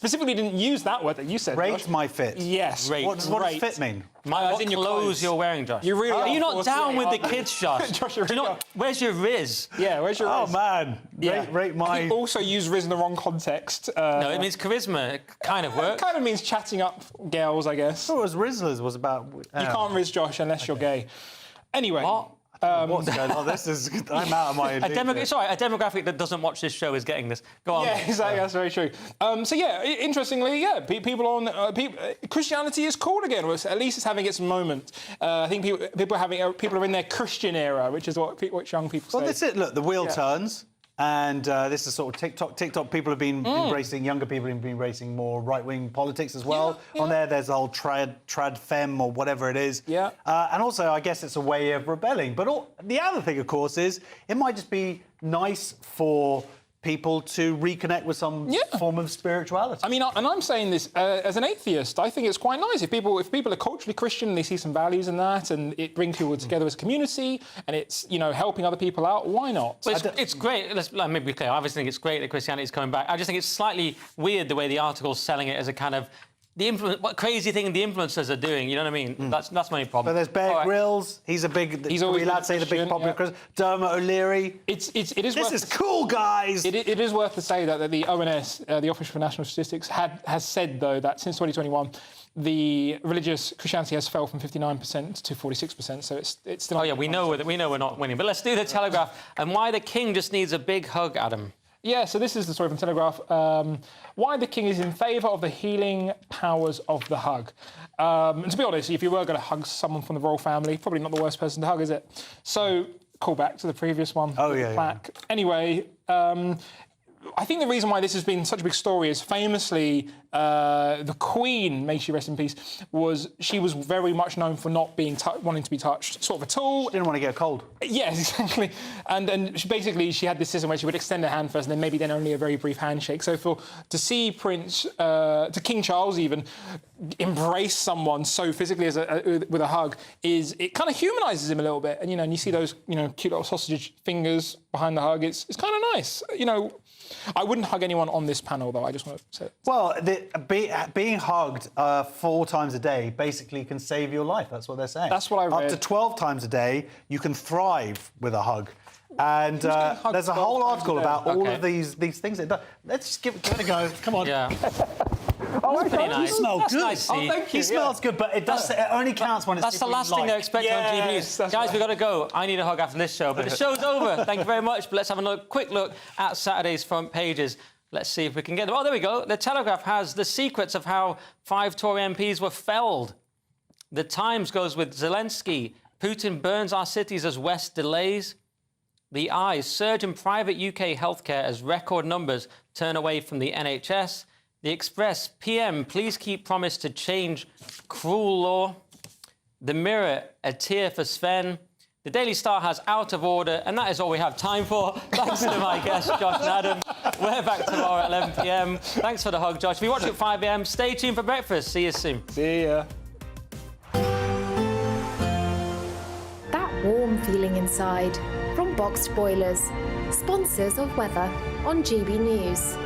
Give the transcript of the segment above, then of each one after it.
specifically didn't use that word that you said. Rate Josh. my fit. Yes. Rate. What does fit mean? What clothes you're wearing, Josh? You really are you not down with the aren't you? kids, Josh? Josh, you're Do you really not, where's your Riz? Yeah, where's your Oh, Riz? man. Yeah. Rate my... He also used Riz in the wrong context. No, it means charisma. It kind of works. It kind of means chatting up girls, I guess. I thought it was Rizzlers was about... You can't Riz Josh unless you're gay. Anyway. What? What's going on? This is... I'm out of my... A demographic that doesn't watch this show is getting this. Go on. Yeah, exactly. That's very true. So yeah, interestingly, yeah, people on Christianity is cool again. Or at least it's having its moment. I think people are in their Christian era, which is what young people say. Well, that's it. Look, the wheel turns, and this is sort of TikTok. TikTok people have been embracing, younger people have been embracing more right-wing politics as well. Yeah. On there's the whole trad femme or whatever it is. Yeah. And also, I guess it's a way of rebelling. But the other thing, of course, is it might just be nice for people to reconnect with some form of spirituality. I mean, and I'm saying this as an atheist. I think it's quite nice if people are culturally Christian, they see some values in that, and it brings people together as a community, and it's helping other people out. Why not? Well, it's great. Let me be clear. I obviously think it's great that Christianity is coming back. I just think it's slightly weird the way the article's selling it as a kind of what crazy thing the influencers are doing. You know what I mean? That's my only problem. But there's Bear Grylls. He's always allowed to say the big popular Christian. Dermot O'Leary. This is cool, guys. It is worth to say that the ONS, the Office for National Statistics, has said though that since 2021, the religious Christianity has fell from 59% to 46%. So it's still. Oh yeah, we know we're not winning. But let's do the Telegraph and why the King just needs a big hug, Adam. Yeah, so this is the story from Telegraph. Why the King is in favour of the healing powers of the hug. And to be honest, if you were going to hug someone from the royal family, probably not the worst person to hug, is it? So, call back to the previous one. Oh, yeah. Plaque. Anyway, I think the reason why this has been such a big story is famously the Queen, may she rest in peace, she was very much known for not being wanting to be touched, sort of at all. She didn't want to get a cold. Yes, exactly. And she had this system where she would extend her hand first, and then only a very brief handshake. So to see to King Charles even embrace someone so physically with a hug it kind of humanises him a little bit. And you see those cute little sausage fingers behind the hug. It's kind of nice. I wouldn't hug anyone on this panel, though. I just want to say it. Well, being hugged 4 times a day basically can save your life. That's what they're saying. That's what I read. Up to 12 times a day, you can thrive with a hug. And there's a whole article about all of these things. Let's just give it a go. Come on. Yeah. You smell good. Nice, he smells good, but it only counts when it's That's the last thing they're expecting on GB News. Guys, we've got to go. I need a hug after this show, but the show's over. Thank you very much. But let's have a quick look at Saturday's front pages. Let's see if we can get them. Oh, there we go. The Telegraph has the secrets of how 5 Tory MPs were felled. The Times goes with Zelensky. Putin burns our cities as West delays. The Eye, surge in private UK healthcare as record numbers turn away from the NHS. The Express, PM, please keep promise to change cruel law. The Mirror, a tear for Sven. The Daily Star has Out of Order, and that is all we have time for. Thanks to my guests, Josh and Adam. We're back tomorrow at 11 p.m. Thanks for the hug, Josh. If you watch at 5 a.m, stay tuned for breakfast. See you soon. See ya. That warm feeling inside from Boxed Boilers, sponsors of weather on GB News.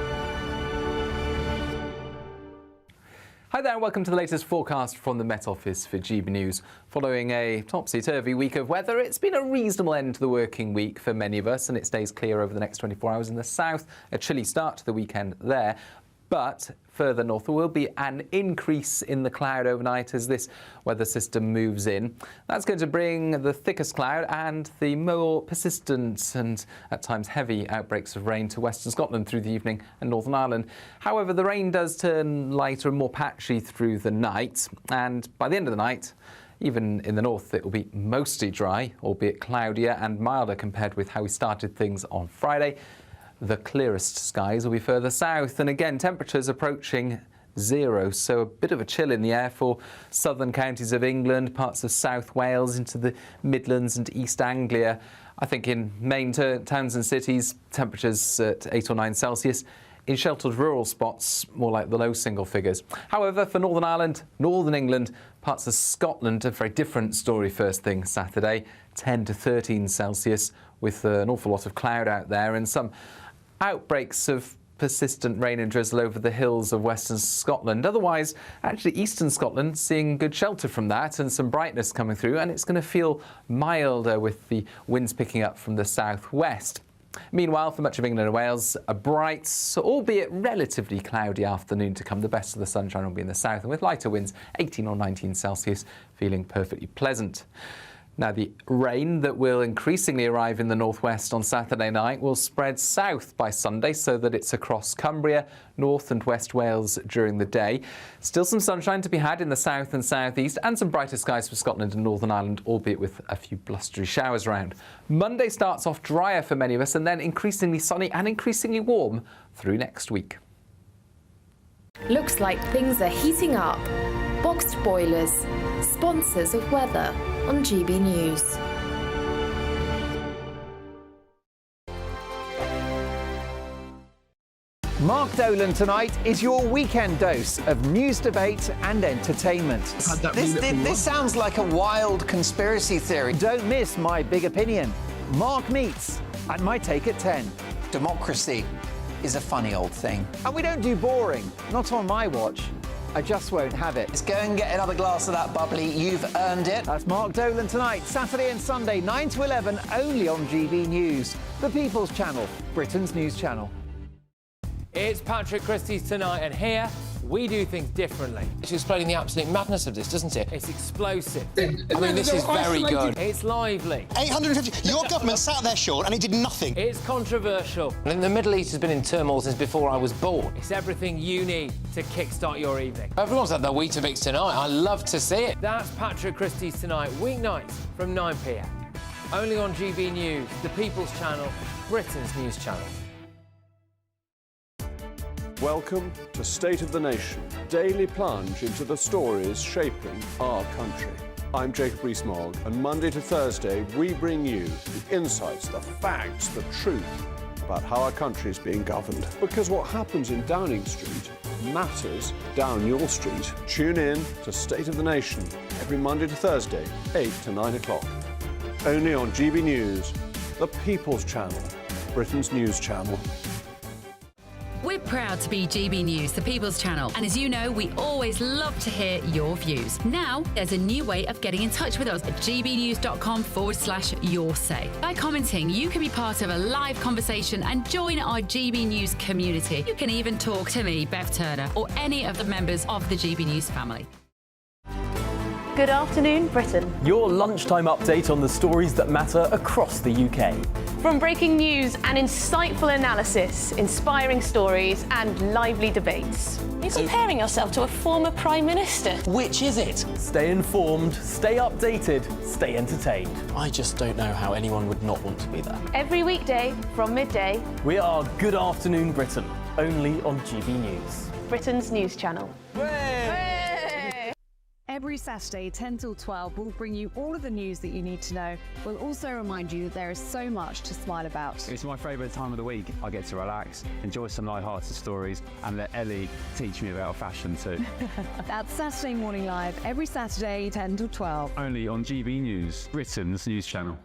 Hi there and welcome to the latest forecast from the Met Office for GB News. Following a topsy-turvy week of weather, it's been a reasonable end to the working week for many of us, and it stays clear over the next 24 hours in the south. A chilly start to the weekend there. But further north, there will be an increase in the cloud overnight as this weather system moves in. That's going to bring the thickest cloud and the more persistent and at times heavy outbreaks of rain to western Scotland through the evening and Northern Ireland. However, the rain does turn lighter and more patchy through the night, and by the end of the night, even in the north, it will be mostly dry, albeit cloudier and milder compared with how we started things on Friday. The clearest skies will be further south, and again, temperatures approaching 0, so a bit of a chill in the air for southern counties of England, parts of South Wales, into the Midlands and East Anglia. I think in main towns and cities, temperatures at 8 or 9 Celsius. In sheltered rural spots, more like the low single figures. However, for Northern Ireland, Northern England, parts of Scotland, a very different story first thing Saturday. 10 to 13 Celsius, with an awful lot of cloud out there and some outbreaks of persistent rain and drizzle over the hills of western Scotland. Otherwise, actually eastern Scotland seeing good shelter from that and some brightness coming through, and it's going to feel milder with the winds picking up from the southwest. Meanwhile, for much of England and Wales, a bright, albeit relatively cloudy afternoon to come. The best of the sunshine will be in the south, and with lighter winds, 18 or 19 Celsius, feeling perfectly pleasant. Now, the rain that will increasingly arrive in the northwest on Saturday night will spread south by Sunday so that it's across Cumbria, North and West Wales during the day. Still some sunshine to be had in the south and southeast, and some brighter skies for Scotland and Northern Ireland, albeit with a few blustery showers around. Monday starts off drier for many of us, and then increasingly sunny and increasingly warm through next week. Looks like things are heating up. Boxed boilers, sponsors of weather on GB News. Mark Dolan tonight is your weekend dose of news, debate and entertainment. This sounds like a wild conspiracy theory. Don't miss My Big Opinion. Mark meets at My Take at 10. Democracy is a funny old thing. And we don't do boring, not on my watch. I just won't have it. Let's go and get another glass of that bubbly. You've earned it. That's Mark Dolan tonight, Saturday and Sunday, 9 to 11, only on GB News, the People's Channel, Britain's news channel. It's Patrick Christie's Tonight, and here we do things differently. It's explaining the absolute madness of this, doesn't it? It's explosive. I mean, this is very good. It's lively. 850. Your government sat there, Sean, and it did nothing. It's controversial. And the Middle East has been in turmoil since before I was born. It's everything you need to kickstart your evening. Everyone's had their Weetabix tonight. I love to see it. That's Patrick Christie's Tonight, weeknights from 9 p.m. Only on GB News, the People's Channel, Britain's news channel. Welcome to State of the Nation, daily plunge into the stories shaping our country. I'm Jacob Rees-Mogg, and Monday to Thursday we bring you the insights, the facts, the truth about how our country is being governed. Because what happens in Downing Street matters down your street. Tune in to State of the Nation every Monday to Thursday, 8 to 9 o'clock. Only on GB News, the People's Channel, Britain's news channel. We're proud to be GB News, the People's Channel, and as you know, we always love to hear your views. Now, there's a new way of getting in touch with us at gbnews.com/yoursay. By commenting, you can be part of a live conversation and join our GB News community. You can even talk to me, Bev Turner, or any of the members of the GB News family. Good afternoon, Britain. Your lunchtime update on the stories that matter across the UK. From breaking news and insightful analysis, inspiring stories and lively debates. You're comparing yourself to a former Prime Minister. Which is it? Stay informed, stay updated, stay entertained. I just don't know how anyone would not want to be there. Every weekday from midday. We are Good Afternoon Britain, only on GB News. Britain's news channel. Every Saturday, 10 till 12, we'll bring you all of the news that you need to know. We'll also remind you that there is so much to smile about. It's my favourite time of the week. I get to relax, enjoy some light-hearted stories, and let Ellie teach me about fashion too. That's Saturday Morning Live, every Saturday, 10 till 12. Only on GB News, Britain's news channel.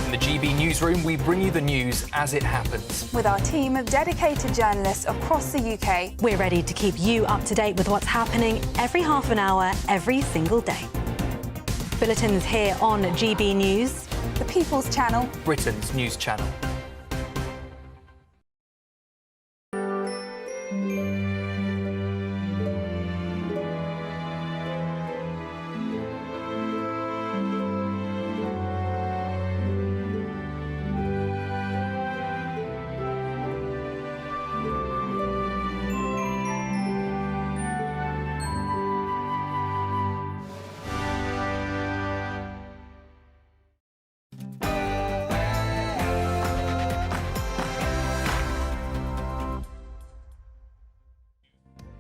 In the GB Newsroom, we bring you the news as it happens. With our team of dedicated journalists across the UK. We're ready to keep you up to date with what's happening every half an hour, every single day. Bulletins here on GB News. The People's Channel. Britain's news channel.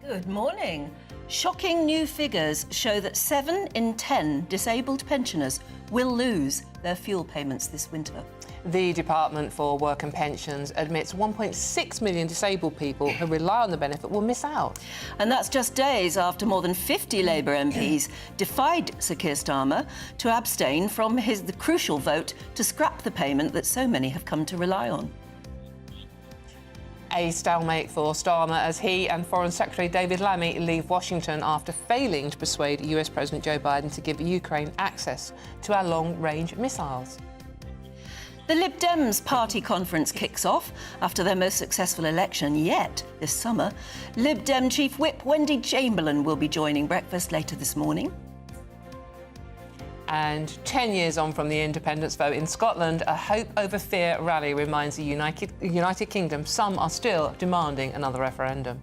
Good morning. Shocking new figures show that 7 in 10 disabled pensioners will lose their fuel payments this winter. The Department for Work and Pensions admits 1.6 million disabled people who rely on the benefit will miss out. And that's just days after more than 50 Labour MPs defied Sir Keir Starmer to abstain from the crucial vote to scrap the payment that so many have come to rely on. A stalemate for Starmer as he and Foreign Secretary David Lammy leave Washington after failing to persuade US President Joe Biden to give Ukraine access to our long-range missiles. The Lib Dems party conference kicks off after their most successful election yet this summer. Lib Dem Chief Whip Wendy Chamberlain will be joining breakfast later this morning. And 10 years on from the independence vote in Scotland, a hope over fear rally reminds the United Kingdom some are still demanding another referendum.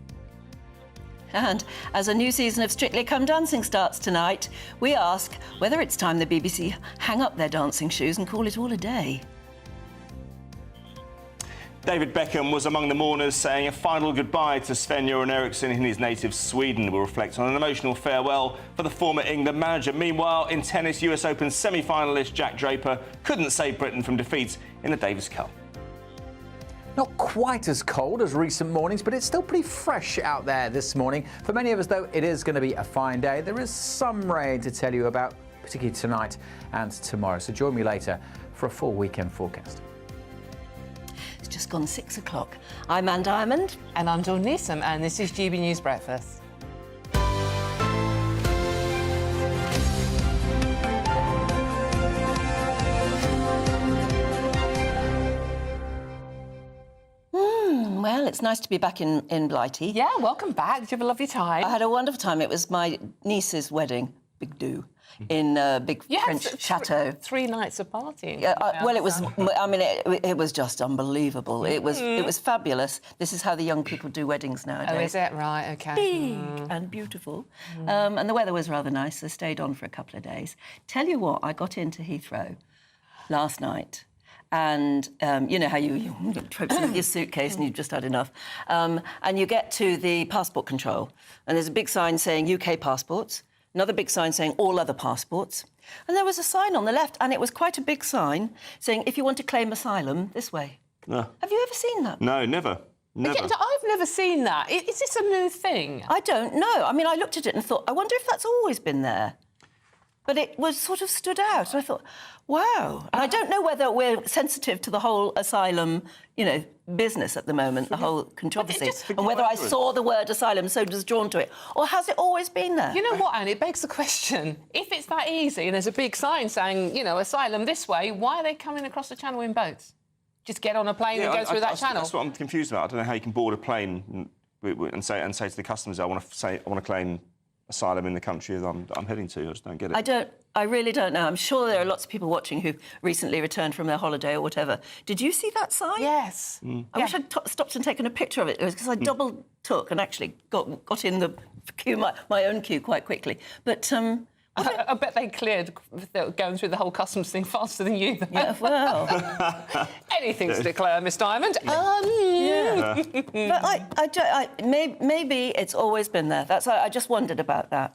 And as a new season of Strictly Come Dancing starts tonight, we ask whether it's time the BBC hang up their dancing shoes and call it all a day. David Beckham was among the mourners, saying a final goodbye to Sven-Göran Eriksson in his native Sweden will reflect on an emotional farewell for the former England manager. Meanwhile, in tennis, US Open semi-finalist Jack Draper couldn't save Britain from defeat in the Davis Cup. Not quite as cold as recent mornings, but it's still pretty fresh out there this morning. For many of us, though, it is going to be a fine day. There is some rain to tell you about, particularly tonight and tomorrow. So join me later for a full weekend forecast. It's just gone 6 o'clock. I'm Anne Diamond. And I'm Dawn Newsom, and this is GB News Breakfast. Well, it's nice to be back in Blighty. Yeah, welcome back. Did you have a lovely time? I had a wonderful time. It was my niece's wedding, big do, in a big French chateau. 3 nights of partying. Well, it was. I mean, it was just unbelievable. It was fabulous. This is how the young people do weddings nowadays. Oh, is it? Right, OK. Big and beautiful. And the weather was rather nice. I stayed on for a couple of days. Tell you what, I got into Heathrow last night. And you know how you traipse in your suitcase and you've just had enough. And you get to the passport control, and there's a big sign saying UK passports, another big sign saying all other passports. And there was a sign on the left, and it was quite a big sign saying, if you want to claim asylum, this way. No. Have you ever seen that? No, never. Never. I've never seen that. Is this a new thing? I don't know. I mean, I looked at it and thought, I wonder if that's always been there. But it was sort of stood out. And I thought, wow. And I don't know whether we're sensitive to the whole asylum, business at the moment, the whole controversy, and whether I saw the word asylum, so was drawn to it, or has it always been there? You know what, Anne? It begs the question: if it's that easy, and there's a big sign saying, asylum this way, why are they coming across the channel in boats? Just get on a plane and go through that channel. That's what I'm confused about. I don't know how you can board a plane and say to the customers, I want to claim asylum in the country that I'm heading to. I just don't get it. I really don't know. I'm sure there are lots of people watching who recently returned from their holiday or whatever. Did you see that sign? Yes. I wish I'd stopped and taken a picture of it. It was because I double took and actually got in the queue, my own queue, quite quickly. But I bet they cleared going through the whole customs thing faster than you. Yeah, well. Anything to declare, Miss Diamond. Yeah. But maybe it's always been there. I just wondered about that.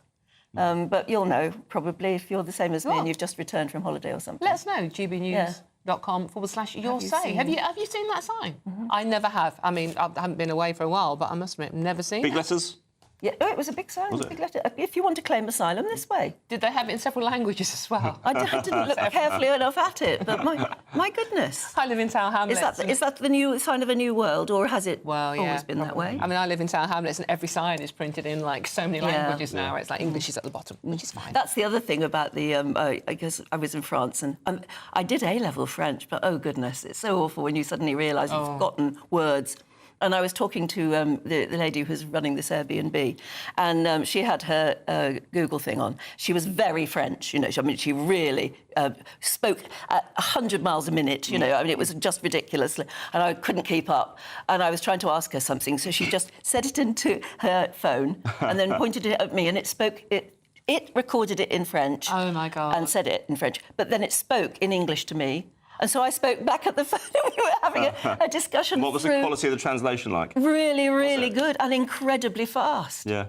But you'll know, probably, if you're the same as me and you've just returned from holiday or something. Let us know, gbnews.com/your say. Have you seen that sign? I never have. I mean, I haven't been away for a while, but I must admit, never seen Big letters? Yeah, it was a big sign, big letter. If you want to claim asylum, this way. Did they have it in several languages as well? I didn't look carefully enough at it, but my goodness. I live in Tower Hamlets. Is that the new sign of a new world, or has it always been that way? I mean, I live in Tower Hamlets, and every sign is printed in, so many languages now. It's like English is at the bottom, which is fine. That's the other thing about the... I guess I was in France, and I did A-level French, but, oh, goodness, it's so awful when you suddenly realise you've forgotten words. And I was talking to the lady who's running this Airbnb, and she had her Google thing on. She was very French, she really spoke at 100 miles a minute, it was just ridiculous. And I couldn't keep up. And I was trying to ask her something, so she just said it into her phone and then pointed it at me, and it recorded it in French. Oh, my God. And said it in French. But then it spoke in English to me. And so I spoke back at the phone and we were having a discussion. What was the quality of the translation like? Really, really good and incredibly fast. Yeah.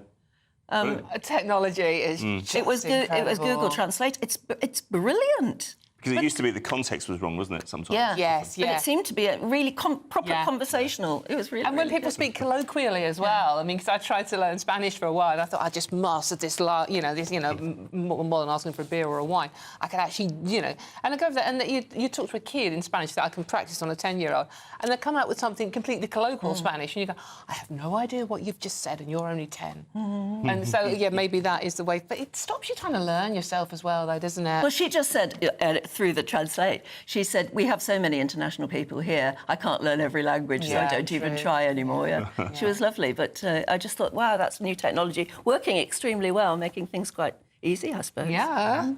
Technology is just It was incredible. Google Translate. It's brilliant. Because it used to be the context was wrong, wasn't it, sometimes? Yeah. Yes, But it seemed to be a really proper conversational. It was really. And when really people good. speak colloquially as well, I mean, because I tried to learn Spanish for a while, and I thought I just mastered this, more than asking for a beer or a wine. I could actually, and I go over there, and you talk to a kid in Spanish that I can practice on a 10-year-old, and they come out with something completely colloquial Spanish, and you go, I have no idea what you've just said, and you're only 10. And so, maybe that is the way. But it stops you trying to learn yourself as well, though, doesn't it? Well, she just said, through the translate, she said, we have so many international people here, I can't learn every language, so I don't even try anymore. Yeah. She was lovely, but I just thought, wow, that's new technology, working extremely well, making things quite easy, I suppose. Yeah.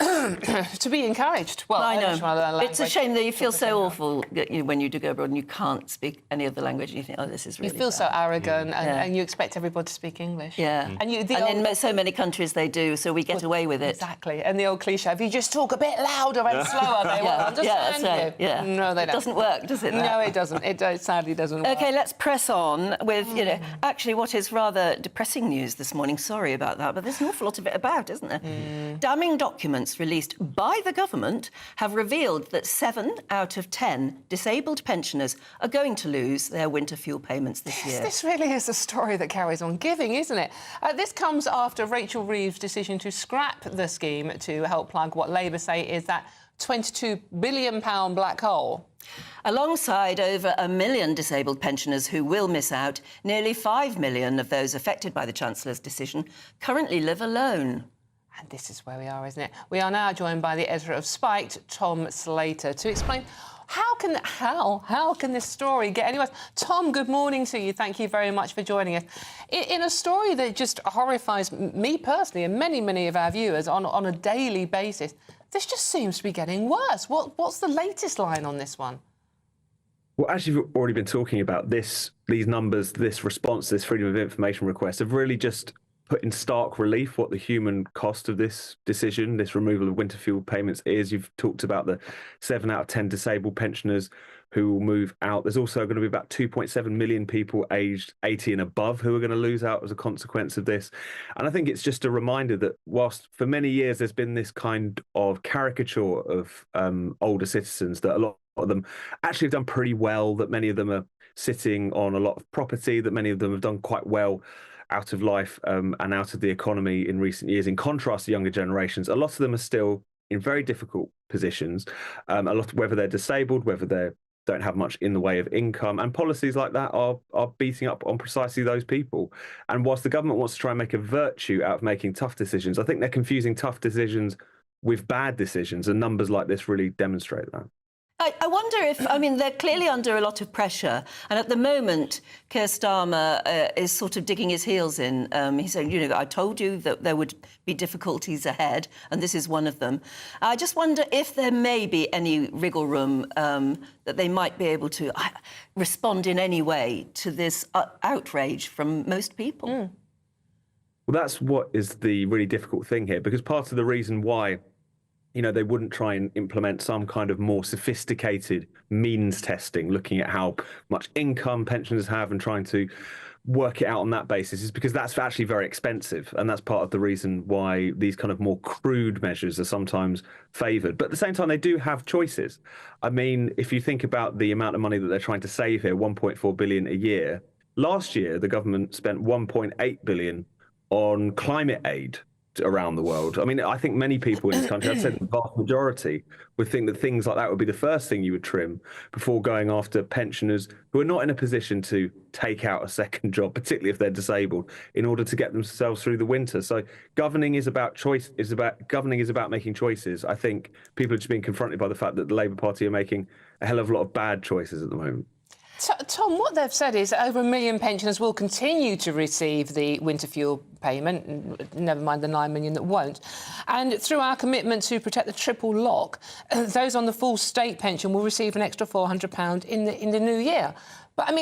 To be encouraged. Well, I know. Language. It's a shame that you feel so awful when you do go abroad and you can't speak any other language and you think, oh, this is really You feel bad. so arrogant and you expect everybody to speak English. Yeah. And in so many countries they do, so we get away with it. Exactly. And the old cliche, if you just talk a bit louder and slower, they will understand that's you. right. Yeah. No, they don't. It doesn't work, does it? No, it doesn't. It sadly doesn't work. OK, let's press on with, actually what is rather depressing news this morning. Sorry about that, but there's an awful lot of it about, isn't there? Damning documents released by the government have revealed that 7 out of 10 disabled pensioners are going to lose their winter fuel payments this year. This really is a story that carries on giving, isn't it? This comes after Rachel Reeves' decision to scrap the scheme to help plug what Labour say is that £22 billion black hole. Alongside over 1 million disabled pensioners who will miss out, nearly 5 million of those affected by the Chancellor's decision currently live alone. And this is where we are, isn't it? We are now joined by the editor of Spiked, Tom Slater, to explain how can this story get any worse? Tom, good morning to you. Thank you very much for joining us. In a story that just horrifies me personally and many, many of our viewers on a daily basis, this just seems to be getting worse. What's the latest line on this one? Well, as you've already been talking about, these numbers, this response, this freedom of information request have really just put in stark relief what the human cost of this decision, this removal of winter fuel payments is. You've talked about the 7 out of 10 disabled pensioners who will move out. There's also going to be about 2.7 million people aged 80 and above who are going to lose out as a consequence of this. And I think it's just a reminder that whilst for many years there's been this kind of caricature of older citizens, that a lot of them actually have done pretty well, that many of them are sitting on a lot of property, that many of them have done quite well out of life and out of the economy in recent years. In contrast to younger generations, a lot of them are still in very difficult positions, whether they're disabled, whether they don't have much in the way of income, and policies like that are beating up on precisely those people. And whilst the government wants to try and make a virtue out of making tough decisions, I think they're confusing tough decisions with bad decisions, and numbers like this really demonstrate that. I wonder if, they're clearly under a lot of pressure. And at the moment, Keir Starmer is sort of digging his heels in. He's saying, I told you that there would be difficulties ahead, and this is one of them. I just wonder if there may be any wriggle room that they might be able to respond in any way to this outrage from most people. Well, that's what is the really difficult thing here, because part of the reason why they wouldn't try and implement some kind of more sophisticated means testing, looking at how much income pensioners have and trying to work it out on that basis, is because that's actually very expensive. And that's part of the reason why these kind of more crude measures are sometimes favoured. But at the same time, they do have choices. If you think about the amount of money that they're trying to save here, 1.4 billion a year. Last year, the government spent 1.8 billion on climate aid around the world. I think many people in this country, I'd say the vast majority, would think that things like that would be the first thing you would trim before going after pensioners who are not in a position to take out a second job, particularly if they're disabled, in order to get themselves through the winter. So governing is about choice, governing is about making choices. I think people are just being confronted by the fact that the Labour Party are making a hell of a lot of bad choices at the moment. Tom, what they've said is over 1 million pensioners will continue to receive the winter fuel payment, never mind the 9 million that won't. And through our commitment to protect the triple lock, those on the full state pension will receive an extra £400 in the new year. But,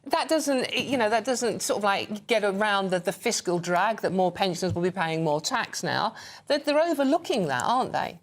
that doesn't sort of like get around the fiscal drag that more pensioners will be paying more tax now. They're overlooking that, aren't they?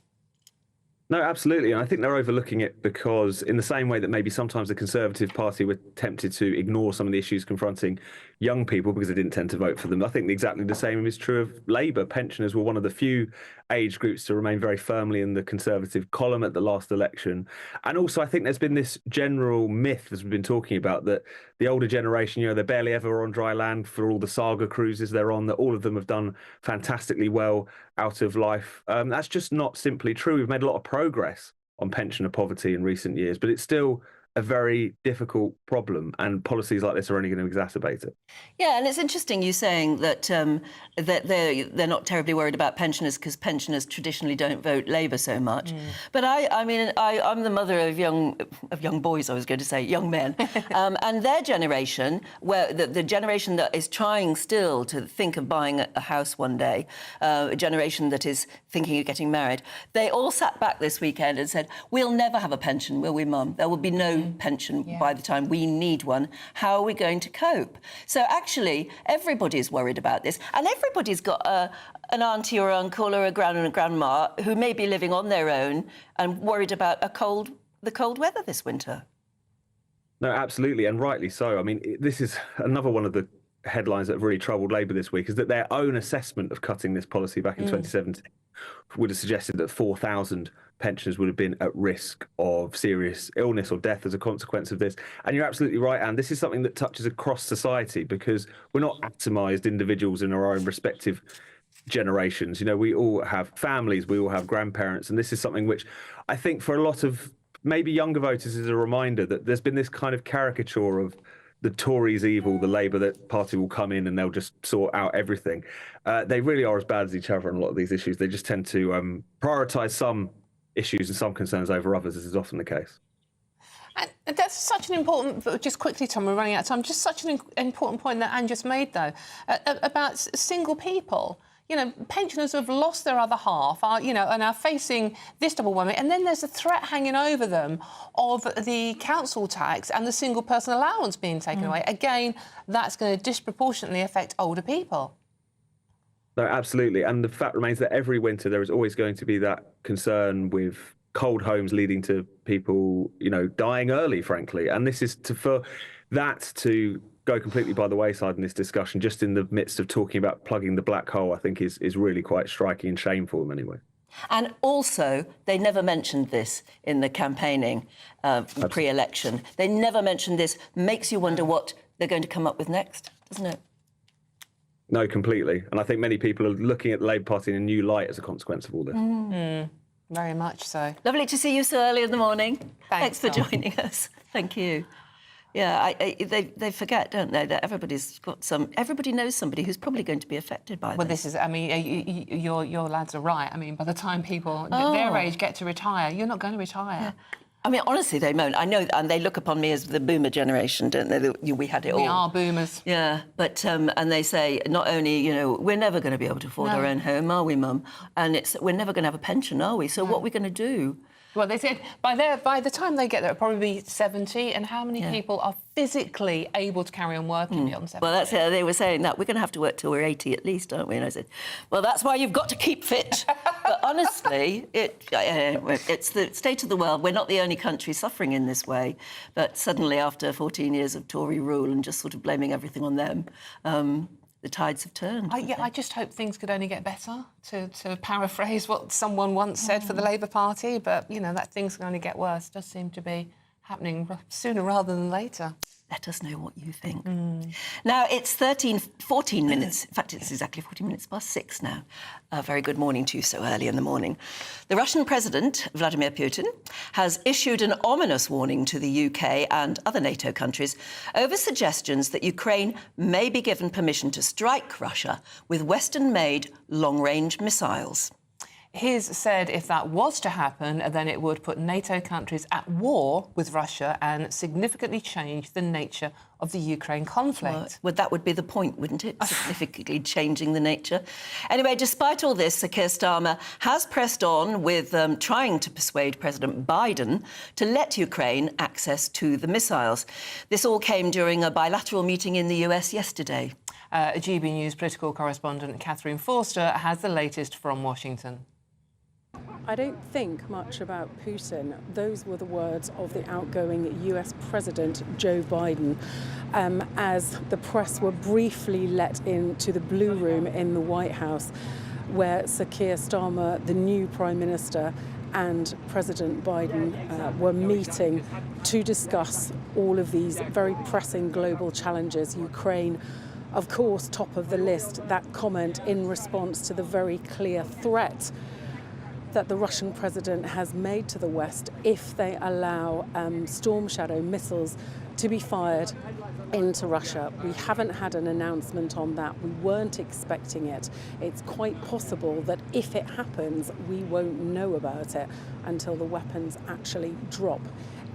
No, absolutely. And I think they're overlooking it because in the same way that maybe sometimes the Conservative Party were tempted to ignore some of the issues confronting young people because they didn't tend to vote for them. I think exactly the same is true of Labour. Pensioners were one of the few age groups to remain very firmly in the Conservative column at the last election. And also, I think there's been this general myth, as we've been talking about, that the older generation, they're barely ever on dry land for all the saga cruises they're on, that all of them have done fantastically well out of life. That's just not simply true. We've made a lot of progress on pensioner poverty in recent years, but it's still a very difficult problem, and policies like this are only going to exacerbate it. Yeah, and it's interesting you saying that that they're not terribly worried about pensioners because pensioners traditionally don't vote Labour so much. But I'm the mother of young boys. I was going to say young men, and their generation, where the generation that is trying still to think of buying a house one day, a generation that is thinking of getting married, they all sat back this weekend and said, "We'll never have a pension, will we, Mum? There will be no pension by the time we need one. How are we going to cope?" So actually, everybody's worried about this, and everybody's got an auntie or uncle or a gran and a grandma who may be living on their own and worried about the cold weather this winter. No, absolutely, and rightly so. I mean, this is another one of the headlines that have really troubled Labour this week, is that their own assessment of cutting this policy back in 2017 would have suggested that 4,000 pensioners would have been at risk of serious illness or death as a consequence of this. And you're absolutely right, Anne. This is something that touches across society because we're not atomised individuals in our own respective generations. We all have families, we all have grandparents, and this is something which I think for a lot of maybe younger voters is a reminder that there's been this kind of caricature of the Tories evil, the Labour Party will come in and they'll just sort out everything. They really are as bad as each other on a lot of these issues. They just tend to prioritise some issues and some concerns over others, as is often the case. And that's such an important, just quickly, Tom, we're running out of time, just such an important point that Anne just made, though, about single people. Pensioners who have lost their other half are, and are facing this double whammy. And then there's a threat hanging over them of the council tax and the single person allowance being taken away. Again, that's going to disproportionately affect older people. No, absolutely. And the fact remains that every winter there is always going to be that concern with cold homes leading to people, dying early, frankly. And this is for that to go completely by the wayside in this discussion, just in the midst of talking about plugging the black hole, I think is really quite striking and shameful in many ways. And also, they never mentioned this in the campaigning pre-election. They never mentioned this. Makes you wonder what they're going to come up with next, doesn't it? No, completely. And I think many people are looking at the Labour Party in a new light as a consequence of all this. Very much so. Lovely to see you so early in the morning. Thanks for joining us. Thank you. Yeah, they forget, don't they, that everybody knows somebody who's probably going to be affected by this. Well, this is, your lads are right. By the time people their age get to retire, you're not going to retire. Yeah. Honestly, they moan. I know, and they look upon me as the boomer generation, don't they? We had it all. We are boomers. Yeah, but and they say not only, we're never going to be able to afford our own home, are we, Mum? And we're never going to have a pension, are we? So what are we going to do? Well, they said by the time they get there, it'll probably be 70. And how many people are physically able to carry on working beyond 70? Well, that's it. They were saying that we're going to have to work till we're 80 at least, aren't we? And I said, well, that's why you've got to keep fit. But honestly, it's the state of the world. We're not the only country suffering in this way. But suddenly, after 14 years of Tory rule and just sort of blaming everything on them, the tides have turned. I just hope things could only get better, to paraphrase what someone once said for the Labour Party, but, that things can only get worse. It does seem to be happening sooner rather than later. Let us know what you think. Now, it's 14 minutes. In fact, it's exactly 14 minutes past 6 now. A very good morning to you so early in the morning. The Russian President, Vladimir Putin, has issued an ominous warning to the UK and other NATO countries over suggestions that Ukraine may be given permission to strike Russia with Western-made long-range missiles. He's said if that was to happen, then it would put NATO countries at war with Russia and significantly change the nature of the Ukraine conflict. Well, that would be the point, wouldn't it? Significantly changing the nature. Anyway, despite all this, Sir Keir Starmer has pressed on with trying to persuade President Biden to let Ukraine access to the missiles. This all came during a bilateral meeting in the US yesterday. GB News political correspondent Catherine Forster has the latest from Washington. I don't think much about Putin. Those were the words of the outgoing US President Joe Biden as the press were briefly let into the Blue Room in the White House, where Sir Keir Starmer, the new Prime Minister, and President Biden were meeting to discuss all of these very pressing global challenges. Ukraine, of course, top of the list. That comment in response to the very clear threat that the Russian president has made to the West if they allow Storm Shadow missiles to be fired into Russia. We haven't had an announcement on that. We weren't expecting it. It's quite possible that if it happens, we won't know about it until the weapons actually drop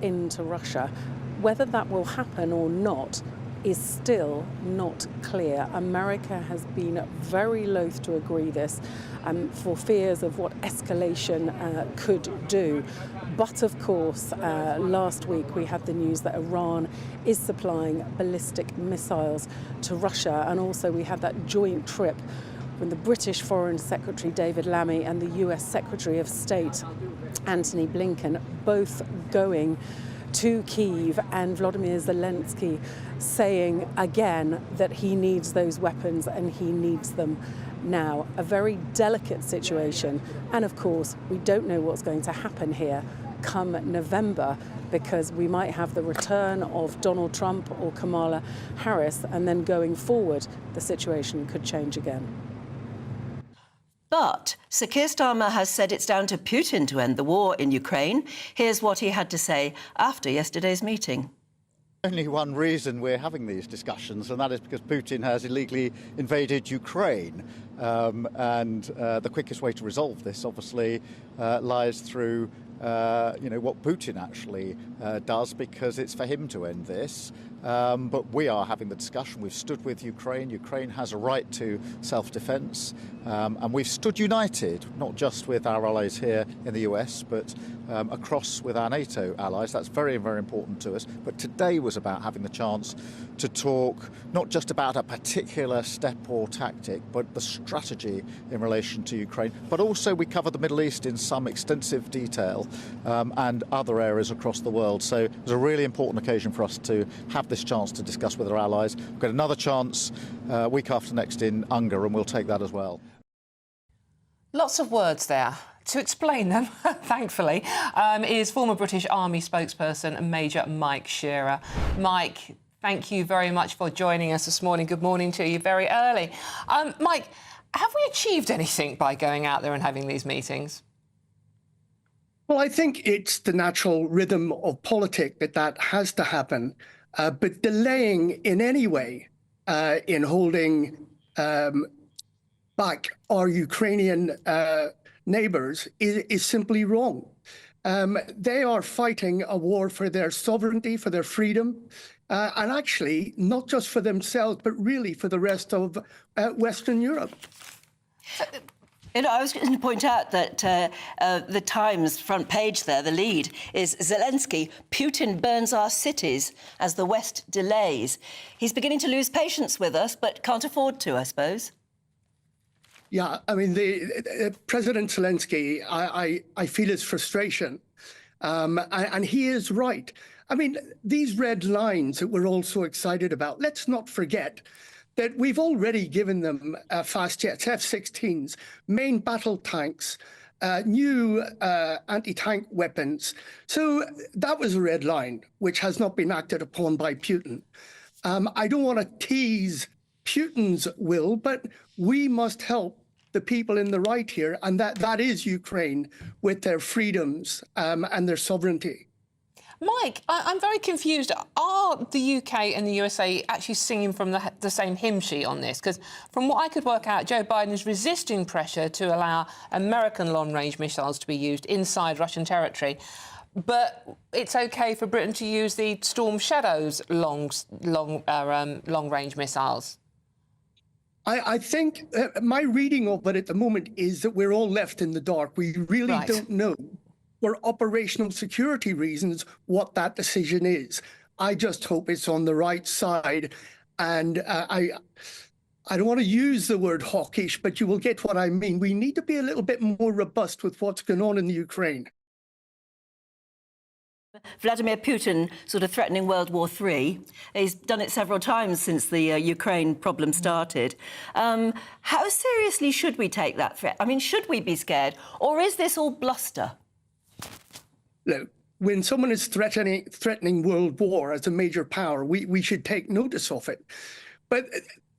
into Russia. Whether that will happen or not is still not clear. America has been very loath to agree this for fears of what escalation could do. But of course, last week we had the news that Iran is supplying ballistic missiles to Russia, and also we had that joint trip when the British Foreign Secretary David Lammy and the US Secretary of State Antony Blinken both going to Kyiv, and Volodymyr Zelensky saying again that he needs those weapons and he needs them now. A very delicate situation, and of course we don't know what's going to happen here come November, because we might have the return of Donald Trump or Kamala Harris, and then going forward the situation could change again. But Sir Keir Starmer has said it's down to Putin to end the war in Ukraine. Here's what he had to say after yesterday's meeting. Only one reason we're having these discussions, and that is because Putin has illegally invaded Ukraine. The quickest way to resolve this, obviously, lies through what Putin actually does, because it's for him to end this. But we are having the discussion. We've stood with Ukraine. Ukraine has a right to self-defense. And we've stood united, not just with our allies here in the US, but across with our NATO allies. That's very, very important to us. But today was about having the chance to talk not just about a particular step or tactic, but the strategy in relation to Ukraine. But also we covered the Middle East in some extensive detail and other areas across the world. So it was a really important occasion for us to have this chance to discuss with our allies. We've got another chance week after next in Unger, and we'll take that as well. Lots of words there. To explain them, thankfully, is former British Army spokesperson Major Mike Shearer. Mike, thank you very much for joining us this morning. Good morning to you very early. Mike, have we achieved anything by going out there and having these meetings? Well, I think it's the natural rhythm of politics that has to happen. But delaying in any way in holding back our Ukrainian neighbors is simply wrong. They are fighting a war for their sovereignty, for their freedom, and actually not just for themselves, but really for the rest of Western Europe. I was going to point out that the Times front page there, the lead, is Zelensky, Putin burns our cities as the West delays. He's beginning to lose patience with us, but can't afford to, I suppose. Yeah, I mean, President Zelensky, I feel his frustration, and he is right. I mean, these red lines that we're all so excited about, let's not forget that we've already given them fast jets, F-16s, main battle tanks, new anti-tank weapons. So that was a red line, which has not been acted upon by Putin. I don't want to tease Putin's will, but we must help the people in the right here, and that is Ukraine with their freedoms and their sovereignty. Mike, I'm very confused. Are the UK and the USA actually singing from the same hymn sheet on this? Because from what I could work out, Joe Biden is resisting pressure to allow American long-range missiles to be used inside Russian territory. But it's OK for Britain to use the Storm Shadow's long-range missiles. I think my reading of it at the moment is that we're all left in the dark. We really don't know, for operational security reasons, what that decision is. I just hope it's on the right side. And I don't want to use the word hawkish, but you will get what I mean. We need to be a little bit more robust with what's going on in the Ukraine. Vladimir Putin sort of threatening World War III. He's done it several times since the Ukraine problem started. How seriously should we take that threat? I mean, should we be scared, or is this all bluster? Look, when someone is threatening world war as a major power, we should take notice of it. But,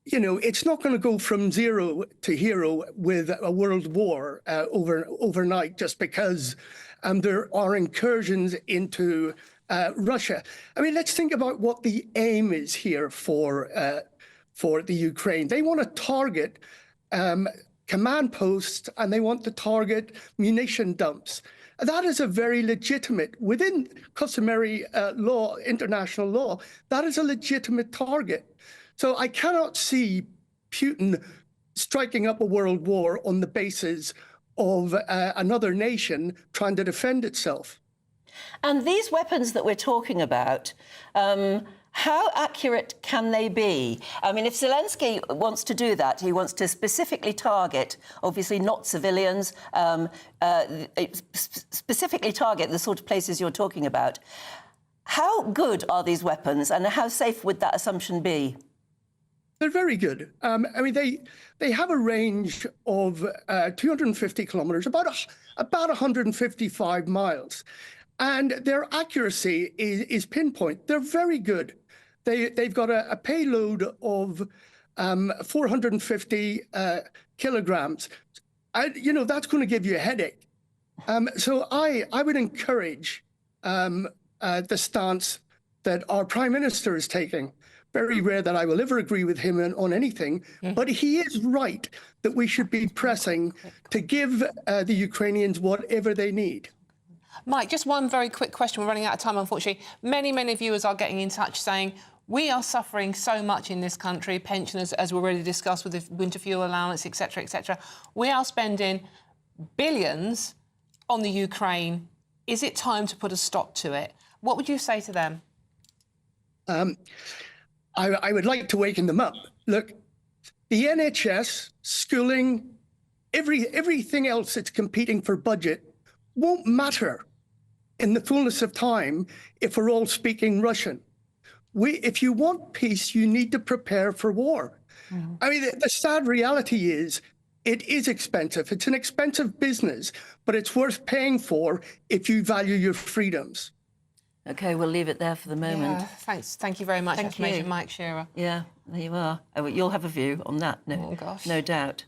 you know, it's not going to go from zero to hero with a world war overnight just because there are incursions into Russia. I mean, let's think about what the aim is here for the Ukraine. They want to target command posts, and they want to target munition dumps. That is a very legitimate, within customary law, international law, that is a legitimate target. So I cannot see Putin striking up a world war on the basis of another nation trying to defend itself. And these weapons that we're talking about, how accurate can they be? I mean, if Zelensky wants to do that, he wants to specifically target, obviously not civilians, specifically target the sort of places you're talking about. How good are these weapons, and how safe would that assumption be? They're very good. I mean, they have a range of 250 kilometers, about 155 miles. And their accuracy is pinpoint. They're very good. They've got a payload of 450 kilograms. You know, that's going to give you a headache. So I would encourage the stance that our Prime Minister is taking. Very rare that I will ever agree with him on anything, but he is right that we should be pressing to give the Ukrainians whatever they need. Mike, just one very quick question. We're running out of time, unfortunately. Many viewers are getting in touch saying, we are suffering so much in this country, pensioners, as we already discussed with the winter fuel allowance, etc., etc. We are spending billions on the Ukraine. Is it time to put a stop to it? What would you say to them? I would like to waken them up. Look, the NHS, schooling, everything else that's competing for budget won't matter in the fullness of time if we're all speaking Russian. If you want peace, you need to prepare for war. I mean, the sad reality is it is expensive. It's an expensive business, but it's worth paying for if you value your freedoms. OK, we'll leave it there for the moment. Yeah, thanks. Thank you very much. Thank That's Major Mike Shearer. Yeah, there you are. Oh, you'll have a view on that, no doubt.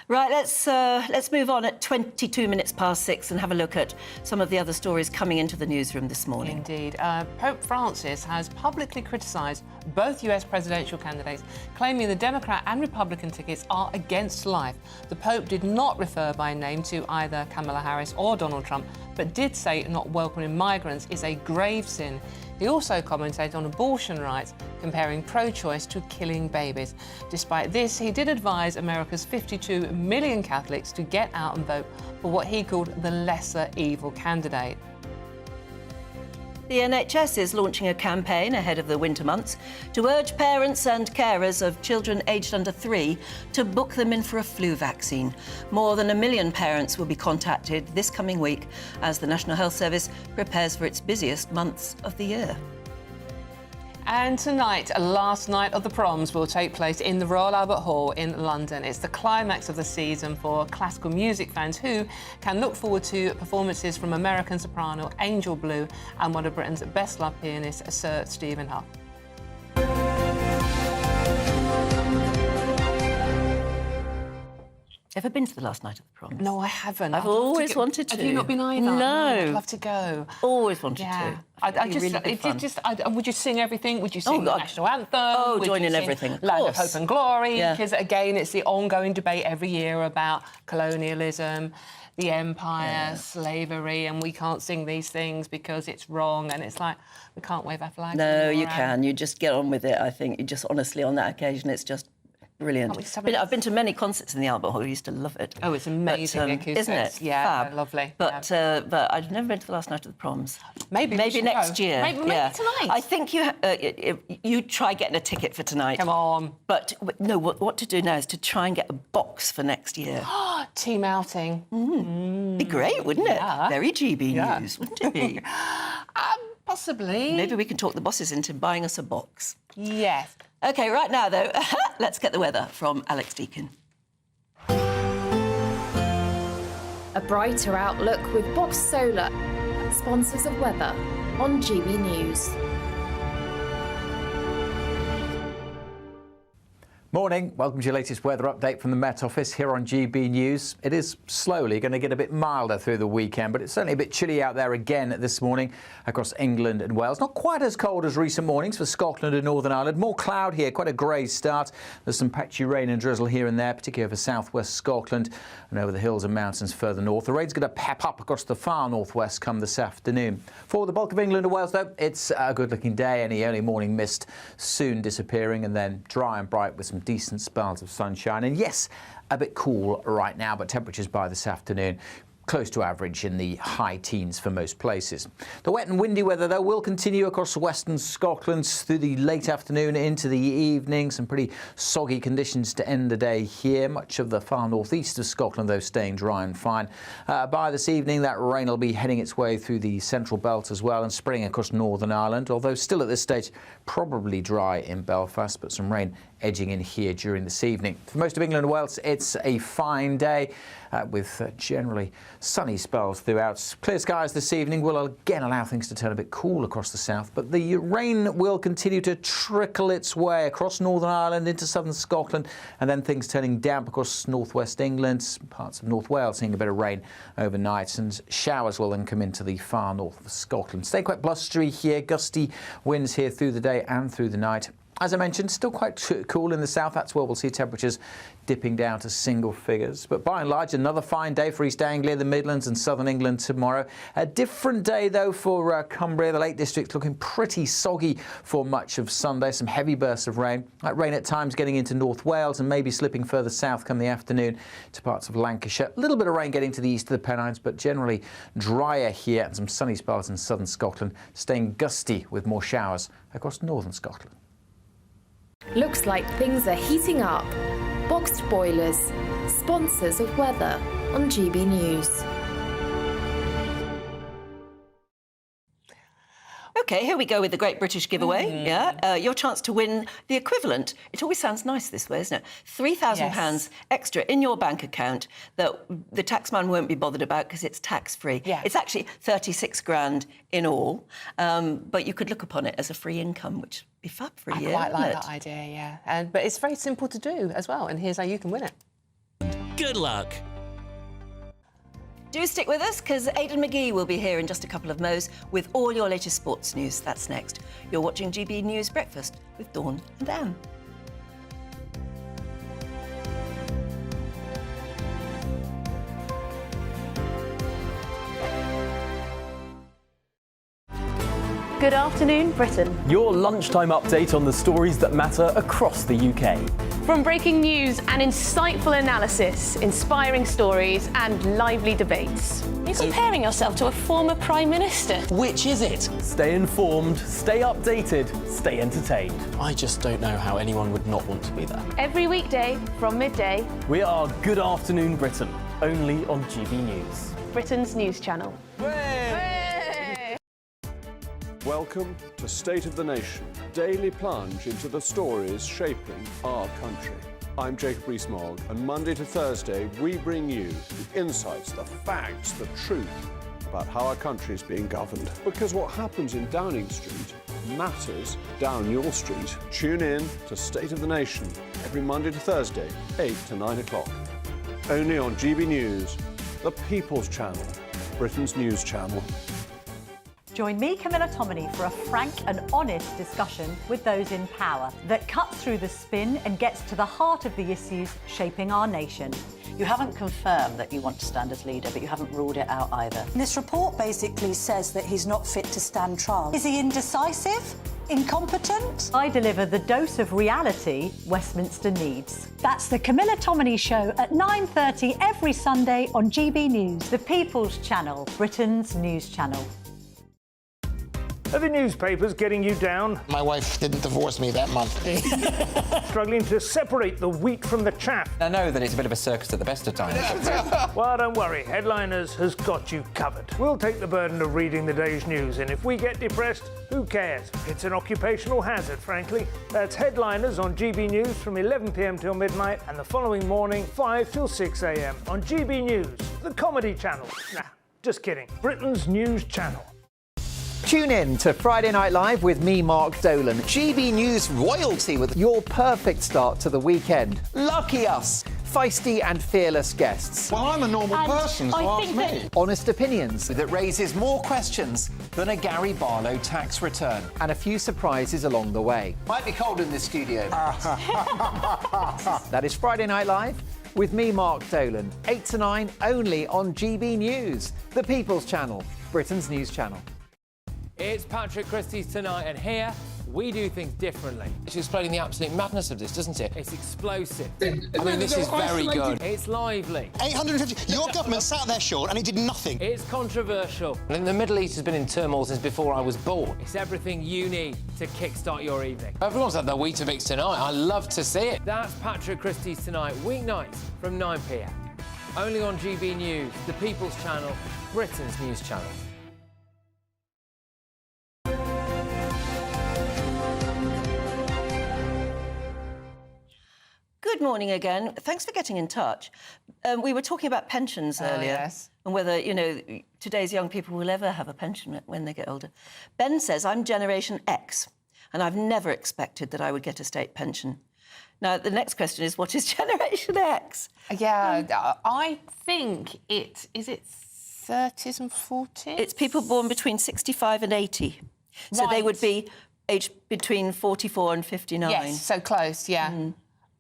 Right, let's move on at 22 minutes past 6 and have a look at some of the other stories coming into the newsroom this morning. Indeed. Pope Francis has publicly criticised both US presidential candidates, claiming the Democrat and Republican tickets are against life. The Pope did not refer by name to either Kamala Harris or Donald Trump, but did say not welcoming migrants is a grave sin. He also commented on abortion rights, comparing pro-choice to killing babies. Despite this, he did advise America's 52 million Catholics to get out and vote for what he called the lesser evil candidate. The NHS is launching a campaign ahead of the winter months to urge parents and carers of children aged under 3 to book them in for a flu vaccine. More than 1 million parents will be contacted this coming week as the National Health Service prepares for its busiest months of the year. And tonight, last night of the Proms will take place in the Royal Albert Hall in London. It's the climax of the season for classical music fans who can look forward to performances from American soprano Angel Blue and one of Britain's best-loved pianists, Sir Stephen Huff. Ever been to the last night of the Proms? No, I haven't. I've always wanted to. Have you not been either? No. I'd love to go. Always wanted to. Would you sing everything? Would you sing the national anthem? Would join in everything. Land of Hope and Glory? Yeah. Because, again, it's the ongoing debate every year about colonialism, the empire, slavery, and we can't sing these things because it's wrong. And it's like, we can't wave our flags. No, you can. You just get on with it, I think. You just, honestly, on that occasion, it's just Brilliant. I've been to many concerts in the Albert Hall. I used to love it. Oh, it's amazing, but, the acoustics. Isn't it? Yeah, Fab. lovely. But I've never been to the last night of the Proms. Maybe next go. year. Maybe tonight. I think you try getting a ticket for tonight. Come on. But no, what to do now is to try and get a box for next year. Team outing. Be great, wouldn't it? Yeah. Very GB news, wouldn't it be? Possibly. Maybe we can talk the bosses into buying us a box. Yes. OK, right now, though, let's get the weather from Alex Deakin. A brighter outlook with Box Solar, sponsors of weather on GB News. Morning, welcome to your latest weather update from the Met Office here on GB News. It is slowly going to get a bit milder through the weekend, but it's certainly a bit chilly out there again this morning across England and Wales. Not quite as cold as recent mornings for Scotland and Northern Ireland. More cloud here, quite a grey start. There's some patchy rain and drizzle here and there, particularly over southwest Scotland and over the hills and mountains further north. The rain's going to pep up across the far northwest come this afternoon. For the bulk of England and Wales, though, it's a good-looking day. Any early morning mist soon disappearing and then dry and bright with some decent spells of sunshine. And yes, a bit cool right now, but temperatures by this afternoon close to average in the high teens for most places. The wet and windy weather, though, will continue across western Scotland through the late afternoon into the evening. Some pretty soggy conditions to end the day here. Much of the far northeast of Scotland, though, staying dry and fine. By this evening, that rain will be heading its way through the central belt as well and spreading across Northern Ireland, although still at this stage probably dry in Belfast, but some rain edging in here during this evening. For most of England and Wales, it's a fine day with generally sunny spells throughout. Clear skies this evening will again allow things to turn a bit cool across the south, but the rain will continue to trickle its way across Northern Ireland into southern Scotland, and then things turning damp across northwest England, parts of North Wales seeing a bit of rain overnight, and showers will then come into the far north of Scotland. Stay quite blustery here, gusty winds here through the day and through the night. As I mentioned, still quite cool in the south. That's where we'll see temperatures dipping down to single figures. But by and large, another fine day for East Anglia, the Midlands and southern England tomorrow. A different day, though, for Cumbria. The Lake District looking pretty soggy for much of Sunday. Some heavy bursts of rain. That rain at times getting into North Wales and maybe slipping further south come the afternoon to parts of Lancashire. A little bit of rain getting to the east of the Pennines, but generally drier here, and some sunny spells in southern Scotland, staying gusty with more showers across northern Scotland. Looks like things are heating up. Boxed boilers, sponsors of weather on GB News. OK, here we go with the Great British Giveaway. Your chance to win the equivalent. It always sounds nice this way, isn't it? £3,000 extra in your bank account that the taxman won't be bothered about because it's tax-free. Yeah. It's actually 36 grand in all, but you could look upon it as a free income, which would be fab for a year. I quite like that idea, yeah. But it's very simple to do as well, and here's how you can win it. Good luck. Do stick with us, because Aidan McGee will be here in just a couple of mo's with all your latest sports news. That's next. You're watching GB News Breakfast with Dawn and Anne. Good afternoon, Britain. Your lunchtime update on the stories that matter across the UK. From breaking news and insightful analysis, inspiring stories and lively debates. You're comparing yourself to a former Prime Minister. Which is it? Stay informed, stay updated, stay entertained. I just don't know how anyone would not want to be there. Every weekday from midday. We are Good Afternoon Britain, only on GB News. Britain's news channel. Welcome to State of the Nation, daily plunge into the stories shaping our country. I'm Jacob Rees-Mogg, and Monday to Thursday we bring you the insights, the facts, the truth about how our country is being governed. Because what happens in Downing Street matters down your street. Tune in to State of the Nation every Monday to Thursday, 8 to 9 o'clock. Only on GB News, the People's Channel, Britain's news channel. Join me, Camilla Tominey, for a frank and honest discussion with those in power that cuts through the spin and gets to the heart of the issues shaping our nation. You haven't confirmed that you want to stand as leader, but you haven't ruled it out either. This report basically says that he's not fit to stand trial. Is he indecisive? Incompetent? I deliver the dose of reality Westminster needs. That's the Camilla Tominey Show at 9:30 every Sunday on GB News, the People's Channel, Britain's news channel. Are the newspapers getting you down? My wife didn't divorce me that month. Struggling to separate the wheat from the chaff? I know that it's a bit of a circus at the best of times. Well, don't worry. Headliners has got you covered. We'll take the burden of reading the day's news, and if we get depressed, who cares? It's an occupational hazard, frankly. That's Headliners on GB News from 11 p.m. till midnight, and the following morning, 5 till 6 a.m. on GB News, the comedy channel. Nah, just kidding. Britain's news channel. Tune in to Friday Night Live with me, Mark Dolan. GB News royalty with your perfect start to the weekend. Lucky us. Feisty and fearless guests. Well, I'm a normal person, so ask me. Honest opinions. That raises more questions than a Gary Barlow tax return. And a few surprises along the way. Might be cold in this studio. That is Friday Night Live with me, Mark Dolan. 8 to 9 only on GB News, the People's Channel, Britain's news channel. It's Patrick Christie's Tonight, and here we do things differently. It's explaining the absolute madness of this, doesn't it? It's explosive. I mean, this is very good. It's lively. 850. Your government sat there, Sean, and it did nothing. It's controversial. And the Middle East has been in turmoil since before I was born. It's everything you need to kickstart your evening. Everyone's had their Weetabix tonight. I love to see it. That's Patrick Christie's Tonight, weeknights from 9 p.m. Only on GB News, the People's Channel, Britain's news channel. Good morning again. Thanks for getting in touch. We were talking about pensions earlier. Yes. And whether, you know, today's young people will ever have a pension when they get older. Ben says, I'm Generation X, and I've never expected that I would get a state pension. Now, the next question is, what is Generation X? Yeah, I think is it 30s and 40s? It's people born between 65 and 80. So they would be aged between 44 and 59. Yes, so close, yeah.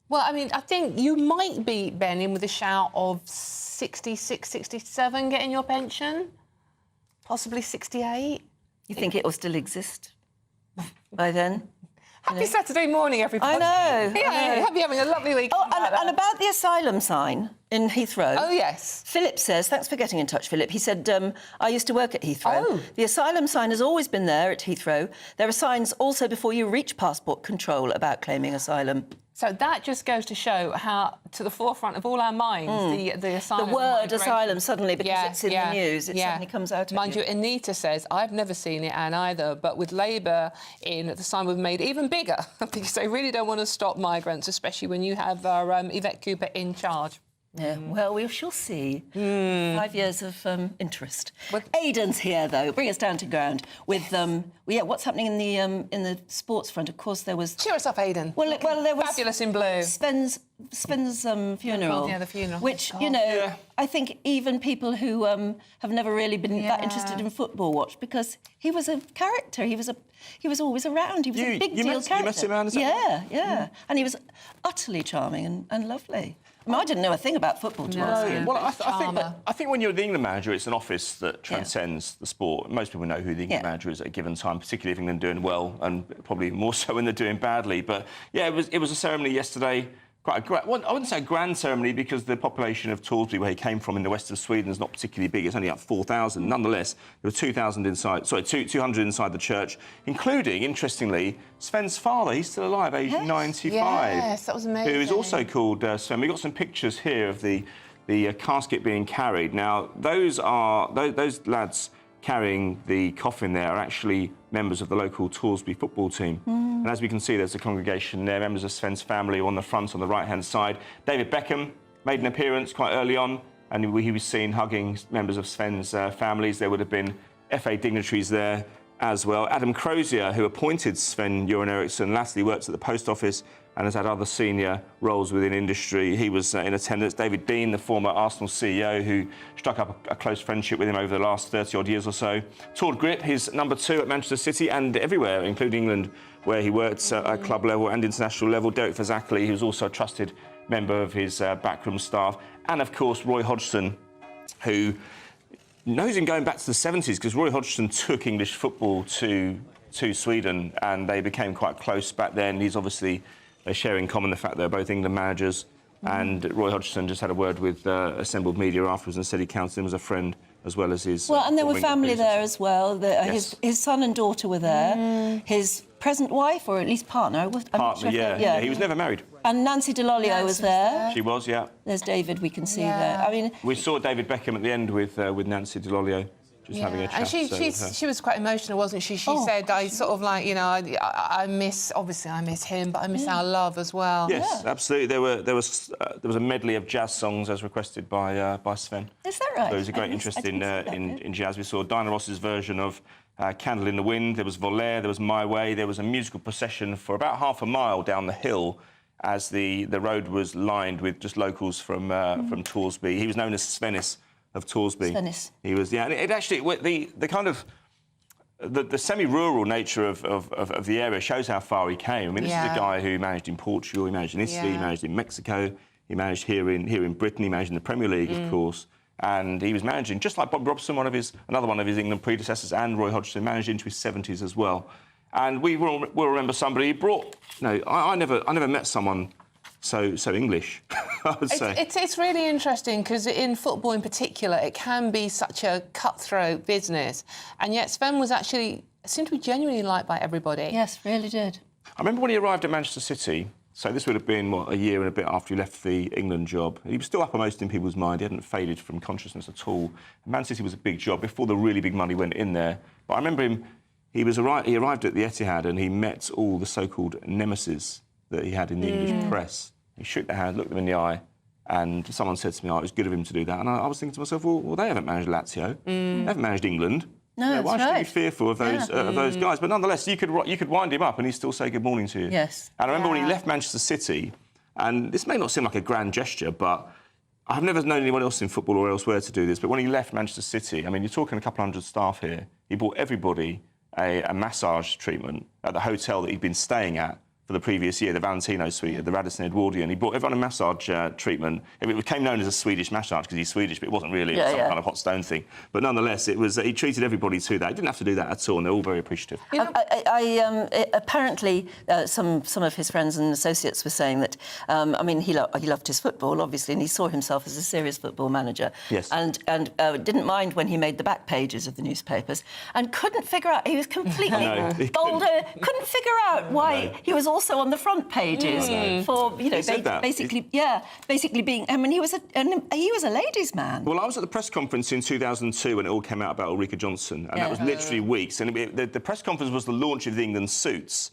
Well, I mean, I think you might be, Ben, in with a shout of 66, 67 getting your pension. Possibly 68. You think it will still exist by then? Happy Saturday morning, everybody. I know. Yeah, I know. hope you're having a lovely week. Oh, and about the asylum sign in Heathrow. Oh, yes. Philip says, thanks for getting in touch, Philip. He said, I used to work at Heathrow. Oh. The asylum sign has always been there at Heathrow. There are signs also before you reach passport control about claiming asylum. So that just goes to show how, to the forefront of all our minds, the asylum... The word asylum suddenly, because it's in the news, it suddenly comes out. Mind you, Anita says, I've never seen it, Anne, either, but with Labour in, the sign was made even bigger, because they really don't want to stop migrants, especially when you have Yvette Cooper in charge. Yeah, well, we shall see. 5 years of interest. Aidan's here, though. Bring us down to ground with what's happening in the sports front? Of course, there was. Cheer us up, Aidan. Well, there was fabulous in blue. Sven's funeral. Yeah, the funeral. Which I think even people who have never really been that interested in football watch, because he was a character. He was always around. He was a big deal character. You met him around, yeah. And he was utterly charming and lovely. I mean, I didn't know a thing about football to ask him. Well, I think when you're the England manager, it's an office that transcends the sport. Most people know who the England manager is at a given time, particularly if England are doing well, and probably more so when they're doing badly. But yeah, it was a ceremony yesterday. Quite a I wouldn't say a grand ceremony, because the population of Torsby, where he came from in the west of Sweden, is not particularly big. It's only up 4,000. Nonetheless, there were 200 inside the church, including, interestingly, Sven's father. He's still alive, aged 95. Yes, that was amazing. Who is also called Sven. We've got some pictures here of the casket being carried. Now, those lads carrying the coffin there are actually members of the local Torsby football team. And as we can see, there's a congregation there, members of Sven's family on the front, on the right-hand side. David Beckham made an appearance quite early on, and he was seen hugging members of Sven's families. There would have been FA dignitaries there as well. Adam Crozier, who appointed Sven-Göran Eriksson, lastly worked at the post office and has had other senior roles within industry. He was in attendance. David Dean, the former Arsenal CEO, who struck up a close friendship with him over the last 30-odd years or so. Tord Grip, his number 2 at Manchester City and everywhere, including England, where he worked at club level and international level. Derek Fazackley, who's also a trusted member of his backroom staff. And, of course, Roy Hodgson, who knows him going back to the 70s, because Roy Hodgson took English football to to Sweden, and they became quite close back then. They share in common the fact they're both England managers. And Roy Hodgson just had a word with assembled media afterwards and said he counted him as a friend as well as his... Well, and there were family there as well. Yes. His son and daughter were there. His present wife, or at least partner. Partner, yeah. He was never married. And Nancy Delolio was there. She was, yeah. There's David, we can see there. I mean, we saw David Beckham at the end with Nancy Delolio. Just having a chat. And she was quite emotional, wasn't she? She said, I sort of like, you know, I miss him, but I miss our love as well. Yes, absolutely. There was a medley of jazz songs as requested by Sven. Is that right? So there's a great interest in jazz. We saw Diana Ross's version of Candle in the Wind. There was Voltaire. There was My Way. There was a musical procession for about half a mile down the hill as the road was lined with just locals from Torsby. He was known as Svenis of Torsby. He was, and it actually the kind of the semi-rural nature of the area shows how far he came. I mean, this is a guy who managed in Portugal, he managed in Italy, he managed in Mexico, he managed here in Britain, he managed in the Premier League, of course, and he was managing just like Bob Robson, another one of his England predecessors, and Roy Hodgson, managed into his 70s as well. And we will remember somebody he brought. I never met someone so English, I would say. It's really interesting because in football in particular, it can be such a cutthroat business, and yet Sven seemed to be genuinely liked by everybody. Yes, really did. I remember when he arrived at Manchester City, so this would have been, a year and a bit after he left the England job. He was still uppermost in people's mind. He hadn't faded from consciousness at all. Man City was a big job before the really big money went in there. But I remember him, he arrived at the Etihad and he met all the so-called nemesis that he had in the English press. He shook their hand, looked them in the eye, and someone said to me, it was good of him to do that. And I was thinking to myself, well, they haven't managed Lazio. They haven't managed England. No, why should you be fearful of those guys? But nonetheless, you could wind him up and he'd still say good morning to you. Yes. And I remember when he left Manchester City, and this may not seem like a grand gesture, but I've never known anyone else in football or elsewhere to do this, but when he left Manchester City, I mean, you're talking a couple hundred staff here, he bought everybody a massage treatment at the hotel that he'd been staying at for the previous year, the Valentino suite at the Radisson Edwardian. He bought everyone a massage treatment. It became known as a Swedish massage because he's Swedish, but it wasn't really. It was some kind of hot stone thing. But nonetheless, it was. He treated everybody to that. He didn't have to do that at all, and they're all very appreciative. Apparently, some of his friends and associates were saying that. I mean, he loved his football, obviously, and he saw himself as a serious football manager. Yes. And didn't mind when he made the back pages of the newspapers, and couldn't figure out. He was completely bolder. Couldn't figure out why he was also on the front pages for basically being. I mean, he was a ladies' man. Well, I was at the press conference in 2002 when it all came out about Ulrika Johnson, and that was literally weeks. And the press conference was the launch of the England suits,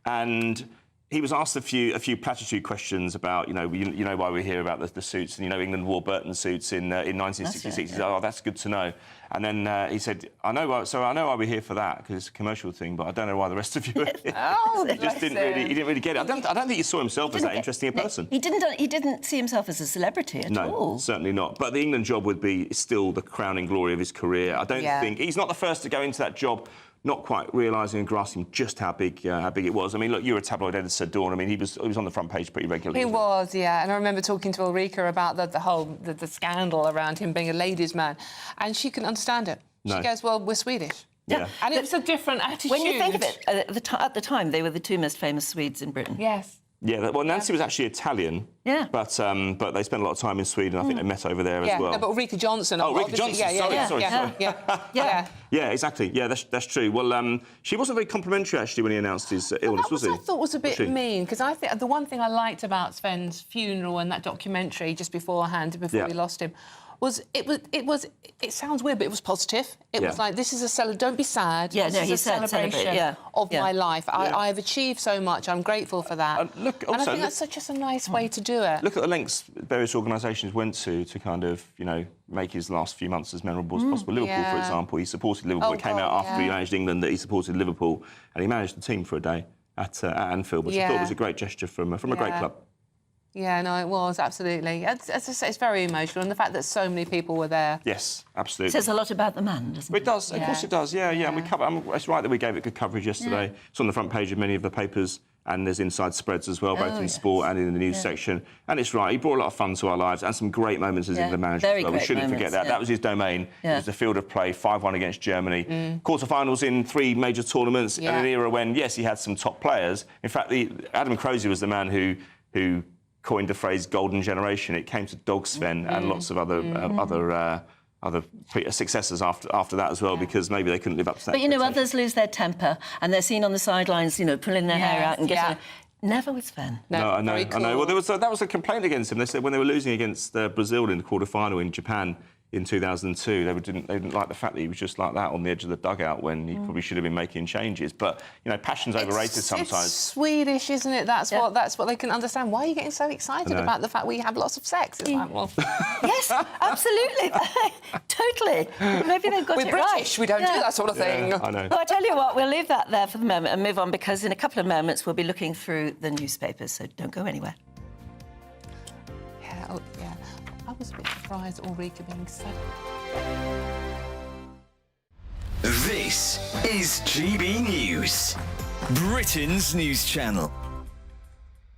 and he was asked a few platitude questions about, you know why we're here about the suits, and England wore Burton suits in 1966. He said, oh, that's good to know. And then he said, I know why we're here for that because it's a commercial thing, but I don't know why the rest of you are here. He didn't really get it. I don't think he saw himself as that interesting a person. He didn't see himself as a celebrity at all. No, certainly not. But the England job would be still the crowning glory of his career. I don't think he's not the first to go into that job not quite realising and grasping just how big it was. I mean, look, you're a tabloid editor, Dawn. I mean, he was on the front page pretty regularly. He was, yeah. And I remember talking to Ulrika about the whole scandal around him being a ladies' man, and she couldn't understand it. No. She goes, well, we're Swedish. Yeah. And it's a different attitude. When you think of it, at the time, they were the two most famous Swedes in Britain. Yes. Yeah, well, Nancy was actually Italian. Yeah. But they spent a lot of time in Sweden. I think they met over there as well. No, but Ulrika Johnson. Oh, Ulrika Johnson. Sorry. Yeah, exactly. Yeah, that's true. Well, she wasn't very complimentary, actually, when he announced his illness, was he? I thought was a bit mean, because I think the one thing I liked about Sven's funeral and that documentary just beforehand, before we lost him, was it sounds weird, but it was positive. It was like, this is don't be sad. Yeah, this is a celebration of my life. I've achieved so much. I'm grateful for that. And I think that's just a nice way to do it. Look at the lengths various organisations went to kind of, make his last few months as memorable as possible. Liverpool, for example, he supported Liverpool. It came out after he managed England that he supported Liverpool, and he managed the team for a day at Anfield, which I thought was a great gesture from a great club. Yeah, no, it was, absolutely. As I say, it's very emotional, and the fact that so many people were there. Yes, absolutely. It says a lot about the man, doesn't it? It does, of course it does, yeah. And we it's right that we gave it good coverage yesterday. It's on the front page of many of the papers and there's inside spreads as well, both in sport and in the news section. And it's right, he brought a lot of fun to our lives and some great moments as England manager as well. We shouldn't forget that. That was his domain. It was the field of play, 5-1 against Germany. Quarter-finals in 3 major tournaments in an era when, yes, he had some top players. In fact, Adam Crozier was the man who coined the phrase golden generation. It came to Dog Sven and lots of other successors after that as well, because maybe they couldn't live up to that. But, you know, others lose their temper and they're seen on the sidelines, you know, pulling their hair out and getting... Never with Sven. No, I know. Cool. I know. Well, that was a complaint against him. They said when they were losing against Brazil in the quarter-final in Japan in 2002, they didn't like the fact that he was just like that on the edge of the dugout when he probably should have been making changes. But, you know, passion's overrated sometimes. It's Swedish, isn't it? That's what they can understand. Why are you getting so excited about the fact we have lots of sex? It's like, well... Yes, absolutely. Totally. Maybe they've got We're British, we don't do that sort of thing. I know. Well, I tell you what, we'll leave that there for the moment and move on, because in a couple of moments we'll be looking through the newspapers, so don't go anywhere. Yeah, I was a bit surprised Ulrika being so... This is GB News, Britain's news channel.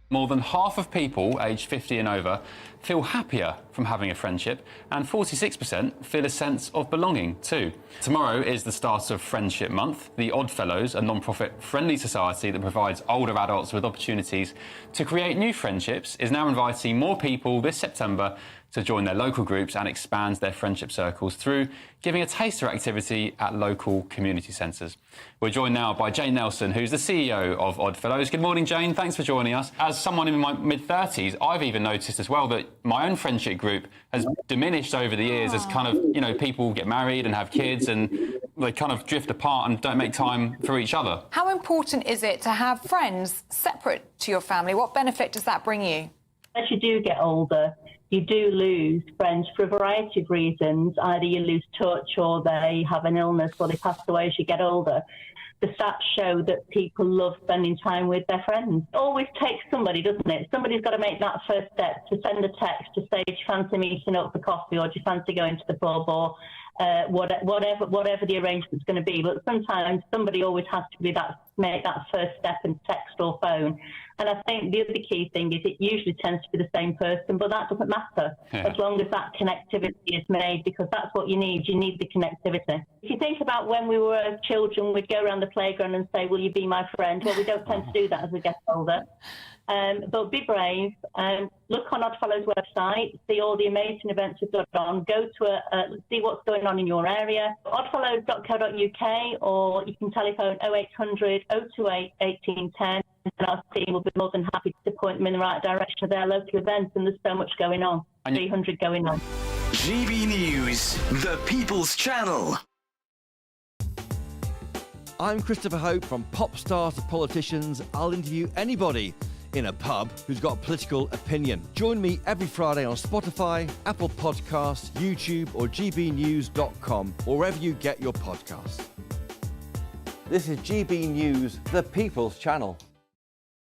More than half of people aged 50 and over feel happier from having a friendship, and 46% feel a sense of belonging too. Tomorrow is the start of Friendship Month. The Odd Fellows, a non-profit friendly society that provides older adults with opportunities to create new friendships, is now inviting more people this September to join their local groups and expand their friendship circles through giving a taster activity at local community centres. We're joined now by Jane Nelson, who's the CEO of Odd Fellows. Good morning, Jane. Thanks for joining us. As someone in my mid-30s, I've even noticed as well that my own friendship group has diminished over the years as kind of, you know, people get married and have kids and they kind of drift apart and don't make time for each other. How important is it to have friends separate to your family? What benefit does that bring you? As you do get older, you do lose friends for a variety of reasons. Either you lose touch or they have an illness or they pass away as you get older. The stats show that people love spending time with their friends. It always takes somebody, doesn't it? Somebody's got to make that first step to send a text to say, do you fancy meeting up for coffee, or do you fancy going to the pub, or whatever the arrangement's going to be. But sometimes somebody always has to make that first step and text or phone. And I think the other key thing is it usually tends to be the same person, but that doesn't matter as long as that connectivity is made, because that's what you need. You need the connectivity. If you think about when we were children, we'd go around the playground and say, will you be my friend? Well, we don't tend to do that as we get older. But be brave, look on Oddfellows' website, see all the amazing events we've got on, go to see what's going on in your area, oddfellows.co.uk, or you can telephone 0800 028 1810, and our team will be more than happy to point them in the right direction of their local events, and there's so much going on, 300 going on. GB News, the People's Channel. I'm Christopher Hope. From pop stars to politicians, I'll interview anybody in a pub who's got a political opinion. Join me every Friday on Spotify, Apple Podcasts, YouTube or gbnews.com, or wherever you get your podcasts. This is GB News, the People's Channel.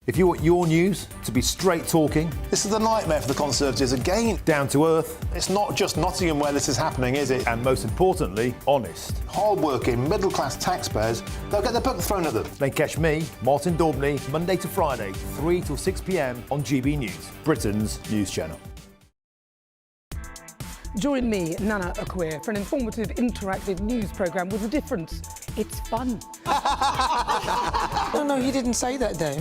If you want your news to be straight talking, This is the nightmare for the Conservatives again. down to earth, It's not just Nottingham where this is happening, is it? and most importantly, honest, Hard-working, middle-class taxpayers, they'll get their book thrown at them. then catch me, Martin Daubney, Monday to Friday, 3 till 6 p.m. on GB News, Britain's news channel. Join me, Nana Akweer, for an informative, interactive news programme with a difference. It's fun. No, he didn't say that, though.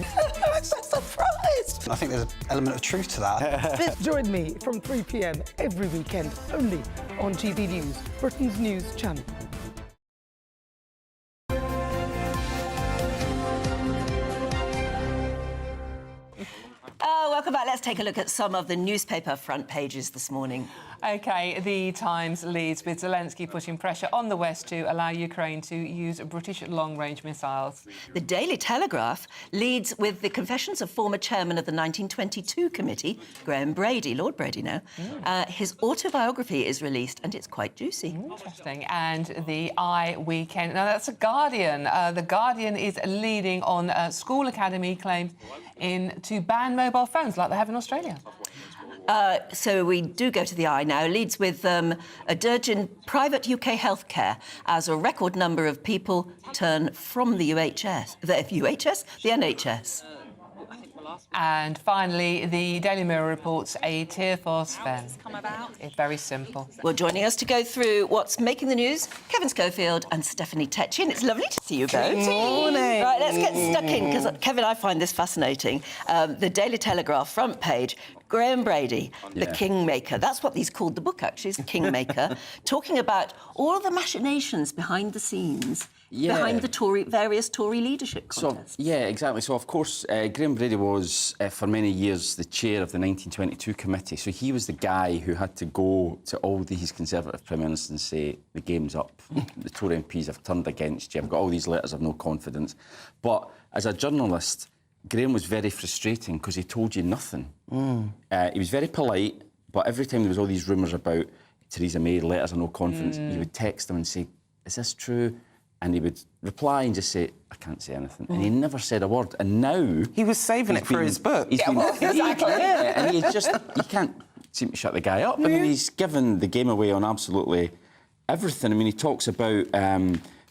I'm so surprised. I think there's an element of truth to that. Join me from 3 p.m. every weekend, only on GB News, Britain's news channel. Welcome back. Let's take a look at some of the newspaper front pages this morning. OK, The Times leads with Zelensky putting pressure on the West to allow Ukraine to use British long-range missiles. The Daily Telegraph leads with the confessions of former chairman of the 1922 committee, Graham Brady, Lord Brady now. His autobiography is released and it's quite juicy. Interesting. And the I Weekend. Now, that's a Guardian. The Guardian is leading on school academy claims to ban mobile phones like they have in Australia. So we do go to the Eye now. Leads with a dirge in private UK healthcare as a record number of people turn from the NHS. And finally, the Daily Mirror reports a tear for Sven. It's very simple. Well, joining us to go through what's making the news, Kevin Schofield and Stephanie Tetchin. It's lovely to see you both. Good morning. Right, let's get stuck in, because, Kevin, I find this fascinating. The Daily Telegraph front page, Graham Brady, the Kingmaker. That's what he's called the book, actually, is the Kingmaker, talking about all the machinations behind the scenes, behind the various Tory leadership contests. So, yeah, exactly. So, of course, Graham Brady was, for many years, the chair of the 1922 committee. So he was the guy who had to go to all these Conservative Prime Ministers and say, the game's up. The Tory MPs have turned against you. I've got all these letters of no confidence. But as a journalist, Graham was very frustrating because he told you nothing. He was very polite, but every time there was all these rumours about Theresa May, letters of no confidence, you would text him and say, is this true? And he would reply and just say, I can't say anything. And he never said a word. And now... He was saving it for his book. Exactly. And he just... You can't seem to shut the guy up. I mean, he's given the game away on absolutely everything. I mean, he talks about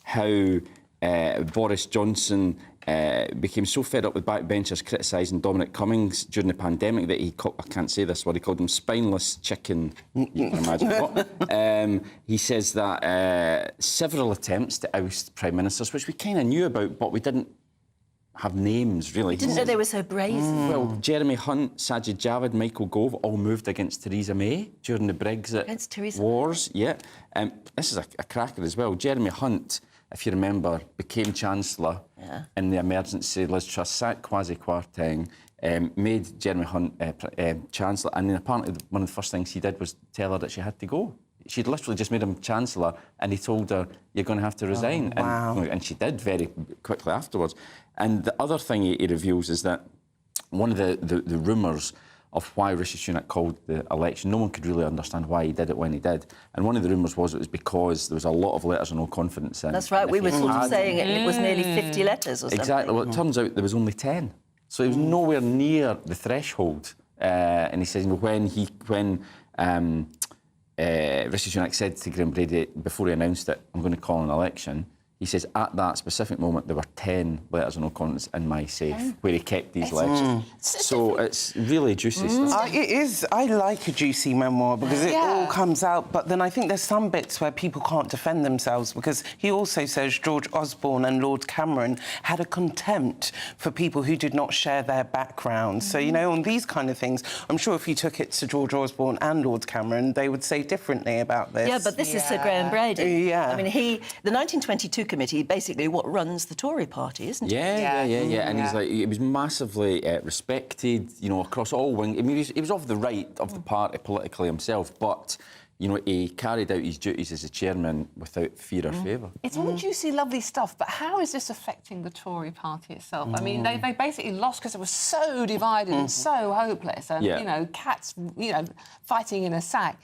how Boris Johnson became so fed up with backbenchers criticising Dominic Cummings during the pandemic that he called, I can't say this word, he called him spineless chicken. You can imagine what. He says that several attempts to oust Prime Ministers, which we kind of knew about, but we didn't have names, really. We didn't know they were so brazen. Well, Jeremy Hunt, Sajid Javid, Michael Gove all moved against Theresa May during the Brexit wars. Yeah. This is a cracker as well. Jeremy Hunt, if you remember, became Chancellor in the emergency. Liz Truss sacked Kwasi Kwarteng, made Jeremy Hunt Chancellor, and then apparently one of the first things he did was tell her that she had to go. She'd literally just made him Chancellor, and he told her, you're going to have to resign. And she did very quickly afterwards. And the other thing he reveals is that one of the rumours of why Rishi Sunak called the election, no one could really understand why he did it when he did. And one of the rumours was it was because there was a lot of letters of no confidence in. That's right, we were sort of saying it was nearly 50 letters or something. Exactly, well, it turns out there was only 10. So he was nowhere near the threshold. And he says, when Rishi Sunak said to Graham Brady before he announced it, I'm going to call an election, he says, at that specific moment, there were 10 letters of no confidence in my safe, where he kept these letters. So it's really juicy stuff. It is. I like a juicy memoir because it all comes out, but then I think there's some bits where people can't defend themselves, because he also says George Osborne and Lord Cameron had a contempt for people who did not share their background. So, you know, on these kind of things, I'm sure if you took it to George Osborne and Lord Cameron, they would say differently about this. Yeah, but this is Sir Graham Brady. Yeah. I mean, the 1922 committee, basically what runs the Tory party, isn't it? Yeah. And he's like, he was massively respected, you know, across all wings. I mean, he was of the right of the party politically himself, but, you know, he carried out his duties as a chairman without fear or favour. It's all juicy, lovely stuff, but how is this affecting the Tory party itself? I mean, they basically lost because it was so divided and so hopeless, and, you know, cats, you know, fighting in a sack.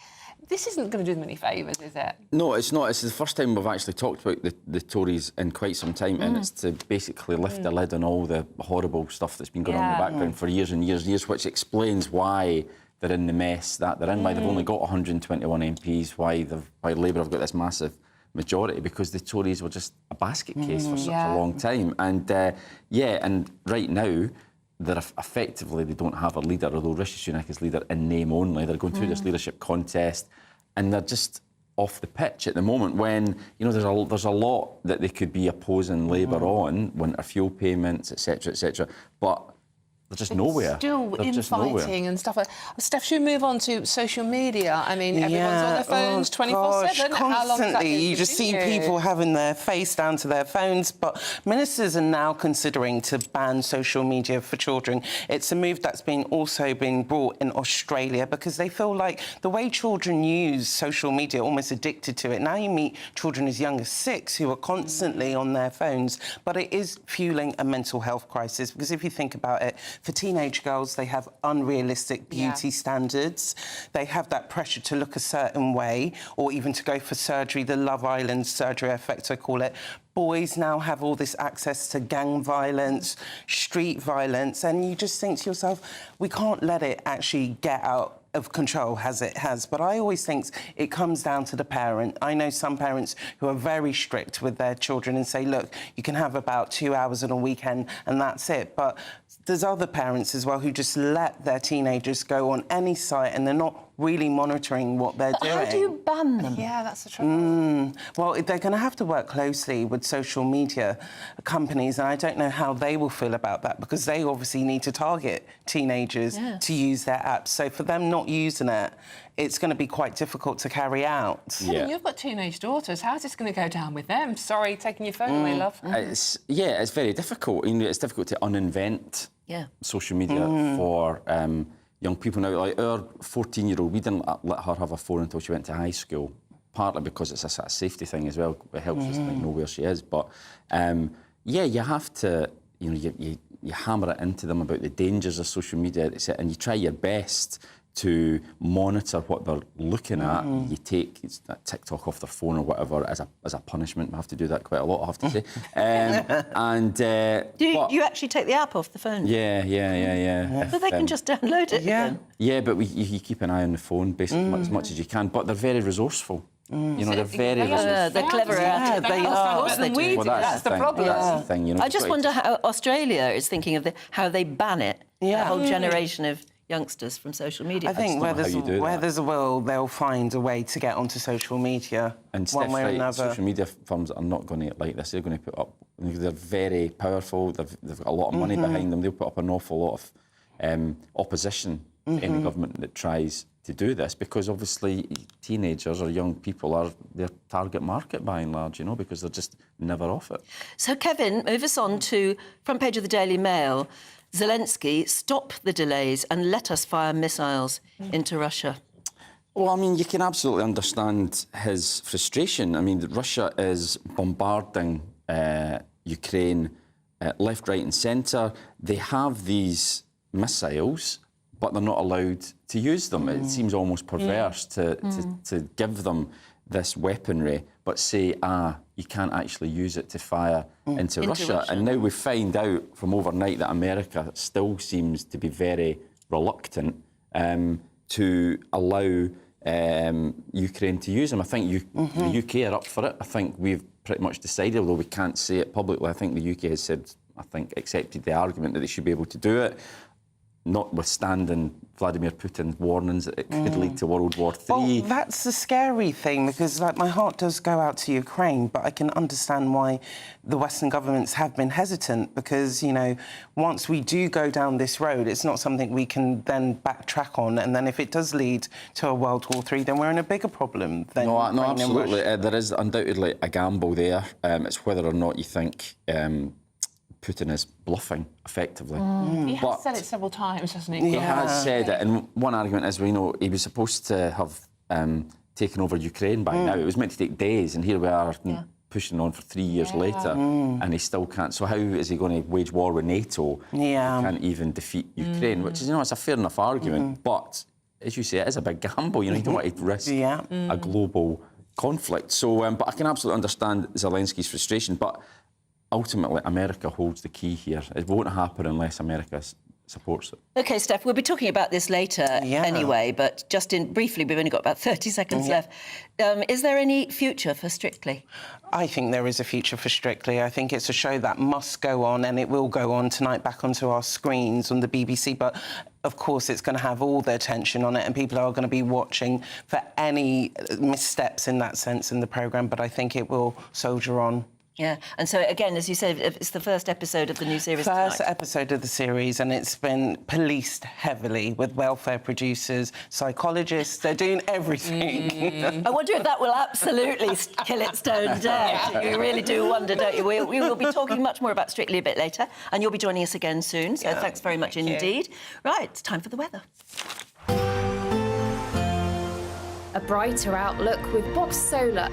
This isn't going to do them any favours, is it? No, it's not. It's the first time we've actually talked about the Tories in quite some time, and it's to basically lift the lid on all the horrible stuff that's been going on in the background for years and years and years, which explains why they're in the mess that they're in, why they've only got 121 MPs, why Labour have got this massive majority, because the Tories were just a basket case for such a long time. And, and right now, they're effectively, they don't have a leader, although Rishi Sunak is leader in name only. They're going through this leadership contest, and they're just off the pitch at the moment when, you know, there's a lot that they could be opposing Labour on, winter fuel payments, etc., but they're just nowhere. Still infighting and stuff like that. Steph, should we move on to social media? I mean, everyone's on their phones 24/7. How long is that? You just see people having their face down to their phones, but ministers are now considering to ban social media for children. It's a move that's also been brought in Australia because they feel like the way children use social media, almost addicted to it. Now you meet children as young as 6 who are constantly on their phones, but it is fueling a mental health crisis, because if you think about it, for teenage girls, they have unrealistic beauty standards. They have that pressure to look a certain way, or even to go for surgery, the Love Island surgery effect, I call it. Boys now have all this access to gang violence, street violence, and you just think to yourself, we can't let it actually get out of control as it has, but I always think it comes down to the parent. I know some parents who are very strict with their children and say, look, you can have about 2 hours on a weekend and that's it. But there's other parents as well who just let their teenagers go on any site and they're not really monitoring what they're doing. How do you ban them? Yeah, that's the trouble. Well, they're going to have to work closely with social media companies, and I don't know how they will feel about that, because they obviously need to target teenagers to use their apps. So for them not using it, it's going to be quite difficult to carry out. Kevin, you've got teenage daughters. How's this going to go down with them? Sorry, taking your phone away, love. It's very difficult. You know, it's difficult to uninvent social media for young people now. Like our 14-year-old, we didn't let her have a phone until she went to high school, partly because it's a sort of safety thing as well. It helps us to know where she is. But you have to, you know, you hammer it into them about the dangers of social media, and you try your best to monitor what they're looking at. You take TikTok off their phone or whatever as a punishment. We have to do that quite a lot, I have to say. Do you actually take the app off the phone? Yeah. But they can just download it again. Yeah, but you keep an eye on the phone basically as much as you can. But they're very resourceful. You know, they're very resourceful. They're clever at it. They are. Well, that's the problem. That's the thing, you know. I just wonder how Australia is thinking of how they ban it. A whole generation of youngsters from social media. I think where there's a will, they'll find a way to get onto social media one way or another. Social media firms are not going to like this. They're going to put up... They're very powerful. They've got a lot of money behind them. They'll put up an awful lot of opposition to any government that tries to do this, because obviously teenagers or young people are their target market by and large, you know, because they're just never off it. So, Kevin, move us on to front page of the Daily Mail. Zelensky, stop the delays and let us fire missiles into Russia. Well, I mean, you can absolutely understand his frustration. I mean, Russia is bombarding Ukraine left, right and centre. They have these missiles, but they're not allowed to use them. It seems almost perverse to give them this weaponry, but say, you can't actually use it to fire into Russia. And now we find out from overnight that America still seems to be very reluctant to allow Ukraine to use them. I think the UK are up for it. I think we've pretty much decided, although we can't say it publicly, I think the UK has said, accepted the argument that they should be able to do it, notwithstanding Vladimir Putin's warnings that it could lead to World War III. Well, that's the scary thing, because my heart does go out to Ukraine, but I can understand why the Western governments have been hesitant, because, you know, once we do go down this road, it's not something we can then backtrack on, and then if it does lead to a World War III, then we're in a bigger problem than No, absolutely. There is undoubtedly a gamble there. It's whether or not you think Putin is bluffing, effectively. He has said it several times, hasn't he? He has said it, and one argument is, he was supposed to have taken over Ukraine by now. It was meant to take days, and here we are pushing on for 3 years later, and he still can't. So how is he going to wage war with NATO? He can't even defeat Ukraine, which is, it's a fair enough argument, but as you say, it is a big gamble. You don't want to risk a global conflict. So, but I can absolutely understand Zelensky's frustration, but ultimately, America holds the key here. It won't happen unless America supports it. OK, Steph, we'll be talking about this later anyway, but just briefly, we've only got about 30 seconds left. Is there any future for Strictly? I think there is a future for Strictly. I think it's a show that must go on, and it will go on tonight back onto our screens on the BBC, but of course it's going to have all the attention on it, and people are going to be watching for any missteps in that sense in the programme, but I think it will soldier on. Yeah, and so, again, as you said, it's the first episode of the new series First episode of the series, and it's been policed heavily with welfare producers, psychologists. They're doing everything. I wonder if that will absolutely kill it stone dead. You really do wonder, don't you? We will be talking much more about Strictly a bit later, and you'll be joining us again soon, so thanks very much indeed. Right, it's time for the weather. A brighter outlook with Box Solar,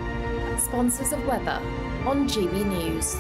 sponsors of weather on GB News.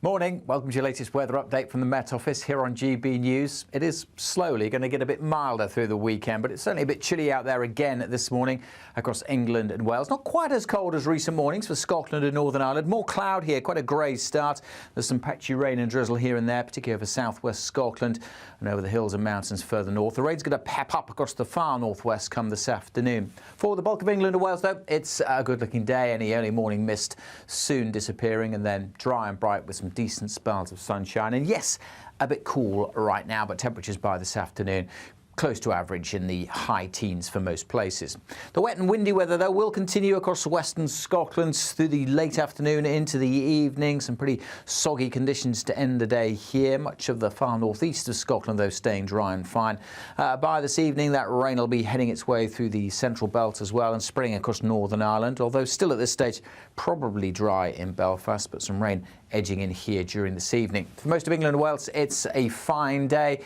Morning. Welcome to your latest weather update from the Met Office here on GB News. It is slowly going to get a bit milder through the weekend, but it's certainly a bit chilly out there again this morning across England and Wales. Not quite as cold as recent mornings for Scotland and Northern Ireland. More cloud here, quite a grey start. There's some patchy rain and drizzle here and there, particularly over southwest Scotland and over the hills and mountains further north. The rain's going to pep up across the far northwest come this afternoon. For the bulk of England and Wales, though, it's a good-looking day. Any early morning mist soon disappearing and then dry and bright with some decent spells of sunshine. And yes, a bit cool right now, but temperatures by this afternoon close to average in the high teens for most places. The wet and windy weather, though, will continue across western Scotland through the late afternoon into the evening. Some pretty soggy conditions to end the day here. Much of the far northeast of Scotland, though, staying dry and fine. By this evening, that rain will be heading its way through the central belt as well and spreading across Northern Ireland, although still at this stage probably dry in Belfast, but some rain edging in here during this evening. For most of England and Wales, it's a fine day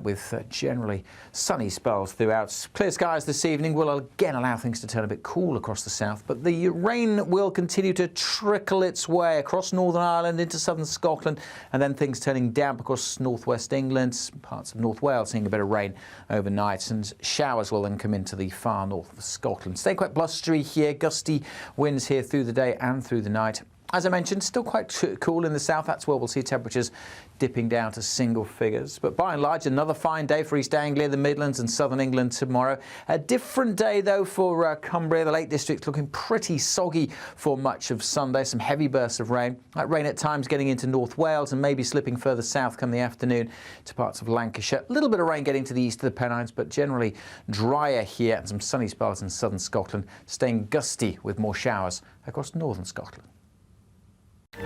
with generally sunny spells throughout. Clear skies this evening will again allow things to turn a bit cool across the south, but the rain will continue to trickle its way across Northern Ireland into southern Scotland, and then things turning damp across northwest England, parts of North Wales seeing a bit of rain overnight, and showers will then come into the far north of Scotland. Stay quite blustery here, gusty winds here through the day and through the night. As I mentioned, still quite cool in the south. That's where we'll see temperatures dipping down to single figures. But by and large, another fine day for East Anglia, the Midlands and southern England tomorrow. A different day, though, for Cumbria. The Lake District looking pretty soggy for much of Sunday. Some heavy bursts of rain. That rain at times getting into North Wales and maybe slipping further south come the afternoon to parts of Lancashire. A little bit of rain getting to the east of the Pennines, but generally drier here, and some sunny spells in southern Scotland, staying gusty with more showers across northern Scotland.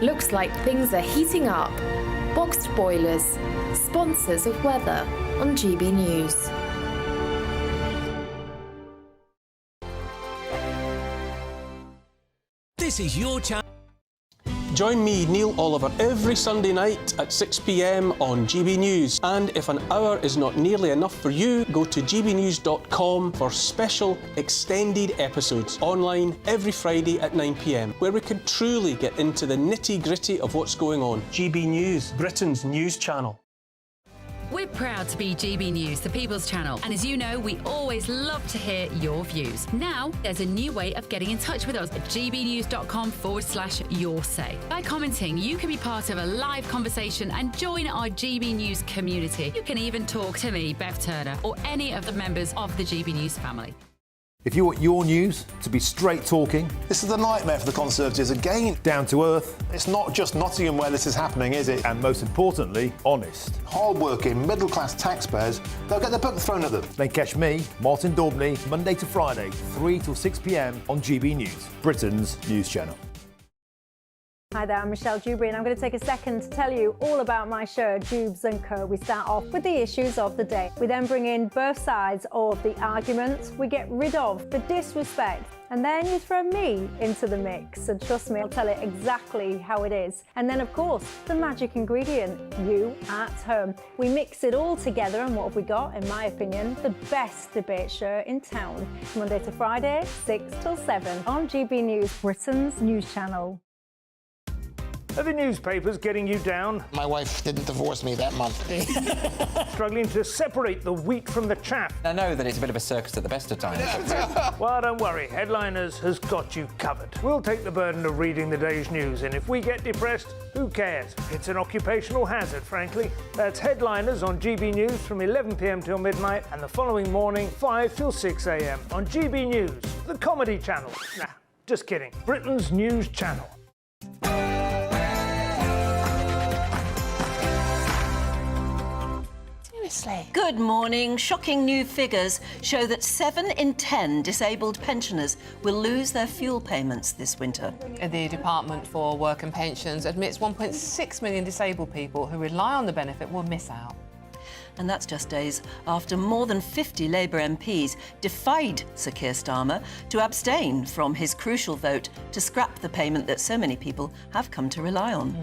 Looks like things are heating up. Boxed boilers, sponsors of weather on GB News. This is your chance. Join me, Neil Oliver, every Sunday night at 6 p.m. on GB News. And if an hour is not nearly enough for you, go to gbnews.com for special extended episodes online every Friday at 9 p.m, where we can truly get into the nitty-gritty of what's going on. GB News, Britain's news channel. We're proud to be GB News, the People's Channel. And as you know, we always love to hear your views. Now, there's a new way of getting in touch with us at gbnews.com/your-say. By commenting, you can be part of a live conversation and join our GB News community. You can even talk to me, Bev Turner, or any of the members of the GB News family. If you want your news to be straight talking, This is a nightmare for the Conservatives again. down to earth, It's not just Nottingham where this is happening, is it? and most importantly, honest, Hard-working, middle-class taxpayers, they'll get their book thrown at them. then catch me, Martin Daubney, Monday to Friday, 3 till 6 p.m. on GB News, Britain's news channel. Hi there, I'm Michelle Dewberry and I'm going to take a second to tell you all about my show, Dubes & Co. We start off with the issues of the day. We then bring in both sides of the argument. We get rid of the disrespect. And then you throw me into the mix. And trust me, I'll tell it exactly how it is. And then, of course, the magic ingredient, you at home. We mix it all together and what have we got, in my opinion, the best debate show in town. Monday to Friday, 6 till 7 on GB News, Britain's news channel. Are the newspapers getting you down? My wife didn't divorce me that month. Struggling to separate the wheat from the chaff? I know that it's a bit of a circus at the best of times. Well, don't worry, Headliners has got you covered. We'll take the burden of reading the day's news, and if we get depressed, who cares? It's an occupational hazard, frankly. That's Headliners on GB News from 11 p.m. till midnight, and the following morning, 5 till 6 a.m. on GB News, the comedy channel. Nah, just kidding. Britain's news channel. Good morning. Shocking new figures show that 7 in 10 disabled pensioners will lose their fuel payments this winter. The Department for Work and Pensions admits 1.6 million disabled people who rely on the benefit will miss out. And that's just days after more than 50 Labour MPs defied Sir Keir Starmer to abstain from his crucial vote to scrap the payment that so many people have come to rely on.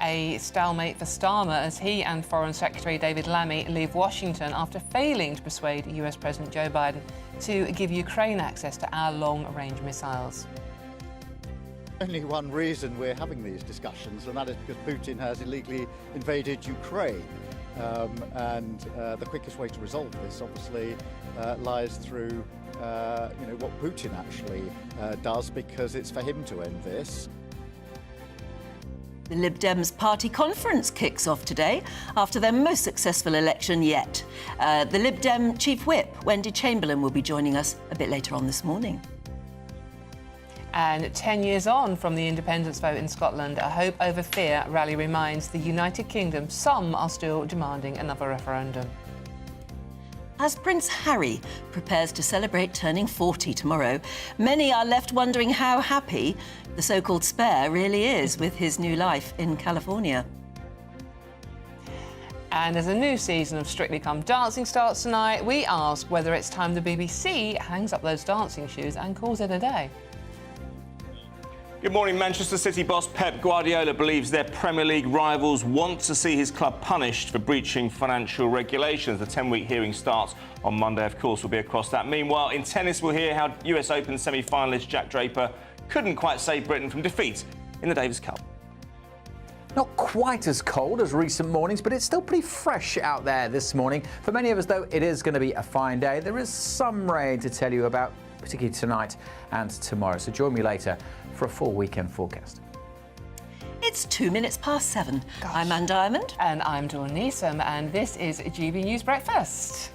A stalemate for Starmer as he and Foreign Secretary David Lammy leave Washington after failing to persuade US President Joe Biden to give Ukraine access to our long-range missiles. only one reason we're having these discussions, and that is because Putin has illegally invaded Ukraine. The quickest way to resolve this, obviously, lies through, what Putin actually does, because it's for him to end this. The Lib Dems party conference kicks off today after their most successful election yet. The Lib Dem Chief Whip, Wendy Chamberlain, will be joining us a bit later on this morning. And 10 years on from the independence vote in Scotland, a hope over fear rally reminds the United Kingdom some are still demanding another referendum. As Prince Harry prepares to celebrate turning 40 tomorrow, many are left wondering how happy the so-called spare really is with his new life in California. And as a new season of Strictly Come Dancing starts tonight, we ask whether it's time the BBC hangs up those dancing shoes and calls it a day. Good morning. Manchester City boss Pep Guardiola believes their Premier League rivals want to see his club punished for breaching financial regulations. The 10-week hearing starts on Monday, of course. We'll be across that. Meanwhile, in tennis, we'll hear how US Open semi-finalist Jack Draper couldn't quite save Britain from defeat in the Davis Cup. Not quite as cold as recent mornings, but it's still pretty fresh out there this morning. For many of us, though, it is going to be a fine day. There is some rain to tell you about, particularly tonight and tomorrow. So join me later for a full weekend forecast. It's 2 minutes past 7. I'm Anne Diamond. And I'm Dawn Neeson, and this is GB News Breakfast.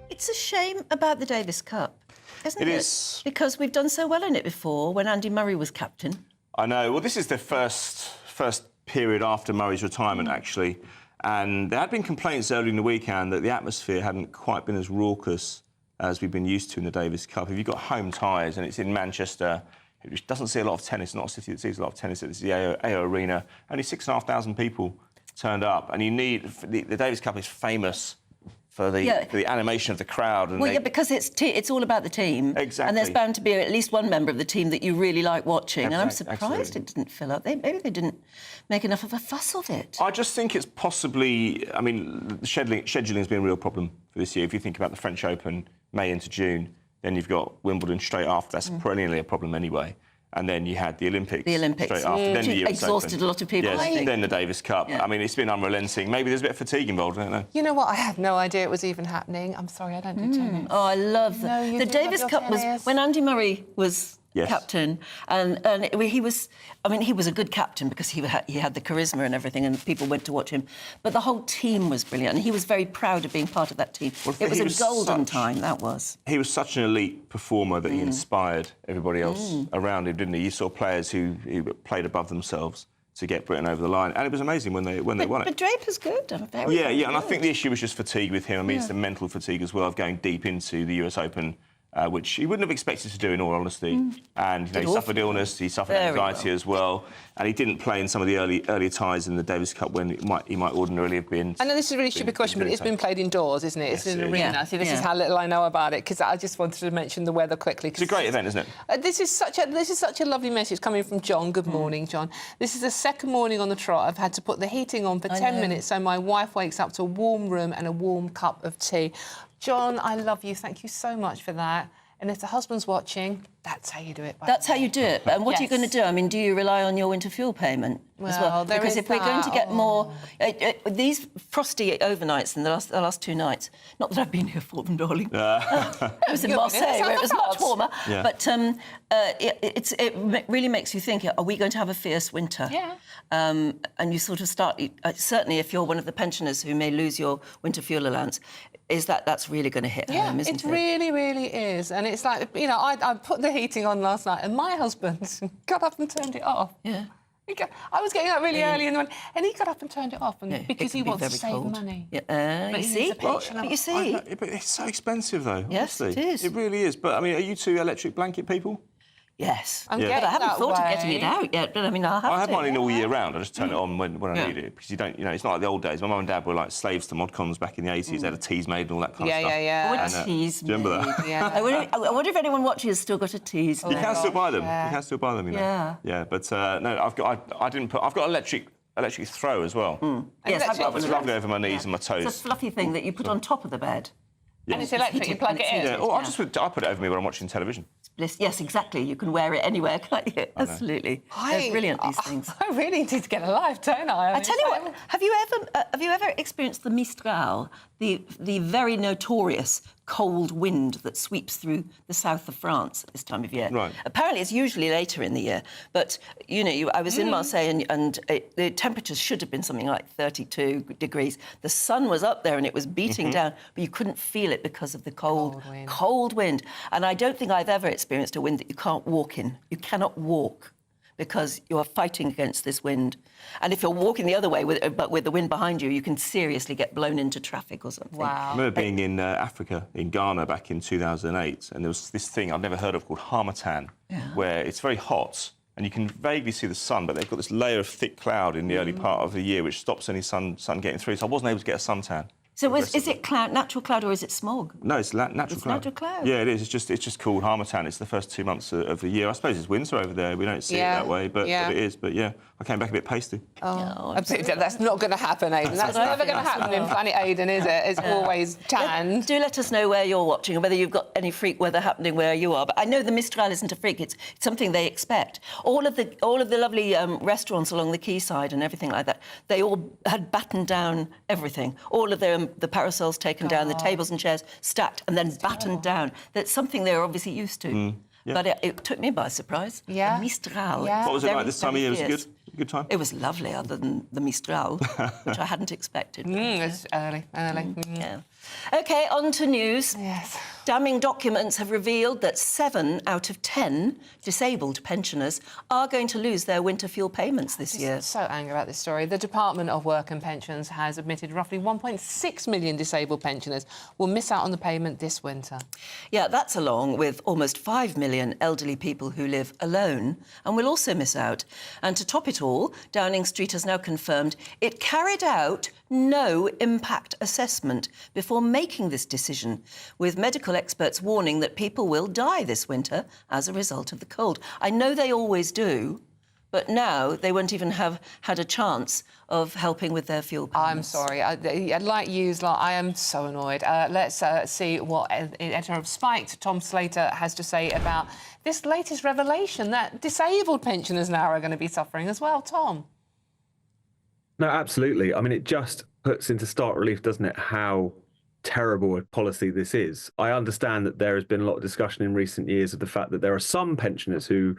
It's a shame about the Davis Cup, isn't it? It is. Because we've done so well in it before when Andy Murray was captain. I know. Well, this is the first period after Murray's retirement, actually. And there had been complaints early in the weekend that the atmosphere hadn't quite been as raucous as we've been used to in the Davis Cup. If you've got home ties and it's in Manchester, which doesn't see a lot of tennis, not a city that sees a lot of tennis, it's the AO Arena, only 6,500 people turned up. And you need... The Davis Cup is famous for the animation of the crowd. And because it's all about the team. Exactly. And there's bound to be at least one member of the team that you really like watching. And I'm surprised it didn't fill up. Maybe they didn't make enough of a fuss of it. I just think it's possibly... I mean, the scheduling's been a real problem for this year. If you think about the French Open, May into June, then you've got Wimbledon straight after. That's perennially a problem anyway. And then you had the Olympics. Straight after. Then the US exhausted Open. a lot of people. Yes, then the Davis Cup. Yeah. I mean, it's been unrelenting. Maybe there's a bit of fatigue involved, I don't know. You know what? I had no idea it was even happening. I'm sorry, I don't do tennis. Oh, I love that. No, the Davis Cup was when Andy Murray was captain, and he was a good captain because he had the charisma and everything, and people went to watch him. But the whole team was brilliant, and he was very proud of being part of that team. Well, it was a golden time, that was. He was such an elite performer that he inspired everybody else around him, didn't he? You saw players who played above themselves to get Britain over the line, and it was amazing when they won it. But Draper's good. And I think the issue was just fatigue with him. I mean, it's the mental fatigue as well of going deep into the US Open. Which he wouldn't have expected to do, in all honesty. And he suffered illness, he suffered anxiety as well, and he didn't play in some of the earlier ties in the Davis Cup when he might ordinarily have been. I know this is a really stupid question, but it's been played indoors, isn't it? It's in an arena. See, this is how little I know about it, because I just wanted to mention the weather quickly. It's a great event, isn't it? This is such a lovely message coming from John. Good morning, John. This is the second morning on the trot. I've had to put the heating on for 10 minutes so my wife wakes up to a warm room and a warm cup of tea. John, I love you. Thank you so much for that. And if the husband's watching, that's how you do it. That's how you do it. And what are you going to do? I mean, do you rely on your winter fuel payment as well? Because if we're going to get more... these frosty overnights in the last 2 nights, not that I've been here for them, darling. I was in Marseille, where it was much warmer. Yeah. But it really makes you think, are we going to have a fierce winter? Yeah. And you sort of start... certainly, if you're one of the pensioners who may lose your winter fuel allowance, that's really going to hit home, isn't it? It really, really is. And it's like, you know, I put the heating on last night and my husband got up and turned it off. Yeah. I was getting up really early in the morning and he got up and turned it off because he wants to save money. Yeah. You see? You see? But it's so expensive, though. Yes, honestly. it is. It really is. But, I mean, are you two electric blanket people? Yes. But I haven't thought of getting it out yet, but I mean, I'll have to. I have mine in all year round. I just turn it on when I need it, because you don't, it's not like the old days. My mum and dad were like slaves to mod-cons back in the 80s. They had a teas made and all that kind of stuff. Yeah. Teas. Do you remember that? Yeah. I wonder if anyone watching has still got a teas. You can still buy them. You can still buy them, you know. Yeah. Yeah, but no, I've got electric electric throw as well. Yes, I've got It's lovely over my knees and my toes. It's a fluffy thing that you put on top of the bed. Yeah. And it's electric, you plug it in. Yeah, or I put it over me when I'm watching television. Yes, exactly. You can wear it anywhere, can't you? Absolutely. They're brilliant, these things. I really need to get a life, don't I? I tell you what, have you ever experienced the Mistral, the very notorious cold wind that sweeps through the south of France at this time of year? Right. Apparently, it's usually later in the year, but I was in Marseille, and the temperatures should have been something like 32 degrees. The sun was up there and it was beating down, but you couldn't feel it because of the cold wind. And I don't think I've ever experienced a wind that you can't walk in. You cannot walk, because you are fighting against this wind. And if you're walking the other way, but with the wind behind you, you can seriously get blown into traffic or something. Wow. I remember being in Africa, in Ghana, back in 2008, and there was this thing I'd never heard of called harmattan, where it's very hot, and you can vaguely see the sun, but they've got this layer of thick cloud in the early part of the year, which stops any sun getting through, so I wasn't able to get a suntan. So is it natural cloud or is it smog? No, it's natural cloud. It's natural cloud. Yeah, it is. It's just called harmattan. It's the first 2 months of the year. I suppose it's winter over there. We don't see it that way, but it is. But yeah, I came back a bit pasty. Oh, absolutely. That's not going to happen, Aidan. That's never going to happen in Planet Aidan, is it? It's always tanned. Do let us know where you're watching and whether you've got any freak weather happening where you are. But I know the Mistral isn't a freak. It's something they expect. All of the lovely restaurants along the quayside and everything like that, they all had battened down everything. All of the parasols taken down, the tables and chairs stacked and then battened down. That's something they were obviously used to. Yeah. But it took me by surprise. Yeah. The Mistral. Yeah. What was it like this time of year? Was it good? Good time? It was lovely, other than the Mistral, which I hadn't expected. It's early. Yeah. OK, on to news. Yes. Damning documents have revealed that 7 out of 10 disabled pensioners are going to lose their winter fuel payments this year. I'm so angry about this story. The Department of Work and Pensions has admitted roughly 1.6 million disabled pensioners will miss out on the payment this winter. Yeah, that's along with almost 5 million elderly people who live alone and will also miss out. And to top it all, Downing Street has now confirmed it carried out no impact assessment before making this decision, with medical experts warning that people will die this winter as a result of the cold. I know they always do, but now they won't even have had a chance of helping with their fuel payments. I'm sorry. I am so annoyed. Let's see what editor of Spiked, Tom Slater, has to say about this latest revelation that disabled pensioners now are going to be suffering as well. Tom? No, absolutely. I mean, it just puts into stark relief, doesn't it, how terrible a policy this is. I understand that there has been a lot of discussion in recent years of the fact that there are some pensioners who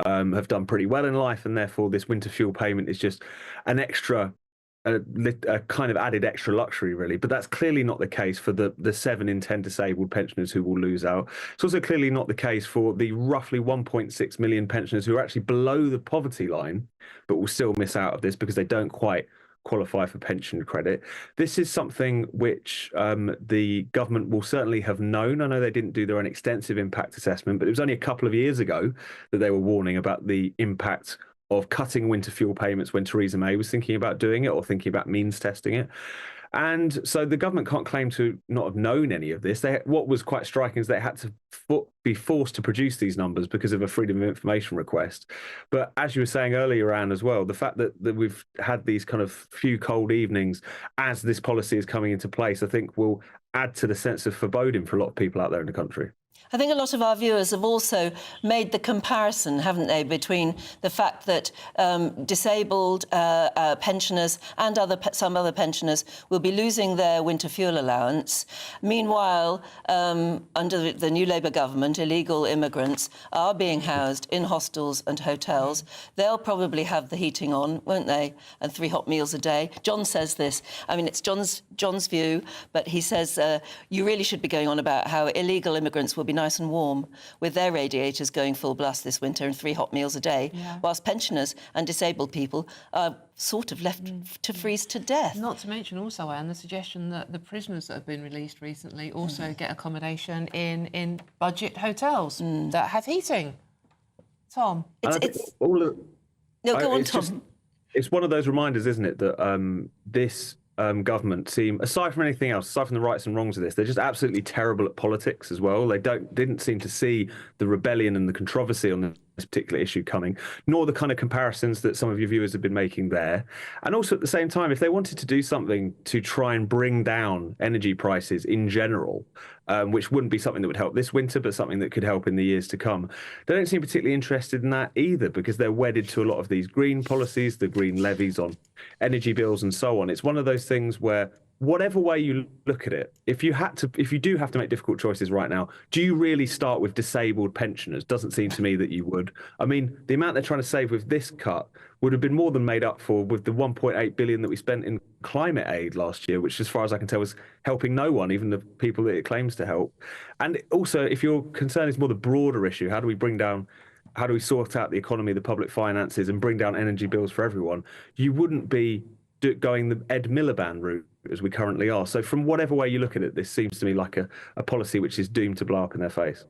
have done pretty well in life, and therefore this winter fuel payment is just an extra, a kind of added extra luxury, really. But that's clearly not the case for the 7 in 10 disabled pensioners who will lose out. It's also clearly not the case for the roughly 1.6 million pensioners who are actually below the poverty line, but will still miss out of this because they don't quite qualify for pension credit. This is something which the government will certainly have known. I know they didn't do their own extensive impact assessment, but it was only a couple of years ago that they were warning about the impact of cutting winter fuel payments when Theresa May was thinking about doing it or thinking about means testing it. And so the government can't claim to not have known any of this. What was quite striking is they had to be forced to produce these numbers because of a Freedom of Information request. But as you were saying earlier, Anne, as well, the fact that we've had these kind of few cold evenings as this policy is coming into place, I think will add to the sense of foreboding for a lot of people out there in the country. I think a lot of our viewers have also made the comparison, haven't they, between the fact that disabled pensioners and some other pensioners will be losing their winter fuel allowance. Meanwhile, under the new Labour government, illegal immigrants are being housed in hostels and hotels. They'll probably have the heating on, won't they, and 3 hot meals a day. John says this. I mean, it's John's view, but he says you really should be going on about how illegal immigrants will be nice and warm with their radiators going full blast this winter and 3 hot meals a day, whilst pensioners and disabled people are sort of left to freeze to death. Not to mention also, Anne, the suggestion that the prisoners that have been released recently also get accommodation in budget hotels that have heating. Tom? No, go on, Tom. It's one of those reminders, isn't it, that this government seem, aside from anything else, aside from the rights and wrongs of this, they're just absolutely terrible at politics as well. They didn't seem to see the rebellion and the controversy on this particular issue coming, nor the kind of comparisons that some of your viewers have been making there. And also at the same time, if they wanted to do something to try and bring down energy prices in general, which wouldn't be something that would help this winter, but something that could help in the years to come, they don't seem particularly interested in that either, because they're wedded to a lot of these green policies, the green levies on energy bills and so on. It's one of those things where whatever way you look at it, if you do have to make difficult choices right now, do you really start with disabled pensioners? Doesn't seem to me that you would. I mean, the amount they're trying to save with this cut would have been more than made up for with the 1.8 billion that we spent in climate aid last year, which, as far as I can tell, was helping no one, even the people that it claims to help. And also, if your concern is more the broader issue, how do we sort out the economy, the public finances, and bring down energy bills for everyone, you wouldn't be going the Ed Miliband route as we currently are. So from whatever way you look at it, this seems to me like a policy which is doomed to blow up in their face.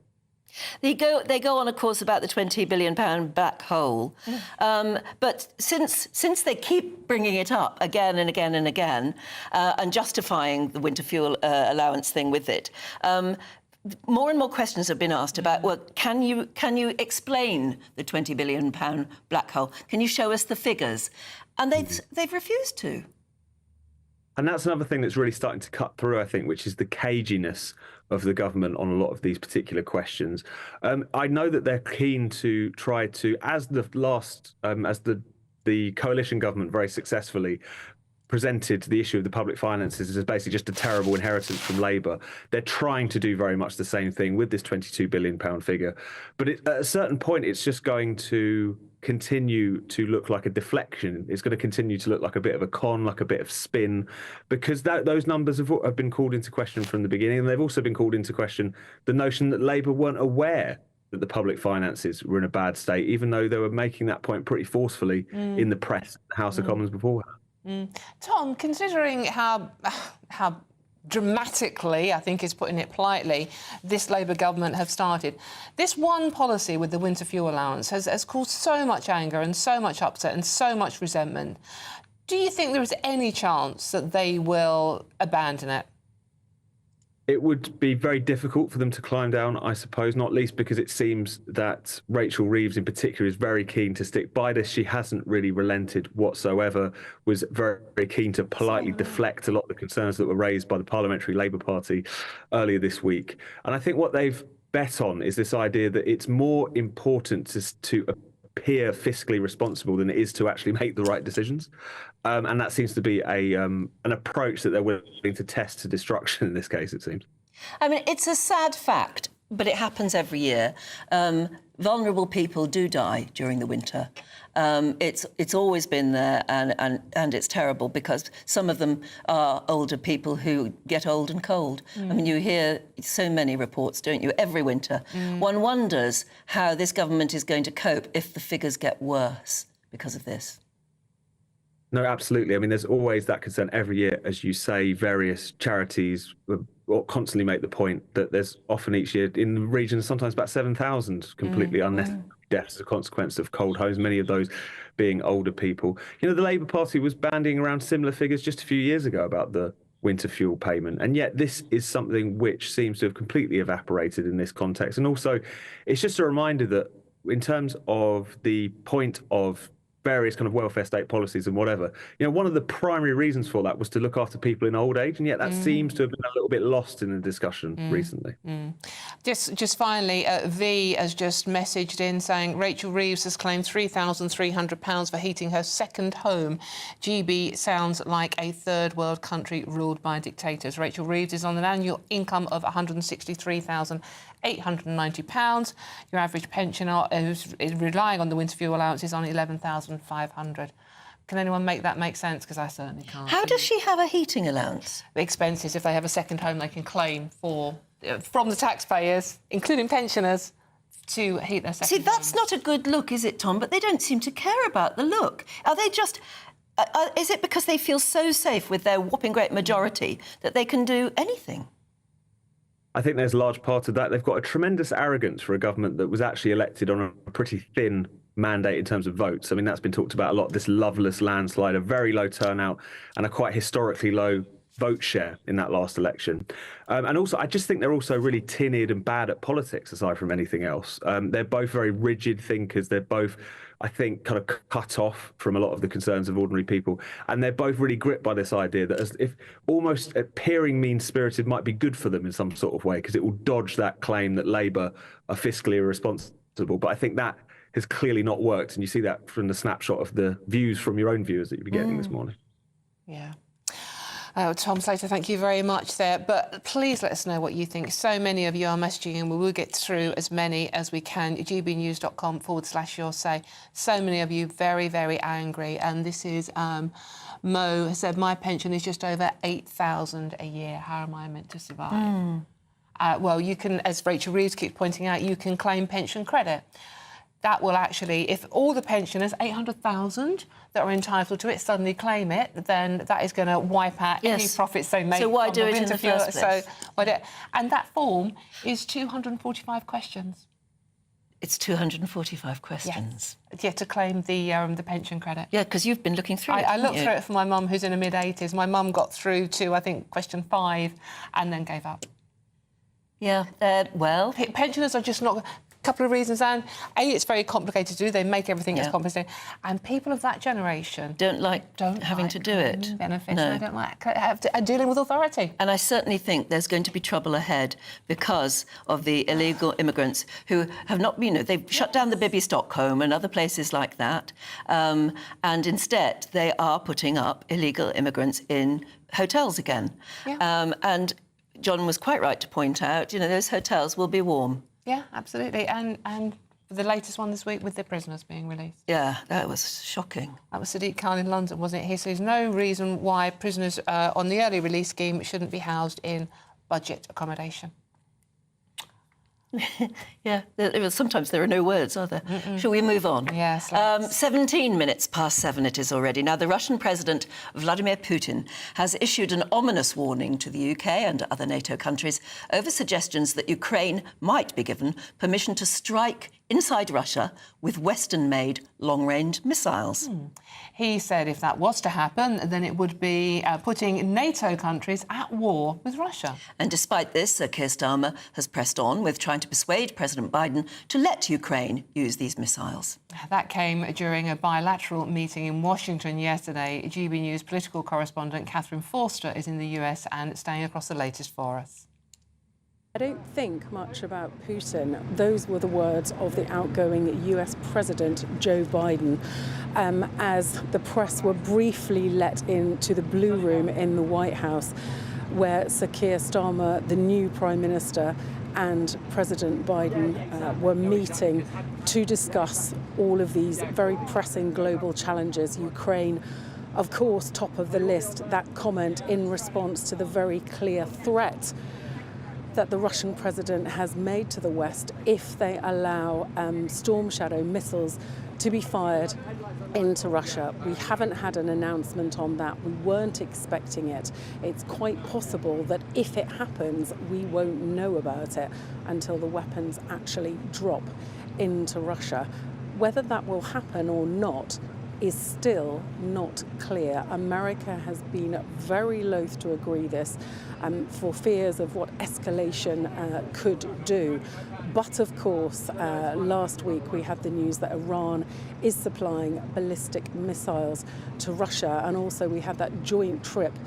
They go on, of course, about the £20 billion black hole. But since they keep bringing it up again and again and again, and justifying the winter fuel allowance thing with it, more and more questions have been asked about, well, can you explain the £20 billion black hole? Can you show us the figures? And they've refused to. And that's another thing that's really starting to cut through, I think, which is the caginess of the government on a lot of these particular questions. I know that they're keen to try to, as the coalition government very successfully presented the issue of the public finances as basically just a terrible inheritance from Labour. They're trying to do very much the same thing with this £22 billion figure. But at a certain point, it's just going to continue to look like a deflection. It's going to continue to look like a bit of a con, like a bit of spin, because those numbers have been called into question from the beginning. And they've also been called into question the notion that Labour weren't aware that the public finances were in a bad state, even though they were making that point pretty forcefully in the press, the House of Commons beforehand. Tom, considering how dramatically, I think is putting it politely, this Labour government have started, this one policy with the winter fuel allowance has caused so much anger and so much upset and so much resentment. Do you think there is any chance that they will abandon it? It would be very difficult for them to climb down, I suppose, not least because it seems that Rachel Reeves in particular is very keen to stick by this. She hasn't really relented whatsoever, was very, very keen to politely deflect a lot of the concerns that were raised by the Parliamentary Labour Party earlier this week. And I think what they've bet on is this idea that it's more important to appear fiscally responsible than it is to actually make the right decisions. And that seems to be an approach that they're willing to test to destruction in this case, it seems. I mean, it's a sad fact, but it happens every year. Vulnerable people do die during the winter. It's always been there, and it's terrible because some of them are older people who get old and cold. I mean, you hear so many reports, don't you, every winter. One wonders how this government is going to cope if the figures get worse because of this. No, absolutely. I mean, there's always that concern every year, as you say. Various charities will constantly make the point that there's often each year in the region, sometimes about 7,000 completely unnecessary deaths as a consequence of cold homes, many of those being older people. You know, the Labour Party was bandying around similar figures just a few years ago about the winter fuel payment. And yet this is something which seems to have completely evaporated in this context. And also, it's just a reminder that in terms of the point of various kind of welfare state policies and whatever, you know, one of the primary reasons for that was to look after people in old age, and yet that seems to have been a little bit lost in the discussion recently. Just finally, V has just messaged in saying Rachel Reeves has claimed £3,300 for heating her second home. GB sounds like a third world country ruled by dictators. Rachel Reeves is on an annual income of £163,890. Your average pensioner who's relying on the winter fuel allowance is on £11,500. Can anyone make that make sense? Because I certainly can't. How does she have a heating allowance? The expenses, if they have a second home, they can claim for from the taxpayers, including pensioners, to heat their second home. See, that's not a good look, is it, Tom? But they don't seem to care about the look. Are they just... is it because they feel so safe with their whopping great majority that they can do anything? I think there's a large part of that. They've got a tremendous arrogance for a government that was actually elected on a pretty thin mandate in terms of votes. I mean, that's been talked about a lot, this loveless landslide, a very low turnout and a quite historically low vote share in that last election. And also, I just think they're also really tin-eared and bad at politics, aside from anything else. They're both very rigid thinkers. They're both, I think, kind of cut off from a lot of the concerns of ordinary people. And they're both really gripped by this idea that as if almost appearing mean-spirited might be good for them in some sort of way, because it will dodge that claim that Labour are fiscally irresponsible. But I think that has clearly not worked. And you see that from the snapshot of the views from your own viewers that you'll be getting this morning. Yeah. Tom Slater, thank you very much there. But please let us know what you think. So many of you are messaging and we will get through as many as we can. gbnews.com/your say. So many of you very, very angry. And this is Mo has said, my pension is just over $8,000 a year. How am I meant to survive? Well, you can, as Rachel Reeves keeps pointing out, you can claim pension credit. That will actually, if all the pensioners, 800,000 that are entitled to it, suddenly claim it, then that is going to wipe out any profits they make. So why do it in the first place? And that form is 245 questions. It's 245 questions. Yeah, to claim the pension credit. Yeah, because you've been looking through it. I looked through it for my mum, who's in her mid-80s. My mum got through to, I think, question 5 and then gave up. Yeah, well... Pensioners are just not... Couple of reasons, Anne. A, it's very complicated to do. They make everything as complicated. And people of that generation... Don't like having to do it. Benefits. No. They don't like dealing with authority. And I certainly think there's going to be trouble ahead because of the illegal immigrants who have not been... they've shut down the Bibi Stockholm and other places like that. And instead, they are putting up illegal immigrants in hotels again. Yeah. And John was quite right to point out, those hotels will be warm. Yeah, absolutely. And the latest one this week with the prisoners being released. Yeah, that was shocking. That was Sadiq Khan in London, wasn't it? He says no reason why prisoners on the early release scheme shouldn't be housed in budget accommodation. Yeah, sometimes there are no words, are there? Shall we move on? Yes. 17 minutes past 7 it is already. Now, the Russian President, Vladimir Putin, has issued an ominous warning to the UK and other NATO countries over suggestions that Ukraine might be given permission to strike inside Russia with Western-made long-range missiles. He said if that was to happen, then it would be putting NATO countries at war with Russia. And despite this, Keir Starmer has pressed on with trying to persuade President Biden to let Ukraine use these missiles. That came during a bilateral meeting in Washington yesterday. GB News political correspondent Catherine Forster is in the US and staying across the latest for us. I don't think much about Putin. Those were the words of the outgoing US President Joe Biden as the press were briefly let into the Blue Room in the White House, where Sir Keir Starmer, the new Prime Minister, and President Biden were meeting to discuss all of these very pressing global challenges. Ukraine, of course, top of the list. That comment in response to the very clear threat that the Russian president has made to the West if they allow Storm Shadow missiles to be fired into Russia. We haven't had an announcement on that. We weren't expecting it. It's quite possible that if it happens, we won't know about it until the weapons actually drop into Russia. Whether that will happen or not is still not clear. America has been very loath to agree this for fears of what escalation could do. But of course, last week we had the news that Iran is supplying ballistic missiles to Russia, and also we had that joint trip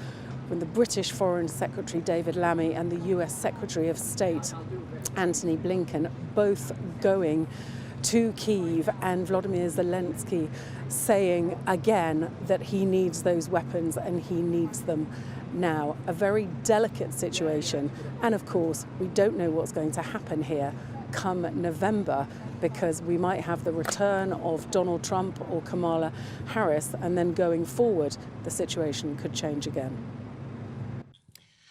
when the British Foreign Secretary David Lammy and the US Secretary of State Antony Blinken both going to Kyiv, and Volodymyr Zelensky saying again that he needs those weapons and he needs them now. A very delicate situation, and of course we don't know what's going to happen here come November, because we might have the return of Donald Trump or Kamala Harris, and then going forward the situation could change again.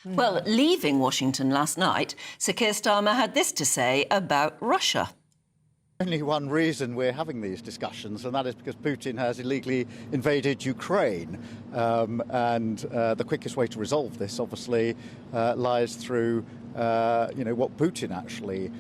Well, leaving Washington last night, Sir Keir Starmer had this to say about Russia. Only one reason we're having these discussions, and that is because Putin has illegally invaded Ukraine. The quickest way to resolve this, obviously, lies through what Putin actually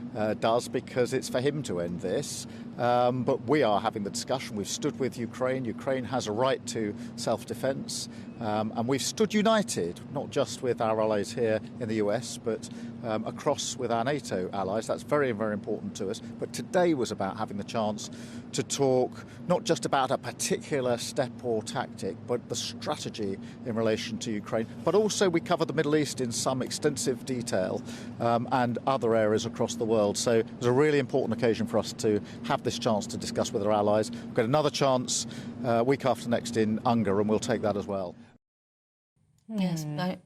does, because it's for him to end this. But we are having the discussion. We've stood with Ukraine. Ukraine has a right to self-defence. And we've stood united, not just with our allies here in the US, but across with our NATO allies. That's very, very important to us. But today was about having the chance to talk not just about a particular step or tactic, but the strategy in relation to Ukraine. But also we cover the Middle East in some extensive detail and other areas across the world. So it was a really important occasion for us to have this chance to discuss with our allies. We've got another chance week after next in Unger, and we'll take that as well. Yes, but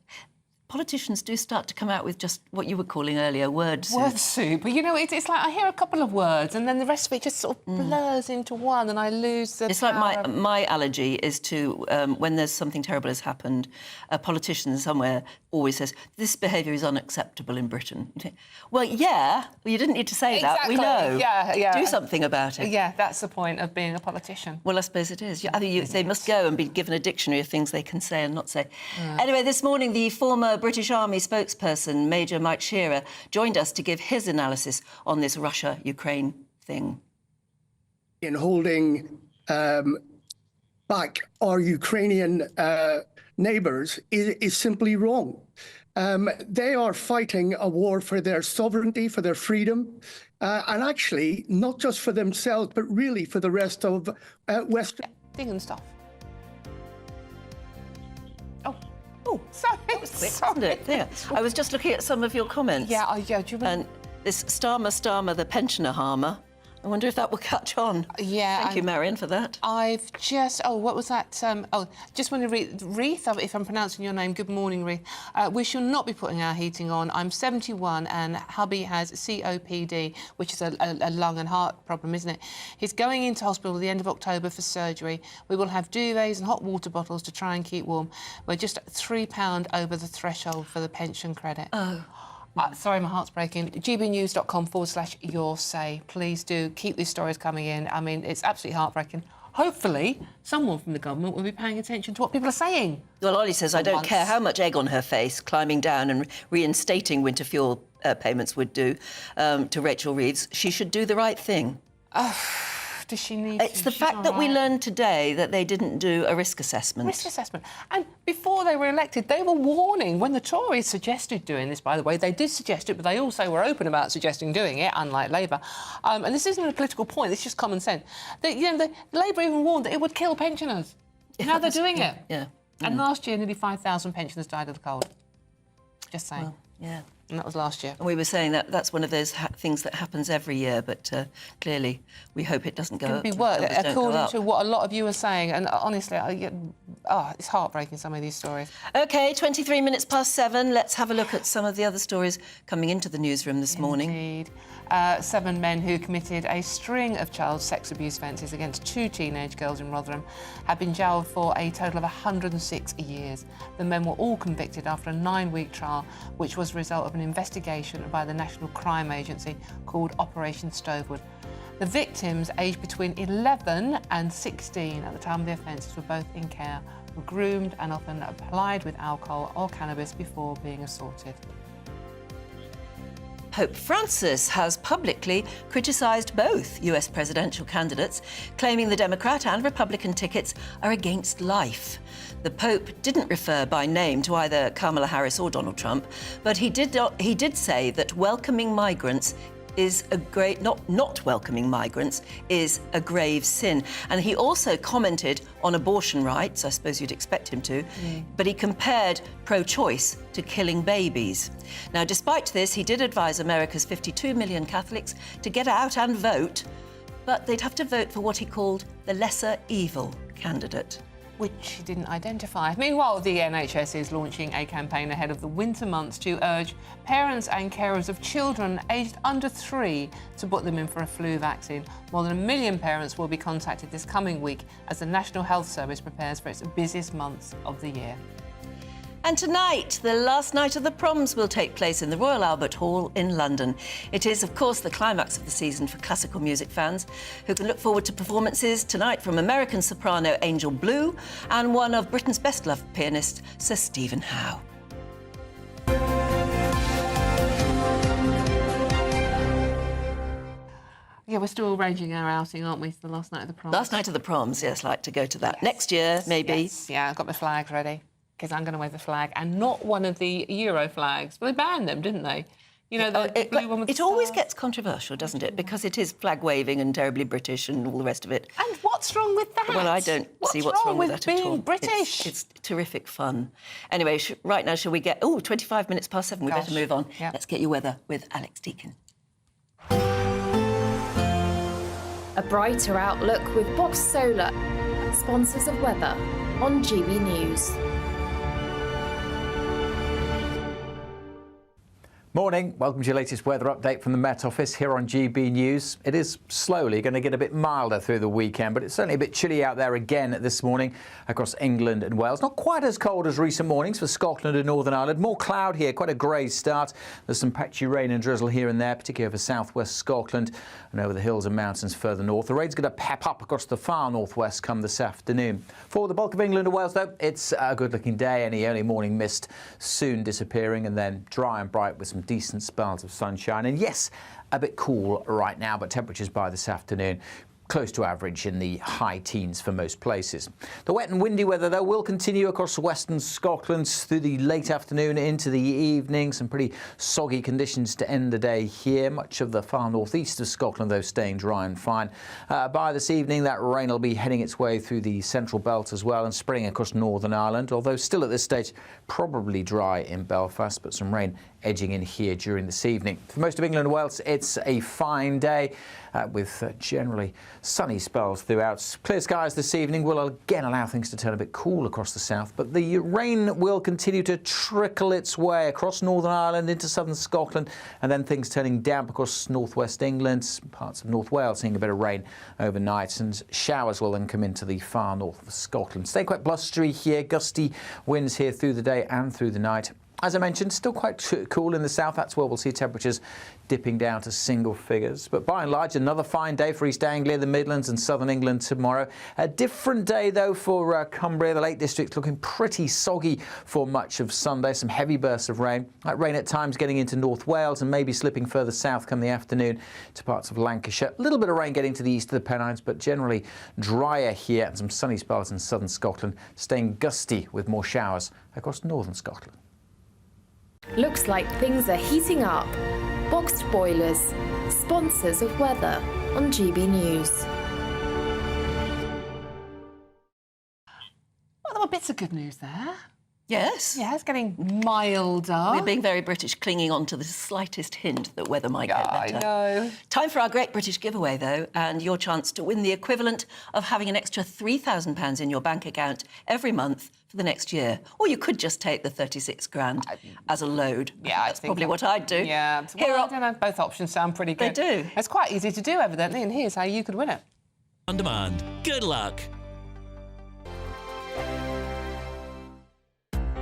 politicians do start to come out with just what you were calling earlier word soup. Word soup. But, you know, it's like I hear a couple of words and then the rest of it just sort of blurs into one and I lose the It's power like my allergy is to, when there's something terrible has happened, a politician somewhere always says, this behaviour is unacceptable in Britain. You think, well, yeah, you didn't need to say that. We know. Yeah. Do something about it. Yeah, that's the point of being a politician. Well, I suppose it is. They must go and be given a dictionary of things they can say and not say. Anyway, this morning, the former British Army spokesperson, Major Mike Shearer, joined us to give his analysis on this Russia-Ukraine thing. In holding back our Ukrainian neighbours is simply wrong. They are fighting a war for their sovereignty, for their freedom, and actually not just for themselves, but really for the rest of Western... Ding and stuff. Oh, sorry. That was quick, wasn't it? Yeah. I was just looking at some of your comments. Yeah, do you remember? And this Starmer, the pensioner harmer, I wonder if that will catch on. Yeah. Thank you, Marion, for that. I've just... Oh, what was that? Just want to read... Reith, if I'm pronouncing your name, good morning, Reith. We shall not be putting our heating on. I'm 71 and hubby has COPD, which is a lung and heart problem, isn't it? He's going into hospital at the end of October for surgery. We will have duvets and hot water bottles to try and keep warm. We're just £3 over the threshold for the pension credit. Oh. Sorry, my heart's breaking. gbnews.com/your say. Please do keep these stories coming in. I mean, it's absolutely heartbreaking. Hopefully, someone from the government will be paying attention to what people are saying. Well, Ollie says, I don't care how much egg on her face climbing down and reinstating winter fuel payments would do to Rachel Reeves. She should do the right thing. Does she need It's the fact that we learned today that they didn't do a risk assessment. Risk assessment. And before they were elected, they were warning. When the Tories suggested doing this, by the way, they did suggest it, but they also were open about suggesting doing it, unlike Labour. And this isn't a political point, it's just common sense. The Labour even warned that it would kill pensioners. Now they're doing it. Yeah. And last year, nearly 5,000 pensioners died of the cold. Just saying. Well, yeah. And that was last year. And we were saying that that's one of those things that happens every year, but clearly we hope it doesn't go up. It could be worse, according to what a lot of you are saying. And honestly, it's heartbreaking, some of these stories. OK, 23 minutes past 7. Let's have a look at some of the other stories coming into the newsroom this morning. Indeed. 7 men who committed a string of child sex abuse offences against 2 teenage girls in Rotherham have been jailed for a total of 106 years. The men were all convicted after a 9-week trial, which was the result of an investigation by the National Crime Agency called Operation Stovewood. The victims, aged between 11 and 16 at the time of the offences, were both in care, were groomed and often applied with alcohol or cannabis before being assaulted. Pope Francis has publicly criticised both US presidential candidates, claiming the Democrat and Republican tickets are against life. The Pope didn't refer by name to either Kamala Harris or Donald Trump, but he did say that welcoming migrants is not welcoming migrants is a grave sin. And he also commented on abortion rights, I suppose you'd expect him to, but he compared pro-choice to killing babies. Now, despite this, he did advise America's 52 million Catholics to get out and vote, but they'd have to vote for what he called the lesser evil candidate. Which he didn't identify. Meanwhile, the NHS is launching a campaign ahead of the winter months to urge parents and carers of children aged under 3 to put them in for a flu vaccine. More than 1 million parents will be contacted this coming week as the National Health Service prepares for its busiest months of the year. And tonight, the last night of the Proms will take place in the Royal Albert Hall in London. It is, of course, the climax of the season for classical music fans, who can look forward to performances tonight from American soprano Angel Blue and one of Britain's best-loved pianists, Sir Stephen Howe. Yeah, we're still arranging our outing, aren't we? It's the last night of the Proms. Last night of the Proms, yes, like to go to that. Yes. Next year, maybe. Yes. Yeah, I've got my flags ready, because I'm going to wave the flag, and not one of the Euro flags. Well, they banned them, didn't they? You know, the blue one with it always gets controversial, doesn't it? Because it is flag-waving and terribly British and all the rest of it. And what's wrong with that? Well, I don't see what's wrong with that at all. Being British? It's terrific fun. Anyway, right now, shall we get... Oh, 25 minutes past 7. We better move on. Yeah. Let's get your weather with Alex Deakin. A brighter outlook with Box Solar, sponsors of weather on GB News. Morning, welcome to your latest weather update from the Met Office here on GB News. It is slowly going to get a bit milder through the weekend, but it's certainly a bit chilly out there again this morning across England and Wales. Not quite as cold as recent mornings for Scotland and Northern Ireland. More cloud here, quite a grey start. There's some patchy rain and drizzle here and there, particularly over southwest Scotland and over the hills and mountains further north. The rain's going to pep up across the far northwest come this afternoon. For the bulk of England and Wales, though, it's a good-looking day. Any early morning mist soon disappearing, and then dry and bright with some decent spells of sunshine. And yes, a bit cool right now, but temperatures by this afternoon close to average in the high teens for most places. The wet and windy weather, though, will continue across western Scotland through the late afternoon into the evening. Some pretty soggy conditions to end the day here. Much of the far northeast of Scotland, though, staying dry and fine. By this evening, that rain will be heading its way through the central belt as well and spreading across Northern Ireland, although still at this stage probably dry in Belfast, but some rain edging in here during this evening. For most of England and Wales, it's a fine day with generally sunny spells throughout. Clear skies this evening will again allow things to turn a bit cool across the south, but the rain will continue to trickle its way across Northern Ireland into southern Scotland, and then things turning damp across northwest England, parts of North Wales seeing a bit of rain overnight, and showers will then come into the far north of Scotland. Stay quite blustery here, gusty winds here through the day and through the night. As I mentioned, still quite cool in the south. That's where we'll see temperatures dipping down to single figures. But by and large, another fine day for East Anglia, the Midlands and southern England tomorrow. A different day, though, for Cumbria. The Lake District looking pretty soggy for much of Sunday. Some heavy bursts of rain. That rain at times getting into North Wales and maybe slipping further south come the afternoon to parts of Lancashire. A little bit of rain getting to the east of the Pennines, but generally drier here, and some sunny spells in southern Scotland, staying gusty with more showers across northern Scotland. Looks like things are heating up. Boxed Boilers, sponsors of weather on GB News. Well, there were bits of good news there. Yes. Yeah, it's getting milder. We're being very British, clinging on to the slightest hint that weather might get better. I know. Time for our Great British giveaway, though, and your chance to win the equivalent of having an extra £3,000 in your bank account every month for the next year. Or you could just take the 36 grand as a load. Yeah, that's probably what I'd do. Yeah, well, I don't know, both options sound pretty good. They do. It's quite easy to do, evidently, and here's how you could win it. On demand. Good luck.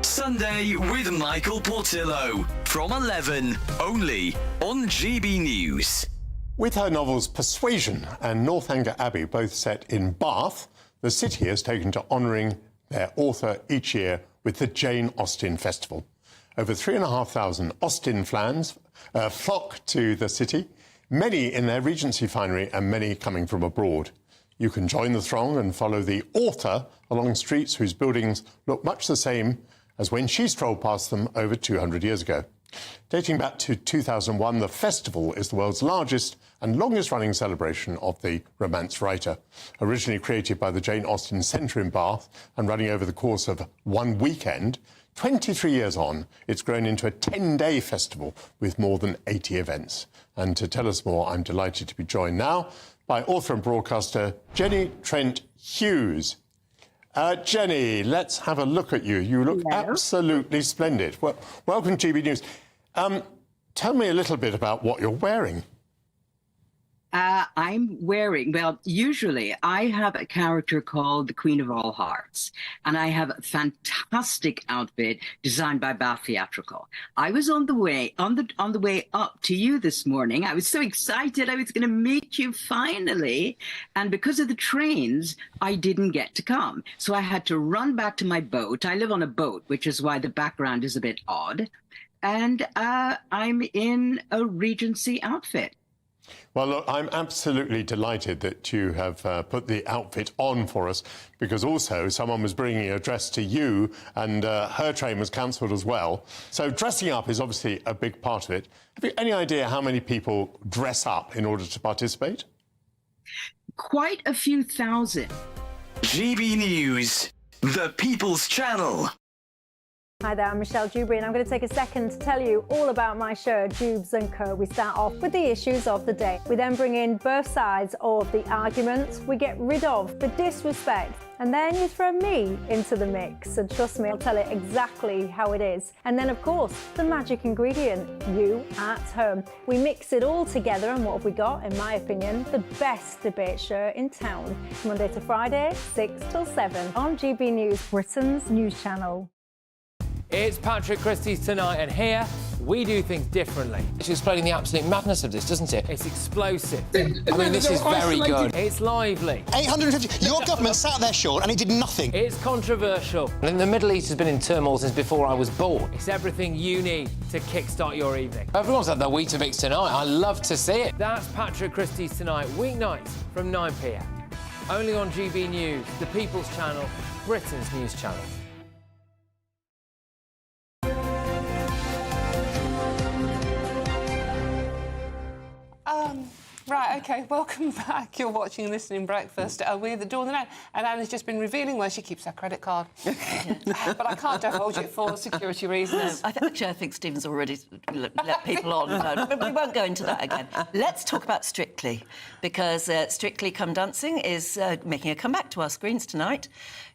Sunday with Michael Portillo from 11, only on GB News. With her novels Persuasion and Northanger Abbey both set in Bath, the city has taken to honouring their author each year with the Jane Austen Festival. Over 3,500 Austen fans flock to the city, many in their Regency finery and many coming from abroad. You can join the throng and follow the author along streets whose buildings look much the same as when she strolled past them over 200 years ago. Dating back to 2001, the festival is the world's largest and longest-running celebration of the Romance writer. Originally created by the Jane Austen Centre in Bath and running over the course of one weekend, 23 years on, it's grown into a 10-day festival with more than 80 events. And to tell us more, I'm delighted to be joined now by author and broadcaster Jenny Trent Hughes. Jenny, let's have a look at you. You look absolutely splendid. Well, welcome to GB News. Tell me a little bit about what you're wearing. I'm wearing, well, usually I have a character called the Queen of All Hearts, and I have a fantastic outfit designed by Bath Theatrical. I was on the way up to you this morning. I was so excited I was going to meet you finally, and because of the trains, I didn't get to come. So I had to run back to my boat. I live on a boat, which is why the background is a bit odd, and I'm in a Regency outfit. Well, look, I'm absolutely delighted that you have put the outfit on for us, because also someone was bringing a dress to you and her train was cancelled as well. So dressing up is obviously a big part of it. Have you any idea how many people dress up in order to participate? Quite a few thousand. GB News, the People's Channel. Hi there, I'm Michelle Joplin, and I'm going to take a second to tell you all about my show, Jubes and Co. We start off with the issues of the day. We then bring in both sides of the arguments. We get rid of the disrespect. And then you throw me into the mix. And trust me, I'll tell it exactly how it is. And then, of course, the magic ingredient, you at home. We mix it all together, and what have we got? In my opinion, the best debate show in town. Monday to Friday, 6 till 7 on GB News, Britain's news channel. It's Patrick Christie's Tonight, and here we do things differently. It's explaining the absolute madness of this, doesn't it? It's explosive. I mean, this is very good. It's lively. 850. Your government sat there, Sean, and it did nothing. It's controversial. And the Middle East has been in turmoil since before I was born. It's everything you need to kickstart your evening. Everyone's had their Weetabix tonight. I love to see it. That's Patrick Christie's Tonight, weeknights from 9 p.m. Only on GB News, the People's Channel, Britain's news channel. Right, OK, welcome back. You're watching Listening Breakfast. We're the Dawn of the Night, and Anna's just been revealing where she keeps her credit card. But I can't divulge it for security reasons. Actually, I think Stephen's already let people on, but we won't go into that again. Let's talk about Strictly, because Strictly Come Dancing is making a comeback to our screens tonight.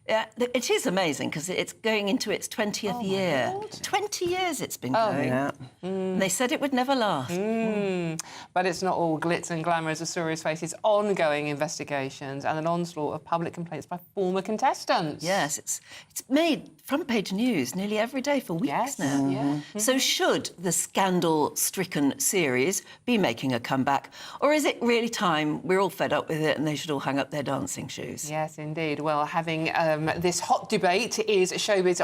It is amazing, because it's going into its 20th year. 20 years it's been going. Yeah. They said it would never last. But it's not all glitz and glamour, as Azurius faces ongoing investigations and an onslaught of public complaints by former contestants. Yes, it's made front-page news nearly every day for weeks now. Yeah. So should the scandal-stricken series be making a comeback, or is it really time we're all fed up with it and they should all hang up their dancing shoes? Yes, indeed. Well, having this hot debate is showbiz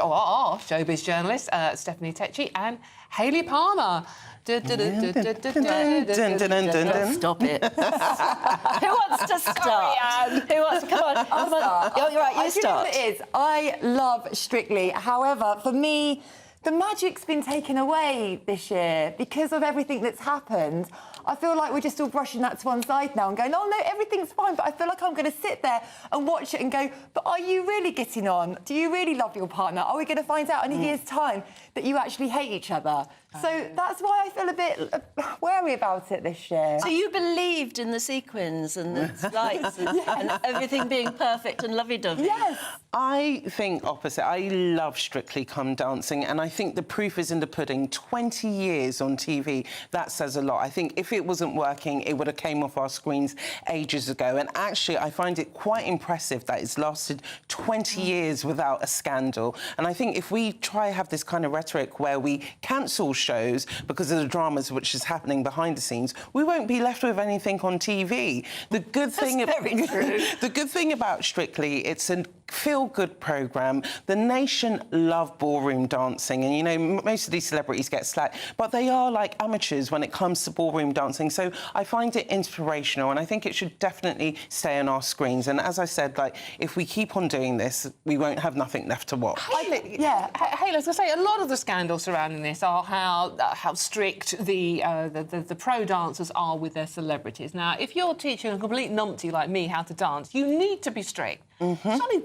journalist Stephanie Tecchi and Hayley Palmer. Stop it. Who wants to start? Who wants to... Come on. You're right, you start. You know what it is? I love Strictly. However, for me, the magic's been taken away this year because of everything that's happened. I feel like we're just all brushing that to one side now and going, oh, no, everything's fine. But I feel like I'm going to sit there and watch it and go, but are you really getting on? Do you really love your partner? Are we going to find out in a year's time that you actually hate each other? So that's why I feel a bit wary about it this year. So you believed in the sequins and the lights and everything being perfect and lovey-dovey? Yes. I think opposite. I love Strictly Come Dancing, and I think the proof is in the pudding. 20 years on TV, that says a lot. I think if it wasn't working, it would have came off our screens ages ago. And actually, I find it quite impressive that it's lasted 20 years without a scandal. And I think if we try have this kind of rhetoric where we cancel shows because of the dramas which is happening behind the scenes, we won't be left with anything on TV. The good thing the good thing about Strictly, it's a feel-good programme. The nation love ballroom dancing, and, you know, most of these celebrities get slack, but they are like amateurs when it comes to ballroom dancing, so I find it inspirational, and I think it should definitely stay on our screens. And as I said, like, if we keep on doing this, we won't have nothing left to watch. I think, Hey, let's say a lot of the scandals surrounding this are how strict the pro dancers are with their celebrities. Now, if you're teaching a complete numpty like me how to dance, you need to be strict. Surely,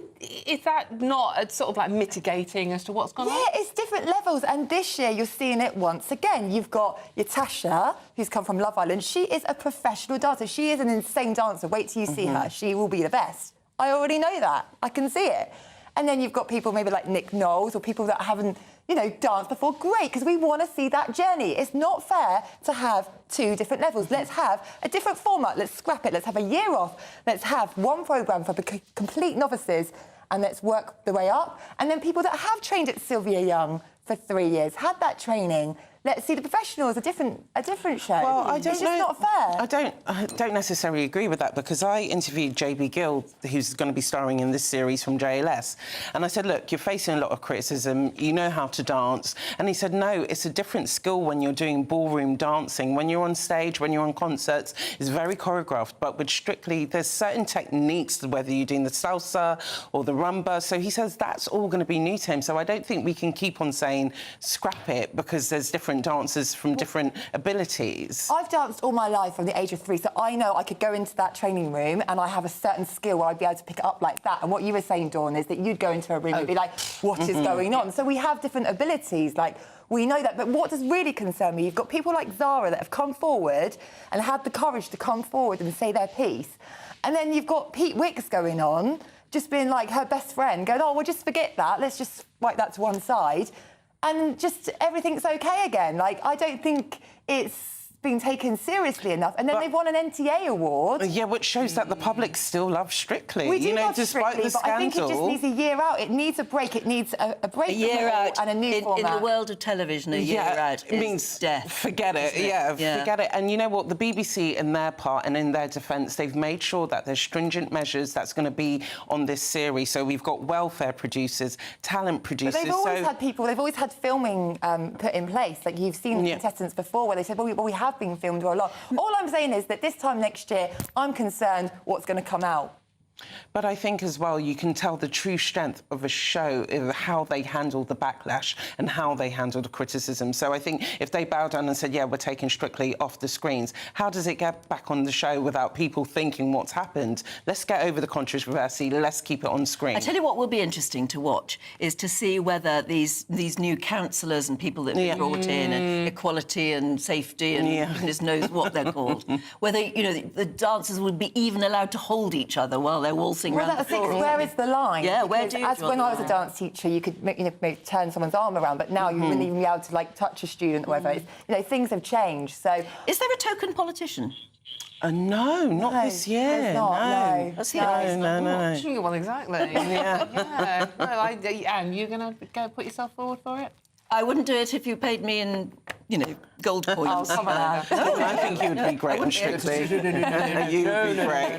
is that not sort of like mitigating as to what's gone on? Yeah, it's different levels, and this year you're seeing it once again. You've got Yatasha, who's come from Love Island. She is a professional dancer. She is an insane dancer. Wait till you see her. She will be the best. I already know that. I can see it. And then you've got people maybe like Nick Knowles or people that haven't, you know, danced before. Great, because we want to see that journey. It's not fair to have two different levels. Let's have a different format. Let's scrap it. Let's have a year off. Let's have one programme for complete novices, and let's work the way up. And then people that have trained at Sylvia Young for 3 years, had that training, let's see the professionals, a different show. Well, I don't it's just know. not fair. I don't necessarily agree with that, because I interviewed JB Gill, who's going to be starring in this series from JLS, and I said, look, you're facing a lot of criticism, you know how to dance, and he said, no, it's a different skill when you're doing ballroom dancing. When you're on stage, when you're on concerts, it's very choreographed, but with Strictly, there's certain techniques, whether you're doing the salsa or the rumba, so he says that's all going to be new to him, so I don't think we can keep on saying scrap it because there's different dancers from different abilities. I've danced all my life from the age of 3, so I know I could go into that training room and I have a certain skill where I'd be able to pick it up like that. And what you were saying, Dawn, is that you'd go into a room and be like, what is going on? So we have different abilities, like, we know that. But what does really concern me, you've got people like Zara that have come forward and had the courage to come forward and say their piece. And then you've got Pete Wicks going on, just being like her best friend, going, oh, well, just forget that, let's just wipe that to one side. And just everything's OK again. Like, I don't think it's been taken seriously enough. And then they've won an NTA award. Yeah, which shows that the public still love Strictly. We do you know, love despite Strictly, the but I think it just needs a year out. It needs a break. It needs a break A year out and a new format. In the world of television, a year out it means death. Forget it. Yeah, forget it. And you know what? The BBC, in their part and in their defence, they've made sure that there's stringent measures that's going to be on this series. So we've got welfare producers, talent producers. But they've always had people. They've always had filming put in place. Like, you've seen contestants before where they said, well, we have been filmed a lot. All I'm saying is that this time next year, I'm concerned what's going to come out. But I think as well, you can tell the true strength of a show is how they handle the backlash and how they handle the criticism. So I think if they bow down and said, yeah, we're taking Strictly off the screens, how does it get back on the show without people thinking what's happened? Let's get over the controversy. Let's keep it on screen. I tell you what will be interesting to watch is to see whether these new councillors and people that have been brought in, and equality and safety and goodness knows what they're called, whether, you know, the dancers would be even allowed to hold each other while they're waltzing around the floor. Where is the line? Yeah, where Because do you as when I was a dance teacher, you could maybe turn someone's arm around, but now you wouldn't even be able to, like, touch a student or whatever. You know, things have changed. So, is there a token politician? No, not this year. There's not, no. That's No. Well, exactly. Yeah. No, Anne, you're going to go put yourself forward for it? I wouldn't do it if you paid me in, you know, gold coins. Oh, come on. I think you would be great on Strictly. You would be great.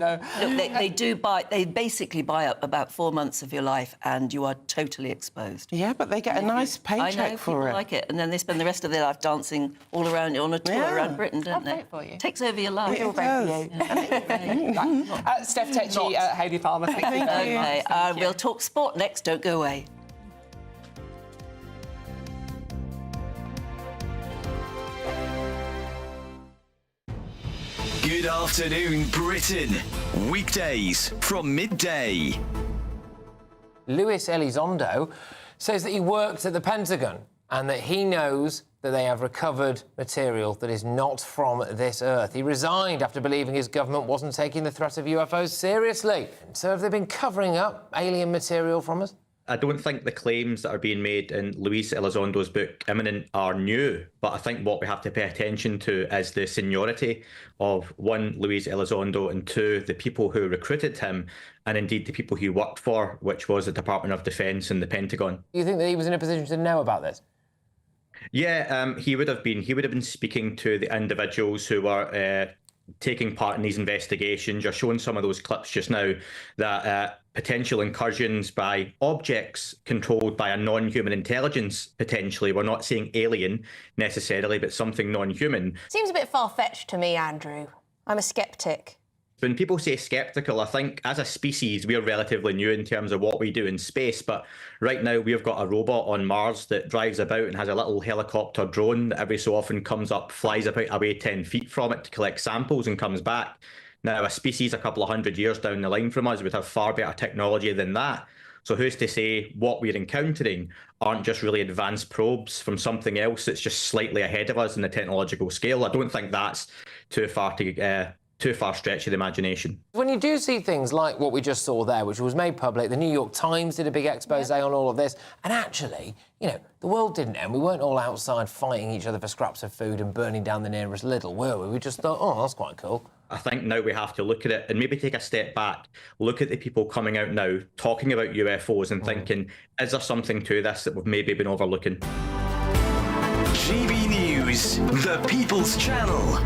No. Look, they do buy. They basically buy up about 4 months of your life, and you are totally exposed. Yeah, but they get a nice paycheck I know, for people it. like it, and then they spend the rest of their life dancing all around on a tour around Britain, don't they? For you. Takes over your life. It does. Steph Tetchy, Hayley Palmer, thank you very much. Okay, we'll talk sport next. Don't go away. Good afternoon, Britain. Weekdays from midday. Luis Elizondo says that he worked at the Pentagon and that he knows that they have recovered material that is not from this Earth. He resigned after believing his government wasn't taking the threat of UFOs seriously. So have they been covering up alien material from us? I don't think the claims that are being made in Luis Elizondo's book, Imminent, are new, but I think what we have to pay attention to is the seniority of, one, Luis Elizondo, and two, the people who recruited him, and indeed the people he worked for, which was the Department of Defence and the Pentagon. You think that he was in a position to know about this? Yeah, he would have been. He would have been speaking to the individuals who were taking part in these investigations. You're showing some of those clips just now that potential incursions by objects controlled by a non-human intelligence, potentially. We're not saying alien necessarily, but something non-human. Seems a bit far-fetched to me, Andrew. I'm a sceptic. When people say sceptical, I think as a species, we're relatively new in terms of what we do in space. But right now, we've got a robot on Mars that drives about and has a little helicopter drone that every so often comes up, flies about away 10 feet from it to collect samples and comes back. Now, a species a couple of hundred years down the line from us would have far better technology than that. So who's to say what we're encountering aren't just really advanced probes from something else that's just slightly ahead of us in the technological scale? I don't think that's too far stretch of the imagination. When you do see things like what we just saw there, which was made public, the New York Times did a big expose on all of this, and actually, you know, the world didn't end. We weren't all outside fighting each other for scraps of food and burning down the nearest Lidl, were we? We just thought, oh, that's quite cool. I think now we have to look at it and maybe take a step back, look at the people coming out now, talking about UFOs and thinking, is there something to this that we've maybe been overlooking? News, the People's Channel.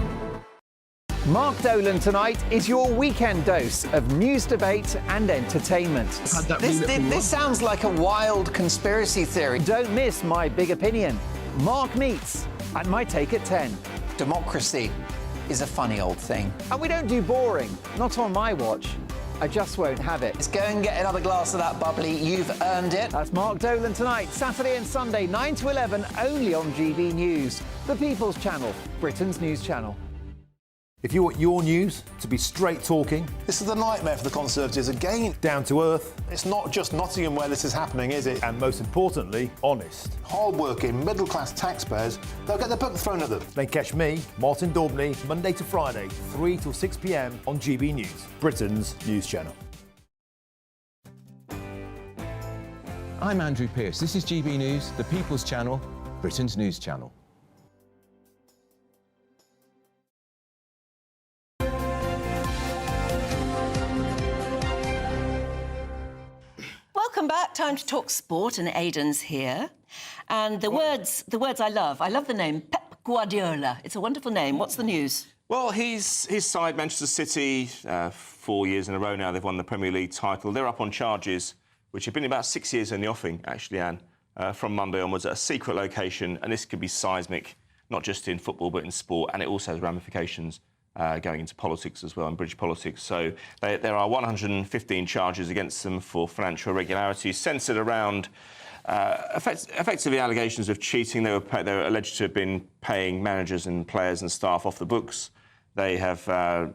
Mark Dolan tonight is your weekend dose of news, debate and entertainment. This sounds like a wild conspiracy theory. Don't miss My Big Opinion. Mark Meets at My Take at 10. Democracy is a funny old thing. And we don't do boring, not on my watch. I just won't have it. Let's go and get another glass of that bubbly. You've earned it. That's Mark Dolan tonight, Saturday and Sunday, 9 to 11, only on GB News, the People's Channel, Britain's news channel. If you want your news to be straight talking... This is a nightmare for the Conservatives again. Down to earth. It's not just Nottingham where this is happening, is it? And most importantly, honest. Hard-working, middle-class taxpayers, they'll get their book thrown at them. Then catch me, Martin Daubney, Monday to Friday, 3 till 6 p.m. on GB News, Britain's news channel. I'm Andrew Pearce. This is GB News, the People's Channel, Britain's news channel. Welcome back. Time to talk sport, and Aidan's here. And the words I love. I love the name Pep Guardiola. It's a wonderful name. What's the news? Well, his side, Manchester City, 4 years in a row now, they've won the Premier League title. They're up on charges, which have been about 6 years in the offing, actually, Anne, from Monday onwards, at a secret location. And this could be seismic, not just in football, but in sport. And it also has ramifications going into politics as well, in British politics. So there are 115 charges against them for financial irregularities, centred around effectively allegations of cheating. They were alleged to have been paying managers and players and staff off the books. They have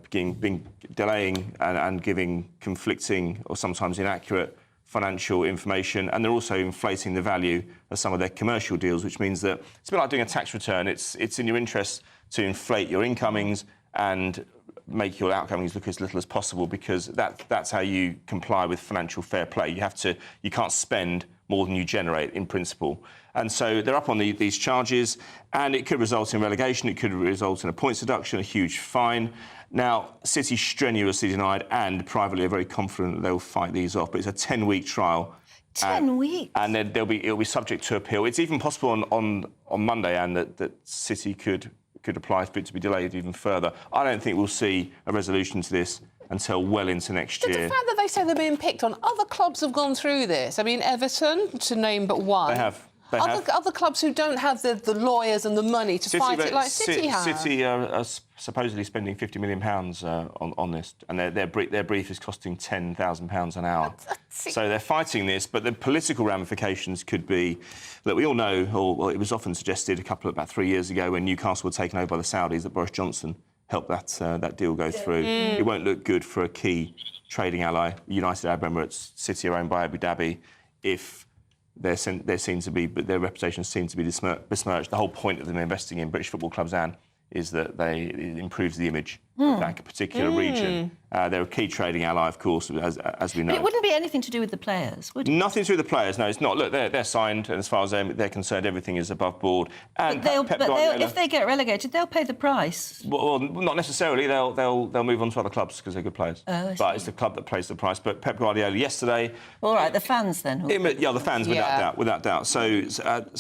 been delaying and giving conflicting or sometimes inaccurate financial information, and they're also inflating the value of some of their commercial deals, which means that it's a bit like doing a tax return. It's in your interest to inflate your incomings and make your outgoings look as little as possible, because that's how you comply with financial fair play. You can't spend more than you generate in principle. And so they're up on these charges, and it could result in relegation, it could result in a points deduction, a huge fine. Now, City strenuously denied and privately are very confident that they'll fight these off, but it's a 10-week trial. 10 weeks? And then it'll be subject to appeal. It's even possible on Monday, and that City could apply for it to be delayed even further. I don't think we'll see a resolution to this until well into next year. The fact that they say they're being picked on, other clubs have gone through this. I mean, Everton, to name but one. They have. Other clubs who don't have the lawyers and the money to fight it like City have. City are supposedly spending £50 million on this, and their brief is costing £10,000 an hour. So they're fighting this, but the political ramifications could be that we all know, or it was often suggested about 3 years ago when Newcastle were taken over by the Saudis, that Boris Johnson helped that deal go through. It won't look good for a key trading ally. United Arab Emirates, City are owned by Abu Dhabi. If their reputation seems to be besmirched. The whole point of them investing in British football clubs, Anne, is that it improves the image of that particular region. They're a key trading ally, of course, as we know. But it wouldn't be anything to do with the players, would it? Nothing to do with the players, no, it's not. Look, they're signed, and as far as they're concerned, everything is above board. And if they get relegated, they'll pay the price. Well, not necessarily. They'll move on to other clubs because they're good players. Oh, but it's the club that pays the price. But Pep Guardiola yesterday... All right, the fans then. The fans, without doubt. So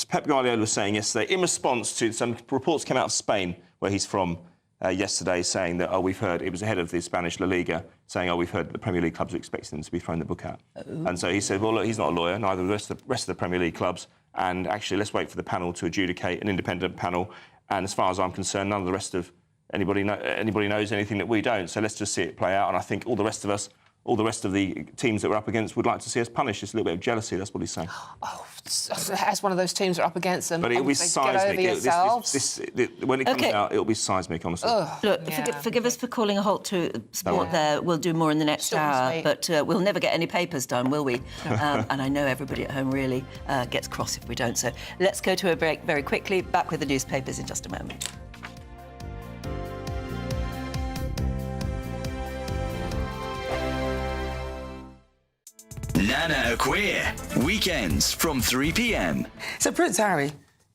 Pep Guardiola was saying yesterday, in response to some reports came out of Spain, where he's from, yesterday, saying that, we've heard, it was ahead of the Spanish La Liga, saying, we've heard that the Premier League clubs are expecting them to be thrown the book out. And so he said, well, look, he's not a lawyer, neither the rest of the Premier League clubs, and actually let's wait for the panel to adjudicate, an independent panel, and as far as I'm concerned, none of the rest of anybody knows anything that we don't, so let's just see it play out, and I think all the rest of the teams that we're up against would like to see us punished. It's a little bit of jealousy, that's what he's saying. Oh, as one of those teams are up against them. But it'll be seismic. Get over yourselves. When it comes out, it'll be seismic, honestly. Look, forgive us for calling a halt to sport there. We'll do more in the next hour, but we'll never get any papers done, will we? And I know everybody at home really gets cross if we don't. So let's go to a break very quickly. Back with the newspapers in just a moment. Nana Queer, weekends from 3 p.m. So Prince Harry,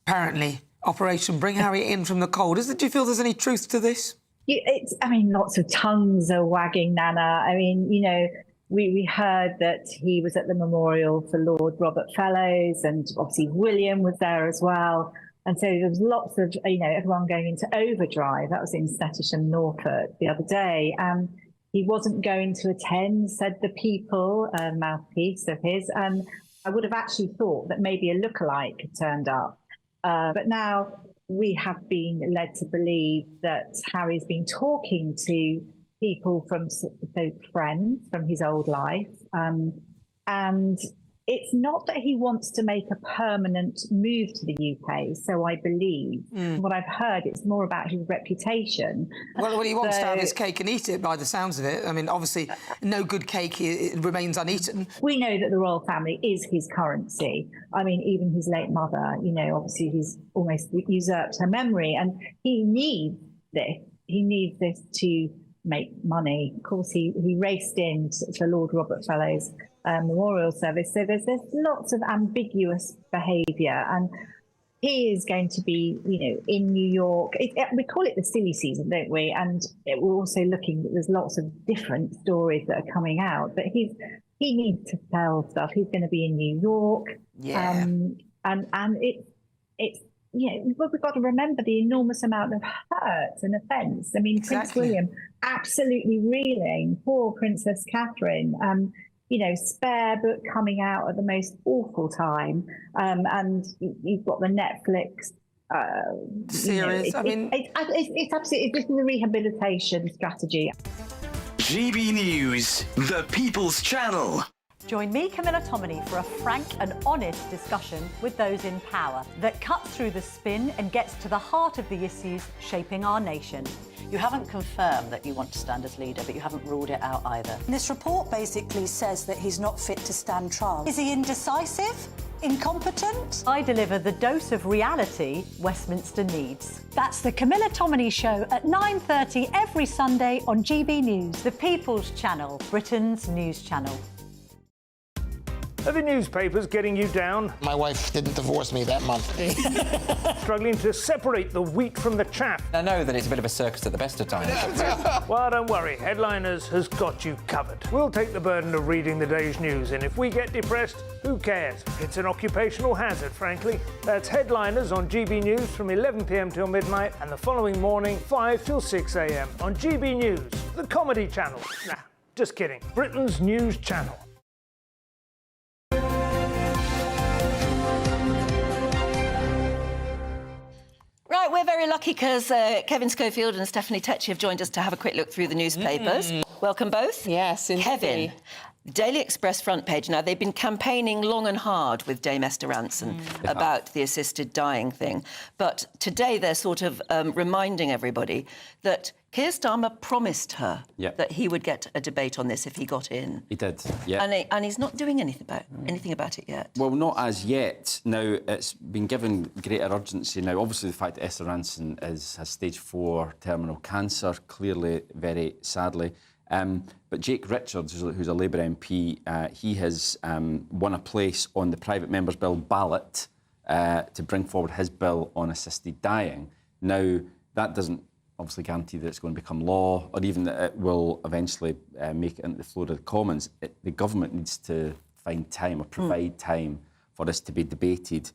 apparently, Operation Bring Harry In from the Cold. Do you feel there's any truth to this? Lots of tongues are wagging, Nana. I mean, we heard that he was at the memorial for Lord Robert Fellows, and obviously William was there as well. And so there was lots of, everyone going into overdrive. That was in Scottish and Norfolk the other day. He wasn't going to attend, said the People, mouthpiece of his. And I would have actually thought that maybe a lookalike had turned up. But now we have been led to believe that Harry's been talking to people from friends from his old life. And it's not that he wants to make a permanent move to the UK, so I believe. What I've heard, it's more about his reputation. Well, he wants to have his cake and eat it, by the sounds of it. I mean, obviously, no good cake it remains uneaten. We know that the royal family is his currency. I mean, even his late mother, obviously he's almost usurped her memory, and he needs this. He needs this to make money. Of course, he raced in to Lord Robert Fellowes' memorial service. So there's lots of ambiguous behaviour, and he is going to be, in New York. We call it the silly season, don't we? And we're also looking that there's lots of different stories that are coming out. But he needs to sell stuff. He's going to be in New York, and it's. We've got to remember the enormous amount of hurt and offence. I mean, Prince William absolutely reeling. Poor Princess Catherine. Spare book coming out at the most awful time. And you've got the Netflix series. It's absolutely, this is a rehabilitation strategy. GB News, the People's Channel. Join me, Camilla Tominey, for a frank and honest discussion with those in power that cuts through the spin and gets to the heart of the issues shaping our nation. You haven't confirmed that you want to stand as leader, but you haven't ruled it out either. This report basically says that he's not fit to stand trial. Is he indecisive? Incompetent? I deliver the dose of reality Westminster needs. That's the Camilla Tominey Show at 9:30 every Sunday on GB News, the People's Channel, Britain's news channel. Are the newspapers getting you down? My wife didn't divorce me that month. Struggling to separate the wheat from the chaff? I know that it's a bit of a circus at the best of times. Well, don't worry. Headliners has got you covered. We'll take the burden of reading the day's news, and if we get depressed, who cares? It's an occupational hazard, frankly. That's Headliners on GB News from 11 p.m. till midnight, and the following morning, 5 till 6 a.m. on GB News, the comedy channel. Nah, just kidding. Britain's news channel. Right, we're very lucky because Kevin Schofield and Stephanie Tetchy have joined us to have a quick look through the newspapers. Welcome both. Yes, indeed. Kevin, Daily Express front page. Now, they've been campaigning long and hard with Dame Esther Rantzen about the assisted dying thing. But today they're sort of reminding everybody that Keir Starmer promised her that he would get a debate on this if he got in. He did, yeah. And he's not doing anything about it yet. Well, not as yet. Now, it's been given greater urgency now. Obviously, the fact that Esther Rantzen has stage 4 terminal cancer, clearly, very sadly. But Jake Richards, who's a Labour MP, he has won a place on the private member's bill ballot to bring forward his bill on assisted dying. Now, that doesn't obviously guarantee that it's going to become law or even that it will eventually make it into the floor of the Commons. The government needs to find time or provide time for this to be debated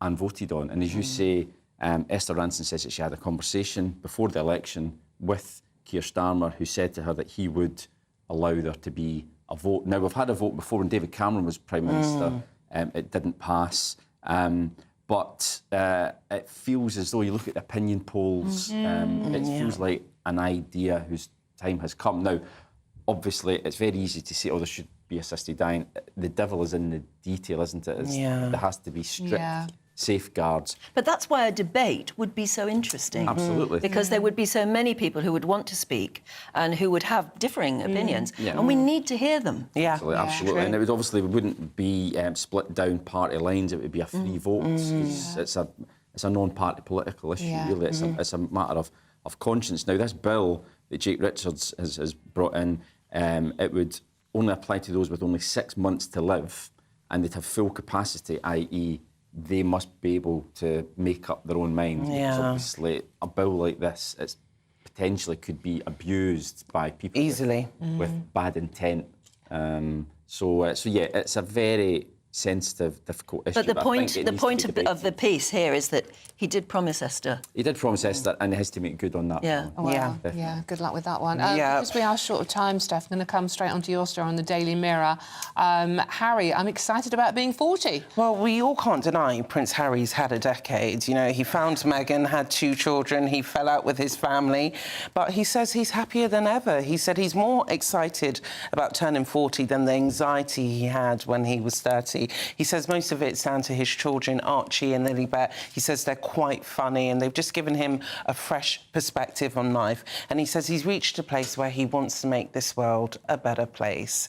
and voted on. And as you say, Esther Rantzen says that she had a conversation before the election with Keir Starmer, who said to her that he would allow there to be a vote. Now, we've had a vote before when David Cameron was Prime Minister. It didn't pass. But it feels as though you look at the opinion polls, it feels like an idea whose time has come. Now, obviously, it's very easy to say, oh, there should be assisted dying. The devil is in the detail, isn't it? There has to be strict safeguards. But that's why a debate would be so interesting. Absolutely. Because there would be so many people who would want to speak and who would have differing opinions. And we need to hear them. Absolutely. And it would obviously wouldn't be split down party lines. It would be a free vote. It's a non-party political issue, really. It's a matter of conscience. Now, this bill that Jake Richards has brought in, it would only apply to those with only 6 months to live, and they'd have full capacity, i.e., they must be able to make up their own minds. Because obviously, a bill like this, it potentially could be abused by people easily with bad intent. So yeah, it's a very sensitive, difficult issue. But the point of the piece here is that he did promise Esther. He did promise Esther, and he has to make good on that. Yeah. Oh, well, yeah. Good luck with that one. Because we are short of time, Steph, I'm going to come straight onto your story on the Daily Mirror. Harry, I'm excited about being 40. Well, we all can't deny Prince Harry's had a decade. You know, he found Meghan, had 2 children, he fell out with his family, but he says he's happier than ever. He said he's more excited about turning 40 than the anxiety he had when he was 30. He says most of it's down to his children, Archie and Lilibet. He says they're quite funny and they've just given him a fresh perspective on life. And he says he's reached a place where he wants to make this world a better place.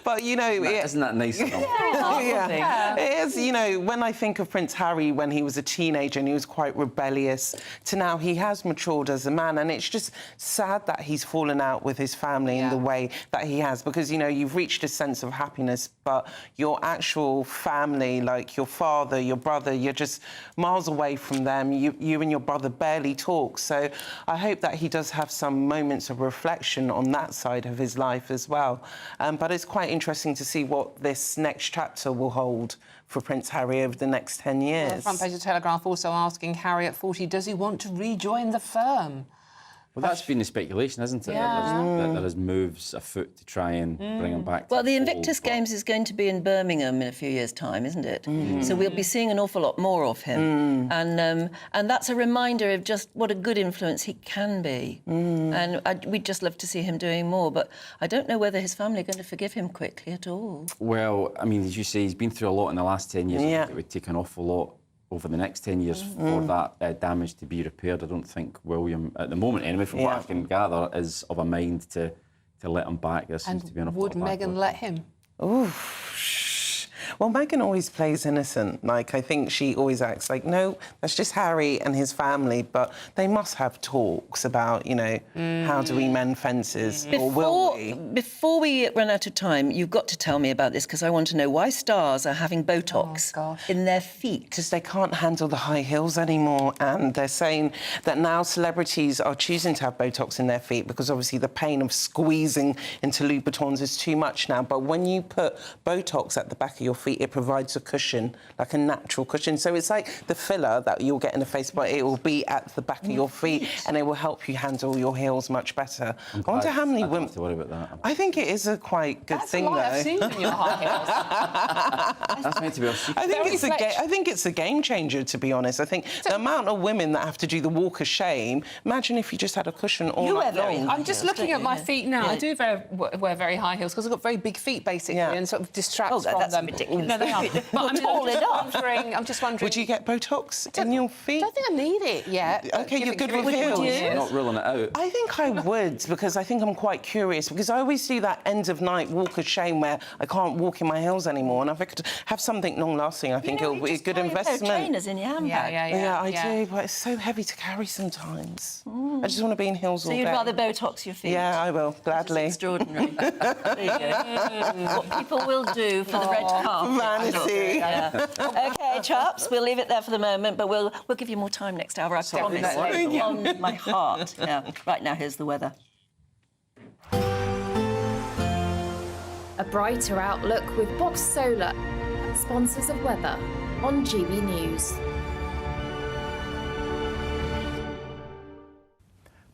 But you know... Isn't that nice? Yeah. It is, you know, when I think of Prince Harry when he was a teenager and he was quite rebellious, to now he has matured as a man, and it's just sad that he's fallen out with his family in the way that he has, because, you know, you've reached a sense of happiness, but your actual family, like your father, your brother, you're just miles away from them. You and your brother barely talk. So I hope that he does have some moments of reflection on that side of his life as well. But it's quite interesting to see what this next chapter will hold for Prince Harry over the next 10 years. The front page of Telegraph also asking Harry at 40, does he want to rejoin the firm? Well, that's been the speculation, hasn't it? Yeah. That there is moves afoot to try and bring him back. Well, the Invictus Games is going to be in Birmingham in a few years' time, isn't it? So we'll be seeing an awful lot more of him. And that's a reminder of just what a good influence he can be. And we'd just love to see him doing more, but I don't know whether his family are going to forgive him quickly at all. Well, I mean, as you say, he's been through a lot in the last 10 years. I think it would take an awful lot over the next 10 years for that damage to be repaired. I don't think William, at the moment anyway, from what I can gather, is of a mind to let him back. There seems to be an awful lot would Meghan let him? Well, Meghan always plays innocent. Like, I think she always acts like, no, that's just Harry and his family, but they must have talks about, you know, how do we mend fences, or will we? Before we run out of time, you've got to tell me about this, because I want to know why stars are having Botox in their feet. Because they can't handle the high heels anymore, and they're saying that now celebrities are choosing to have Botox in their feet because obviously the pain of squeezing into Louboutins is too much now. But when you put Botox at the back of your feet, it provides a cushion, like a natural cushion. So it's like the filler that you'll get in the face, but it will be at the back of your feet, and it will help you handle your heels much better. I wonder how many women... to worry about that. I think it is a quite good thing, though. I've seen in your high heels. That's meant to be a secret. I think it's a game changer, to be honest. I think the amount of women that have to do the walk of shame, imagine if you just had a cushion all night long. I'm just looking at my feet now. I do wear very high heels because I've got very big feet, basically, and sort of distracts from that's them. ridiculous. No, they are. But I'm just wondering... Would you get Botox in your feet? I don't think I need it yet. OK, you're good with heels. Not ruling it out. I think I would, because I think I'm quite curious, because I always do that end-of-night walk of shame where I can't walk in my heels anymore, and if I could have something long-lasting, I think it'll be a good investment. Trainers in your handbag. Yeah, I do, but it's so heavy to carry sometimes. I just want to be in heels all day. So you'd rather Botox your feet? Yeah, I will, gladly. Extraordinary. There you go. What people will do for the red carpet. Vanity. OK, chaps, we'll leave it there for the moment, but we'll give you more time next hour, I promise. On my heart. Yeah. Right now, here's the weather. A brighter outlook with Box Solar, sponsors of weather on GB News.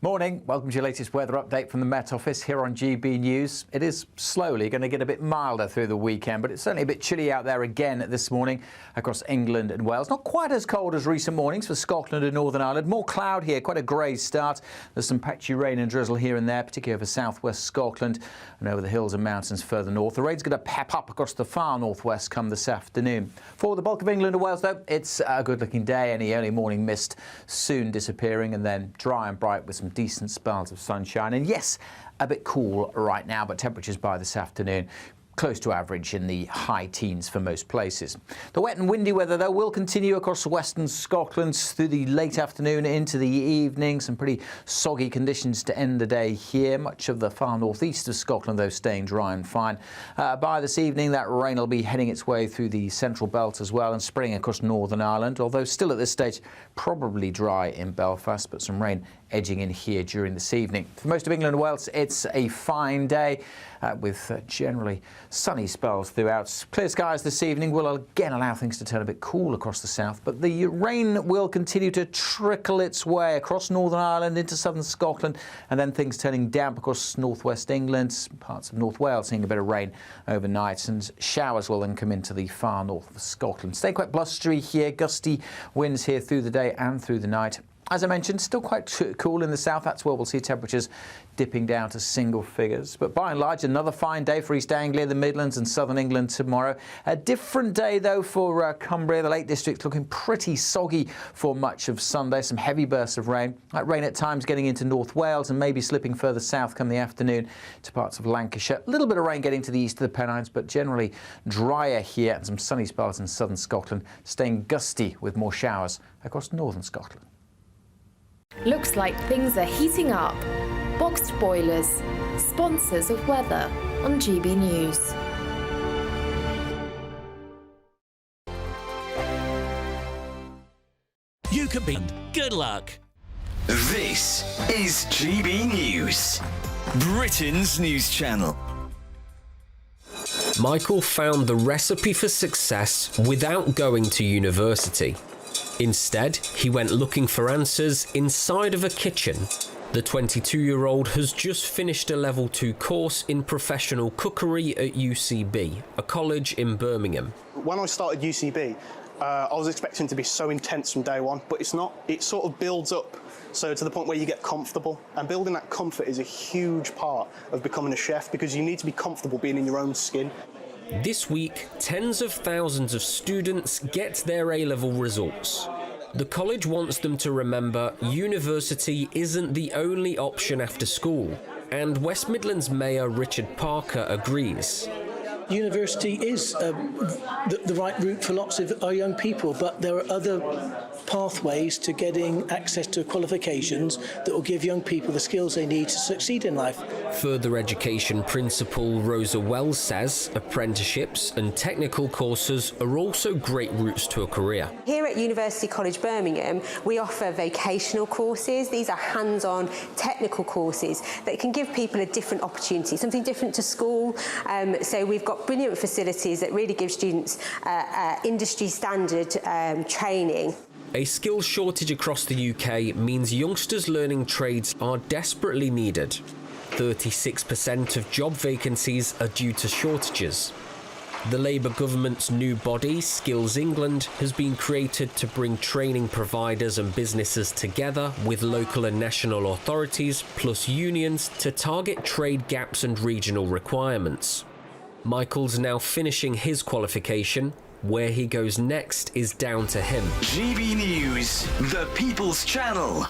Morning, welcome to your latest weather update from the Met Office here on GB News. It is slowly going to get a bit milder through the weekend, but it's certainly a bit chilly out there again this morning across England and Wales. Not quite as cold as recent mornings for Scotland and Northern Ireland. More cloud here, quite a grey start. There's some patchy rain and drizzle here and there, particularly over southwest Scotland and over the hills and mountains further north. The rain's going to pep up across the far northwest come this afternoon. For the bulk of England and Wales, though, it's a good-looking day. Any early morning mist soon disappearing, and then dry and bright with some decent spells of sunshine. And yes, a bit cool right now, but temperatures by this afternoon close to average in the high teens for most places. The wet and windy weather, though, will continue across western Scotland through the late afternoon into the evening. Some pretty soggy conditions to end the day here. Much of the far northeast of Scotland, though, staying dry and fine. By this evening, that rain will be heading its way through the central belt as well and spreading across Northern Ireland, although still at this stage probably dry in Belfast, but some rain edging in here during this evening. For most of England and Wales, it's a fine day with generally sunny spells throughout. Clear skies this evening will again allow things to turn a bit cool across the south, but the rain will continue to trickle its way across Northern Ireland into southern Scotland, and then things turning damp across northwest England, parts of North Wales seeing a bit of rain overnight, and showers will then come into the far north of Scotland. Stay quite blustery here, gusty winds here through the day and through the night. As I mentioned, still quite cool in the south. That's where we'll see temperatures dipping down to single figures. But by and large, another fine day for East Anglia, the Midlands and southern England tomorrow. A different day, though, for Cumbria. The Lake District looking pretty soggy for much of Sunday. Some heavy bursts of rain. That rain at times getting into North Wales and maybe slipping further south come the afternoon to parts of Lancashire. A little bit of rain getting to the east of the Pennines, but generally drier here, and some sunny spells in southern Scotland, staying gusty with more showers across northern Scotland. Looks like things are heating up. Boxed boilers, sponsors of weather on GB News. You could be. Good luck. This is GB News, Britain's news channel. Michael found the recipe for success without going to university. Instead, he went looking for answers inside of a kitchen. The 22-year-old has just finished a level 2 course in professional cookery at UCB, a college in Birmingham. When I started UCB, I was expecting it to be so intense from day one, but it's not. It sort of builds up, so to the point where you get comfortable. And building that comfort is a huge part of becoming a chef, because you need to be comfortable being in your own skin. This week, tens of thousands of students get their A-level results. The college wants them to remember university isn't the only option after school, and West Midlands Mayor Richard Parker agrees. University is the right route for lots of our young people, but there are other pathways to getting access to qualifications that will give young people the skills they need to succeed in life. Further education principal Rosa Wells says apprenticeships and technical courses are also great routes to a career. Here at University College Birmingham, we offer vocational courses. These are hands-on technical courses that can give people a different opportunity, something different to school. So we've got brilliant facilities that really give students industry standard training. A skills shortage across the UK means youngsters learning trades are desperately needed. 36% of job vacancies are due to shortages. The Labour government's new body, Skills England, has been created to bring training providers and businesses together with local and national authorities plus unions to target trade gaps and regional requirements. Michael's now finishing his qualification. Where he goes next is down to him. GB News, the People's Channel.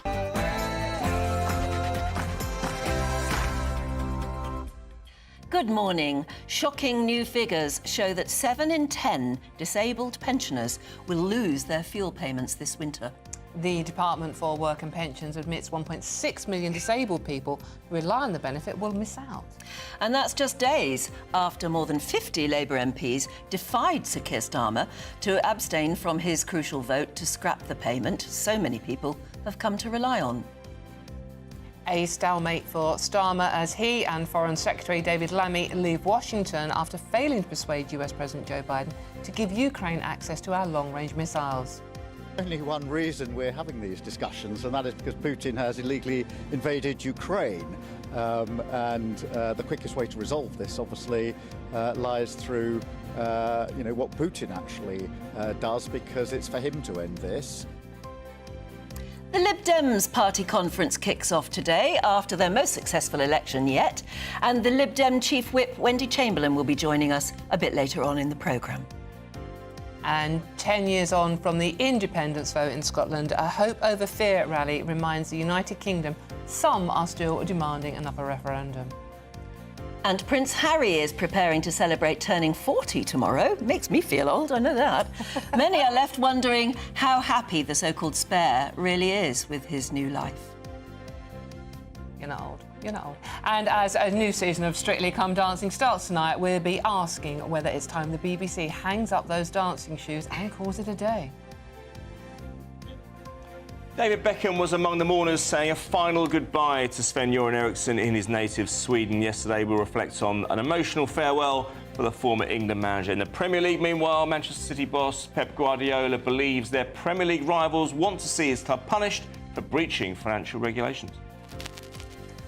Good morning. Shocking new figures show that 7 in 10 disabled pensioners will lose their fuel payments this winter. The Department for Work and Pensions admits 1.6 million disabled people who rely on the benefit will miss out. And that's just days after more than 50 Labour MPs defied Sir Keir Starmer to abstain from his crucial vote to scrap the payment so many people have come to rely on. A stalemate for Starmer as he and Foreign Secretary David Lammy leave Washington after failing to persuade US President Joe Biden to give Ukraine access to our long-range missiles. Only one reason we're having these discussions, and that is because Putin has illegally invaded Ukraine. The quickest way to resolve this, obviously, lies through, what Putin actually does, because it's for him to end this. The Lib Dems party conference kicks off today after their most successful election yet, and the Lib Dem Chief Whip Wendy Chamberlain will be joining us a bit later on in the programme. And 10 years on from the independence vote in Scotland, a Hope Over Fear rally reminds the United Kingdom some are still demanding another referendum. And Prince Harry is preparing to celebrate turning 40 tomorrow. Makes me feel old, I know that. Many are left wondering how happy the so-called spare really is with his new life. You're not old. You're not old. And as a new season of Strictly Come Dancing starts tonight, we'll be asking whether it's time the BBC hangs up those dancing shoes and calls it a day. David Beckham was among the mourners saying a final goodbye to Sven-Göran Eriksson in his native Sweden. Yesterday will reflect on an emotional farewell for the former England manager. In the Premier League, meanwhile, Manchester City boss Pep Guardiola believes their Premier League rivals want to see his club punished for breaching financial regulations.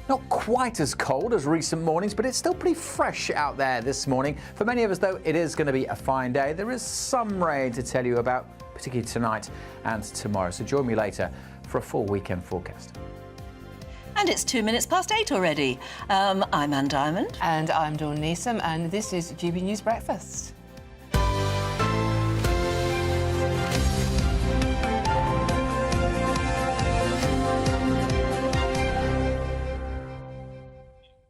Not quite as cold as recent mornings, but it's still pretty fresh out there this morning. For many of us, though, it is going to be a fine day. There is some rain to tell you about, particularly tonight and tomorrow. So join me later for a full weekend forecast. And it's 2 minutes past 8 already. I'm Anne Diamond. And I'm Dawn Neeson, and this is GB News Breakfast.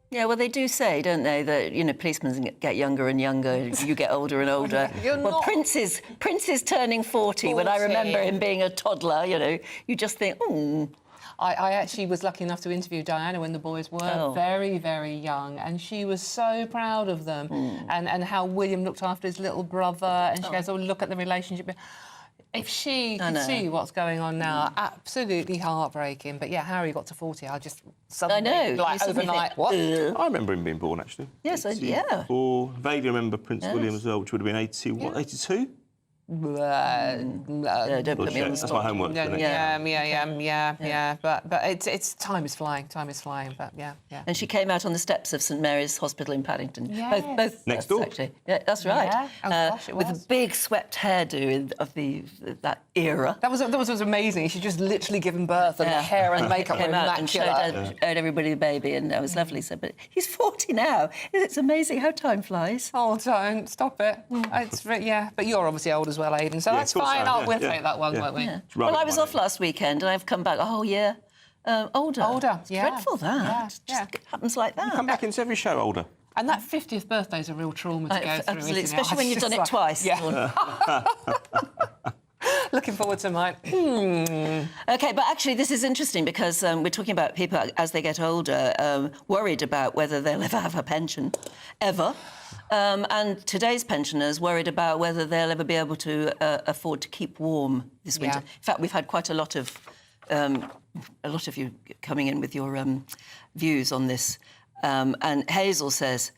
Yeah, well, they do say, don't they, that, you know, policemen get younger and younger, you get older and older. Well, Prince is turning 40. When I remember him being a toddler, you know, you just think, oh. I actually was lucky enough to interview Diana when the boys were very, very young, and she was so proud of them and how William looked after his little brother, and she goes, oh, look at the relationship. If she could see what's going on now, absolutely heartbreaking. But yeah, Harry got to 40. I just suddenly, like overnight, what? I remember him being born, actually. Yes, yeah. Or vaguely remember Prince William as well, which would have been 80, what, 82? Don't put me on the spot. That's my homework. Yeah. But it's time is flying. But yeah. And she came out on the steps of St Mary's Hospital in Paddington. Yes. Both next door. Actually. Yeah, that's right. Yeah. Oh, gosh, it was. With a big swept hairdo of that era. That was amazing. She'd just literally given birth, and the hair and makeup were immaculate. And showed everybody the baby, and that was lovely. So, but he's 40 now. It's amazing how time flies. Oh, don't stop it. It's but you're obviously old as well, Aidan. So that's fine. We'll take that one, won't we? Yeah. Well, I was off last weekend, and I've come back. Oh yeah, older. It's dreadful that. Just happens like that. You come back into every show older. And that 50th birthday is a real trauma to go through, absolutely, especially when you've done it twice. Yeah. Looking forward to mine. OK, but actually this is interesting because we're talking about people as they get older worried about whether they'll ever have a pension, ever. And today's pensioners worried about whether they'll ever be able to afford to keep warm this winter. In fact, we've had quite a lot of you coming in with your views on this. And Hazel says,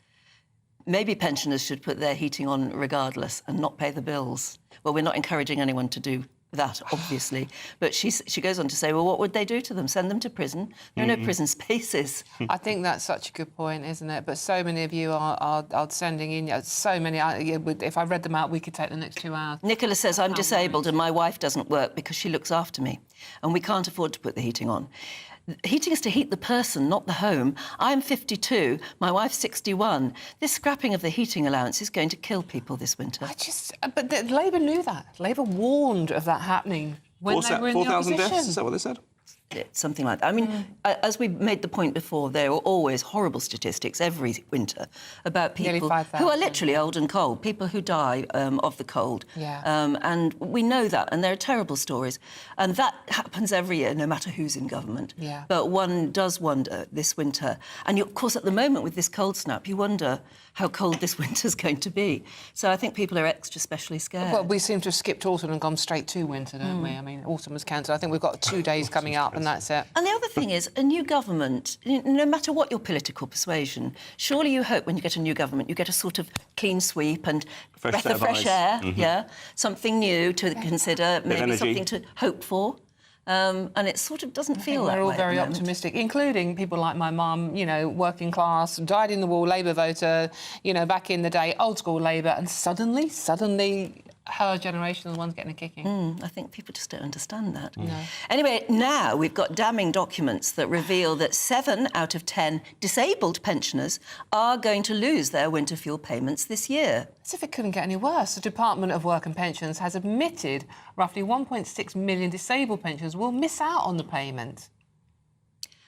maybe pensioners should put their heating on regardless and not pay the bills. Well, we're not encouraging anyone to do that, obviously. But she goes on to say, well, what would they do to them? Send them to prison? There are no prison spaces. I think that's such a good point, isn't it? But so many of you are sending in, so many. If I read them out, we could take the next 2 hours. Nicola says, I'm disabled and my wife doesn't work because she looks after me. And we can't afford to put the heating on. Heating is to heat the person, not the home. I'm 52, my wife's 61. This scrapping of the heating allowance is going to kill people this winter. But Labour knew that. Labour warned of that happening when they were in the opposition. 4,000 deaths, is that what they said? Something like that. I mean, as we made the point before, there are always horrible statistics every winter about people who are literally old and cold, people who die of the cold. Yeah. And we know that, and there are terrible stories. And that happens every year, no matter who's in government. Yeah. But one does wonder this winter. And, of course, at the moment with this cold snap, you wonder how cold this winter's going to be. So I think people are extra specially scared. Well, we seem to have skipped autumn and gone straight to winter, don't we? I mean, autumn was cancelled. I think we've got 2 days coming up, and that's it. And the other thing is, a new government, no matter what your political persuasion, surely you hope when you get a new government, you get a sort of clean sweep and breath of fresh air, something new to consider, maybe something to hope for. And it sort of doesn't feel that way. We're all very optimistic, including people like my mum, you know, working class, dyed in the wool Labour voter, you know, back in the day, old school Labour, and suddenly, her generation are the ones getting a kicking. I think people just don't understand that. No. Anyway, now we've got damning documents that reveal that 7 out of 10 disabled pensioners are going to lose their winter fuel payments this year. As if it couldn't get any worse. The Department of Work and Pensions has admitted roughly 1.6 million disabled pensioners will miss out on the payment.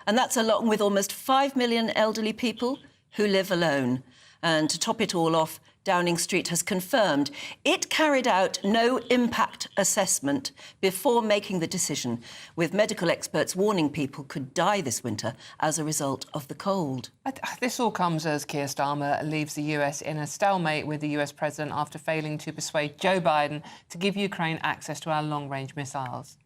And that's along with almost 5 million elderly people who live alone. And to top it all off, Downing Street has confirmed it carried out no impact assessment before making the decision, with medical experts warning people could die this winter as a result of the cold. This all comes as Keir Starmer leaves the US in a stalemate with the US president after failing to persuade Joe Biden to give Ukraine access to our long-range missiles.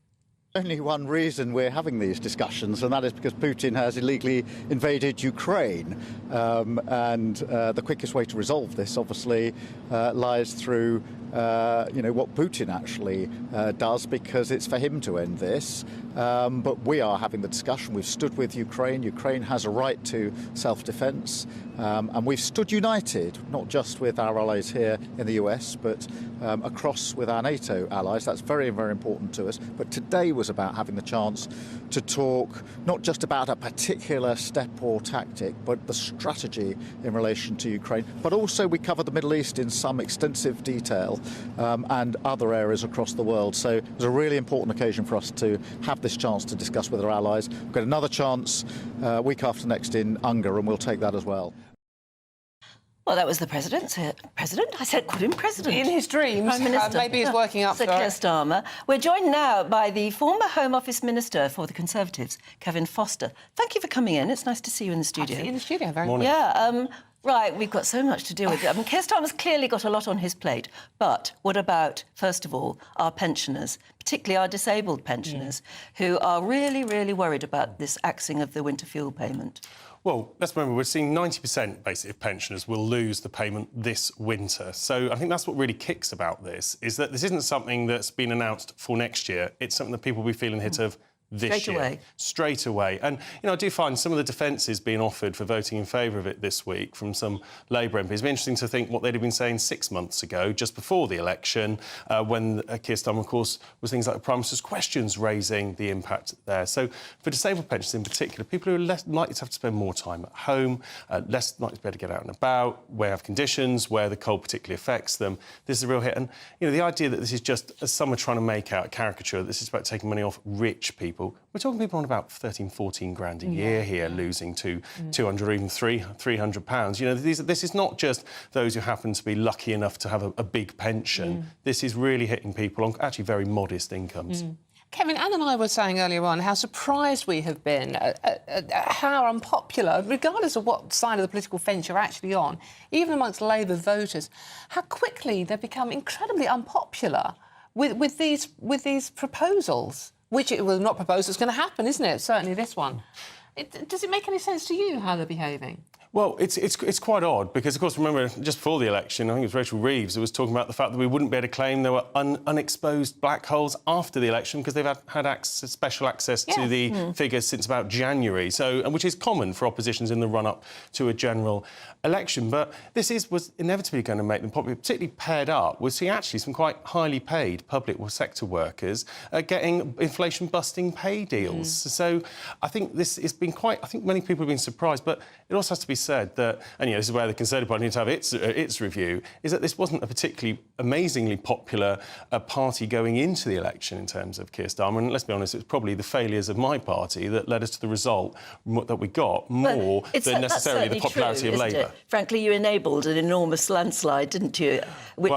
Only one reason we're having these discussions, and that is because Putin has illegally invaded Ukraine. The quickest way to resolve this, obviously, lies through what Putin actually does, because it's for him to end this. But we are having the discussion. We've stood with Ukraine. Ukraine has a right to self-defence. And we've stood united, not just with our allies here in the US, but across with our NATO allies. That's very, very important to us. But today was about having the chance to talk not just about a particular step or tactic, but the strategy in relation to Ukraine. But also we cover the Middle East in some extensive detail and other areas across the world. So it was a really important occasion for us to have this chance to discuss with our allies. We've got another chance week after next in Unger, and we'll take that as well. Well, that was the president. President? I said, call him president. In his dreams. Prime Minister. Maybe he's working up Sir for Keir it. Starmer. We're joined now by the former Home Office Minister for the Conservatives, Kevin Foster. Thank you for coming in. It's nice to see you in the studio. In the studio, very much. Yeah. Right, we've got so much to deal with. Keir Starmer's clearly got a lot on his plate. But what about, first of all, our pensioners, particularly our disabled pensioners, who are really, really worried about this axing of the winter fuel payment? Well, let's remember, we're seeing 90% basically of pensioners will lose the payment this winter. So I think that's what really kicks about this, is that this isn't something that's been announced for next year. It's something that people will be feeling hit of this year. Straight away. And, I do find some of the defences being offered for voting in favour of it this week from some Labour MPs. It's interesting to think what they'd have been saying 6 months ago, just before the election, when Keir Starmer, of course, was things like the Prime Minister's questions raising the impact there. So for disabled pensioners in particular, people who are less likely to have to spend more time at home, less likely to be able to get out and about, where have conditions, where the cold particularly affects them, this is a real hit. And, the idea that this is just, as some are trying to make out a caricature, that this is about taking money off rich people. We're talking people on about 13, 14 grand a year here, losing to 200 or even £300. This is not just those who happen to be lucky enough to have a big pension. This is really hitting people on actually very modest incomes. Kevin, Anne and I were saying earlier on how surprised we have been at how unpopular, regardless of what side of the political fence you're actually on, even amongst Labour voters, how quickly they've become incredibly unpopular with these proposals. Which it was not proposed, it's going to happen, isn't it? Certainly this one. Does it make any sense to you how they're behaving? Well, it's quite odd because, of course, remember, just before the election, I think it was Rachel Reeves who was talking about the fact that we wouldn't be able to claim there were unexposed black holes after the election because they've had special access to the figures since about January, which is common for oppositions in the run-up to a general election. But this was inevitably going to make them popular, particularly paired up with actually some quite highly paid public sector workers getting inflation-busting pay deals. So I think this has been I think many people have been surprised, but it also has to be said that, and this is where the Conservative Party needs to have its review, is that this wasn't a particularly amazingly popular party going into the election in terms of Keir Starmer. And let's be honest, it was probably the failures of my party that led us to the result that we got more than necessarily the popularity of Labour. Frankly, you enabled an enormous landslide, didn't you? Which,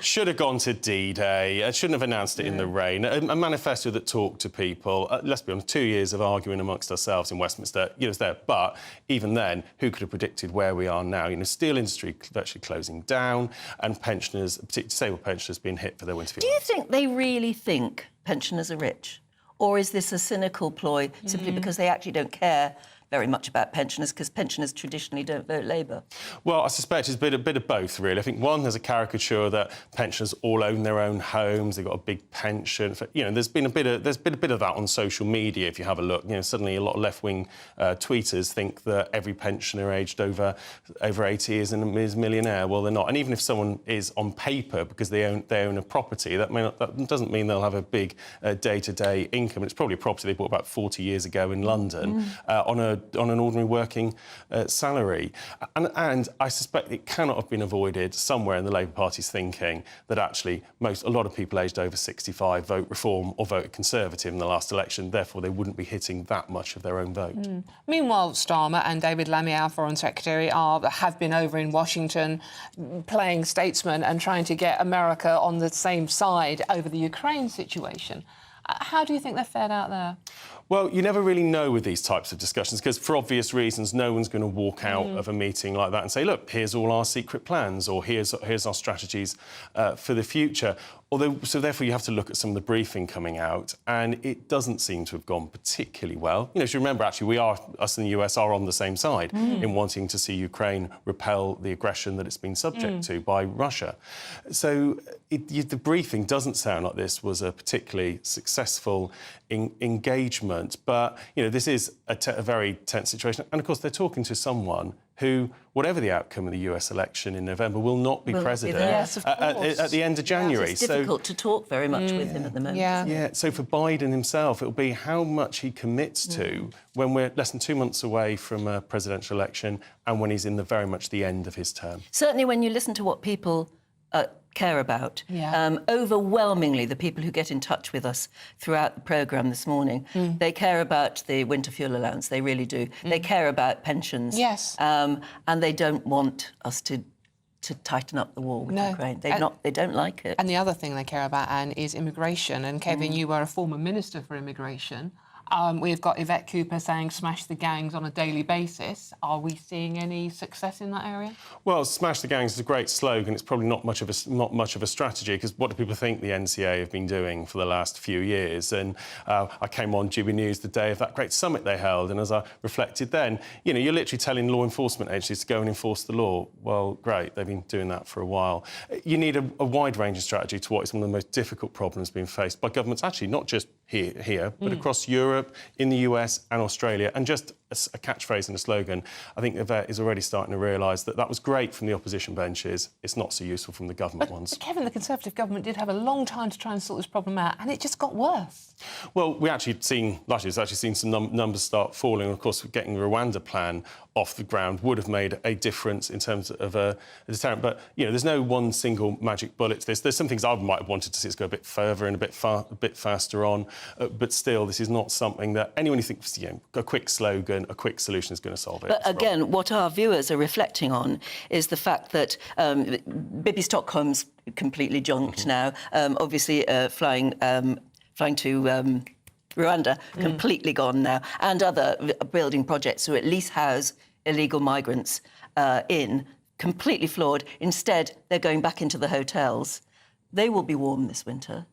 should have gone to D-Day. Shouldn't have announced it in the rain. A manifesto that talked to people. Let's be honest, 2 years of arguing amongst ourselves in Westminster, it's there. But even then, who could have predicted where we are now? Steel industry virtually closing down, and pensioners, particularly disabled pensioners, being hit for their winter fuel. Do you think they really think pensioners are rich? Or is this a cynical ploy simply because they actually don't care very much about pensioners, because pensioners traditionally don't vote Labour? Well, I suspect it's a bit of both, really. I think, one, there's a caricature that pensioners all own their own homes, they've got a big pension. There's been a bit of that on social media, if you have a look. Suddenly a lot of left-wing tweeters think that every pensioner aged over 80 is a millionaire. Well, they're not. And even if someone is on paper because they own a property, that doesn't mean they'll have a big day-to-day income. It's probably a property they bought about 40 years ago in London on an ordinary working salary. And I suspect it cannot have been avoided somewhere in the Labour Party's thinking that actually a lot of people aged over 65 vote Reform or vote Conservative in the last election, therefore they wouldn't be hitting that much of their own vote. Meanwhile, Starmer and David Lammy, our Foreign Secretary, have been over in Washington playing statesman and trying to get America on the same side over the Ukraine situation. How do you think they've fared out there? Well, you never really know with these types of discussions because, for obvious reasons, no one's going to walk out of a meeting like that and say, look, here's all our secret plans or here's our strategies for the future. So therefore you have to look at some of the briefing coming out, and it doesn't seem to have gone particularly well. You know, if you remember, actually, us in the US are on the same side in wanting to see Ukraine repel the aggression that it's been subject to by Russia. So the briefing doesn't sound like this was a particularly successful engagement, but, you know, this is a very tense situation. And, of course, they're talking to someone who, whatever the outcome of the US election in November, will not be president at the end of January. It's difficult to talk very much with him at the moment. Yeah, so for Biden himself, it'll be how much he commits to when we're less than 2 months away from a presidential election and when he's in very much the end of his term. Certainly when you listen to what people care about, overwhelmingly the people who get in touch with us throughout the programme this morning, they care about the winter fuel allowance, they really do. They care about pensions. Yes. And they don't want us to tighten up the wall with Ukraine. They don't like it. And the other thing they care about, Anne, is immigration. And Kevin, you were a former Minister for Immigration. We've got Yvette Cooper saying smash the gangs on a daily basis. Are we seeing any success in that area? Well, smash the gangs is a great slogan. It's probably not much of a strategy, because what do people think the NCA have been doing for the last few years? And I came on GB News the day of that great summit they held, and as I reflected then, you know, you're literally telling law enforcement agencies to go and enforce the law. Well, great, they've been doing that for a while. You need a wide-ranging strategy to what is one of the most difficult problems being faced by governments, actually, not just here but across Europe, in the US and Australia. And just a catchphrase and a slogan, I think Yvette is already starting to realise that was great from the opposition benches. It's not so useful from the government ones. But Kevin, the Conservative government did have a long time to try and sort this problem out, and it just got worse. Well, we've actually seen some numbers start falling. Of course, getting the Rwanda plan off the ground would have made a difference in terms of a deterrent. But, you know, there's no one single magic bullet to this. There's some things I might have wanted to see us go a bit further and a bit faster on. But still, this is not something that anyone who thinks, you know, a quick slogan, a quick solution is going to solve it. But again, what our viewers are reflecting on is the fact that Bibi Stockholm's completely junked now. Obviously, flying to Rwanda, completely gone now, and other building projects who at least house illegal migrants completely flawed. Instead, they're going back into the hotels. They will be warm this winter.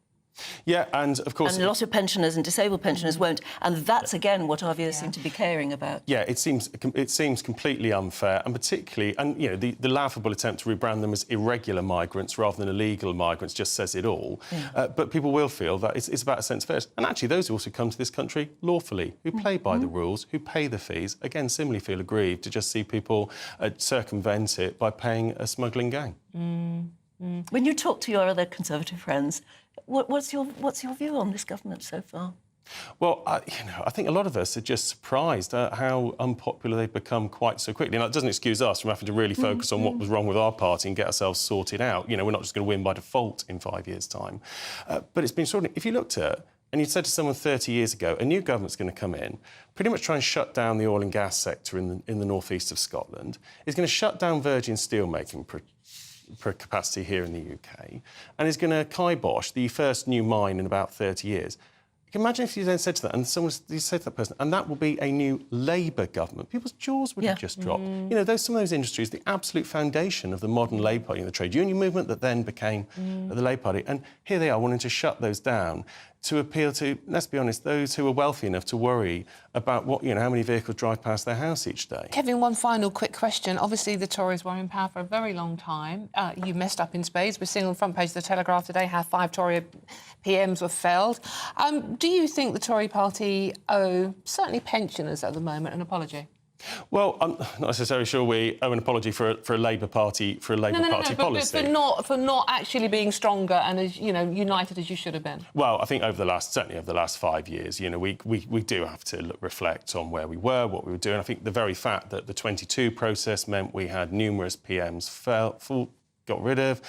Yeah, and of course... And a lot of pensioners and disabled pensioners won't. And that's, again, what our viewers seem to be caring about. Yeah, it seems completely unfair, and particularly... And, you know, the laughable attempt to rebrand them as irregular migrants rather than illegal migrants just says it all. But people will feel that it's about a sense of fairness. And actually, those who also come to this country lawfully, who play by the rules, who pay the fees, again, similarly feel aggrieved to just see people circumvent it by paying a smuggling gang. When you talk to your other Conservative friends, what's your view on this government so far? Well, I think a lot of us are just surprised at how unpopular they've become quite so quickly. Now, it doesn't excuse us from having to really focus on what was wrong with our party and get ourselves sorted out. You know, we're not just going to win by default in 5 years' time. But it's been extraordinary. If you looked at it, and you said to someone 30 years ago, a new government's going to come in, pretty much try and shut down the oil and gas sector in the northeast of Scotland, is going to shut down Virgin steelmaking per capacity here in the UK, and is going to kibosh the first new mine in about 30 years. You can imagine if you then said to that, and you said to that person, and that will be a new Labour government, people's jaws would have just dropped. You know, some of those industries, the absolute foundation of the modern Labour Party, the trade union movement that then became the Labour Party, and here they are wanting to shut those down to appeal to, let's be honest, those who are wealthy enough to worry about how many vehicles drive past their house each day. Kevin, one final quick question. Obviously, the Tories were in power for a very long time. You messed up in spades. We're seeing on the front page of the Telegraph today how 5 Tory PMs were felled. Do you think the Tory party owe, certainly pensioners at the moment, an apology? Well, I'm not necessarily sure we owe an apology for a Labour Party policy. But for not actually being stronger and as united as you should have been. Well, I think certainly over the last 5 years, we do have to reflect on where we were, what we were doing. I think the very fact that the 22 process meant we had numerous PMs got rid of.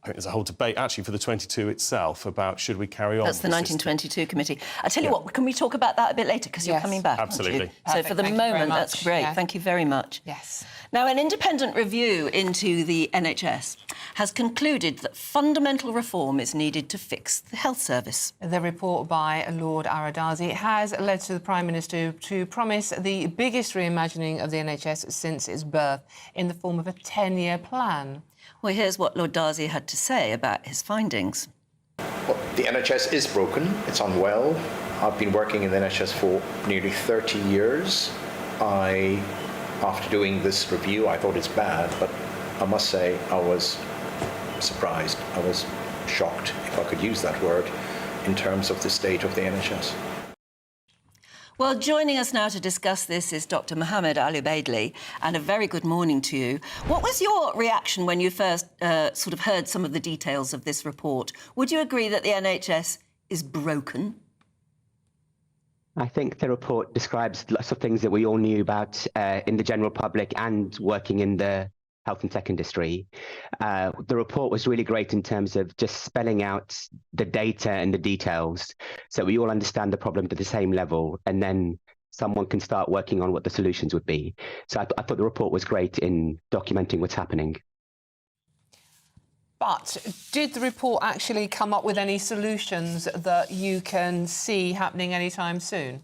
I think there's a whole debate, actually, for the 22 itself about should we carry on. That's the 1922 committee. I tell you what, can we talk about that a bit later? Because you're coming back, absolutely. So for the moment, that's great. Yeah. Thank you very much. Yes. Now, an independent review into the NHS has concluded that fundamental reform is needed to fix the health service. The report by Lord Aradazi has led to the Prime Minister to promise the biggest reimagining of the NHS since its birth in the form of a 10-year plan. Well, here's what Lord Darzi had to say about his findings. Well, the NHS is broken. It's unwell. I've been working in the NHS for nearly 30 years. After doing this review, I thought it's bad, but I must say I was surprised. I was shocked, if I could use that word, in terms of the state of the NHS. Well, joining us now to discuss this is Dr. Mohammed Al-Ubaidli, and a very good morning to you. What was your reaction when you first sort of heard some of the details of this report? Would you agree that the NHS is broken? I think the report describes lots of things that we all knew about in the general public and working in the health and tech industry. The report was really great in terms of just spelling out the data and the details so we all understand the problem to the same level, and then someone can start working on what the solutions would be. So I thought the report was great in documenting what's happening. But did the report actually come up with any solutions that you can see happening anytime soon?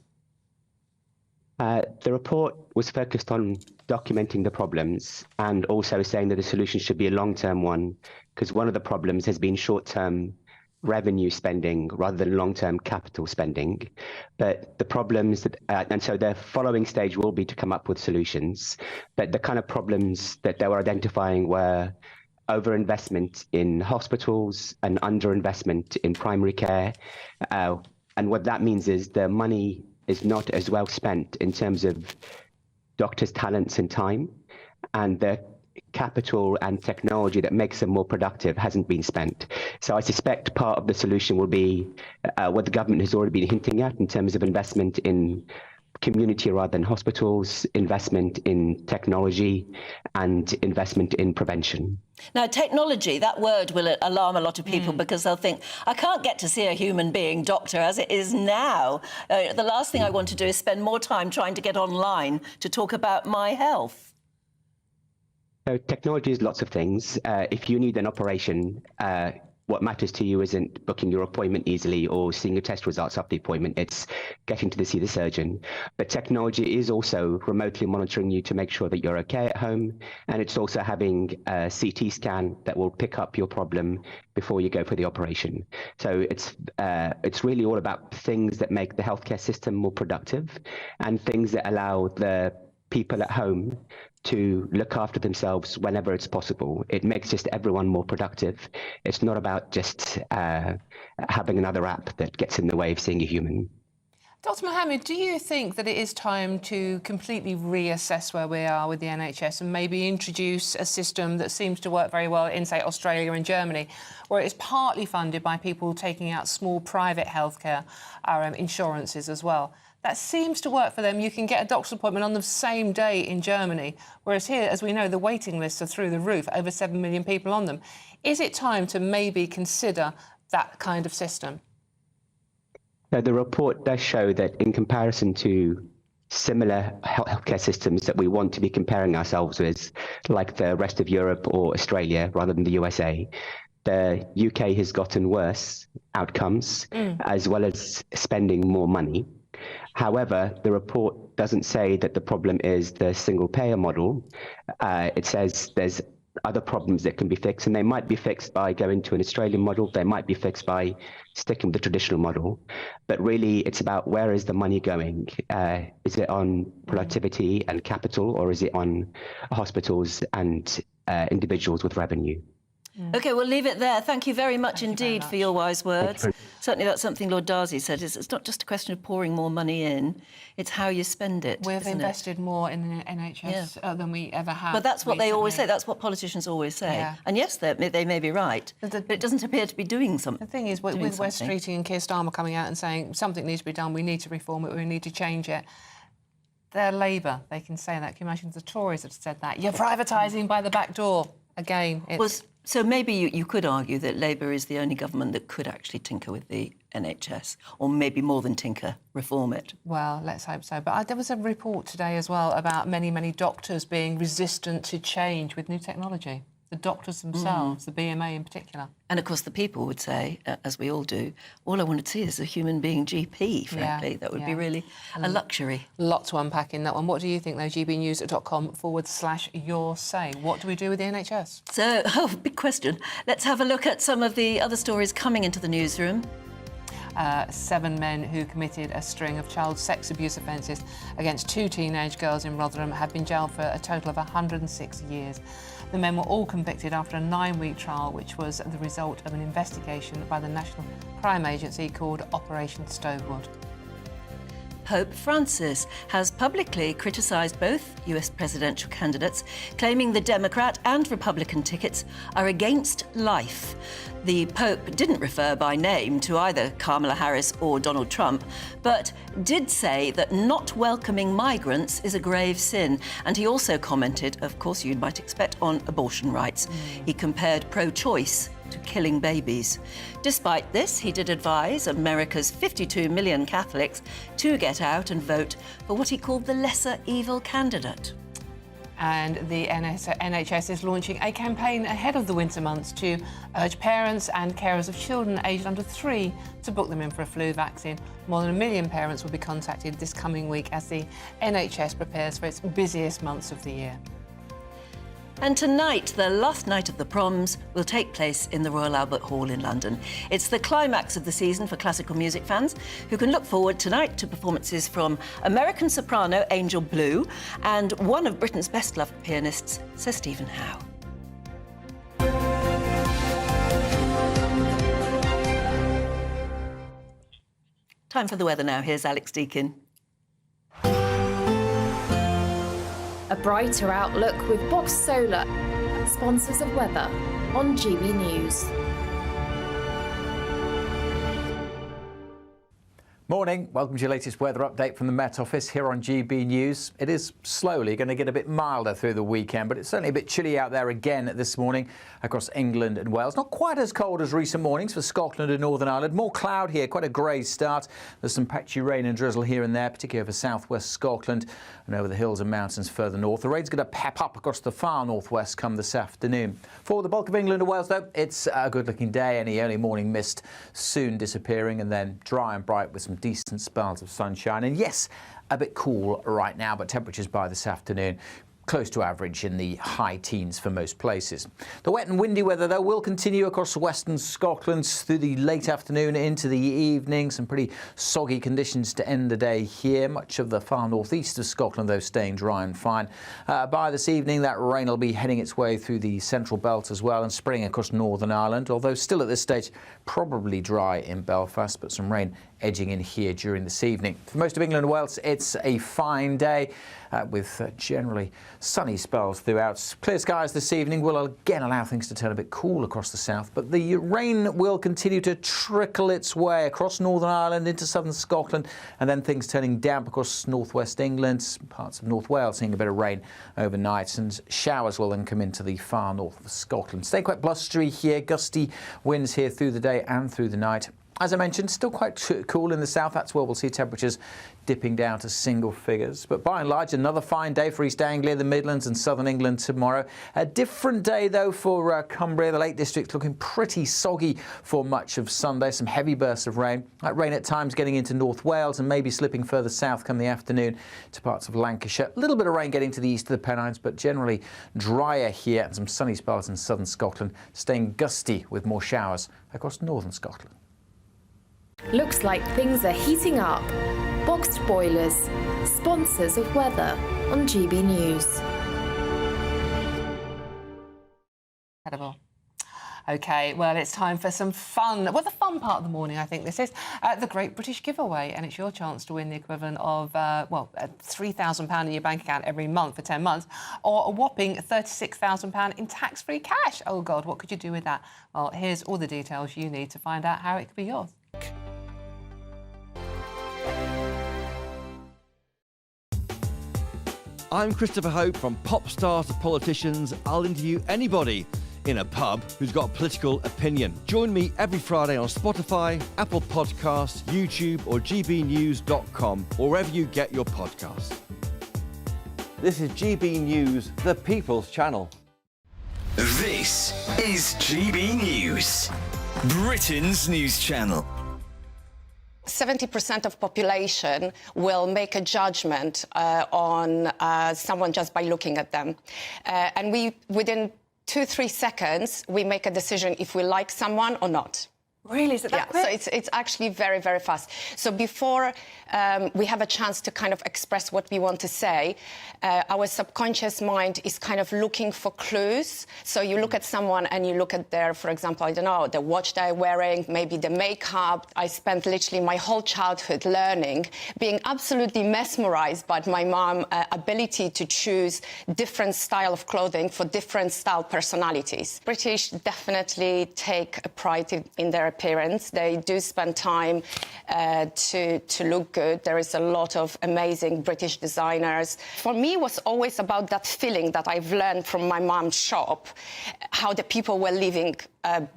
The report was focused on documenting the problems and also saying that the solution should be a long-term one, because one of the problems has been short-term revenue spending rather than long-term capital spending. But the problems that, and so the following stage will be to come up with solutions. But the kind of problems that they were identifying were overinvestment in hospitals and underinvestment in primary care. And what that means is the money is not as well spent in terms of doctors' talents and time, and the capital and technology that makes them more productive hasn't been spent. So I suspect part of the solution will be what the government has already been hinting at in terms of investment in community rather than hospitals, investment in technology, and investment in prevention. Now, technology, that word will alarm a lot of people because they'll think, I can't get to see a human being, doctor, as it is now. The last thing I want to do is spend more time trying to get online to talk about my health. So technology is lots of things. If you need an operation, what matters to you isn't booking your appointment easily or seeing your test results after the appointment. It's getting to see the surgeon. But technology is also remotely monitoring you to make sure that you're okay at home. And it's also having a CT scan that will pick up your problem before you go for the operation. So it's really all about things that make the healthcare system more productive and things that allow the people at home to look after themselves whenever it's possible. It makes just everyone more productive. It's not about just having another app that gets in the way of seeing a human. Dr. Mohammed, do you think that it is time to completely reassess where we are with the NHS and maybe introduce a system that seems to work very well in, say, Australia and Germany, where it's partly funded by people taking out small private healthcare insurances as well? That seems to work for them. You can get a doctor's appointment on the same day in Germany, whereas here, as we know, the waiting lists are through the roof, over 7 million people on them. Is it time to maybe consider that kind of system? So the report does show that in comparison to similar healthcare systems that we want to be comparing ourselves with, like the rest of Europe or Australia rather than the USA, the UK has gotten worse outcomes as well as spending more money. However, the report doesn't say that the problem is the single payer model. It says there's other problems that can be fixed, and they might be fixed by going to an Australian model. They might be fixed by sticking with the traditional model. But really, it's about where is the money going? Is it on productivity and capital, or is it on hospitals and individuals with revenue? OK, we'll leave it there. Thank you very much indeed for your wise words. Certainly that's something Lord Darcy said. It's not just a question of pouring more money in, it's how you spend it. We've invested more in the NHS than we ever have. But that's what they always say. That's what politicians always say. Yeah. And yes, they may be right, but it doesn't appear to be doing something. The thing is, with West Streeting and Keir Starmer coming out and saying something needs to be done, we need to reform it, we need to change it. They're Labour. They can say that. Can you imagine the Tories have said that? You're privatising by the back door. Again, it's... So maybe you could argue that Labour is the only government that could actually tinker with the NHS, or maybe more than tinker, reform it. Well, let's hope so. But there was a report today as well about many doctors being resistant to change with new technology. the doctors themselves, the BMA in particular. And of course, the people would say, as we all do, all I want to see is a human being GP, frankly. Yeah, that would be really a luxury. Lot to unpack in that one. What do you think, though? gbnews.com/your say. What do we do with the NHS? So, big question. Let's have a look at some of the other stories coming into the newsroom. 7 men who committed a string of child sex abuse offences against 2 teenage girls in Rotherham have been jailed for a total of 106 years. The men were all convicted after a 9-week trial, which was the result of an investigation by the National Crime Agency called Operation Stovewood. Pope Francis has publicly criticised both US presidential candidates, claiming the Democrat and Republican tickets are against life. The Pope didn't refer by name to either Kamala Harris or Donald Trump, but did say that not welcoming migrants is a grave sin. And he also commented, of course you might expect, on abortion rights. He compared pro-choice to killing babies. Despite this, he did advise America's 52 million Catholics to get out and vote for what he called the lesser evil candidate. And the NHS is launching a campaign ahead of the winter months to urge parents and carers of children aged under 3 to book them in for a flu vaccine. More than 1 million parents will be contacted this coming week as the NHS prepares for its busiest months of the year. And tonight, the last night of the Proms, will take place in the Royal Albert Hall in London. It's the climax of the season for classical music fans, who can look forward tonight to performances from American soprano Angel Blue and one of Britain's best-loved pianists, Sir Stephen Howe. Time for the weather now. Here's Alex Deakin. A brighter outlook with Box Solar, sponsors of weather on GB News. Morning, welcome to your latest weather update from the Met Office here on GB News. It is slowly going to get a bit milder through the weekend, but it's certainly a bit chilly out there again this morning across England and Wales. Not quite as cold as recent mornings for Scotland and Northern Ireland. More cloud here, quite a grey start. There's some patchy rain and drizzle here and there, particularly over southwest Scotland and over the hills and mountains further north. The rain's going to pep up across the far northwest come this afternoon. For the bulk of England and Wales, though, it's a good-looking day. Any early morning mist soon disappearing and then dry and bright with some decent spells of sunshine. And yes, a bit cool right now, but temperatures by this afternoon close to average in the high teens for most places. The wet and windy weather, though, will continue across western Scotland through the late afternoon into the evening. Some pretty soggy conditions to end the day here. Much of the far northeast of Scotland, though, staying dry and fine. By this evening, that rain will be heading its way through the central belt as well and spreading across Northern Ireland, although still at this stage probably dry in Belfast, but some rain edging in here during this evening. For most of England and Wales, it's a fine day with generally sunny spells throughout. Clear skies this evening will again allow things to turn a bit cool across the south, but the rain will continue to trickle its way across Northern Ireland into southern Scotland, and then things turning damp across northwest England, parts of North Wales seeing a bit of rain overnight, and showers will then come into the far north of Scotland. Stay quite blustery here, gusty winds here through the day and through the night. As I mentioned, still quite cool in the south. That's where we'll see temperatures dipping down to single figures. But by and large, another fine day for East Anglia, the Midlands and southern England tomorrow. A different day, though, for Cumbria. The Lake District looking pretty soggy for much of Sunday. Some heavy bursts of rain. That rain at times getting into North Wales and maybe slipping further south come the afternoon to parts of Lancashire. A little bit of rain getting to the east of the Pennines, but generally drier here, and some sunny spells in southern Scotland, staying gusty with more showers across northern Scotland. Looks like things are heating up. Boxed Boilers, sponsors of weather on GB News. Incredible. OK, well, it's time for some fun. Well, the fun part of the morning, I think this is, the Great British Giveaway. And it's your chance to win the equivalent of, £3,000 in your bank account every month for 10 months, or a whopping £36,000 in tax-free cash. Oh, God, what could you do with that? Well, here's all the details you need to find out how it could be yours. I'm Christopher Hope. From pop stars to politicians, I'll interview anybody in a pub who's got a political opinion. Join me every Friday on Spotify, Apple Podcasts, YouTube or gbnews.com, or wherever you get your podcasts. This is GB News, the People's Channel. This is GB News, Britain's news channel. 70% of population will make a judgment on someone just by looking at them. And within 2-3 seconds, we make a decision if we like someone or not. Really? Is it that quick? So it's actually very, very fast. So before we have a chance to kind of express what we want to say, our subconscious mind is kind of looking for clues. So you look at someone and you look at their, for example, I don't know, the watch they're wearing, maybe the makeup. I spent literally my whole childhood learning, being absolutely mesmerized by my mom's ability to choose different style of clothing for different style personalities. British definitely take a pride in their appearance. They do spend time to look good. There is a lot of amazing British designers. For me, it was always about that feeling that I've learned from my mom's shop, how the people were living,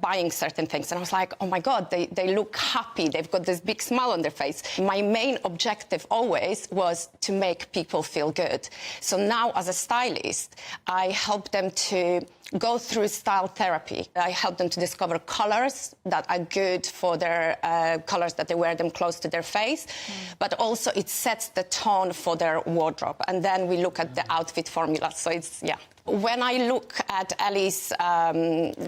buying certain things. And I was like, oh my God, they look happy. They've got this big smile on their face. My main objective always was to make people feel good. So now as a stylist, I help them to go through style therapy. I help them to discover colours that are good for their colours that they wear them close to their face, but also it sets the tone for their wardrobe. And then we look at the outfit formula. So it's, yeah. When I look at Ellie's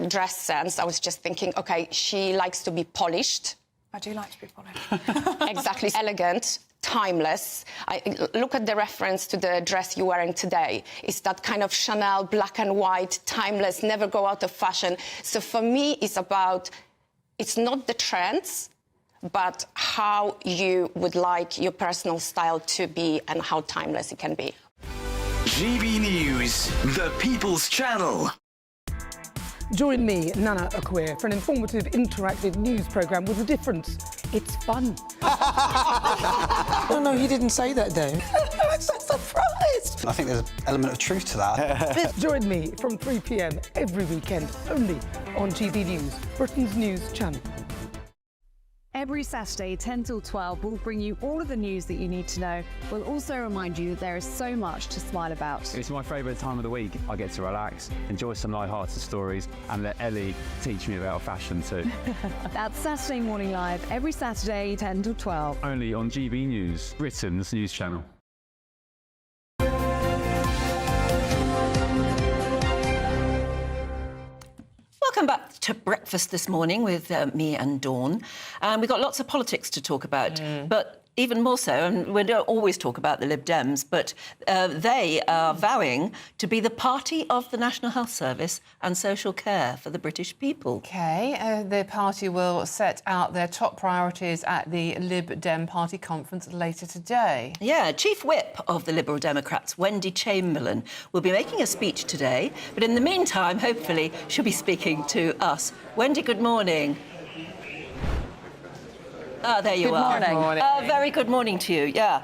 dress sense, I was just thinking, OK, she likes to be polished. I do like to be polished. Exactly. Elegant. Timeless. I look at the reference to the dress you're wearing today. It's that kind of Chanel black and white, timeless, never go out of fashion. So for me, it's about, it's not the trends, but how you would like your personal style to be and how timeless it can be. GB News, the People's Channel. Join me, Nana Akweer, for an informative, interactive news programme with a difference. It's fun. No, he didn't say that, Dave. I'm so surprised. I think there's an element of truth to that. Join me from 3 p.m. every weekend, only on GB News, Britain's news channel. Every Saturday, 10 till 12, we'll bring you all of the news that you need to know. We'll also remind you that there is so much to smile about. It's my favourite time of the week. I get to relax, enjoy some light-hearted stories, and let Ellie teach me about fashion too. That's Saturday Morning Live, every Saturday, 10 till 12. Only on GB News, Britain's news channel. Welcome back to breakfast this morning with me and Dawn. We've got lots of politics to talk about, but even more so, and we don't always talk about the Lib Dems, but they are vowing to be the party of the National Health Service and social care for the British people. OK, the party will set out their top priorities at the Lib Dem party conference later today. Yeah, Chief Whip of the Liberal Democrats, Wendy Chamberlain, will be making a speech today, but in the meantime, hopefully, she'll be speaking to us. Wendy, good morning. Ah, there you are. Good morning. Very good morning to you, yeah.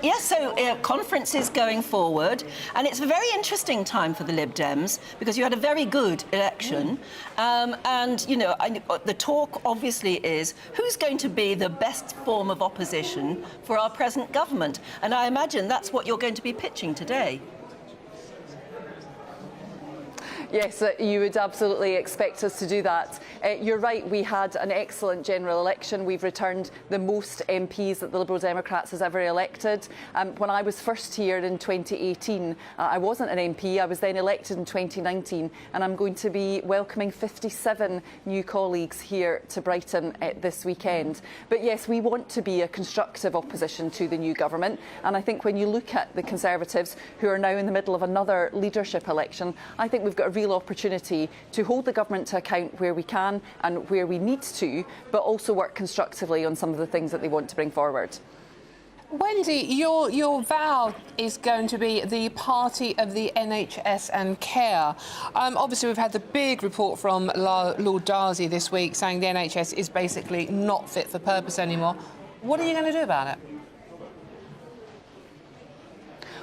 Yes, so conference is going forward, and it's a very interesting time for the Lib Dems, because you had a very good election, and, you know, the talk obviously is who's going to be the best form of opposition for our present government, and I imagine that's what you're going to be pitching today. Yes, you would absolutely expect us to do that. You're right, we had an excellent general election. We've returned the most MPs that the Liberal Democrats has ever elected. When I was first here in 2018, I wasn't an MP. I was then elected in 2019, and I'm going to be welcoming 57 new colleagues here to Brighton this weekend. But yes, we want to be a constructive opposition to the new government, and I think when you look at the Conservatives, who are now in the middle of another leadership election, I think we've got a real opportunity to hold the government to account where we can and where we need to, but also work constructively on some of the things that they want to bring forward. Wendy, your vow is going to be the party of the NHS and care. Obviously, we've had the big report from Lord Darcy this week saying the NHS is basically not fit for purpose anymore. What are you going to do about it?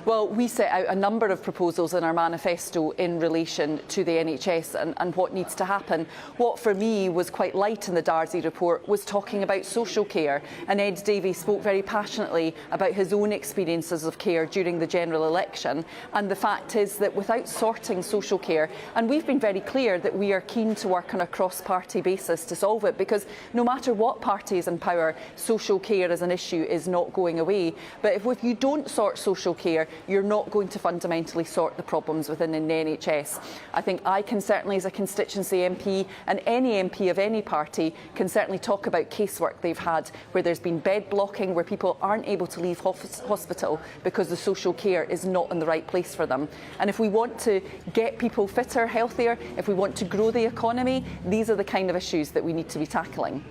Well, we set out a number of proposals in our manifesto in relation to the NHS and what needs to happen. What for me was quite light in the Darcy report was talking about social care, and Ed Davey spoke very passionately about his own experiences of care during the general election. And the fact is that without sorting social care, and we've been very clear that we are keen to work on a cross-party basis to solve it, because no matter what party is in power, social care as an issue is not going away. But if you don't sort social care, you're not going to fundamentally sort the problems within the NHS. I think I can certainly, as a constituency MP, and any MP of any party, can certainly talk about casework they've had where there's been bed blocking, where people aren't able to leave hospital because the social care is not in the right place for them. And if we want to get people fitter, healthier, if we want to grow the economy, these are the kind of issues that we need to be tackling.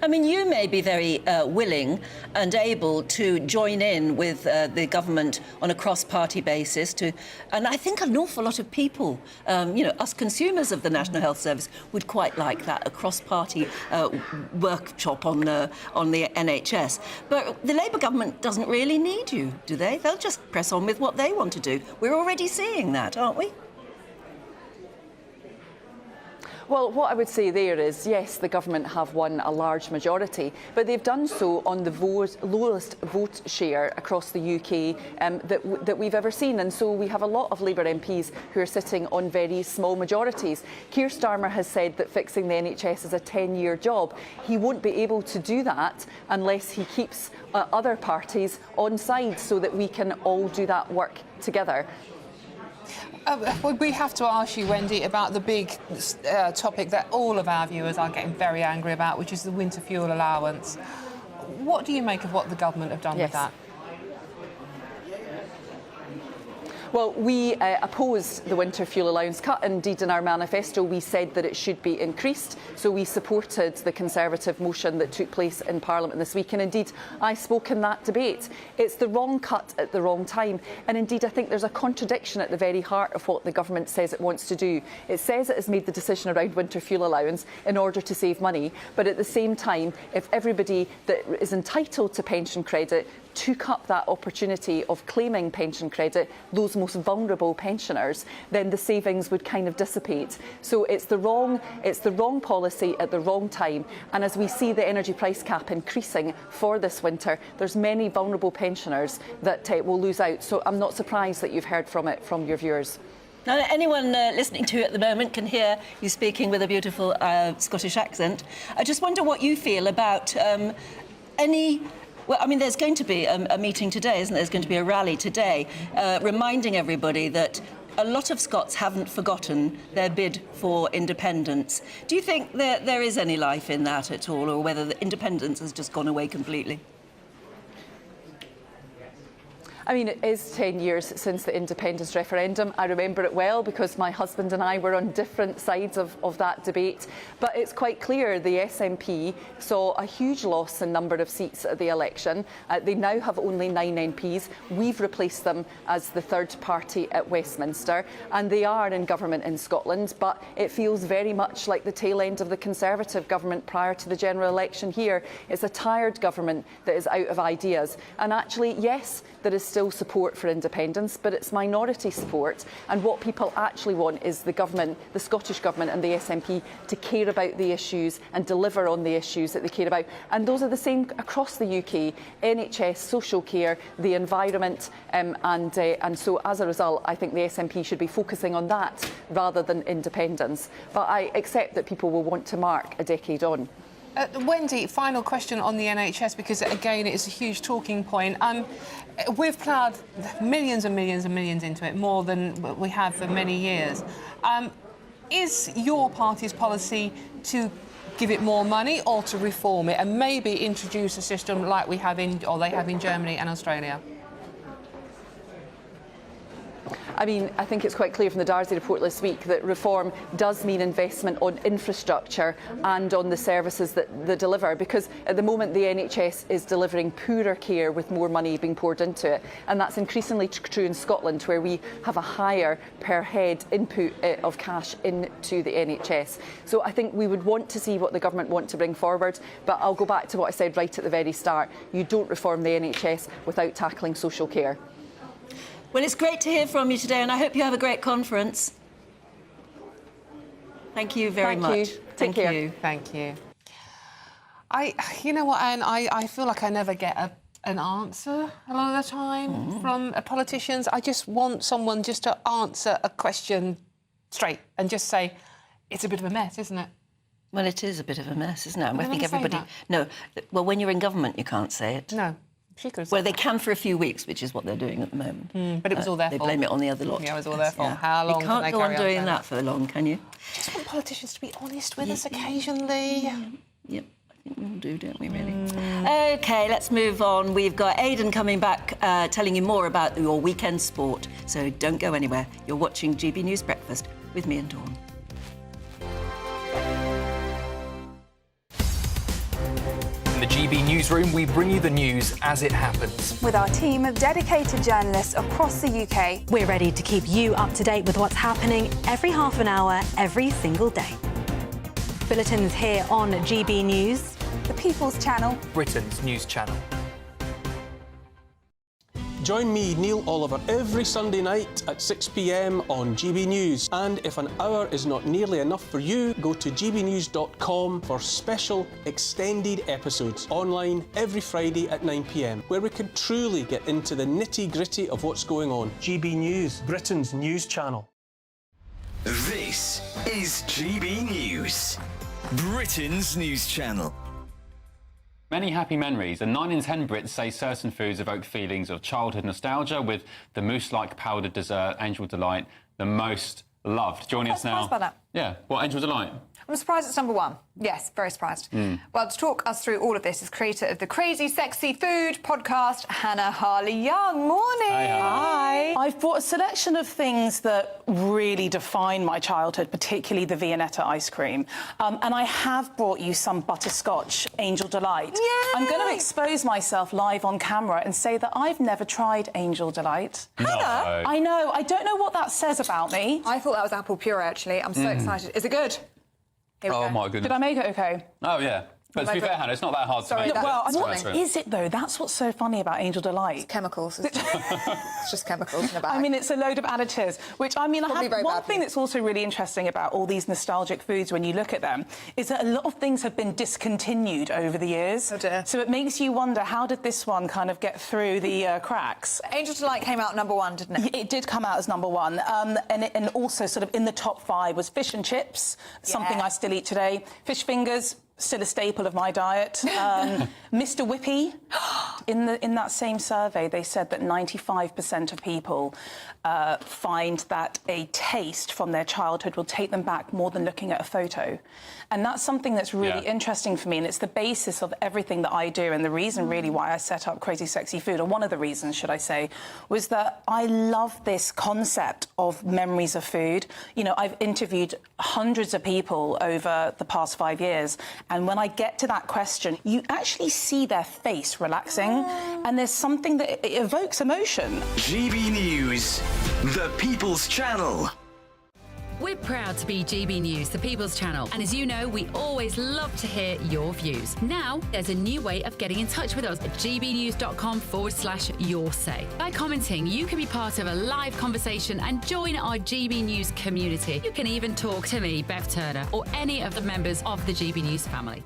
I mean, you may be very willing and able to join in with the government on a cross-party basis and I think an awful lot of people, us consumers of the National Health Service, would quite like that, a cross-party workshop on the NHS. But the Labour government doesn't really need you, do they? They'll just press on with what they want to do. We're already seeing that, aren't we? Well, what I would say there is, yes, the government have won a large majority, but they've done so on the lowest vote share across the UK that we've ever seen. And so we have a lot of Labour MPs who are sitting on very small majorities. Keir Starmer has said that fixing the NHS is a 10-year job. He won't be able to do that unless he keeps other parties on side so that we can all do that work together. We have to ask you, Wendy, about the big topic that all of our viewers are getting very angry about, which is the winter fuel allowance. What do you make of what the government have done with that? Well, we opposed the winter fuel allowance cut. Indeed, in our manifesto, we said that it should be increased. So we supported the Conservative motion that took place in Parliament this week. And indeed, I spoke in that debate. It's the wrong cut at the wrong time. And indeed, I think there's a contradiction at the very heart of what the government says it wants to do. It says it has made the decision around winter fuel allowance in order to save money. But at the same time, if everybody that is entitled to pension credit took up that opportunity of claiming pension credit, those most vulnerable pensioners, then the savings would kind of dissipate. So it's the wrong policy at the wrong time. And as we see the energy price cap increasing for this winter, there's many vulnerable pensioners that will lose out. So I'm not surprised that you've heard from it from your viewers. Now, anyone listening to you at the moment can hear you speaking with a beautiful Scottish accent. I just wonder what you feel about Well, I mean, there's going to be a meeting today, isn't there? There's going to be a rally today, reminding everybody that a lot of Scots haven't forgotten their bid for independence. Do you think that there is any life in that at all, or whether the independence has just gone away completely? I mean, it is 10 years since the independence referendum. I remember it well because my husband and I were on different sides of that debate. But it's quite clear the SNP saw a huge loss in number of seats at the election. They now have only 9 MPs. We've replaced them as the third party at Westminster. And they are in government in Scotland. But it feels very much like the tail end of the Conservative government prior to the general election here. It's a tired government that is out of ideas. And actually, yes, there is still support for independence, but it's minority support. And what people actually want is the government, the Scottish Government and the SNP, to care about the issues and deliver on the issues that they care about. And those are the same across the UK: NHS, social care, the environment, and so as a result, I think the SNP should be focusing on that rather than independence. But I accept that people will want to mark a decade on. Wendy, final question on the NHS, because again it's a huge talking point. We've ploughed millions and millions and millions into it, more than we have for many years. Is your party's policy to give it more money or to reform it and maybe introduce a system like we have they have in Germany and Australia? I mean, I think it's quite clear from the Darcy report this week that reform does mean investment on infrastructure and on the services that they deliver, because at the moment the NHS is delivering poorer care with more money being poured into it. And that's increasingly true in Scotland, where we have a higher per head input of cash into the NHS. So I think we would want to see what the government want to bring forward, but I'll go back to what I said right at the very start. You don't reform the NHS without tackling social care. Well, it's great to hear from you today, and I hope you have a great conference. Thank you very much. Thank you. Thank you. You know what, Anne? I feel like I never get an answer a lot of the time from politicians. I just want someone just to answer a question straight and just say, it's a bit of a mess, isn't it? Well, it is a bit of a mess, isn't it? I think say everybody... that. No. Well, when you're in government, you can't say it. No. She could. Well, they can for a few weeks, which is what they're doing at the moment. But it was all their fault. fault. They blame it on the other lot. Yeah, it was all their fault. How long You can can't they go on carry on doing saying that for long, can you? Just want politicians to be honest with us occasionally. Yep. I think we all do, don't we, really? OK, let's move on. We've got Aidan coming back, telling you more about your weekend sport. So don't go anywhere. You're watching GB News Breakfast with me and Dawn. In the GB Newsroom, we bring you the news as it happens. With our team of dedicated journalists across the UK, we're ready to keep you up to date with what's happening every half an hour, every single day. Bulletins here on GB News, the People's Channel, Britain's news channel. Join me, Neil Oliver, every Sunday night at 6 p.m. on GB News. And if an hour is not nearly enough for you, go to gbnews.com for special extended episodes online every Friday at 9 p.m, where we can truly get into the nitty-gritty of what's going on. GB News, Britain's news channel. This is GB News, Britain's news channel. Many happy memories, and 9 in 10 Brits say certain foods evoke feelings of childhood nostalgia, with the mousse-like powdered dessert, Angel Delight, the most loved. Joining us now... I'm surprised by that. Yeah, what, Angel Delight? I'm surprised it's number one. Yes, very surprised. Well, to talk us through all of this is creator of the Crazy Sexy Food podcast, Hannah Harley-Young. Morning. Hi. I've brought a selection of things that really define my childhood, particularly the Viennetta ice cream. And I have brought you some butterscotch Angel Delight. Yay! I'm going to expose myself live on camera and say that I've never tried Angel Delight. Hannah? I know. I don't know what that says about me. I thought that was apple puree, actually. I'm so excited. Is it good? Here we Oh, go. my goodness. Did I make it okay? Oh, yeah. But to be fair, Hannah, it's not that hard to make. What is it, though? That's what's so funny about Angel Delight. It's chemicals. It's just chemicals in a bag. I mean, it's a load of additives, which, I mean, Probably very one bad thing that's also really interesting about all these nostalgic foods when you look at them is that a lot of things have been discontinued over the years. Oh, dear. So it makes you wonder, how did this one kind of get through the cracks? Angel Delight came out number one, didn't it? It did come out as number one. And also sort of in the top 5 was fish and chips, something I still eat today. Fish fingers, still a staple of my diet. Mr. Whippy, in that same survey, they said that 95% of people find that a taste from their childhood will take them back more than looking at a photo. And that's something that's really interesting for me, and it's the basis of everything that I do, and the reason really why I set up Crazy Sexy Food, or one of the reasons, should I say, was that I love this concept of memories of food. You know, I've interviewed hundreds of people over the past 5 years, and when I get to that question, you actually see their face relaxing, and there's something that it evokes emotion. GB News, the People's Channel. We're proud to be GB News, the People's Channel. And as you know, we always love to hear your views. Now, there's a new way of getting in touch with us at gbnews.com/yoursay. By commenting, you can be part of a live conversation and join our GB News community. You can even talk to me, Bev Turner, or any of the members of the GB News family.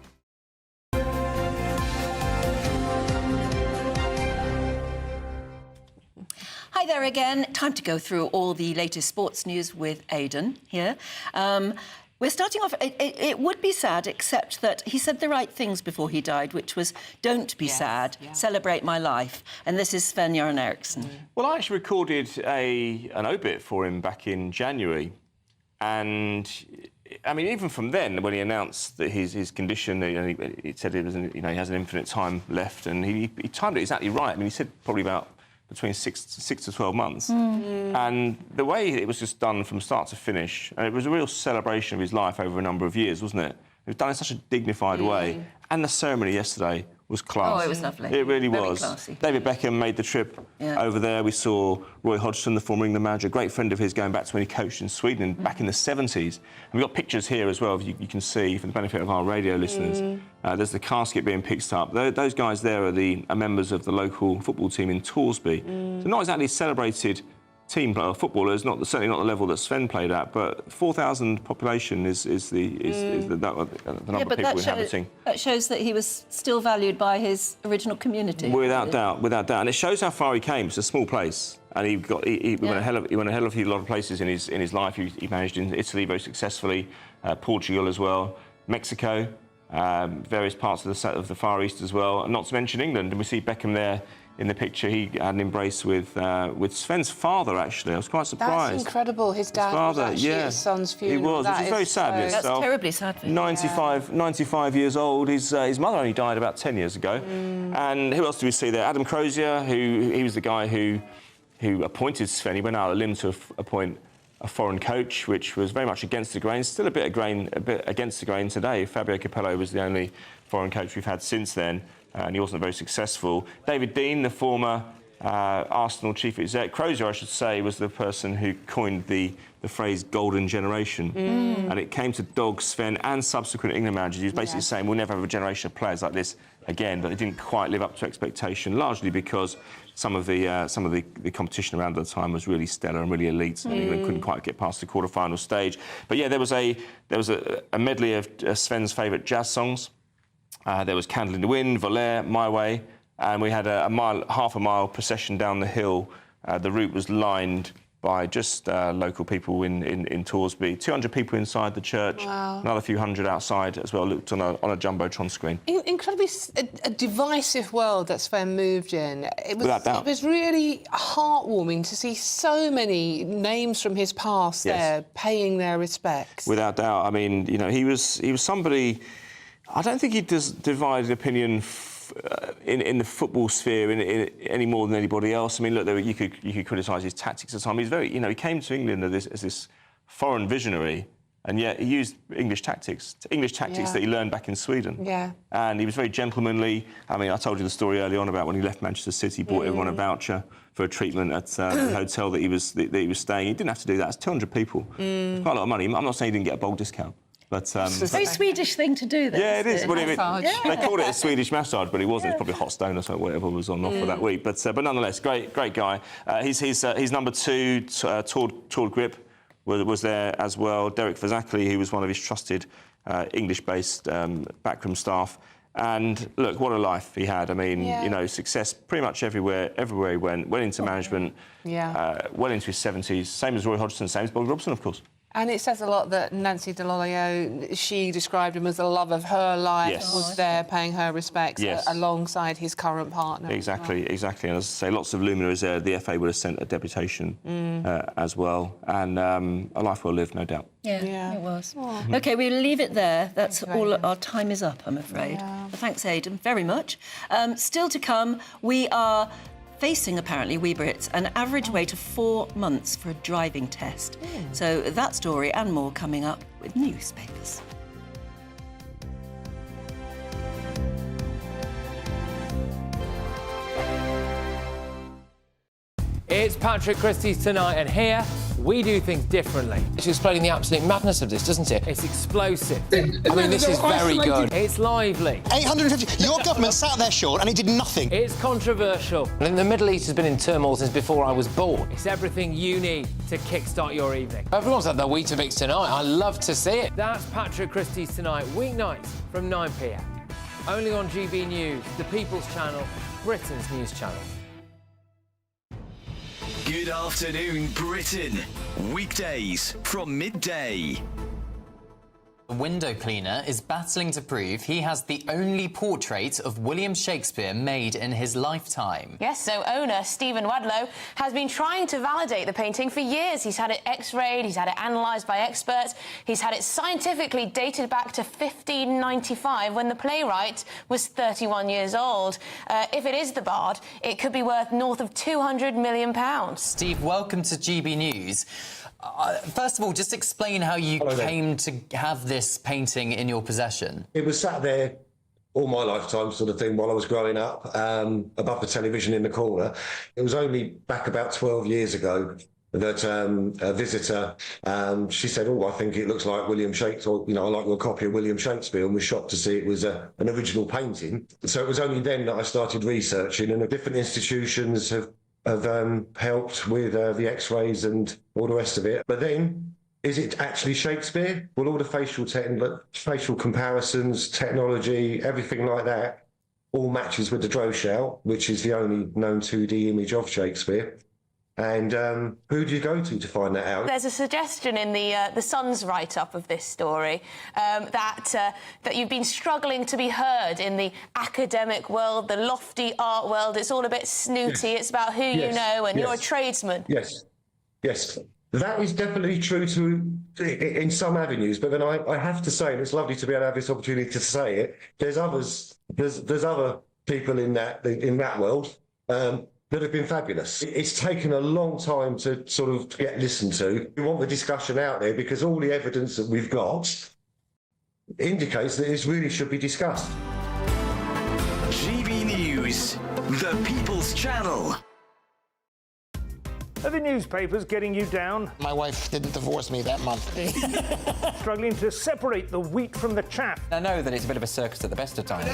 Hi there again. Time to go through all the latest sports news with Aidan here. We're starting off... It would be sad, except that he said the right things before he died, which was, don't be sad, celebrate my life. And this is Sven-Göran Eriksson. Well, I actually recorded an obit for him back in January. And, I mean, even from then, when he announced that his condition, he said it was, he has an infinite time left, and he timed it exactly right. I mean, he said probably about between 6 to 12 months. And the way it was just done from start to finish, and it was a real celebration of his life over a number of years, wasn't it? It was done in such a dignified way. And the ceremony yesterday was class. Oh, it was lovely. It really Very was. classy. David Beckham made the trip over there. We saw Roy Hodgson, the former England manager, a great friend of his, going back to when he coached in Sweden back in the 70s. And we've got pictures here as well, you can see, for the benefit of our radio listeners. There's the casket being picked up. Those guys there are members of the local football team in Torsby. So not exactly celebrated team footballers, certainly not the level that Sven played at, but 4,000 population is the number of people inhabiting. That shows that he was still valued by his original community. Without doubt, and it shows how far he came. It's a small place, and he went a hell of a lot of places in his life. He managed in Italy very successfully, Portugal as well, Mexico, various parts of the Far East as well, and not to mention England. And we see Beckham there in the picture. He had an embrace with Sven's father, actually. I was quite surprised. That's incredible. His dad was actually at his son's funeral. He was, which is very sad in itself. That's terribly sad for him. 95 years old. His mother only died about 10 years ago. And who else do we see there? Adam Crozier, he was the guy who appointed Sven. He went out on a limb to appoint a foreign coach, which was very much against the grain. Still a bit against the grain today. Fabio Capello was the only foreign coach we've had since then, and he wasn't very successful. David Dean, the former Arsenal chief exec. Crozier, I should say, was the person who coined the phrase golden generation. And it came to dog Sven and subsequent England managers. He was basically saying we'll never have a generation of players like this again, but they didn't quite live up to expectation, largely because some of the competition around at the time was really stellar and really elite, and England couldn't quite get past the quarter-final stage. But yeah, there was a medley of Sven's favourite jazz songs. There was Candle in the Wind, Volare, My Way, and we had half a mile procession down the hill. The route was lined by just local people in Torsby. 200 people inside the church, another few hundred outside as well, looked on a Jumbotron screen. Incredibly a divisive world that Sven moved in. Without doubt. It was really heartwarming to see so many names from his past there paying their respects. Without doubt. I mean, you know, he was somebody. I don't think he divided opinion in the football sphere any more than anybody else. I mean, look, you could criticise his tactics at the time. He's very, he came to England as this foreign visionary, and yet he used English tactics that he learned back in Sweden. Yeah. And he was very gentlemanly. I mean, I told you the story early on about when he left Manchester City, bought everyone a voucher for a treatment at the hotel that he was staying. He didn't have to do that. It's 200 people. It's quite a lot of money. I'm not saying he didn't get a bulk discount. But, it's a very Swedish thing to do, though. Yeah, it is. They called it a Swedish massage, but it wasn't. It's probably hot stone or something, whatever was on offer that week. But nonetheless, great guy. He's number 2, Tord Grip, was there as well. Derek Verzakli, who was one of his trusted English-based backroom staff. And look, what a life he had. I mean, you know, success pretty much everywhere he went into management, well into his 70s. Same as Roy Hodgson, same as Bobby Robson, of course. And it says a lot that Nancy Delolio, she described him as the love of her life, was there paying her respects alongside his current partner. Exactly. And as I say, lots of luminaries there. The FA would have sent a deputation as well. And a life well lived, no doubt. Yeah, it was. OK, we'll leave it there. That's all. Our time is up, I'm afraid. Well, thanks, Aidan, very much. Still to come, we are facing, apparently, we Brits, an average wait of 4 months for a driving test. So that story and more coming up with newspapers. It's Patrick Christie's Tonight, and here we do things differently. It's explaining the absolute madness of this, doesn't it? It's explosive. I mean, this is very good. It's lively. 850. Your government sat there, Sean, and it did nothing. It's controversial. And the Middle East has been in turmoil since before I was born. It's everything you need to kickstart your evening. Everyone's had their Weetabix tonight. I love to see it. That's Patrick Christie's Tonight, weeknights from 9 p.m. Only on GB News, the People's Channel, Britain's news channel. Good afternoon, Britain. Weekdays from midday. A window cleaner is battling to prove he has the only portrait of William Shakespeare made in his lifetime. Yes, so owner Stephen Wadlow has been trying to validate the painting for years. He's had it x-rayed, he's had it analysed by experts, he's had it scientifically dated back to 1595 when the playwright was 31 years old. If it is the Bard, it could be worth north of £200 million. Steve, welcome to GB News. First of all, just explain how you came to have this painting in your possession. It was sat there all my lifetime sort of thing while I was growing up, above the television in the corner. It was only back about 12 years ago that a visitor, she said, I think it looks like William Shakespeare, I like your copy of William Shakespeare, and was shocked to see it was an original painting. So it was only then that I started researching, and different institutions have have helped with the X-rays and all the rest of it. But then, is it actually Shakespeare? Well, all the facial comparisons, technology, everything like that, all matches with the Droschau, which is the only known 2D image of Shakespeare. And who do you go to find that out? There's a suggestion in the Sun's write-up of this story that you've been struggling to be heard in the academic world, the lofty art world. It's all a bit snooty. Yes. It's about who you know, and you're a tradesman. Yes, yes. That is definitely true in some avenues, but then I have to say, and it's lovely to be able to have this opportunity to say it, there's other people in that world that have been fabulous. It's taken a long time to sort of get listened to. We want the discussion out there because all the evidence that we've got indicates that this really should be discussed. GB News, the People's Channel. Are the newspapers getting you down? My wife didn't divorce me that month. Struggling to separate the wheat from the chaff? I know that it's a bit of a circus at the best of times.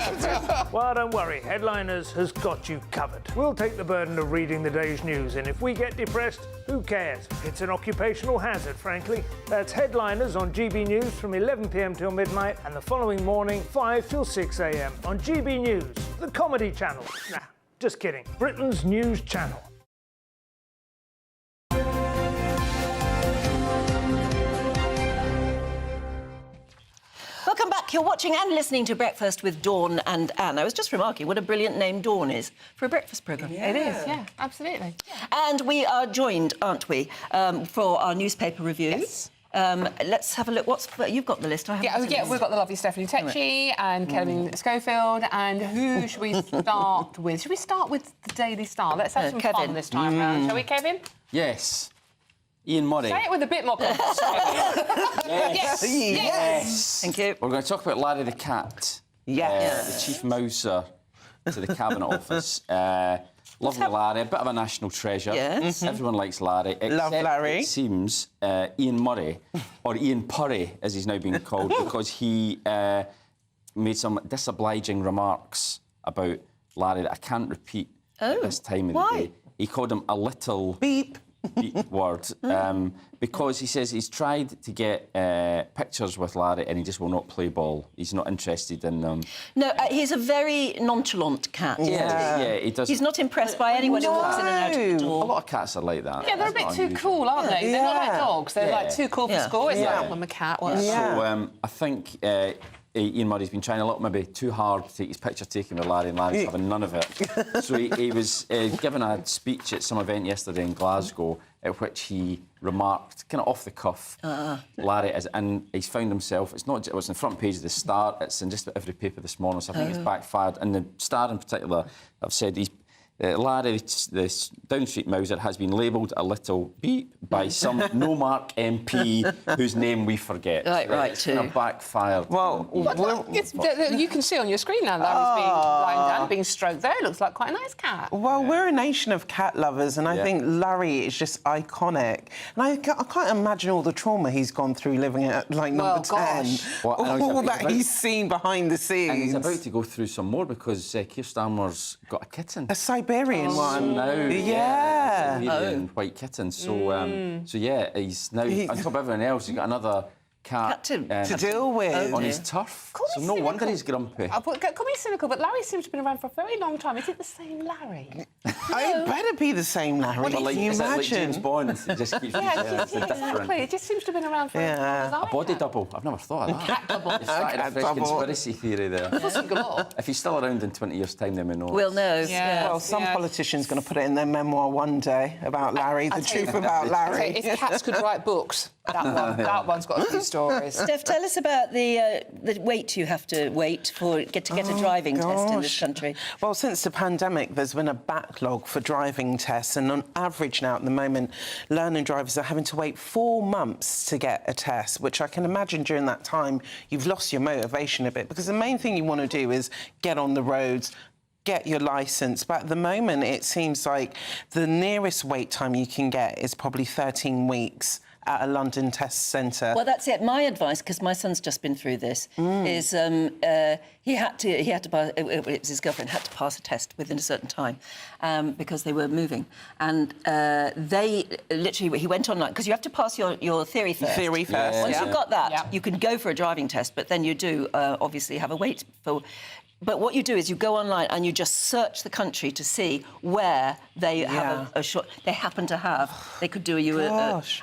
Well, don't worry. Headliners has got you covered. We'll take the burden of reading the day's news, and if we get depressed, who cares? It's an occupational hazard, frankly. That's Headliners on GB News from 11 p.m. till midnight, and the following morning, 5 till 6 a.m. on GB News, the comedy channel. Nah, just kidding. Britain's news channel. Welcome back. You're watching and listening to Breakfast with Dawn and Anne. I was just remarking what a brilliant name Dawn is for a breakfast programme. Yeah. It is, yeah, absolutely. And we are joined, aren't we, for our newspaper review. Yes. Let's have a look. You've got the list. I haven't. Yeah, we've got the lovely Stephanie Tecci and Kevin Schofield. And who should we start with? Should we start with the Daily Star? Let's have some fun this time round, shall we, Kevin? Yes. Ian Murray. Say it with a bit more confidence. Yes. Thank you. We're going to talk about Larry the Cat. Yes. The chief mouser to the Cabinet Office. Lovely Larry, a bit of a national treasure. Yes. Everyone likes Larry. Love Larry. It seems Ian Murray, or Ian Purry, as he's now being called, because he made some disobliging remarks about Larry that I can't repeat at this time of the day. He called him a little... Beep. word because he says he's tried to get pictures with Larry and he just will not play ball. He's not interested in them. No, he's a very nonchalant cat. Yeah, he does. He's not impressed by anyone who walks in and out of the door. A lot of cats are like that. Yeah, they're a bit too cool, aren't they? They're not like dogs. They're like too cool for school. It's like I'm a cat. So I think Ian Murray's been trying a little, maybe too hard to take his picture taken with Larry, and Larry's having none of it. So he was given a speech at some event yesterday in Glasgow at which he remarked, kind of off the cuff, Larry is, and he's found himself, it was in the front page of the Star, it's in just about every paper this morning, so I think it's backfired. And the Star in particular, I've said he's Larry, the Down Street Mouser, has been labelled a little beep by some no-mark MP whose name we forget. Right, too. Kind of backfired. Well, you can see on your screen now Larry's being lined down, being stroked there. It looks like quite a nice cat. Well, we're a nation of cat lovers, and I think Larry is just iconic. And I can't imagine all the trauma he's gone through living at, like, number 10. Well, all that he's seen behind the scenes. And he's about to go through some more because Keir Starmer's got a kitten. A Siberian one. Now, yeah. Siberian white kitten. So yeah, he's now on top of everyone else. He's got another cat to deal with on his turf. So no wonder he's grumpy. Call me cynical, but Larry seems to have been around for a very long time. Is it the same Larry? It better be the same Larry. Well, Can you imagine? Like James Bond, it just keeps exactly. It just seems to have been around for a body double. I've never thought of that. Cat double. It's started a fresh conspiracy theory there. If he's still around in 20 years' time, then we know. We'll know. Yeah. Well, some politician's going to put it in their memoir one day about Larry, the truth about Larry. If cats could write books, that one's got a few stories. Steph, tell us about the wait you have to wait to get a driving test in this country. Well, since the pandemic, there's been a backlog for driving tests, and on average now at the moment, learning drivers are having to wait 4 months to get a test, which I can imagine during that time you've lost your motivation a bit, because the main thing you want to do is get on the roads, get your licence. But at the moment, it seems like the nearest wait time you can get is probably 13 weeks. at a London test centre. Well, that's it. My advice, because my son's just been through this, is he had to pass, it was his girlfriend had to pass a test within a certain time because they were moving. And they literally, he went online, because you have to pass your theory first. Theory first, Once you've got that, you can go for a driving test, but then you do obviously have a wait for... But what you do is you go online and you just search the country to see where they have a short... They happen to have... They could do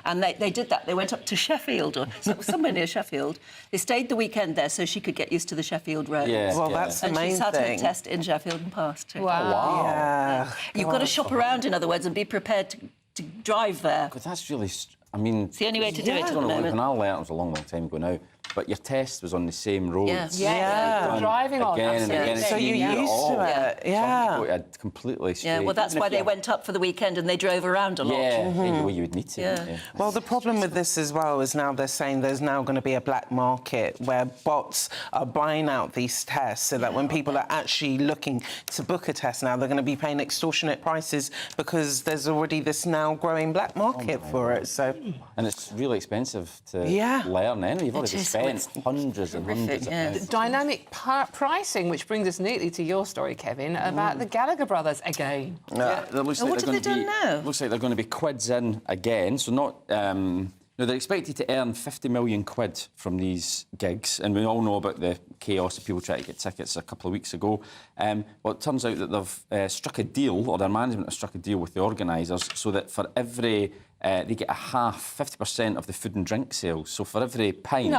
and they did that. They went up to Sheffield, or somewhere near Sheffield. They stayed the weekend there so she could get used to the Sheffield roads. Well, that's the main thing. And she's had her test in Sheffield and passed, too. Wow. Yeah. You've got to shop around, in other words, and be prepared to drive there. Because that's really... I mean... It's the only way to do it at the moment. When I learned, it was a long, long time ago now, but your test was on the same roads. Driving on. Again and again. So you're used to it, Some people completely straight. Yeah, well, that's why they went up for the weekend and they drove around a lot. Yeah, well, you would need to. Yeah. Well, the problem with this as well is now they're saying there's now going to be a black market where bots are buying out these tests so that when people are actually looking to book a test now, they're going to be paying extortionate prices because there's already this now growing black market for it. So, and it's really expensive to learn anyway. You've already spent hundreds and hundreds of pounds. Dynamic pricing, which brings us neatly to your story, Kevin, about the Gallagher brothers again. What have they done now? Looks like they're going to be quids in again. So not... no, they're expected to earn 50 million quid from these gigs, and we all know about the chaos of people trying to get tickets a couple of weeks ago. Well, it turns out that they've struck a deal, or their management have struck a deal with the organisers, so that for every... they get a half, 50% of the food and drink sales. So for every pint...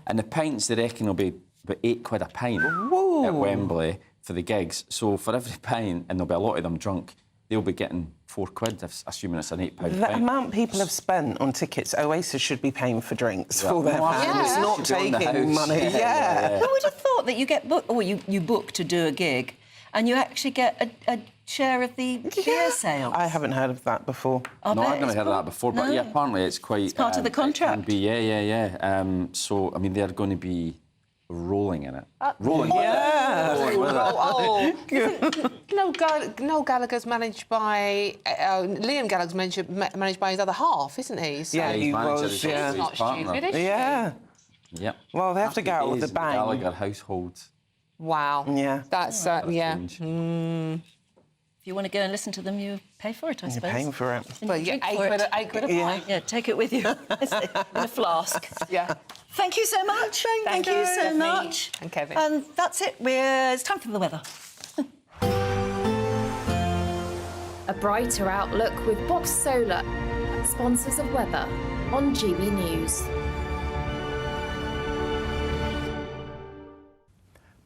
And the pints, they reckon, will be about £8 a pint at Wembley for the gigs. So for every pint, and there'll be a lot of them drunk, they'll be getting £4, assuming it's an £8 pint. The amount people have spent on tickets, Oasis should be paying for drinks for their fans, not taking money. Who would have thought that you get booked, or you book to do a gig, and you actually get a share of the beer sales? I haven't heard of that before. I've never heard of that before, but yeah, apparently it's quite... It's part of the contract. It can be, so, I mean, they're going to be rolling in it. Rolling Noel Gallagher's managed by... Liam Gallagher's managed by his other half, isn't he? So he was, It's not stupid, is she? Yep. Well, they have to go out with the bang. Gallagher household. Wow. Yeah. That's, If you want to go and listen to them, you pay for it, I suppose. You're paying for it. Well, you get £8 a pint. Yeah, take it with you in a flask. Yeah. Thank you so much. Thank you so much. And Kevin. And that's it. It's time for the weather. A brighter outlook with Box Solar, sponsors of weather on GB News.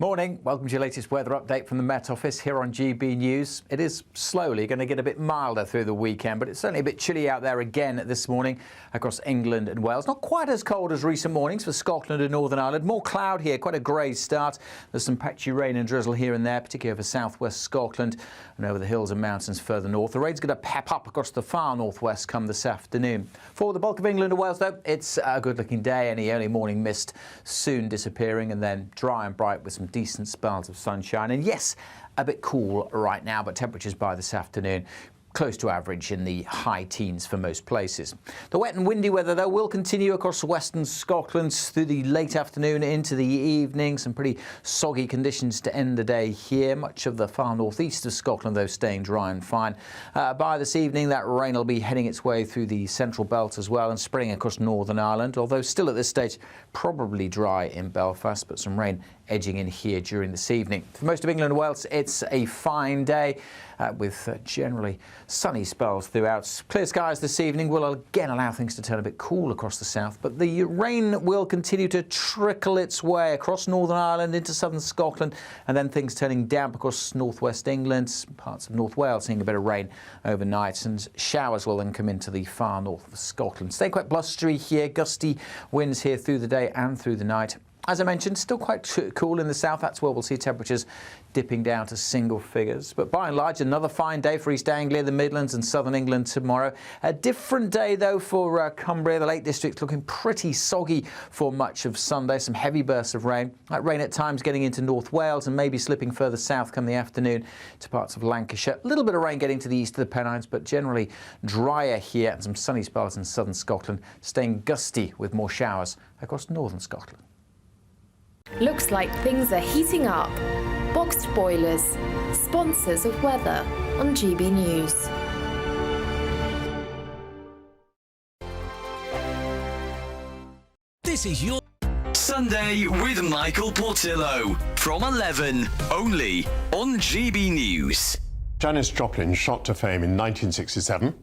Morning, welcome to your latest weather update from the Met Office here on GB News. It is slowly going to get a bit milder through the weekend, but it's certainly a bit chilly out there again this morning across England and Wales. Not quite as cold as recent mornings for Scotland and Northern Ireland. More cloud here, quite a grey start. There's some patchy rain and drizzle here and there, particularly over southwest Scotland and over the hills and mountains further north. The rain's going to pep up across the far northwest come this afternoon. For the bulk of England and Wales, though, it's a good-looking day. Any early morning mist soon disappearing, and then dry and bright with some decent spells of sunshine. And yes, a bit cool right now, but temperatures by this afternoon close to average in the high teens for most places. The wet and windy weather, though, will continue across western Scotland through the late afternoon into the evening. Some pretty soggy conditions to end the day here. Much of the far northeast of Scotland, though, staying dry and fine. By this evening, that rain will be heading its way through the central belt as well and spreading across Northern Ireland, although still at this stage probably dry in Belfast, but some rain edging in here during this evening. For most of England and Wales, it's a fine day with generally sunny spells throughout. Clear skies this evening will again allow things to turn a bit cool across the south, but the rain will continue to trickle its way across Northern Ireland into southern Scotland, and then things turning damp across northwest England, parts of North Wales seeing a bit of rain overnight, and showers will then come into the far north of Scotland. Stay quite blustery here, gusty winds here through the day and through the night. As I mentioned, still quite cool in the south. That's where we'll see temperatures dipping down to single figures. But by and large, another fine day for East Anglia, the Midlands and southern England tomorrow. A different day, though, for Cumbria. The Lake District looking pretty soggy for much of Sunday. Some heavy bursts of rain. That rain at times getting into North Wales and maybe slipping further south come the afternoon to parts of Lancashire. A little bit of rain getting to the east of the Pennines, but generally drier here, and some sunny spells in southern Scotland, staying gusty with more showers across northern Scotland. Looks like things are heating up. Boxed boilers, sponsors of weather on GB News. This is your Sunday with Michael Portillo from 11, only on GB News. Janice Joplin shot to fame in 1967,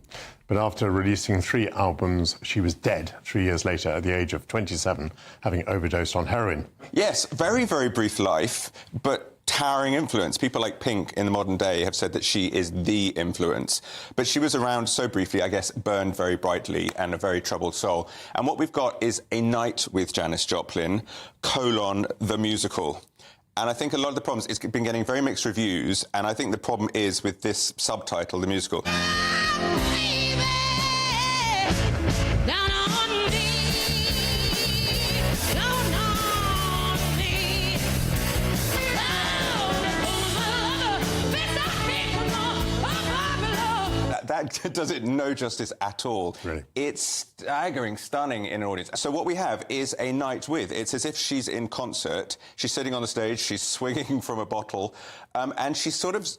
but after releasing 3 albums, she was dead 3 years later at the age of 27, having overdosed on heroin. Yes, very, very brief life, but towering influence. People like Pink in the modern day have said that she is the influence. But she was around so briefly, I guess, burned very brightly and a very troubled soul. And what we've got is A Night with Janice Joplin, the musical. And I think a lot of the problems, it's been getting very mixed reviews, and I think the problem is with this subtitle, the musical. That does it no justice at all. Really? It's staggering, stunning in an audience. So what we have is A Night with. It's as if she's in concert. She's sitting on the stage, she's swinging from a bottle, and she's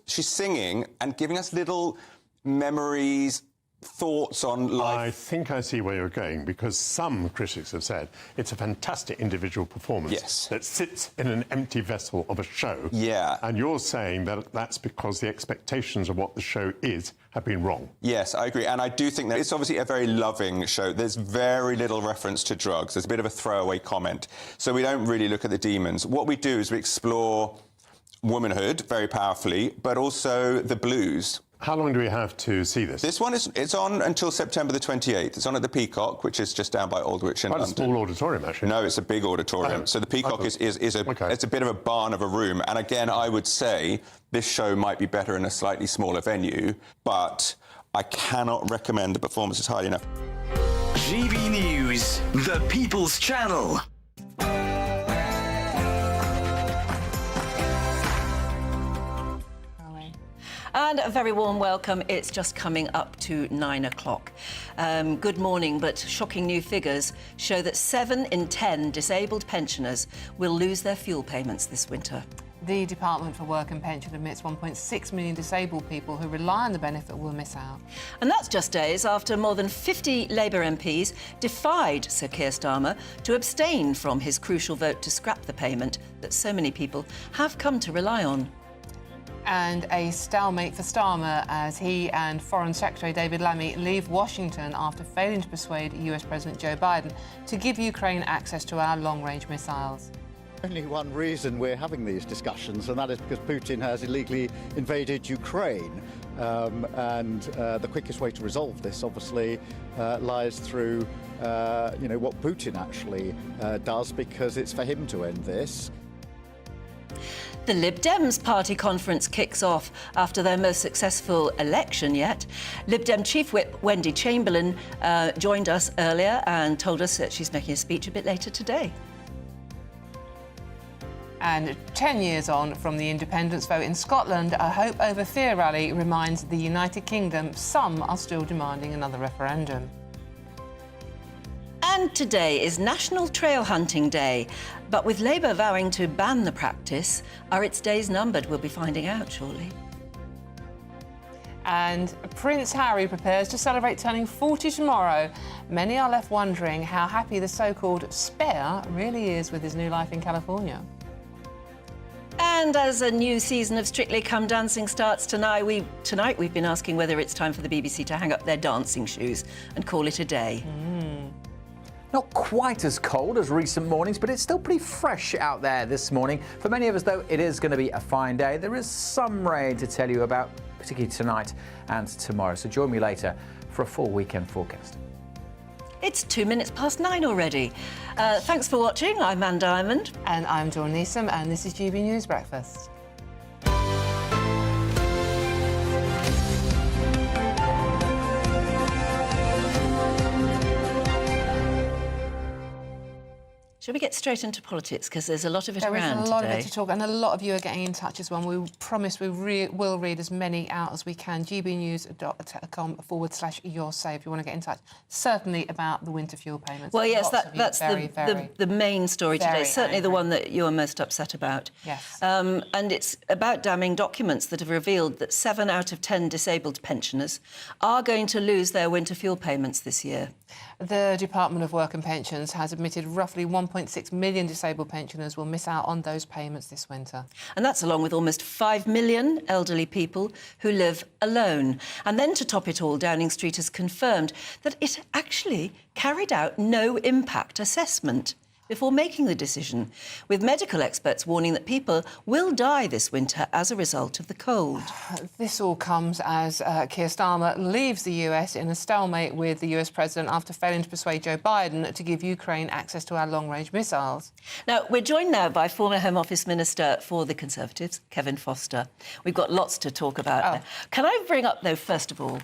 singing and giving us little memories, thoughts on life. I think I see where you're going, because some critics have said it's a fantastic individual performance that sits in an empty vessel of a show. Yeah. And you're saying that that's because the expectations of what the show is have been wrong. Yes, I agree. And I do think that it's obviously a very loving show. There's very little reference to drugs. There's a bit of a throwaway comment. So we don't really look at the demons. What we do is we explore womanhood very powerfully, but also the blues. How long do we have to see this? This one it's on until September the 28th. It's on at the Peacock, which is just down by Aldwych in London. Quite a small auditorium, actually. No, it's a big auditorium. So the Peacock is it's a bit of a barn of a room. And again, I would say this show might be better in a slightly smaller venue, but I cannot recommend the performances highly enough. GB News, the People's Channel. And a very warm welcome. It's just coming up to 9 o'clock. Good morning, but shocking new figures show that 7 in 10 disabled pensioners will lose their fuel payments this winter. The Department for Work and Pension admits 1.6 million disabled people who rely on the benefit will miss out. And that's just days after more than 50 Labour MPs defied Sir Keir Starmer to abstain from his crucial vote to scrap the payment that so many people have come to rely on. And a stalemate for Starmer as he and Foreign Secretary David Lammy leave Washington after failing to persuade US President Joe Biden to give Ukraine access to our long-range missiles. Only one reason we're having these discussions, and that is because Putin has illegally invaded Ukraine. The quickest way to resolve this, obviously, lies through, what Putin actually does, because it's for him to end this. The Lib Dems party conference kicks off after their most successful election yet. Lib Dem Chief Whip Wendy Chamberlain joined us earlier and told us that she's making a speech a bit later today. And 10 years on from the independence vote in Scotland, a Hope Over Fear rally reminds the United Kingdom some are still demanding another referendum. And today is National Trail Hunting Day. But with Labour vowing to ban the practice, are its days numbered? We'll be finding out shortly. And Prince Harry prepares to celebrate turning 40 tomorrow. Many are left wondering how happy the so-called spare really is with his new life in California. And as a new season of Strictly Come Dancing starts tonight, we've been asking whether it's time for the BBC to hang up their dancing shoes and call it a day. Not quite as cold as recent mornings, but it's still pretty fresh out there this morning. For many of us, though, it is going to be a fine day. There is some rain to tell you about, particularly tonight and tomorrow. So join me later for a full weekend forecast. It's 9:02 already. Thanks for watching. I'm Anne Diamond. And I'm Dawn Neeson, and this is GB News Breakfast. Shall we get straight into politics? Because there's a lot of it around today. There is a lot of it to talk, and a lot of you are getting in touch as well. We promise we will read as many out as we can. gbnews.com/your say if you want to get in touch. Certainly about the winter fuel payments. Well, yes, that's the main story today. Certainly the one that you're most upset about. Yes. And it's about damning documents that have revealed that 7 out of 10 disabled pensioners are going to lose their winter fuel payments this year. The Department of Work and Pensions has admitted roughly 1.6 million disabled pensioners will miss out on those payments this winter. And that's along with almost 5 million elderly people who live alone. And then to top it all, Downing Street has confirmed that it actually carried out no impact assessment before making the decision, with medical experts warning that people will die this winter as a result of the cold. This all comes as Keir Starmer leaves the US in a stalemate with the US president after failing to persuade Joe Biden to give Ukraine access to our long-range missiles. Now, we're joined now by former Home Office Minister for the Conservatives, Kevin Foster. We've got lots to talk about. Can I bring up, though, first of all,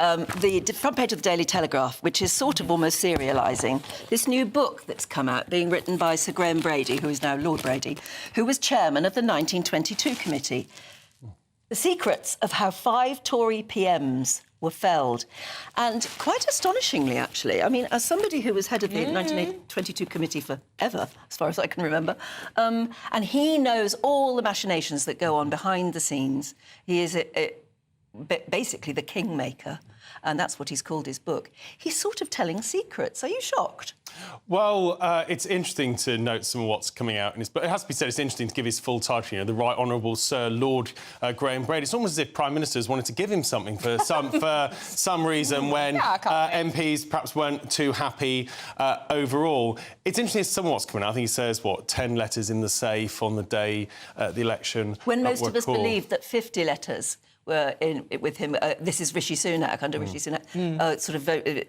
the front page of the Daily Telegraph, which is sort of almost serialising this new book that's come out, being written by Sir Graham Brady, who is now Lord Brady, who was chairman of the 1922 committee. The secrets of how 5 Tory PMs were felled. And quite astonishingly, actually, I mean, as somebody who was head of the 1922 committee forever, as far as I can remember, and he knows all the machinations that go on behind the scenes. He is basically the kingmaker, and that's what he's called his book. He's sort of telling secrets. Are you shocked? Well, it's interesting to note some of what's coming out in his book. It has to be said, it's interesting to give his full title, the Right Honourable Sir Lord Graham Brady. It's almost as if Prime Ministers wanted to give him something for some reason when MPs perhaps weren't too happy overall. It's interesting some of what's coming out. I think he says, 10 letters in the safe on the day the election. When most of us believed that 50 letters were with him. This is Rishi Sunak, under Rishi Sunak,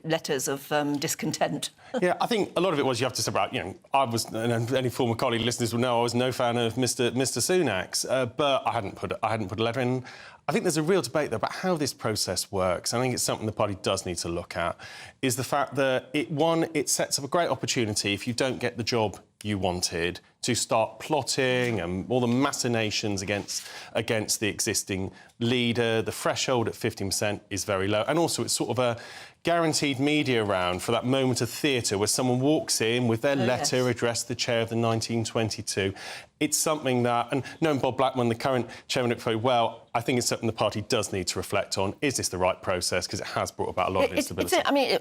letters of discontent. Yeah, I think a lot of it was you have to separate. I was, and any former colleague listeners will know, I was no fan of Mr. Sunak's, but I hadn't put a letter in. I think there's a real debate, though, about how this process works. I think it's something the party does need to look at, is the fact that, it sets up a great opportunity if you don't get the job you wanted to start plotting and all the machinations against the existing leader. The threshold at 15% is very low. And also it's sort of a guaranteed media round for that moment of theatre where someone walks in with their letter addressed to the chair of the 1922. It's something that, and knowing Bob Blackman, the current chairman, very well, I think it's something the party does need to reflect on. Is this the right process? Because it has brought about a lot of instability.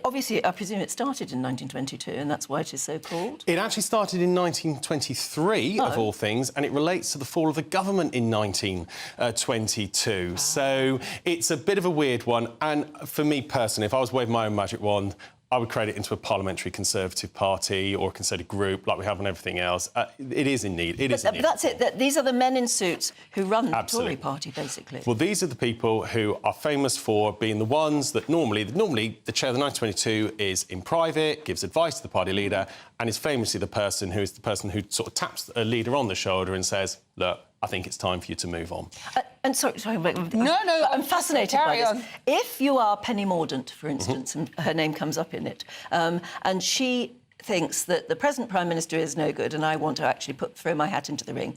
Obviously, I presume it started in 1922, and that's why it is so called. It actually started in 1923, of all things, and it relates to the fall of the government in 1922. So it's a bit of a weird one. And for me personally, if I was waving my own magic wand, I would create it into a parliamentary Conservative party or a Conservative group like we have on everything else. It is in need. But that's it. These are the men in suits who run the Tory party, basically. Well, these are the people who are famous for being the ones that normally the chair of the 1922 is in private, gives advice to the party leader, and is famously the person who sort of taps a leader on the shoulder and says, look, I think it's time for you to move on. And sorry, no, I'm fascinated by this. If you are Penny Mordaunt, for instance, and her name comes up in it, and she thinks that the present Prime Minister is no good and I want to actually throw my hat into the ring,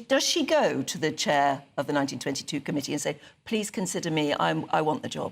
does she go to the chair of the 1922 committee and say, please consider me, I want the job?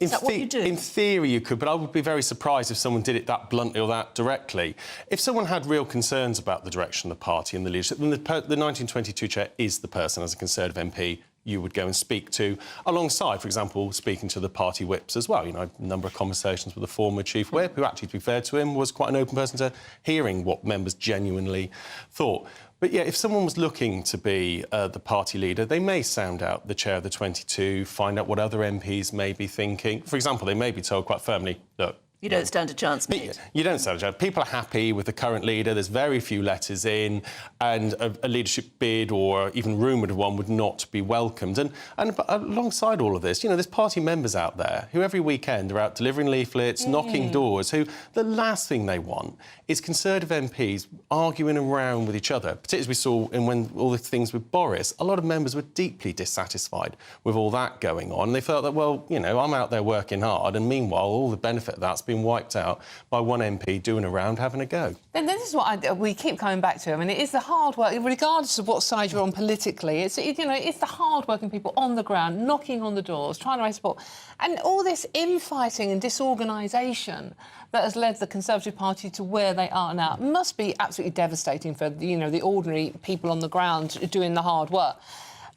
Is that what you do? In theory you could, but I would be very surprised if someone did it that bluntly or that directly. If someone had real concerns about the direction of the party and the leadership, then the 1922 chair is the person, as a Conservative MP, you would go and speak to, alongside, for example, speaking to the party whips as well. A number of conversations with the former chief whip, who actually, to be fair to him, was quite an open person to hearing what members genuinely thought. But, yeah, if someone was looking to be the party leader, they may sound out the chair of the 22, find out what other MPs may be thinking. For example, they may be told quite firmly, look, You don't stand a chance, mate. You don't stand a chance. People are happy with the current leader. There's very few letters in, and a leadership bid or even rumoured one would not be welcomed. And alongside all of this, you know, there's party members out there who every weekend are out delivering leaflets, knocking doors, who the last thing they want is Conservative MPs arguing around with each other, particularly as we saw when all the things with Boris. A lot of members were deeply dissatisfied with all that going on. And they felt that, well, you know, I'm out there working hard, and meanwhile, all the benefit of that's been wiped out by one MP doing a round, having a go. Then this is what we keep coming back to. I mean, it is the hard work, regardless of what side you're on politically. It's it's the hard-working people on the ground, knocking on the doors, trying to raise support, and all this infighting and disorganisation that has led the Conservative Party to where they are now must be absolutely devastating for the ordinary people on the ground doing the hard work.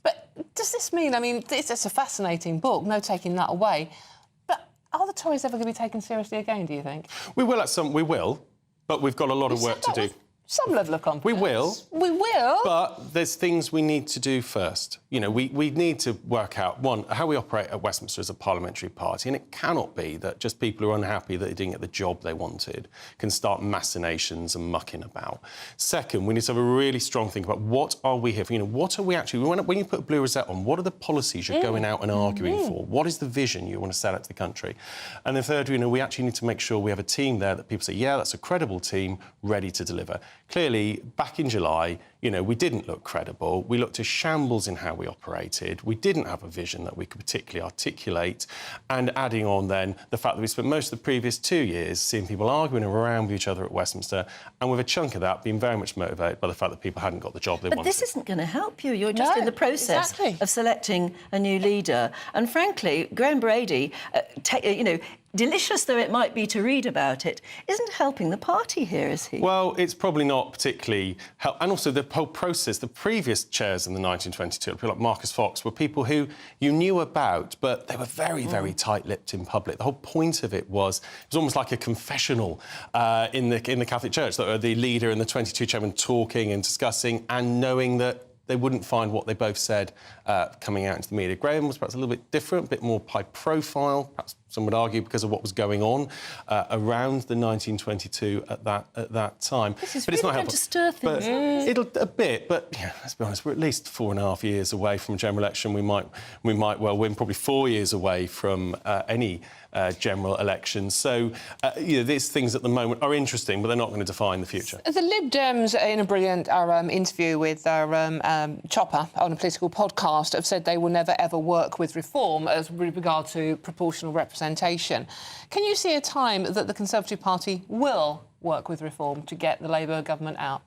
But does this mean? I mean, it's a fascinating book, no taking that away. Are the Tories ever going to be taken seriously again, do you think? We will, but we've got a lot of work to do. Some level of confidence. We will. We will. But there's things we need to do first. You know, we need to work out, one, how we operate at Westminster as a parliamentary party, and it cannot be that just people who are unhappy that they didn't get the job they wanted can start machinations and mucking about. Second, we need to have a really strong think about what are we here for? You know, what are we actually... When you put a blue rosette on, what are the policies you're going out and arguing for? What is the vision you want to set out to the country? And then third, you know, we actually need to make sure we have a team there that people say, yeah, that's a credible team, ready to deliver. Clearly, back in July, you know, we didn't look credible. We looked a shambles in how we operated. We didn't have a vision that we could particularly articulate. And adding on then the fact that we spent most of the previous 2 years seeing people arguing around with each other at Westminster, and with a chunk of that being very much motivated by the fact that people hadn't got the job they wanted. But this isn't going to help you. You're just in the process of selecting a new leader. And frankly, Graham Brady, delicious though it might be to read about it, isn't helping the party here, is he? Well, it's probably not particularly and also the whole process, the previous chairs in the 1922, people like Marcus Fox, were people who you knew about, but they were very, very tight-lipped in public. The whole point of it was almost like a confessional in the Catholic Church, that the leader and the 22 chairmen talking and discussing and knowing that they wouldn't find what they both said coming out into the media. Graham was perhaps a little bit different, a bit more high profile, perhaps some would argue because of what was going on around the 1922 at that time. This is but really it's not going helpful. to stir things. But it'll a bit, but yeah, let's be honest, we're at least 4.5 years away from a general election. We might well win, probably 4 years away from any general election. So, these things at the moment are interesting, but they're not going to define the future. The Lib Dems, in a brilliant interview with Chopper on a political podcast, have said they will never, ever work with reform as with regard to proportional representation. Can you see a time that the Conservative Party will work with reform to get the Labour government out?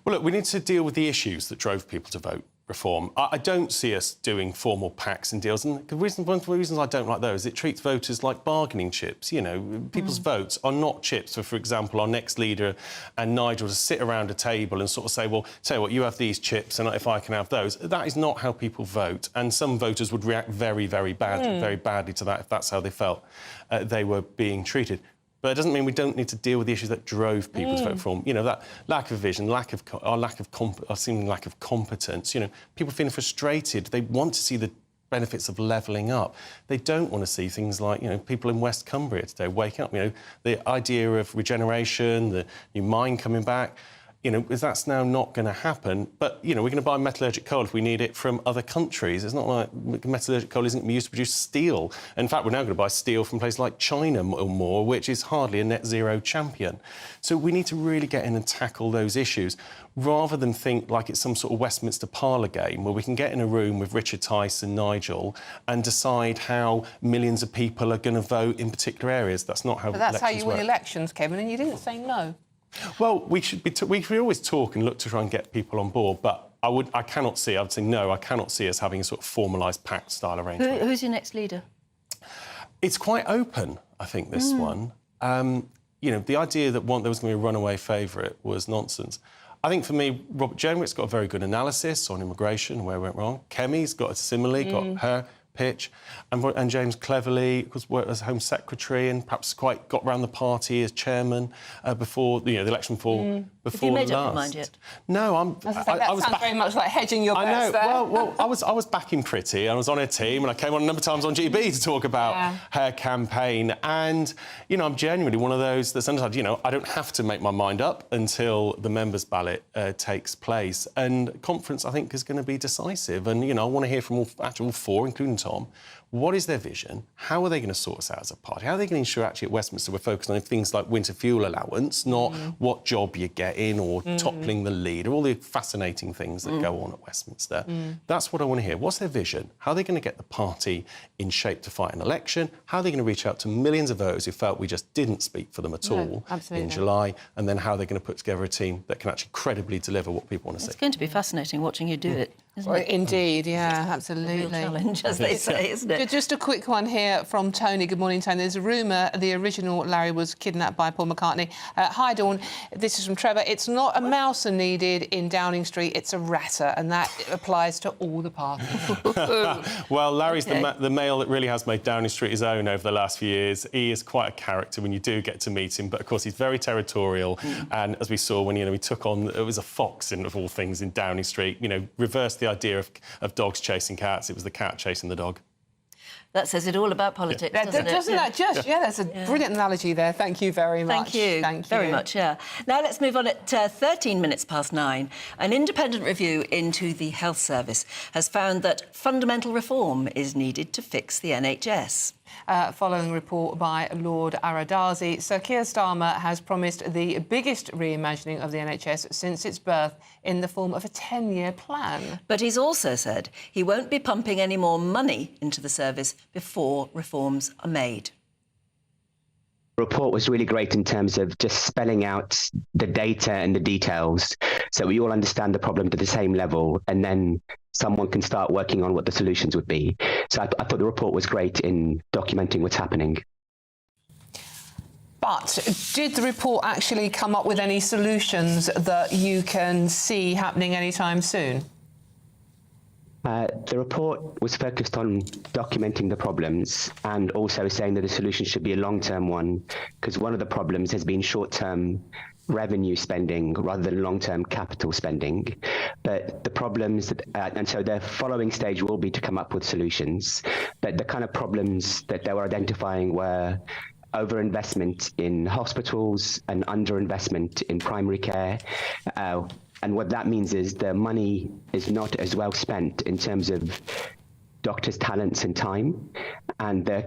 Well, look, we need to deal with the issues that drove people to vote reform. I don't see us doing formal pacts and deals, and one of the reasons I don't like those is it treats voters like bargaining chips. You know, people's votes are not chips for example, our next leader and Nigel to sit around a table and sort of say, well, tell you what, you have these chips and if I can have those. That is not how people vote, and some voters would react very, very badly to that if that's how they felt they were being treated. But it doesn't mean we don't need to deal with the issues that drove people to vote reform. You know, that lack of vision, lack of competence. You know, people feeling frustrated. They want to see the benefits of levelling up. They don't want to see things like, you know, people in West Cumbria today waking up. You know, the idea of regeneration, the new mine coming back. You know, that's now not going to happen. But, you know, we're going to buy metallurgic coal if we need it from other countries. It's not like metallurgic coal isn't used to produce steel. In fact, we're now going to buy steel from places like China or more, which is hardly a net zero champion. So we need to really get in and tackle those issues, rather than think like it's some sort of Westminster parlour game where we can get in a room with Richard Tice and Nigel and decide how millions of people are going to vote in particular areas. That's not how But that's how you win work. elections, Kevin, and you didn't say no. Well, we should always talk and look to try and get people on board, but I would say no, I cannot see us having a sort of formalised pact style arrangement. Who's your next leader? It's quite open, I think, this one. You know, the idea that there was going to be a runaway favourite was nonsense. I think for me, Robert Jenrick's got a very good analysis on immigration and where it went wrong. Kemi's got got her pitch, and James Cleverly was worked as Home Secretary and perhaps quite got round the party as chairman before the election before Have you made the up your last. mind yet? No, That sounds very much like hedging your bets there. Well, I was backing Pretty. I was on her team, and I came on a number of times on GB to talk about her campaign. And, you know, I'm genuinely one of those that sometimes, you know, I don't have to make my mind up until the members' ballot takes place. And conference, I think, is going to be decisive. And, you know, I want to hear from all four, including Tom. What is their vision? How are they going to sort us out as a party? How are they going to ensure actually at Westminster we're focused on things like winter fuel allowance, not what job you're getting or toppling the leader, all the fascinating things that go on at Westminster. That's what I want to hear. What's their vision? How are they going to get the party in shape to fight an election? How are they going to reach out to millions of voters who felt we just didn't speak for them at all in July? And then how are they going to put together a team that can actually credibly deliver what people want to see? It's going to be fascinating watching you do it, isn't it? Indeed, yeah, absolutely. A real challenge, as they say, isn't it? Just a quick one here from Tony. Good morning, Tony. There's a rumour the original Larry was kidnapped by Paul McCartney. Hi, Dawn. This is from Trevor. It's not a mouse needed in Downing Street, it's a ratter, and that applies to all the parties. Well, Larry's the male that really has made Downing Street his own over the last few years. He is quite a character when you do get to meet him, but of course he's very territorial. And as we saw when, you know, he took on, it was a fox of all things in Downing Street, you know, reversed the idea of dogs chasing cats. It was the cat chasing the dog. That says it all about politics, doesn't it? Doesn't that just? Yeah, that's a brilliant analogy there. Thank you very much. Thank you. Thank you. Very much, yeah. Now let's move on at 13 minutes past 9. An independent review into the health service has found that fundamental reform is needed to fix the NHS. Following a report by Lord Aradazi, Sir Keir Starmer has promised the biggest reimagining of the NHS since its birth in the form of a 10-year plan. But he's also said he won't be pumping any more money into the service before reforms are made. The report was really great in terms of just spelling out the data and the details so we all understand the problem to the same level, and then someone can start working on what the solutions would be. So I thought the report was great in documenting what's happening. But did the report actually come up with any solutions that you can see happening anytime soon? The report was focused on documenting the problems and also saying that the solution should be a long-term one, because one of the problems has been short-term revenue spending rather than long-term capital spending. But the problems, and so the following stage will be to come up with solutions. But the kind of problems that they were identifying were overinvestment in hospitals and underinvestment in primary care. And what that means is the money is not as well spent in terms of doctors' talents and time, and the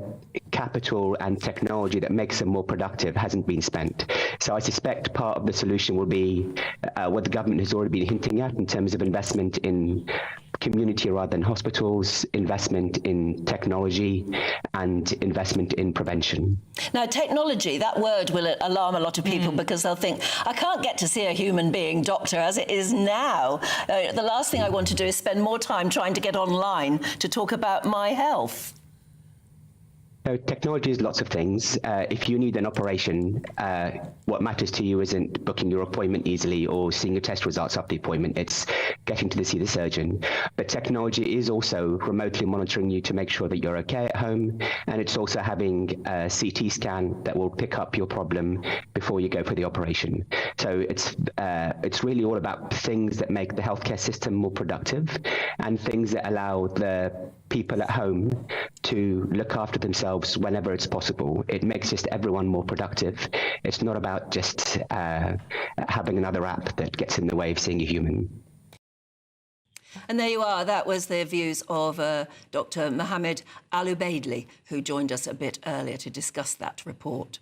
capital and technology that makes them more productive hasn't been spent. So I suspect part of the solution will be what the government has already been hinting at in terms of investment in community rather than hospitals, investment in technology, and investment in prevention. Now, technology, that word will alarm a lot of people because they'll think, I can't get to see a human being doctor as it is now. The last thing I want to do is spend more time trying to get online to talk about my health. So technology is lots of things. If you need an operation, what matters to you isn't booking your appointment easily or seeing your test results after the appointment. It's getting to see the surgeon. But technology is also remotely monitoring you to make sure that you're okay at home. And it's also having a CT scan that will pick up your problem before you go for the operation. So it's really all about things that make the healthcare system more productive and things that allow the people at home to look after themselves whenever it's possible. It makes just everyone more productive. It's not about just having another app that gets in the way of seeing a human. And there you are. That was the views of Dr. Mohammed Al-Ubaidli, who joined us a bit earlier to discuss that report.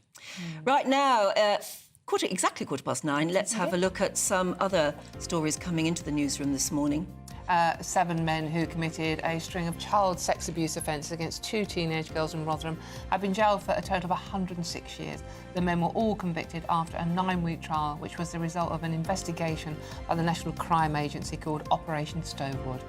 Right now, exactly 9:15, let's have a look at some other stories coming into the newsroom this morning. 7 men who committed a string of child sex abuse offences against 2 teenage girls in Rotherham have been jailed for a total of 106 years. The men were all convicted after a 9-week trial, which was the result of an investigation by the National Crime Agency called Operation Stovewood.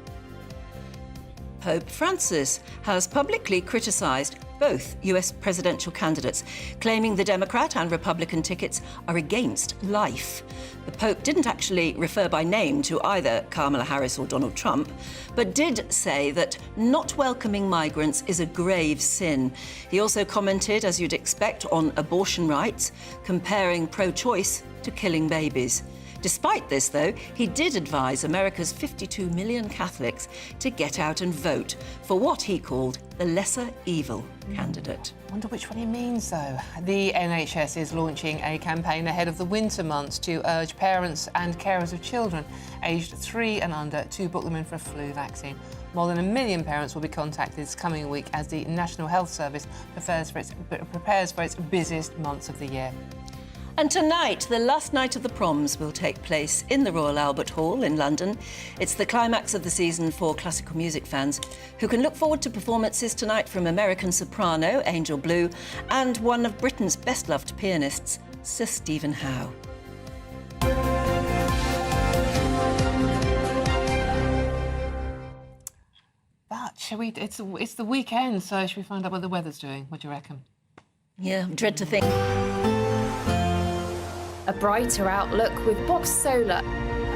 Pope Francis has publicly criticised both US presidential candidates, claiming the Democrat and Republican tickets are against life. The Pope didn't actually refer by name to either Kamala Harris or Donald Trump, but did say that not welcoming migrants is a grave sin. He also commented, as you'd expect, on abortion rights, comparing pro-choice to killing babies. Despite this, though, he did advise America's 52 million Catholics to get out and vote for what he called the lesser evil candidate. I wonder which one he means, though. The NHS is launching a campaign ahead of the winter months to urge parents and carers of children aged 3 and under to book them in for a flu vaccine. More than 1 million parents will be contacted this coming week as the National Health Service prepares for its busiest months of the year. And tonight, the last night of the Proms will take place in the Royal Albert Hall in London. It's the climax of the season for classical music fans, who can look forward to performances tonight from American soprano Angel Blue and one of Britain's best-loved pianists, Sir Stephen Howe. But shall we? It's the weekend, so should we find out what the weather's doing? What do you reckon? Yeah, dread to think. A brighter outlook with Box Solar,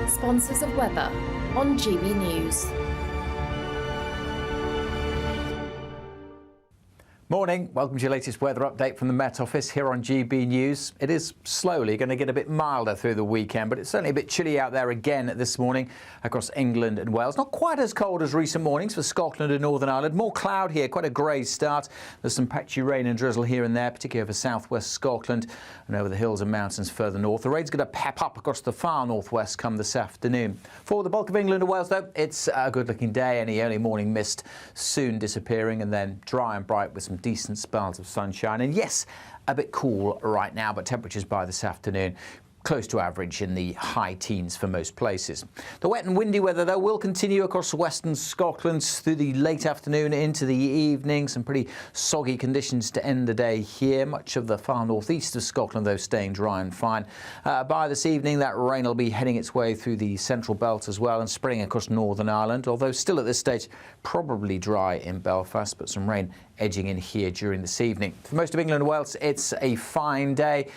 sponsors of weather on GB News. Morning, welcome to your latest weather update from the Met Office here on GB News. It is slowly going to get a bit milder through the weekend, but it's certainly a bit chilly out there again this morning across England and Wales. Not quite as cold as recent mornings for Scotland and Northern Ireland. More cloud here, quite a grey start. There's some patchy rain and drizzle here and there, particularly over southwest Scotland and over the hills and mountains further north. The rain's going to pep up across the far northwest come this afternoon. For the bulk of England and Wales, though, it's a good-looking day. Any early morning mist soon disappearing and then dry and bright with some decent spells of sunshine. And yes, a bit cool right now, but temperatures by this afternoon close to average in the high teens for most places. The wet and windy weather, though, will continue across western Scotland through the late afternoon into the evening. Some pretty soggy conditions to end the day here. Much of the far northeast of Scotland, though, staying dry and fine. By this evening, that rain will be heading its way through the central belt as well and spreading across Northern Ireland, although still at this stage probably dry in Belfast, but some rain edging in here during this evening. For most of England and Wales, it's a fine day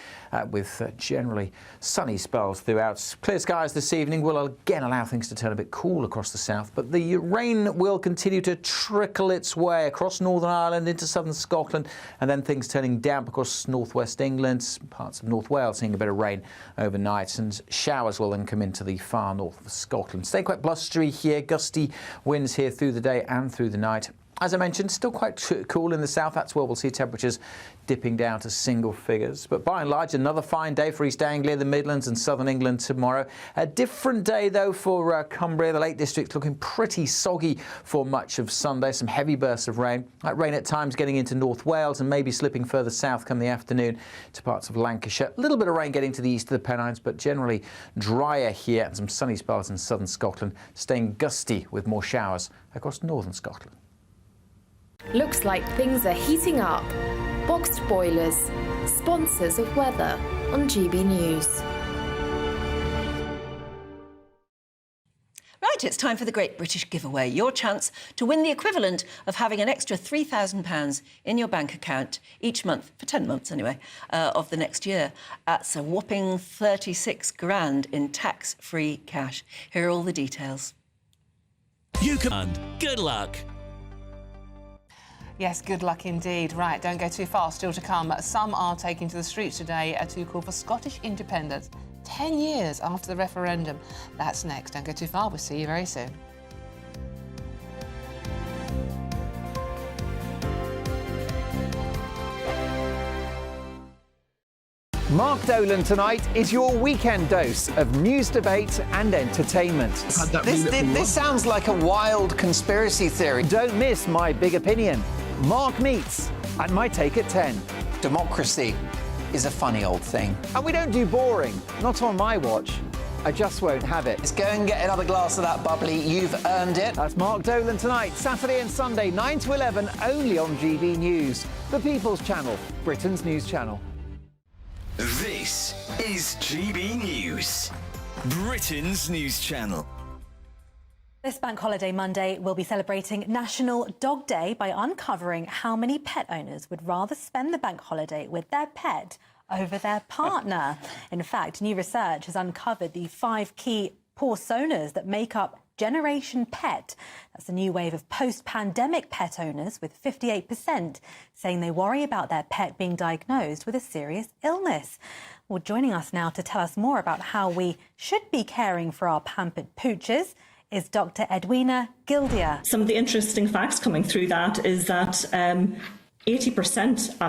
with generally sunny spells throughout. Clear skies this evening will again allow things to turn a bit cool across the south, but the rain will continue to trickle its way across Northern Ireland into southern Scotland, and then things turning damp across northwest England, parts of North Wales seeing a bit of rain overnight, and showers will then come into the far north of Scotland. Stay quite blustery here, gusty winds here through the day and through the night. As I mentioned, still quite cool in the south. That's where we'll see temperatures dipping down to single figures. But by and large, another fine day for East Anglia, the Midlands and southern England tomorrow. A different day, though, for Cumbria. The Lake District's looking pretty soggy for much of Sunday. Some heavy bursts of rain. That rain at times getting into North Wales and maybe slipping further south come the afternoon to parts of Lancashire. A little bit of rain getting to the east of the Pennines, but generally drier here, and some sunny spells in southern Scotland, staying gusty with more showers across northern Scotland. Looks like things are heating up. Boxed Boilers, sponsors of weather on GB News. Right, it's time for the Great British Giveaway. Your chance to win the equivalent of having an extra £3,000 in your bank account each month, for 10 months anyway, of the next year. That's a whopping 36 grand in tax-free cash. Here are all the details. You can. Good luck. Yes, good luck indeed. Right, don't go too far. Still to come. Some are taking to the streets today to call for Scottish independence 10 years after the referendum. That's next. Don't go too far. We'll see you very soon. Mark Dolan tonight is your weekend dose of news, debate and entertainment. This sounds like a wild conspiracy theory. Don't miss My Big Opinion. Mark meets at My Take at 10. Democracy is a funny old thing. And we don't do boring. Not on my watch. I just won't have it. Let's go and get another glass of that bubbly. You've earned it. That's Mark Dolan tonight, Saturday and Sunday, 9 to 11, only on GB News, the People's Channel, Britain's news channel. This is GB News, Britain's news channel. This Bank Holiday Monday, we'll be celebrating National Dog Day by uncovering how many pet owners would rather spend the bank holiday with their pet over their partner. In fact, new research has uncovered the 5 key personas that make up Generation Pet. That's a new wave of post-pandemic pet owners, with 58% saying they worry about their pet being diagnosed with a serious illness. Well, joining us now to tell us more about how we should be caring for our pampered pooches is Dr. Edwina Gildia. Some of the interesting facts coming through that is that 80%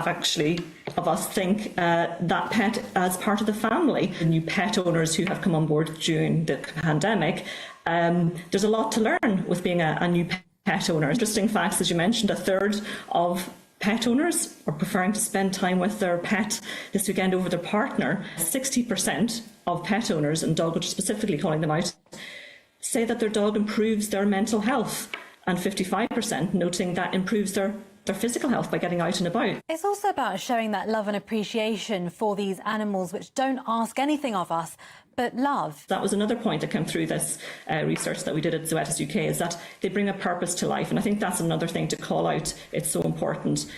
of us think that pet as part of the family. The new pet owners who have come on board during the pandemic, there's a lot to learn with being a new pet owner. Interesting facts, as you mentioned, a third of pet owners are preferring to spend time with their pet this weekend over their partner. 60% of pet owners, and dog owners specifically calling them out, say that their dog improves their mental health, and 55% noting that improves their physical health by getting out and about. It's also about showing that love and appreciation for these animals which don't ask anything of us but love. That was another point that came through this research that we did at Zoetis UK, is that they bring a purpose to life. And I think that's another thing to call out. It's so important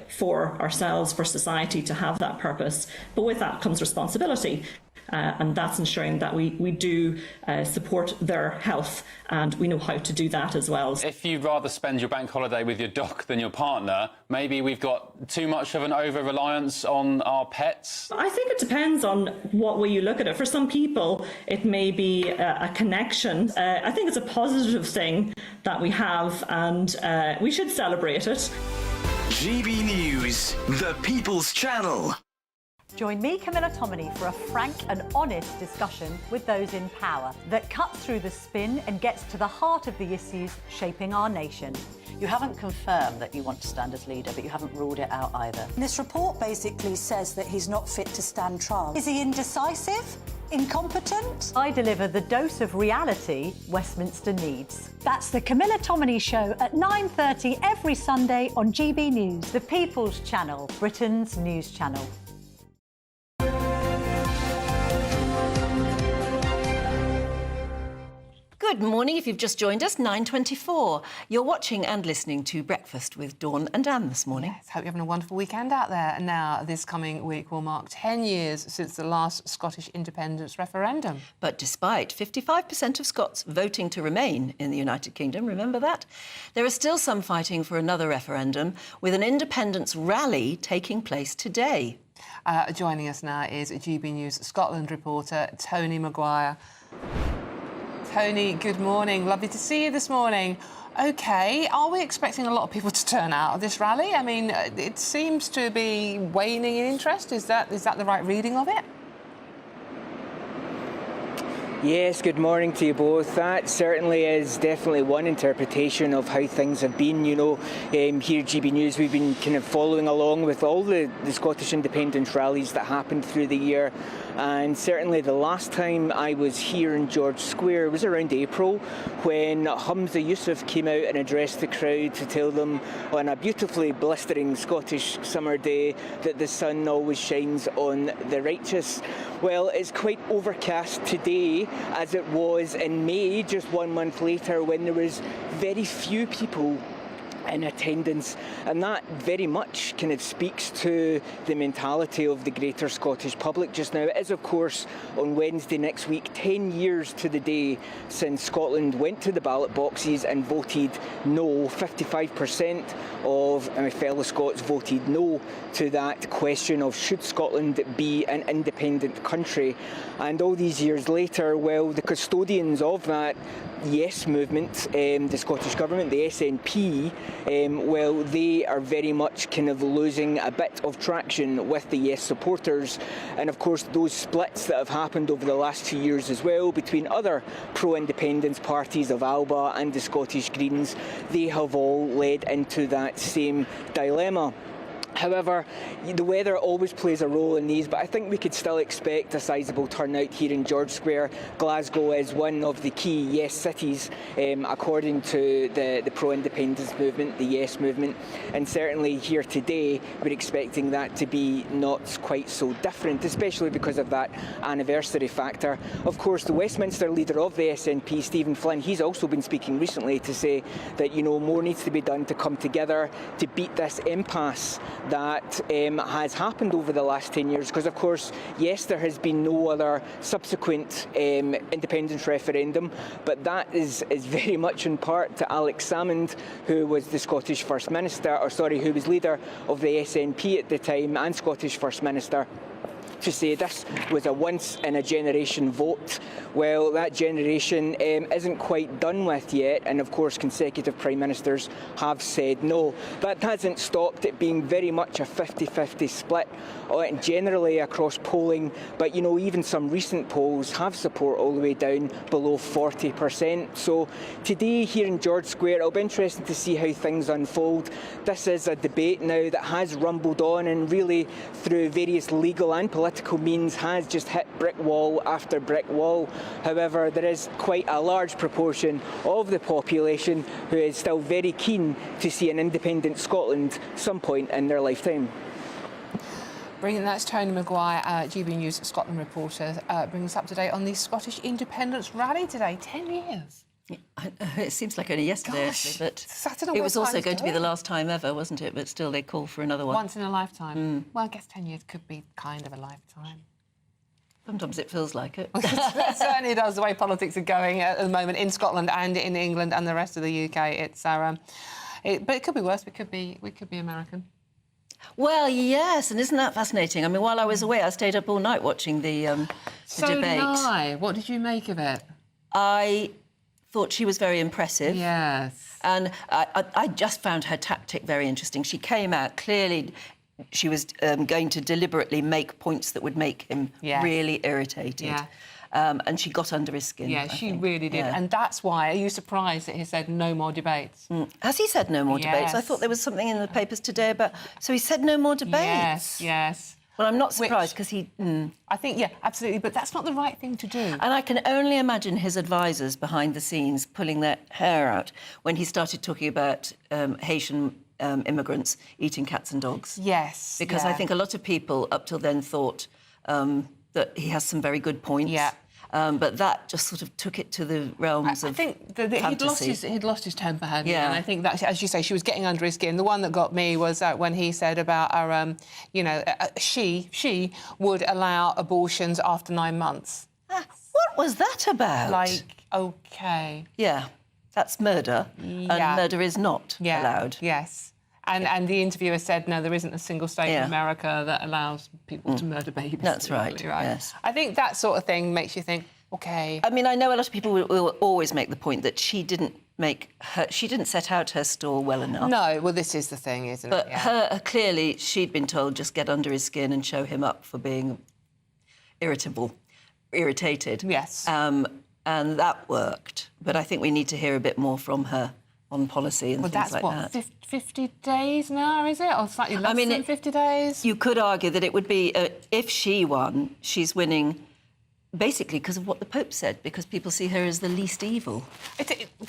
for ourselves, for society to have that purpose. But with that comes responsibility. And that's ensuring that we do support their health, and we know how to do that as well. If you'd rather spend your bank holiday with your dog than your partner, maybe we've got too much of an over-reliance on our pets? I think it depends on what way you look at it. For some people, it may be a connection. I think it's a positive thing that we have, and we should celebrate it. GB News, the People's Channel. Join me, Camilla Tominey, for a frank and honest discussion with those in power that cuts through the spin and gets to the heart of the issues shaping our nation. You haven't confirmed that you want to stand as leader, but you haven't ruled it out either. This report basically says that he's not fit to stand trial. Is he indecisive? Incompetent? I deliver the dose of reality Westminster needs. That's the Camilla Tominey Show at 9:30 every Sunday on GB News. The People's Channel, Britain's news channel. Good morning. If you've just joined us, 9:24. You're watching and listening to Breakfast with Dawn and Anne this morning. Yes, hope you're having a wonderful weekend out there. And now, this coming week will mark 10 years since the last Scottish independence referendum. But despite 55% of Scots voting to remain in the United Kingdom, remember that, there is still some fighting for another referendum, with an independence rally taking place today. Joining us now is GB News Scotland reporter Tony Maguire. Tony, good morning. Lovely to see you this morning. OK, are we expecting a lot of people to turn out at this rally? I mean, it seems to be waning in interest. Is that the right reading of it? Yes, good morning to you both. That certainly is definitely one interpretation of how things have been. You know, here at GB News, we've been kind of following along with all the Scottish independence rallies that happened through the year. And certainly the last time I was here in George Square was around April, when Humza Yousaf came out and addressed the crowd to tell them on a beautifully blistering Scottish summer day that the sun always shines on the righteous. Well, it's quite overcast today, as it was in May, just 1 month later, when there was very few people in attendance, and that very much kind of speaks to the mentality of the greater Scottish public just now. It is, of course, on Wednesday next week, 10 years to the day since Scotland went to the ballot boxes and voted no. 55% of my fellow Scots voted no to that question of should Scotland be an independent country. And all these years later, well, the custodians of that yes movement, the Scottish Government, the SNP, well, they are very much kind of losing a bit of traction with the yes supporters. And of course, those splits that have happened over the last 2 years as well between other pro-independence parties of Alba and the Scottish Greens, they have all led into that same dilemma. However, the weather always plays a role in these, but I think we could still expect a sizable turnout here in George Square. Glasgow is one of the key yes cities, according to the pro-independence movement, the yes movement. And certainly here today, we're expecting that to be not quite so different, especially because of that anniversary factor. Of course, the Westminster leader of the SNP, Stephen Flynn, he's also been speaking recently to say that, you know, more needs to be done to come together to beat this impasse that has happened over the last 10 years, because of course, yes, there has been no other subsequent independence referendum, but that is very much in part to Alex Salmond, who was the Scottish First Minister, who was leader of the SNP at the time and Scottish First Minister. to say this was a once-in-a-generation vote. Well, that generation isn't quite done with yet, and of course consecutive Prime Ministers have said no. That hasn't stopped it being very much a 50-50 split generally across polling, but you know, even some recent polls have support all the way down below 40%. So today here in George Square, it'll be interesting to see how things unfold. This is a debate now that has rumbled on and really through various legal and political means has just hit brick wall after brick wall. However, there is quite a large proportion of the population who is still very keen to see an independent Scotland some point in their lifetime. Brilliant. That's Tony Maguire, GB News Scotland reporter, bringing us up to date on the Scottish Independence Rally today. 10 years. It seems like only yesterday, Gosh, actually, but it was also going to be the last time ever, wasn't it? But still, they call for another one. Once in a lifetime. Well, I guess 10 years could be kind of a lifetime. Sometimes it feels like it. It certainly does, the way politics are going at the moment in Scotland and in England and the rest of the UK. It's but it could be worse. We could be American. Well, yes, and isn't that fascinating? I mean, while I was away, I stayed up all night watching the debate. So did I. What did you make of it? I thought she was very impressive. Yes. And I just found her tactic very interesting. She came out, clearly she was going to deliberately make points that would make him really irritated. Yeah. And she got under his skin. Yeah, she really did. Yeah. And that's why, are you surprised that he said no more debates? Has he said no more debates? I thought there was something in the papers today about... So he said no more debates? Yes, yes. Well, I'm not surprised because he... I think, yeah, absolutely, but that's not the right thing to do. And I can only imagine his advisors behind the scenes pulling their hair out when he started talking about Haitian immigrants eating cats and dogs. Yes. Because I think a lot of people up till then thought that he has some very good points. Yeah. But that just sort of took it to the realms of I think fantasy. he'd lost his temper, hadn't he? Yeah. And I think that, as you say, she was getting under his skin. The one that got me was when he said about our, you know, she would allow abortions after 9 months. What was that about? Like, OK. Yeah, that's murder, and murder is not allowed. Yes. And the interviewer said, no, there isn't a single state in America that allows people to murder babies. That's right, yes. I think that sort of thing makes you think, OK. I mean, I know a lot of people will always make the point that she didn't set out her stall well enough. No, well, this is the thing, isn't it? Yeah. Clearly, she'd been told just get under his skin and show him up for being irritated. Yes. And that worked. But I think we need to hear a bit more from her on policy and things like that. That's 50 days now, is it? Or slightly less than 50 days? You could argue that it would be, if she won, she's winning basically because of what the Pope said, because people see her as the least evil.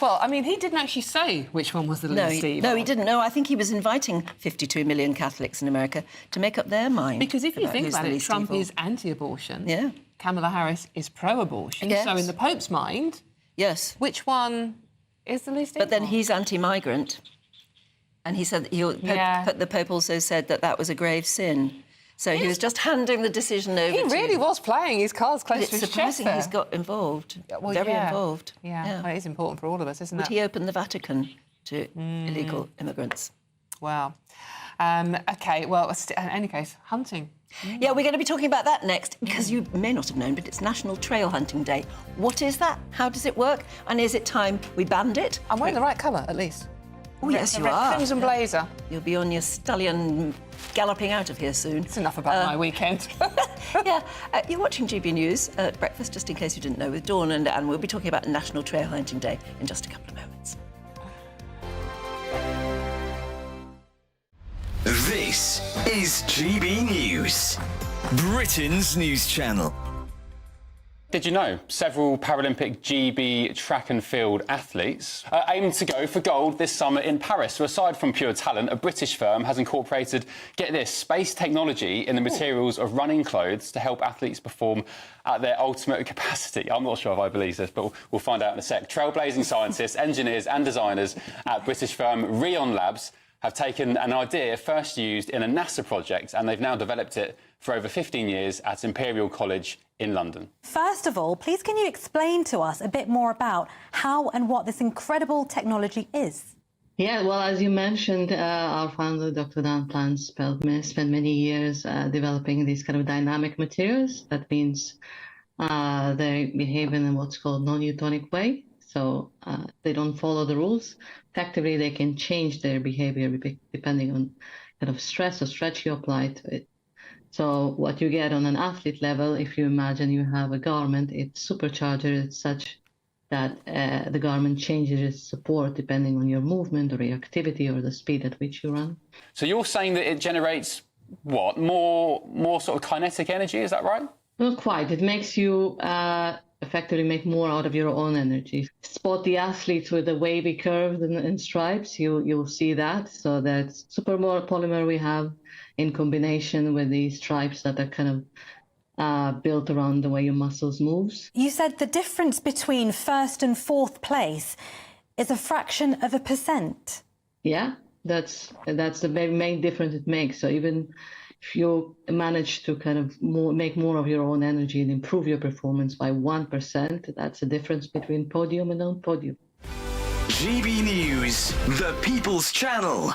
Well, I mean, he didn't actually say which one was the least evil. No, he didn't. No, I think he was inviting 52 million Catholics in America to make up their mind. Because if you think about it, Trump is anti-abortion. Yeah. Kamala Harris is pro-abortion. Yes. So in the Pope's mind... Yes. Which one is the least evil? But then he's anti-migrant. And he said the Pope also said that was a grave sin. So he was just handing the decision over He really was playing his cards close to his chest. It's surprising he's got involved. Well, very involved. Yeah. Well, it is important for all of us, isn't it? Would he open the Vatican to illegal immigrants? Wow. OK, well, in any case, hunting. Yeah, we're going to be talking about that next, because you may not have known, but it's National Trail Hunting Day. What is that? How does it work? And is it time we banned it? I'm wearing the right colour, at least. Oh, yes, you are. Crimson blazer. You'll be on your stallion galloping out of here soon. It's enough about my weekend. Yeah, you're watching GB News at breakfast, just in case you didn't know, with Dawn and Anne. We'll be talking about National Trail Hunting Day in just a couple of moments. This is GB News, Britain's news channel. Did you know several Paralympic GB track and field athletes aim to go for gold this summer in Paris? So aside from pure talent, a British firm has incorporated, get this, space technology in the materials of running clothes to help athletes perform at their ultimate capacity. I'm not sure if I believe this, but we'll find out in a sec. Trailblazing scientists, engineers and designers at British firm Rheon Labs have taken an idea first used in a NASA project, and they've now developed it for over 15 years at Imperial College in London. First of all, please can you explain to us a bit more about how and what this incredible technology is? Yeah, well, as you mentioned, our founder, Dr. Dan Plans, spent many years developing these kind of dynamic materials. That means they behave in what's called non-Newtonic way. So they don't follow the rules. Effectively, they can change their behavior depending on kind of stress or stretch you apply to it. So what you get on an athlete level, if you imagine you have a garment, it's supercharged. It's such that the garment changes its support depending on your movement or your activity or the speed at which you run. So you're saying that it generates, what, more sort of kinetic energy, is that right? Not quite. It makes you effectively make more out of your own energy. Spot the athletes with the wavy curves and stripes, you'll see that. So that's superpolymer we have in combination with these stripes that are kind of built around the way your muscles moves. You said the difference between first and fourth place is a fraction of a percent. Yeah, that's the very main difference it makes. So even if you manage to kind of make more of your own energy and improve your performance by 1%, that's the difference between podium and non-podium. GB News, the People's Channel.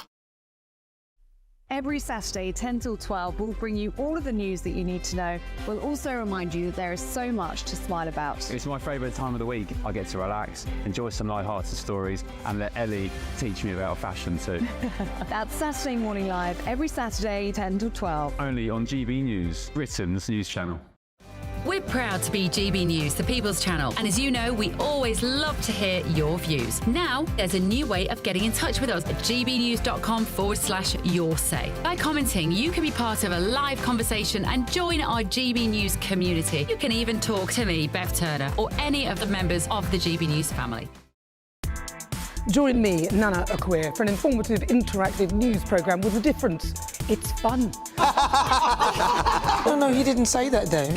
Every Saturday, 10 till 12, we'll bring you all of the news that you need to know. We'll also remind you that there is so much to smile about. It's my favourite time of the week. I get to relax, enjoy some light-hearted stories, and let Ellie teach me about fashion too. That's Saturday Morning Live, every Saturday, 10 till 12. Only on GB News, Britain's news channel. We're proud to be GB News, the People's Channel. And as you know, we always love to hear your views. Now, there's a new way of getting in touch with us at gbnews.com/your-say. By commenting, you can be part of a live conversation and join our GB News community. You can even talk to me, Bev Turner, or any of the members of the GB News family. Join me, Nana Okoye, for an informative, interactive news programme with a difference. It's fun. No, he didn't say that, though.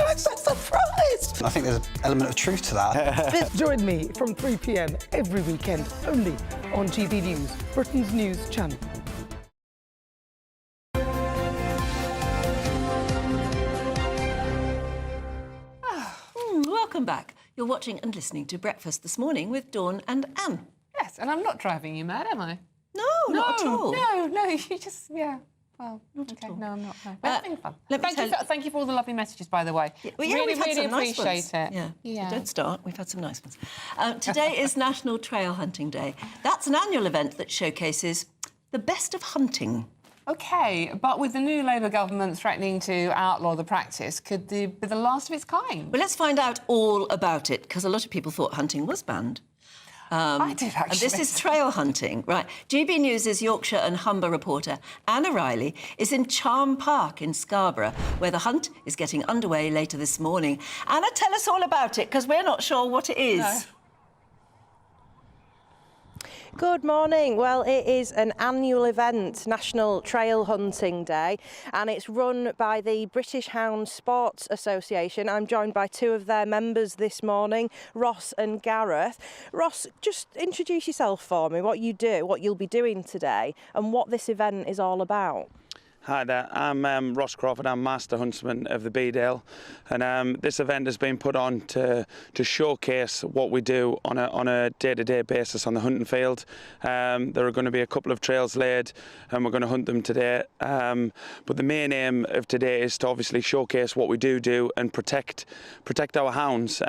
I'm so surprised. I think there's an element of truth to that. Join me from 3 p.m. every weekend, only on GB News, Britain's news channel. Welcome back. You're watching and listening to Breakfast This Morning with Dawn and Anne. Yes, and I'm not driving you mad, am I? No, not at all. No, you just, yeah. Well, not okay. No, I'm not. No. But having fun. Thank you for all the lovely messages, by the way. Well, yeah, really, we've had really some nice appreciate ones. it. Yeah. Don't start. We've had some nice ones. Today is National Trail Hunting Day. That's an annual event that showcases the best of hunting. OK, but with the new Labour government threatening to outlaw the practice, could be the last of its kind? Well, let's find out all about it, because a lot of people thought hunting was banned. I did, actually. And this is trail hunting, right? GB News' Yorkshire and Humber reporter, Anna Riley, is in Charm Park in Scarborough, where the hunt is getting underway later this morning. Anna, tell us all about it, because we're not sure what it is. No. Good morning. Well, it is an annual event, National Trail Hunting Day, and it's run by the British Hound Sports Association. I'm joined by two of their members this morning, Ross and Gareth. Ross, just introduce yourself for me, what you do, what you'll be doing today, and what this event is all about. Hi there, I'm Ross Crawford, I'm Master Huntsman of the Beedale, and this event has been put on to showcase what we do on a day-to-day basis on the hunting field. There are going to be a couple of trails laid and we're going to hunt them today, but the main aim of today is to obviously showcase what we do and protect our hounds,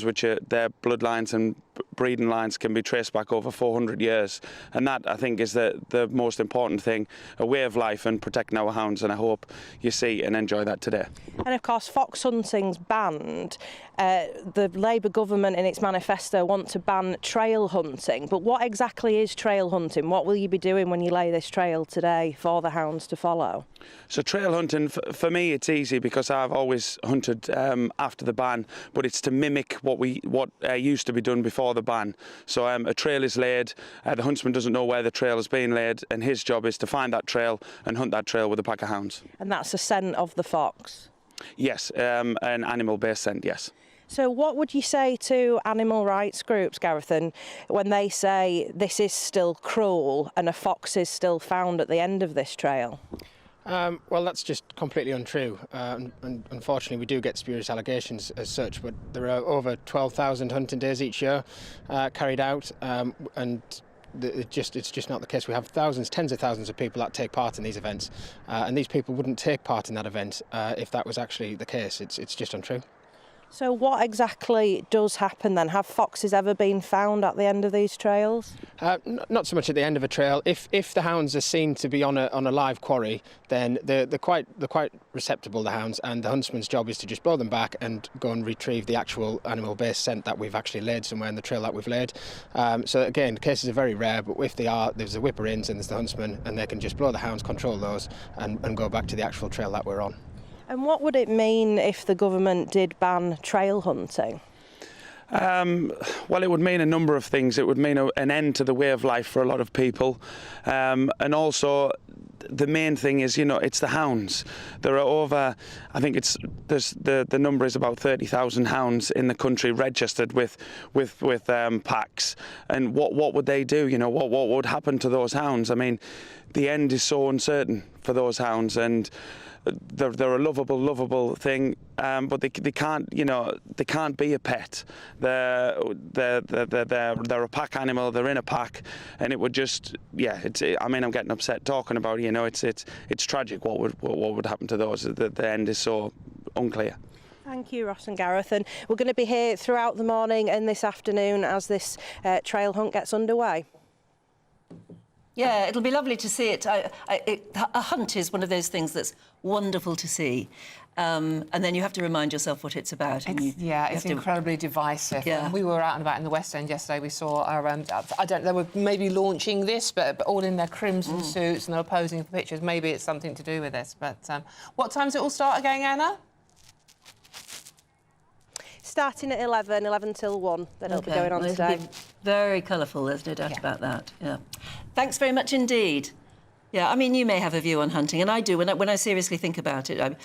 which are their bloodlines and breeding lines can be traced back over 400 years, and that I think is the most important thing, a way of life and protecting our hounds, and I hope you see and enjoy that today. And of course fox hunting's banned. The Labour government in its manifesto want to ban trail hunting, but what exactly is trail hunting? What will you be doing when you lay this trail today for the hounds to follow? So trail hunting, for me, it's easy because I've always hunted after the ban, but it's to mimic what used to be done before the ban. So a trail is laid, the huntsman doesn't know where the trail is being laid, and his job is to find that trail and hunt that trail with a pack of hounds. And that's the scent of the fox? Yes, an animal-based scent, yes. So what would you say to animal rights groups, Gareth, when they say this is still cruel and a fox is still found at the end of this trail? Well, that's just completely untrue. And unfortunately, we do get spurious allegations as such, but there are over 12,000 hunting days each year carried out, and it's just not the case. We have thousands, tens of thousands of people that take part in these events, and these people wouldn't take part in that event if that was actually the case. It's just untrue. So what exactly does happen then? Have foxes ever been found at the end of these trails? Not so much at the end of a trail. If the hounds are seen to be on a live quarry, then they're quite receptible, the hounds, and the huntsman's job is to just blow them back and go and retrieve the actual animal-based scent that we've actually laid somewhere in the trail that we've laid. So again, cases are very rare, but if they are, there's the whipper-ins and there's the huntsman, and they can just blow the hounds, control those, and go back to the actual trail that we're on. And what would it mean if the government did ban trail hunting? Well, it would mean a number of things. It would mean an end to the way of life for a lot of people, and also the main thing is, it's the hounds. There are over, I think the number is about 30,000 hounds in the country registered with packs. And what would they do? What would happen to those hounds? I mean, the end is so uncertain for those hounds, and they're a lovable thing, but they can't, they can't be a pet. They're a pack animal. They're in a pack, and it would just, I'm getting upset talking about it. It's tragic what would happen to those. The end is so unclear. Thank you, Ross and Gareth, and we're going to be here throughout the morning and this afternoon as this trail hunt gets underway. Yeah, it'll be lovely to see it. A hunt is one of those things that's wonderful to see. And then you have to remind yourself what it's about. It's incredibly divisive. Yeah. We were out and about in the West End yesterday. We saw they were maybe launching this, but all in their crimson suits and they were posing for pictures. Maybe it's something to do with this. But what time does it all start again, Anna? Starting at 11 till 1, then it'll be going on today. It'll be very colourful, there's no doubt about that. Yeah. Thanks very much indeed. Yeah, I mean, you may have a view on hunting, and I do. When I seriously think about it,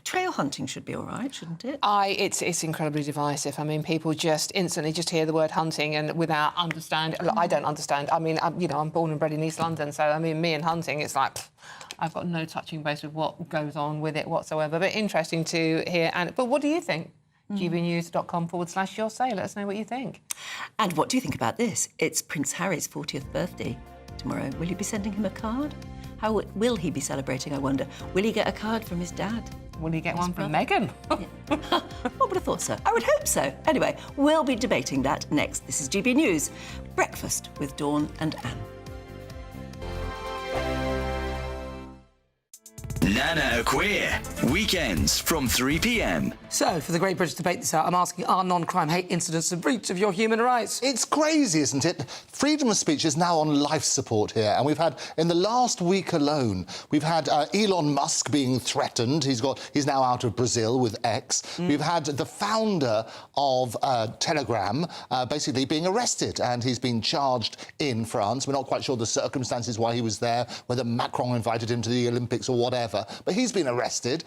trail hunting should be all right, shouldn't it? It's incredibly divisive. I mean, people just instantly just hear the word hunting and without understanding. Look, I don't understand. I mean, I'm born and bred in East London, so I mean, me and hunting, it's like I've got no touching base with what goes on with it whatsoever. But interesting to hear. But what do you think? gbnews.com/your say. Let us know what you think. And what do you think about this? It's Prince Harry's 40th birthday tomorrow. Will you be sending him a card? How will he be celebrating, I wonder? Will he get a card from his dad? Will he get one from Meghan? I would have thought so. I would hope so. Anyway, we'll be debating that next. This is GB News. Breakfast with Dawn and Anne. Nana Queer, weekends from 3 p.m. So, for the Great British Debate this hour, I'm asking, are non-crime hate incidents a breach of your human rights? It's crazy, isn't it? Freedom of speech is now on life support here, and we've had, in the last week alone, we've had Elon Musk being threatened. He's now out of Brazil with X. We've had the founder of Telegram basically being arrested, and he's been charged in France. We're not quite sure the circumstances why he was there, whether Macron invited him to the Olympics or whatever. But he's been arrested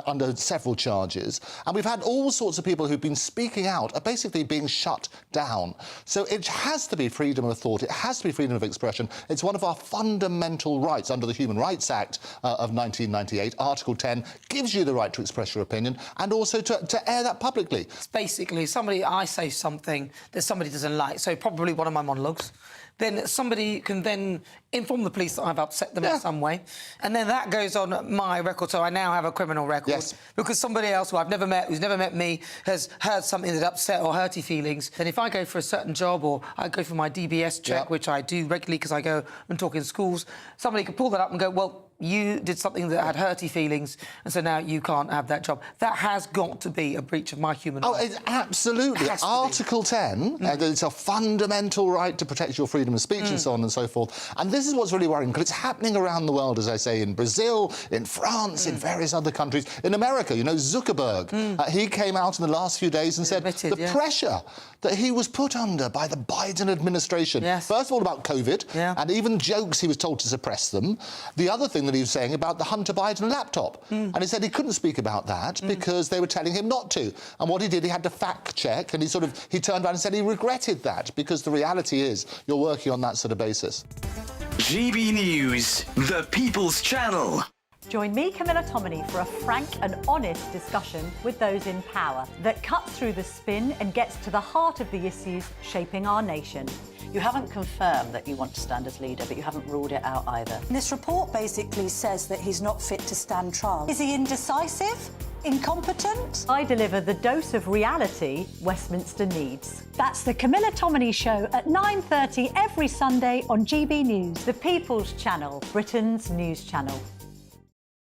under several charges. And we've had all sorts of people who've been speaking out are basically being shut down. So it has to be freedom of thought. It has to be freedom of expression. It's one of our fundamental rights under the Human Rights Act of 1998. Article 10 gives you the right to express your opinion and also to air that publicly. It's basically, I say something that somebody doesn't like, so probably one of my monologues. Then somebody can then inform the police that I've upset them in some way. And then that goes on my record, so I now have a criminal record. Yes. Because somebody else who I've never met, who's never met me, has heard something that upset or hurt your feelings. Then if I go for a certain job or I go for my DBS check, which I do regularly because I go and talk in schools, somebody could pull that up and go, well, you did something that had hurty feelings, and so now you can't have that job. That has got to be a breach of my human rights. Oh, it's absolutely. Article 10, it's a fundamental right to protect your freedom of speech and so on and so forth. And this is what's really worrying, because it's happening around the world, as I say, in Brazil, in France, in various other countries. In America, Zuckerberg, he came out in the last few days and said the pressure that he was put under by the Biden administration, first of all about COVID, and even jokes he was told to suppress them. The other thing that he was saying about the Hunter Biden laptop. And he said he couldn't speak about that because they were telling him not to. And what he did, he had to fact check, and he turned around and said he regretted that, because the reality is you're working on that sort of basis. GB News, the People's Channel. Join me, Camilla Tominey, for a frank and honest discussion with those in power that cuts through the spin and gets to the heart of the issues shaping our nation. You haven't confirmed that you want to stand as leader, but you haven't ruled it out either. This report basically says that he's not fit to stand trial. Is he indecisive? Incompetent? I deliver the dose of reality Westminster needs. That's the Camilla Tominey Show at 9:30 every Sunday on GB News, the People's Channel, Britain's news channel.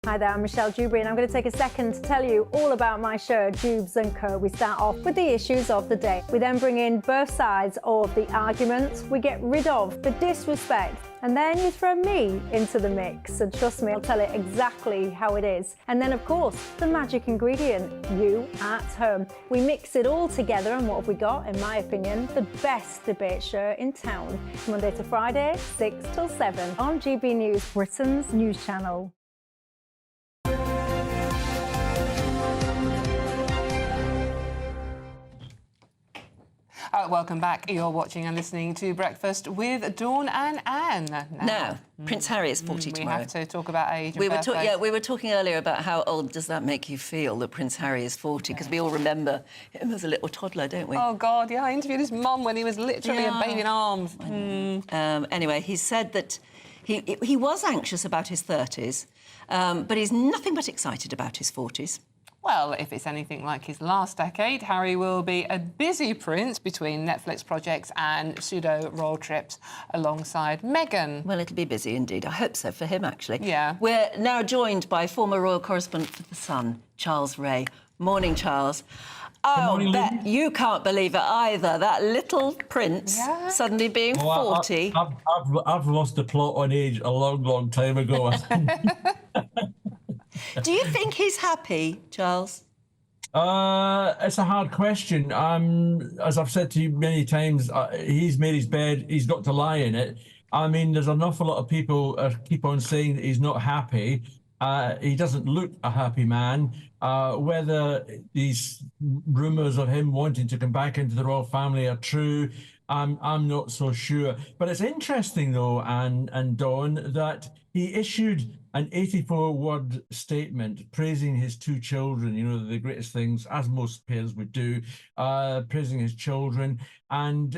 Hi there, I'm Michelle Dewberry, and I'm going to take a second to tell you all about my show, Dubes & Co. We start off with the issues of the day. We then bring in both sides of the arguments. We get rid of the disrespect, and then you throw me into the mix. And trust me, I'll tell it exactly how it is. And then, of course, the magic ingredient, you at home. We mix it all together, and what have we got? In my opinion, the best debate show in town. Monday to Friday, 6 till 7 on GB News, Britain's news channel. Welcome back. You're watching and listening to Breakfast with Dawn and Anne. Now, Prince Harry is 40 tomorrow. We have to talk about age and we were talking earlier about how old does that make you feel that Prince Harry is 40, because we all remember him as a little toddler, don't we? Oh, God, yeah. I interviewed his mum when he was literally a baby in arms. Anyway, he said that he was anxious about his 30s, but he's nothing but excited about his 40s. Well, if it's anything like his last decade, Harry will be a busy prince between Netflix projects and pseudo-royal trips alongside Meghan. Well, it'll be busy indeed. I hope so for him, actually. Yeah. We're now joined by former royal correspondent for The Sun, Charles Ray. Morning, Charles. Oh, bet you can't believe it either. That little prince suddenly being 40. I've lost the plot on age a long, long time ago. Do you think he's happy, Charles? It's a hard question. As I've said to you many times, he's made his bed, he's got to lie in it. I mean, there's an awful lot of people keep on saying that he's not happy. He doesn't look a happy man. Whether these rumours of him wanting to come back into the royal family are true, I'm not so sure. But it's interesting, though, and Dawn, that he issued an 84-word statement praising his two children, you know, the greatest things, as most parents would do, praising his children. And,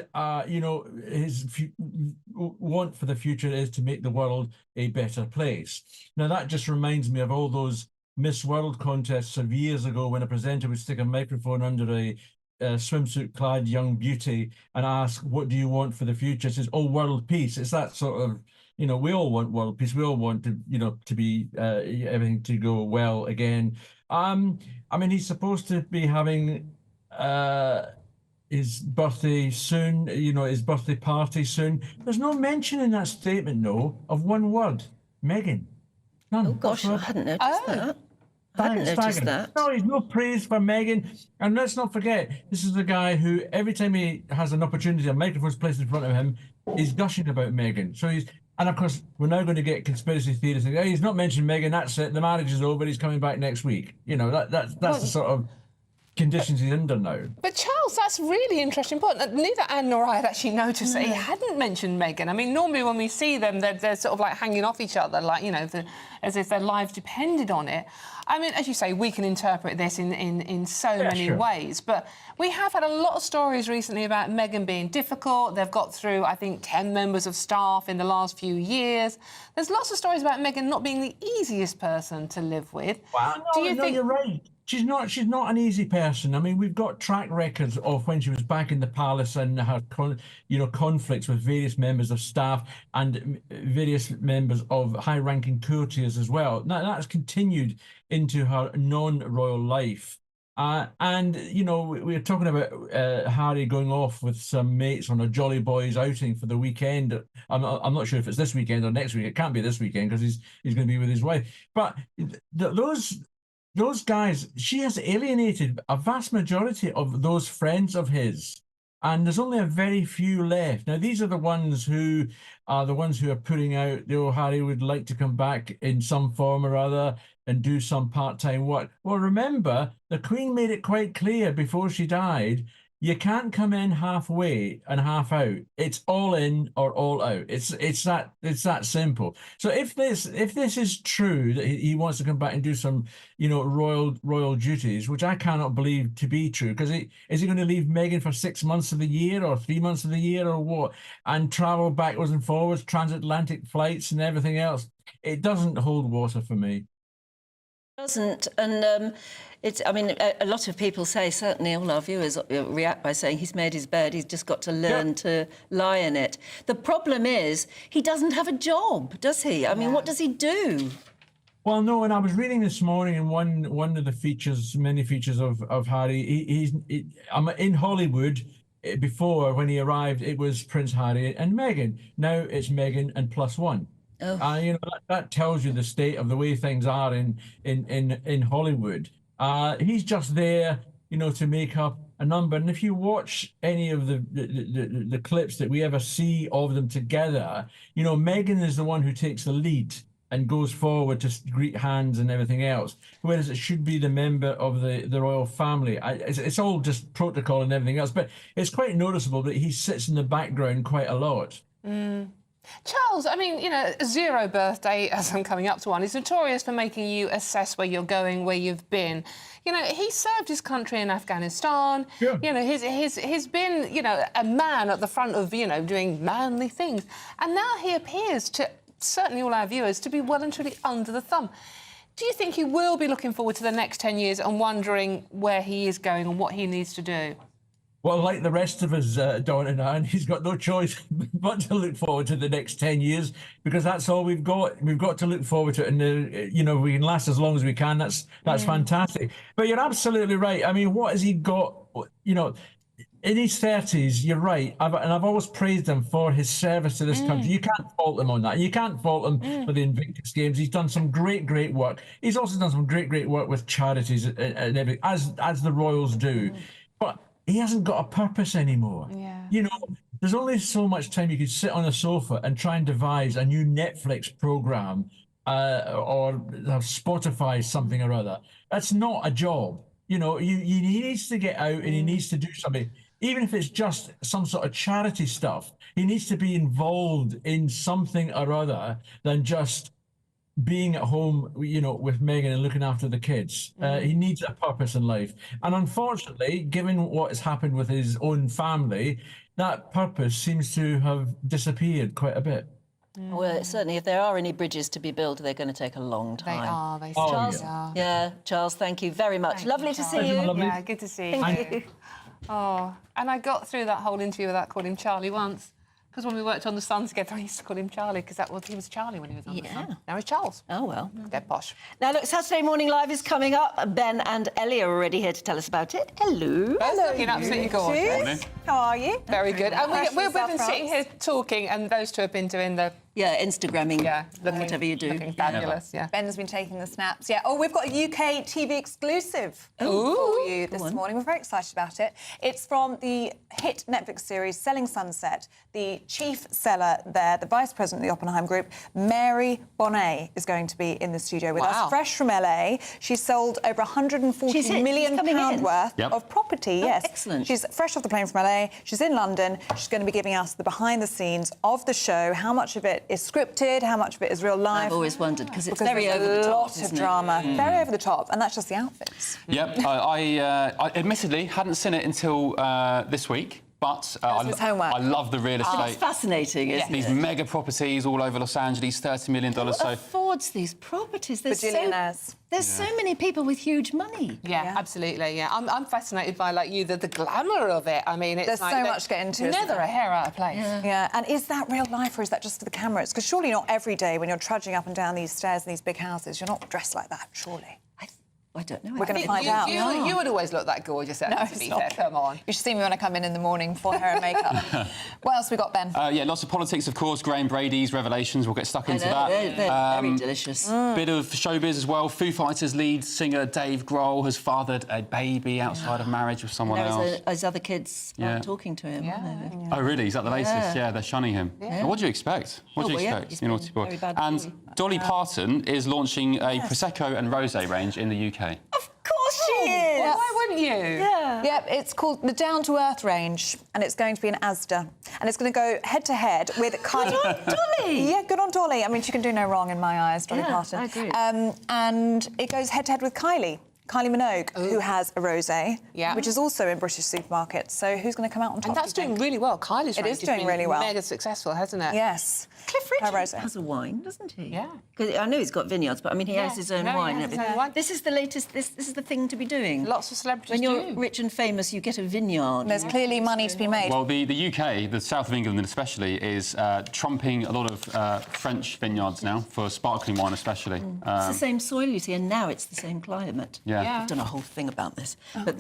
you know, his want for the future is to make the world a better place. Now, that just reminds me of all those Miss World contests of years ago when a presenter would stick a microphone under a swimsuit-clad young beauty and ask, what do you want for the future? It says, oh, world peace. It's that sort of, you know, we all want world peace. We all want to, you know, to be everything to go well again. I mean, he's supposed to be having his birthday soon, you know, his birthday party soon. There's no mention in that statement, no, of one word, Meghan. None. Oh, gosh, I hadn't noticed that. I hadn't noticed that. No, he's no praise for Meghan. And let's not forget, this is the guy who, every time he has an opportunity, a microphone's placed in front of him, he's gushing about Meghan. So he's, and of course, we're now going to get conspiracy theories saying, hey, he's not mentioned Meghan, that's it, the marriage is over, he's coming back next week. You know, that's the sort of conditions he's under now. But Charles, that's really interesting point. Neither Anne nor I had actually noticed that he hadn't mentioned Meghan. I mean, normally when we see them, they're sort of like hanging off each other, like, you know, as if their lives depended on it. I mean, as you say, we can interpret this in so many ways, but we have had a lot of stories recently about Meghan being difficult. They've got through, I think, 10 members of staff in the last few years. There's lots of stories about Meghan not being the easiest person to live with. Wow, no, you're right. She's not an easy person. I mean, we've got track records of when she was back in the palace and her conflicts with various members of staff and various members of high-ranking courtiers as well. Now, that's continued into her non-royal life. And, you know, we're talking about Harry going off with some mates on a Jolly Boys outing for the weekend. I'm not sure if it's this weekend or next week. It can't be this weekend because he's going to be with his wife. But those guys, she has alienated a vast majority of those friends of his. And there's only a very few left. Now, these are the ones who are putting out, oh, Harry would like to come back in some form or other and do some part-time work. Well, remember, the Queen made it quite clear before she died You can't come in halfway and half out. It's all in or all out. It's that simple. So if this is true that he wants to come back and do some, royal duties, which I cannot believe to be true, because is he going to leave Meghan for 6 months of the year or 3 months of the year or what, and travel backwards and forwards, transatlantic flights and everything else? It doesn't hold water for me. Doesn't, and a lot of people say, certainly all our viewers react by saying he's made his bed, he's just got to learn to lie in it. The problem is he doesn't have a job, does he? I mean, what does he do? Well, no, and I was reading this morning in one of the features, many features of Harry. I'm in Hollywood. Before, when he arrived, it was Prince Harry and Meghan. Now it's Meghan and +1. Oh. That tells you the state of the way things are in Hollywood. He's just there, to make up a number. And if you watch any of the clips that we ever see of them together, Meghan is the one who takes the lead and goes forward to greet hands and everything else, whereas it should be the member of the royal family. It's all just protocol and everything else, but it's quite noticeable that he sits in the background quite a lot. Charles, I mean, zero birthday, as I'm coming up to one, is notorious for making you assess where you're going, where you've been. He served his country in Afghanistan. Yeah. He's been, a man at the front of, doing manly things. And now he appears to, certainly all our viewers, to be well and truly under the thumb. Do you think he will be looking forward to the next 10 years and wondering where he is going and what he needs to do? Well, like the rest of us, Dawn and Anne, he's got no choice but to look forward to the next 10 years, because that's all we've got. We've got to look forward to it, and we can last as long as we can. That's fantastic. But you're absolutely right. I mean, what has he got? In his 30s, you're right, I've always praised him for his service to this country. You can't fault him on that. You can't fault him for the Invictus Games. He's done some great work. He's also done some great work with charities and everything, as the royals do. But he hasn't got a purpose anymore. Yeah. There's only so much time you could sit on a sofa and try and devise a new Netflix program or have Spotify something or other. That's not a job. He needs to get out and he needs to do something. Even if it's just some sort of charity stuff, he needs to be involved in something or other than just being at home, with Meghan and looking after the kids. He needs a purpose in life. And unfortunately, given what has happened with his own family, that purpose seems to have disappeared quite a bit. Well, certainly, if there are any bridges to be built, they're going to take a long time. They Charles, are. Yeah, Charles, thank you very much. Lovely to see you. Yeah, good to see you. Thank you. Oh, and I got through that whole interview without calling him Charlie once. Because when we worked on The Sun together, I used to call him Charlie, because he was Charlie when he was on The Sun. Now he's Charles. Oh, well. Dead posh. Now, look, Saturday Morning Live is coming up. Ben and Ellie are already here to tell us about it. Hello. Hello. Looking absolutely gorgeous. How are you? Very good. And we've been sitting here talking, and those two have been doing the... Yeah, Instagramming. Yeah, whatever you do. Looking fabulous, yeah. Ben's been taking the snaps. Yeah. Oh, we've got a UK TV exclusive for you this morning. We're very excited about it. It's from the hit Netflix series Selling Sunset. The chief seller there, the vice president of the Oppenheim Group, Mary Bonet, is going to be in the studio with us, fresh from LA. She's sold over £140 million worth of property. Yes, excellent. She's fresh off the plane from LA. She's in London. She's going to be giving us the behind the scenes of the show. How much of it is scripted? How much of it is real life? I've always wondered because it's very over the top. Lots of drama, very over the top, and that's just the outfits. Yep, I admittedly hadn't seen it until this week. But I love the real estate. It's fascinating, isn't it? These mega properties all over Los Angeles, $30 million. Who affords these properties? There's billionaires. There's so many people with huge money. Yeah, absolutely. Yeah, I'm fascinated by, like you, the glamour of it. I mean, it's there's so much to get into. Never a hair out of place. Yeah, and is that real life or is that just for the cameras? Because surely not every day when you're trudging up and down these stairs in these big houses, you're not dressed like that, surely. I don't know. We're going to find out. You would always look that gorgeous, to be fair. Come on. You should see me when I come in the morning for hair and makeup. What else we got, Ben? Yeah, lots of politics, of course. Graham Brady's revelations. We'll get stuck into that. They're very delicious. Bit of showbiz as well. Foo Fighters lead singer Dave Grohl has fathered a baby outside of marriage with someone else. His other kids are talking to him. Yeah. Oh, really? Is that the latest? Yeah, they're shunning him. Yeah. What do you expect? What do you expect? You naughty boy. And Dolly Parton is launching a Prosecco and Rosé range in the UK. Of course course she is. Well, why wouldn't you? Yeah. Yep, it's called the Down to Earth range, and it's going to be in Asda, and it's going to go head to head with Kylie. Good on Dolly. Yeah, good on Dolly. I mean, she can do no wrong in my eyes, Dolly Parton. I agree. And it goes head to head with Kylie Minogue, who has a rosé, which is also in British supermarkets. So who's going to come out on top? And that's doing really well. Kylie's It range is has doing been really well. Mega successful, hasn't it? Yes. Cliff Richard has a wine, doesn't he? Yeah. Because I know he's got vineyards, but I mean, he has his own wine. He has his own wine. This is the latest. This is the thing to be doing. Lots of celebrities When you're do. rich and famous, you get a vineyard. There's clearly money to be made. Well, the UK, the south of England especially, is trumping a lot of French vineyards now, for sparkling wine especially. It's the same soil, you see, and now it's the same climate. Yeah. I've done a whole thing about this. But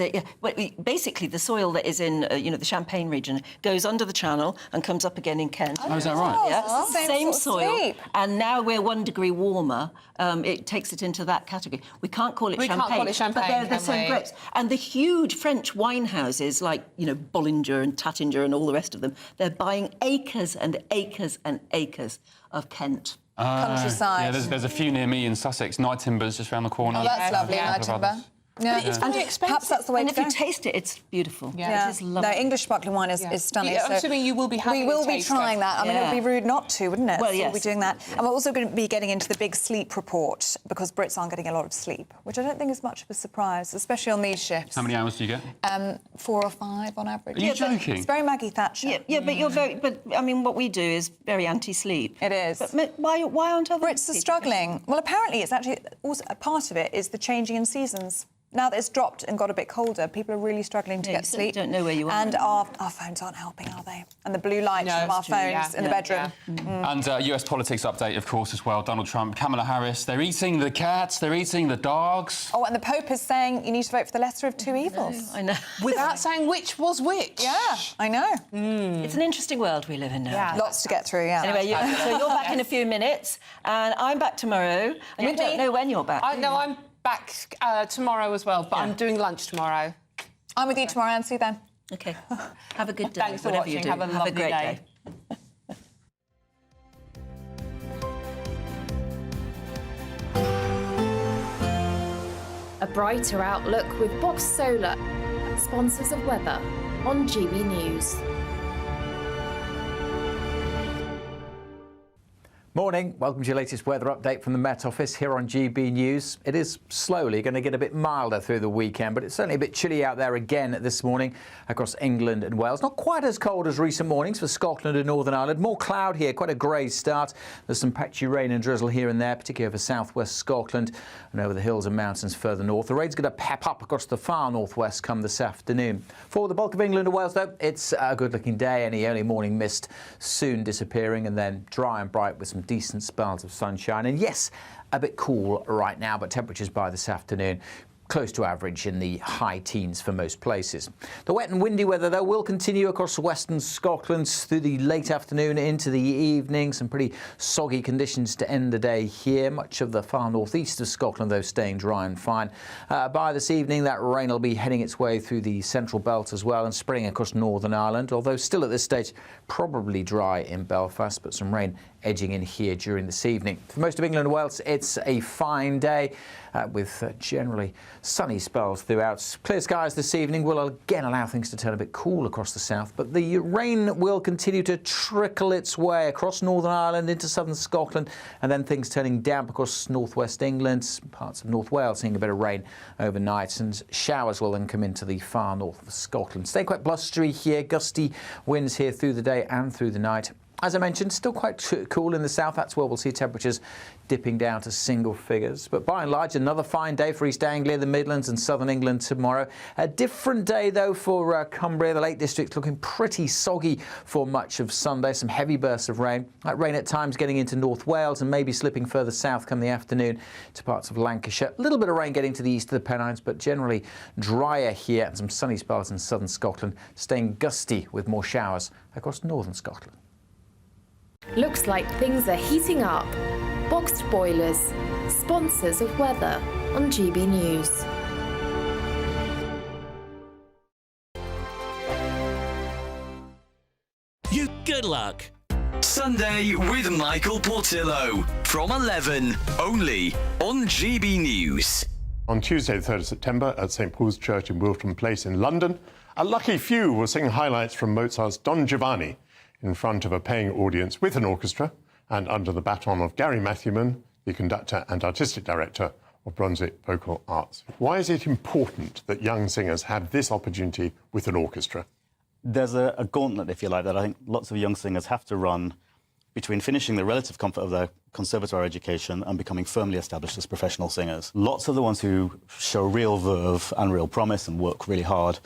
basically, the soil that is in, the Champagne region goes under the Channel and comes up again in Kent. Oh, is that right? Yeah, it's the same sort of soil. sweep. And now we're 1 degree warmer. It takes it into that category. We can't call it champagne. can't call it champagne, but they're the can same we? grapes. And the huge French wine houses like, Bollinger and Tattinger and all the rest of them, they're buying acres and acres and acres of Kent. Countryside. Yeah, there's a few near me in Sussex. Night Timber's just around the corner. Oh, that's lovely, A Night couple of Timber. others. Yeah. But it's And very expensive. perhaps that's the way and to if go. you taste it, it's beautiful. Yeah. It is lovely. No, English sparkling wine is stunning. Yeah, I'm so assuming you will be having We will a be taster. trying that. I mean, it would be rude not to, wouldn't it? Well, So yes. We'll be doing that. And we're also going to be getting into the big sleep report, because Brits aren't getting a lot of sleep, which I don't think is much of a surprise, especially on these shifts. How many hours do you get? 4 or 5 on average. Are you joking? It's very Maggie Thatcher. Yeah, but you're very... But, I mean, what we do is very anti-sleep. It is. But why aren't other Brits are struggling. Well, apparently it's actually also a part of it is the changing in seasons. Now that it's dropped and got a bit colder, people are really struggling to Yeah, get you sleep. don't know where you are. And our phones aren't helping, are they? And the blue light from our phones in the bedroom. And US politics update, of course, as well. Donald Trump, Kamala Harris, they're eating the cats, they're eating the dogs. Oh, and the Pope is saying you need to vote for the lesser of two evils. I know. Without saying which was which. Yeah, I know. It's an interesting world we live in now. Yeah. Lots to get through, yeah. Anyway, so you're back in a few minutes, and I'm back tomorrow. And we don't know when you're back. No, I'm back tomorrow as well, but I'm doing lunch tomorrow. I'm with you tomorrow, and see you then. OK. Have a good day. Thanks for whatever watching. You do. Have a lovely great day. A brighter outlook with Box Solar, sponsors of weather on GB News. Morning, welcome to your latest weather update from the Met Office here on GB News. It is slowly going to get a bit milder through the weekend, but it's certainly a bit chilly out there again this morning across England and Wales. Not quite as cold as recent mornings for Scotland and Northern Ireland. More cloud here, quite a grey start. There's some patchy rain and drizzle here and there, particularly over southwest Scotland and over the hills and mountains further north. The rain's going to pep up across the far northwest come this afternoon. For the bulk of England and Wales, though, it's a good-looking day. Any early morning mist soon disappearing, and then dry and bright with some decent spells of sunshine. And yes, a bit cool right now, but temperatures by this afternoon close to average in the high teens for most places. The wet and windy weather, though, will continue across western Scotland through the late afternoon into the evening. Some pretty soggy conditions to end the day here. Much of the far northeast of Scotland, though, staying dry and fine. By this evening, that rain will be heading its way through the central belt as well and spreading across Northern Ireland, although still at this stage probably dry in Belfast, but some rain edging in here during this evening. For most of England and Wales, it's a fine day with generally sunny spells throughout. Clear skies this evening will again allow things to turn a bit cool across the south, but the rain will continue to trickle its way across Northern Ireland into southern Scotland, and then things turning damp across northwest England, parts of North Wales seeing a bit of rain overnight, and showers will then come into the far north of Scotland. Stay quite blustery here, gusty winds here through the day and through the night. As I mentioned, still quite cool in the south. That's where we'll see temperatures dipping down to single figures. But by and large, another fine day for East Anglia, the Midlands and southern England tomorrow. A different day, though, for Cumbria. The Lake District looking pretty soggy for much of Sunday. Some heavy bursts of rain. That rain at times getting into North Wales and maybe slipping further south come the afternoon to parts of Lancashire. A little bit of rain getting to the east of the Pennines, but generally drier here, and some sunny spells in southern Scotland, staying gusty with more showers across northern Scotland. Looks like things are heating up. Boxed Boilers, sponsors of weather on GB News. You good luck. Sunday with Michael Portillo from 11, only on GB News. On Tuesday, the 3rd of September, at St Paul's Church in Wilton Place in London, a lucky few will sing highlights from Mozart's Don Giovanni in front of a paying audience with an orchestra and under the baton of Gary Matthewman, the conductor and artistic director of Brunswick Vocal Arts. Why is it important that young singers have this opportunity with an orchestra? There's a gauntlet, if you like, that I think lots of young singers have to run between finishing the relative comfort of their conservatoire education and becoming firmly established as professional singers. Lots of the ones who show real verve and real promise and work really hard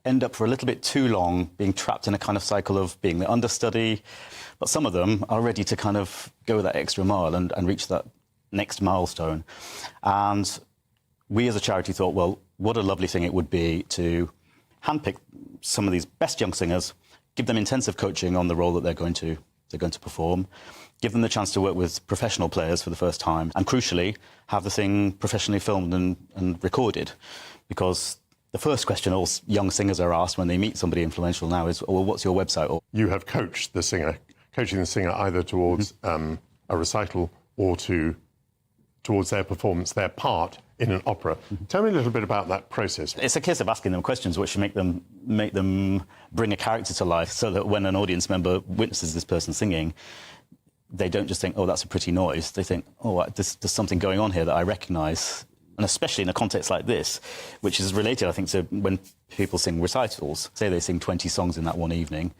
end up for a little bit too long being trapped in a kind of cycle of being the understudy, but some of them are ready to kind of go that extra mile and reach that next milestone. And we as a charity thought, well, what a lovely thing it would be to handpick some of these best young singers, give them intensive coaching on the role that they're going to perform, give them the chance to work with professional players for the first time, and crucially, have the thing professionally filmed and recorded. Because the first question all young singers are asked when they meet somebody influential now is, well, what's your website? Or You have coached the singer, coaching the singer either towards a recital or towards their performance, their part in an opera. Tell me a little bit about that process. It's a case of asking them questions which make them bring a character to life, so that when an audience member witnesses this person singing, they don't just think, oh, that's a pretty noise. They think, oh, there's something going on here that I recognise. And especially in a context like this, which is related, I think, to when people sing recitals. Say they sing 20 songs in that one evening.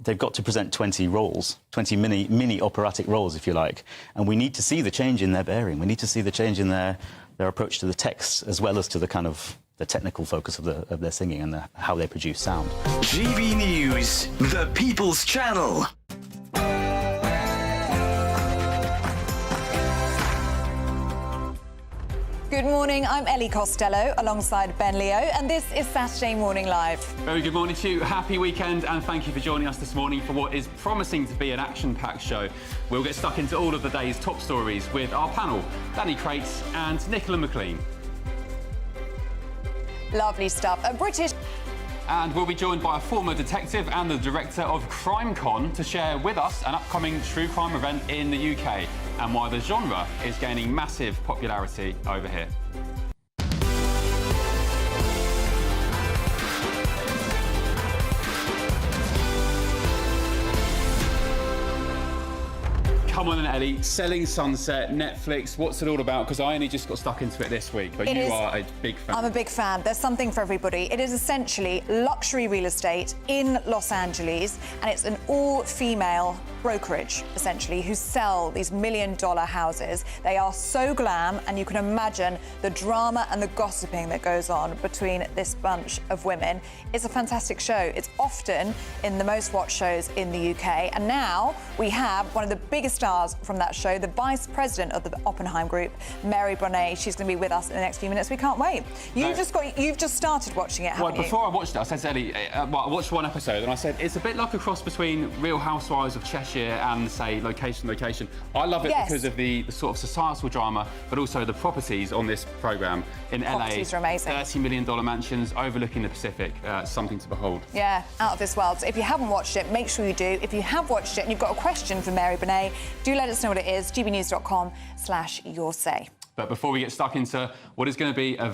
They've got to present 20 roles, 20 mini operatic roles, if you like. And we need to see the change in their bearing. We need to see the change in their approach to the text, as well as to the kind of the technical focus of their singing and how they produce sound. GB News, the People's Channel. Good morning, I'm Ellie Costello alongside Ben Leo, and this is Saturday Morning Live. Very good morning to you. Happy weekend, and thank you for joining us this morning for what is promising to be an action-packed show. We'll get stuck into all of the day's top stories with our panel, Danny Crates and Nicola McLean. Lovely stuff. A British... And we'll be joined by a former detective and the director of CrimeCon to share with us an upcoming true crime event in the UK and why the genre is gaining massive popularity over here. Come on then, Ellie. Selling Sunset, Netflix, what's it all about? Because I only just got stuck into it this week, but you are a big fan. I'm a big fan. There's something for everybody. It is essentially luxury real estate in Los Angeles, and it's an all-female brokerage, essentially, who sell these million-dollar houses. They are so glam, and you can imagine the drama and the gossiping that goes on between this bunch of women. It's a fantastic show. It's often in the most watched shows in the UK, and now we have one of the biggest stars from that show, the vice president of the Oppenheim Group, Mary Brunet. She's going to be with us in the next few minutes. We can't wait. You've just started watching it, haven't you? Before I watched it, I said to Ellie, I watched one episode, and I said it's a bit like a cross between Real Housewives of Cheshire and, say, Location. I love it because of the sort of societal drama, but also the properties on this programme in LA. Properties are amazing. $30 million mansions overlooking the Pacific. Something to behold. Yeah, out of this world. So if you haven't watched it, make sure you do. If you have watched it and you've got a question for Mary Brunet, do let us know what it is. gbnews.com/yoursay. But before we get stuck into what is going to be a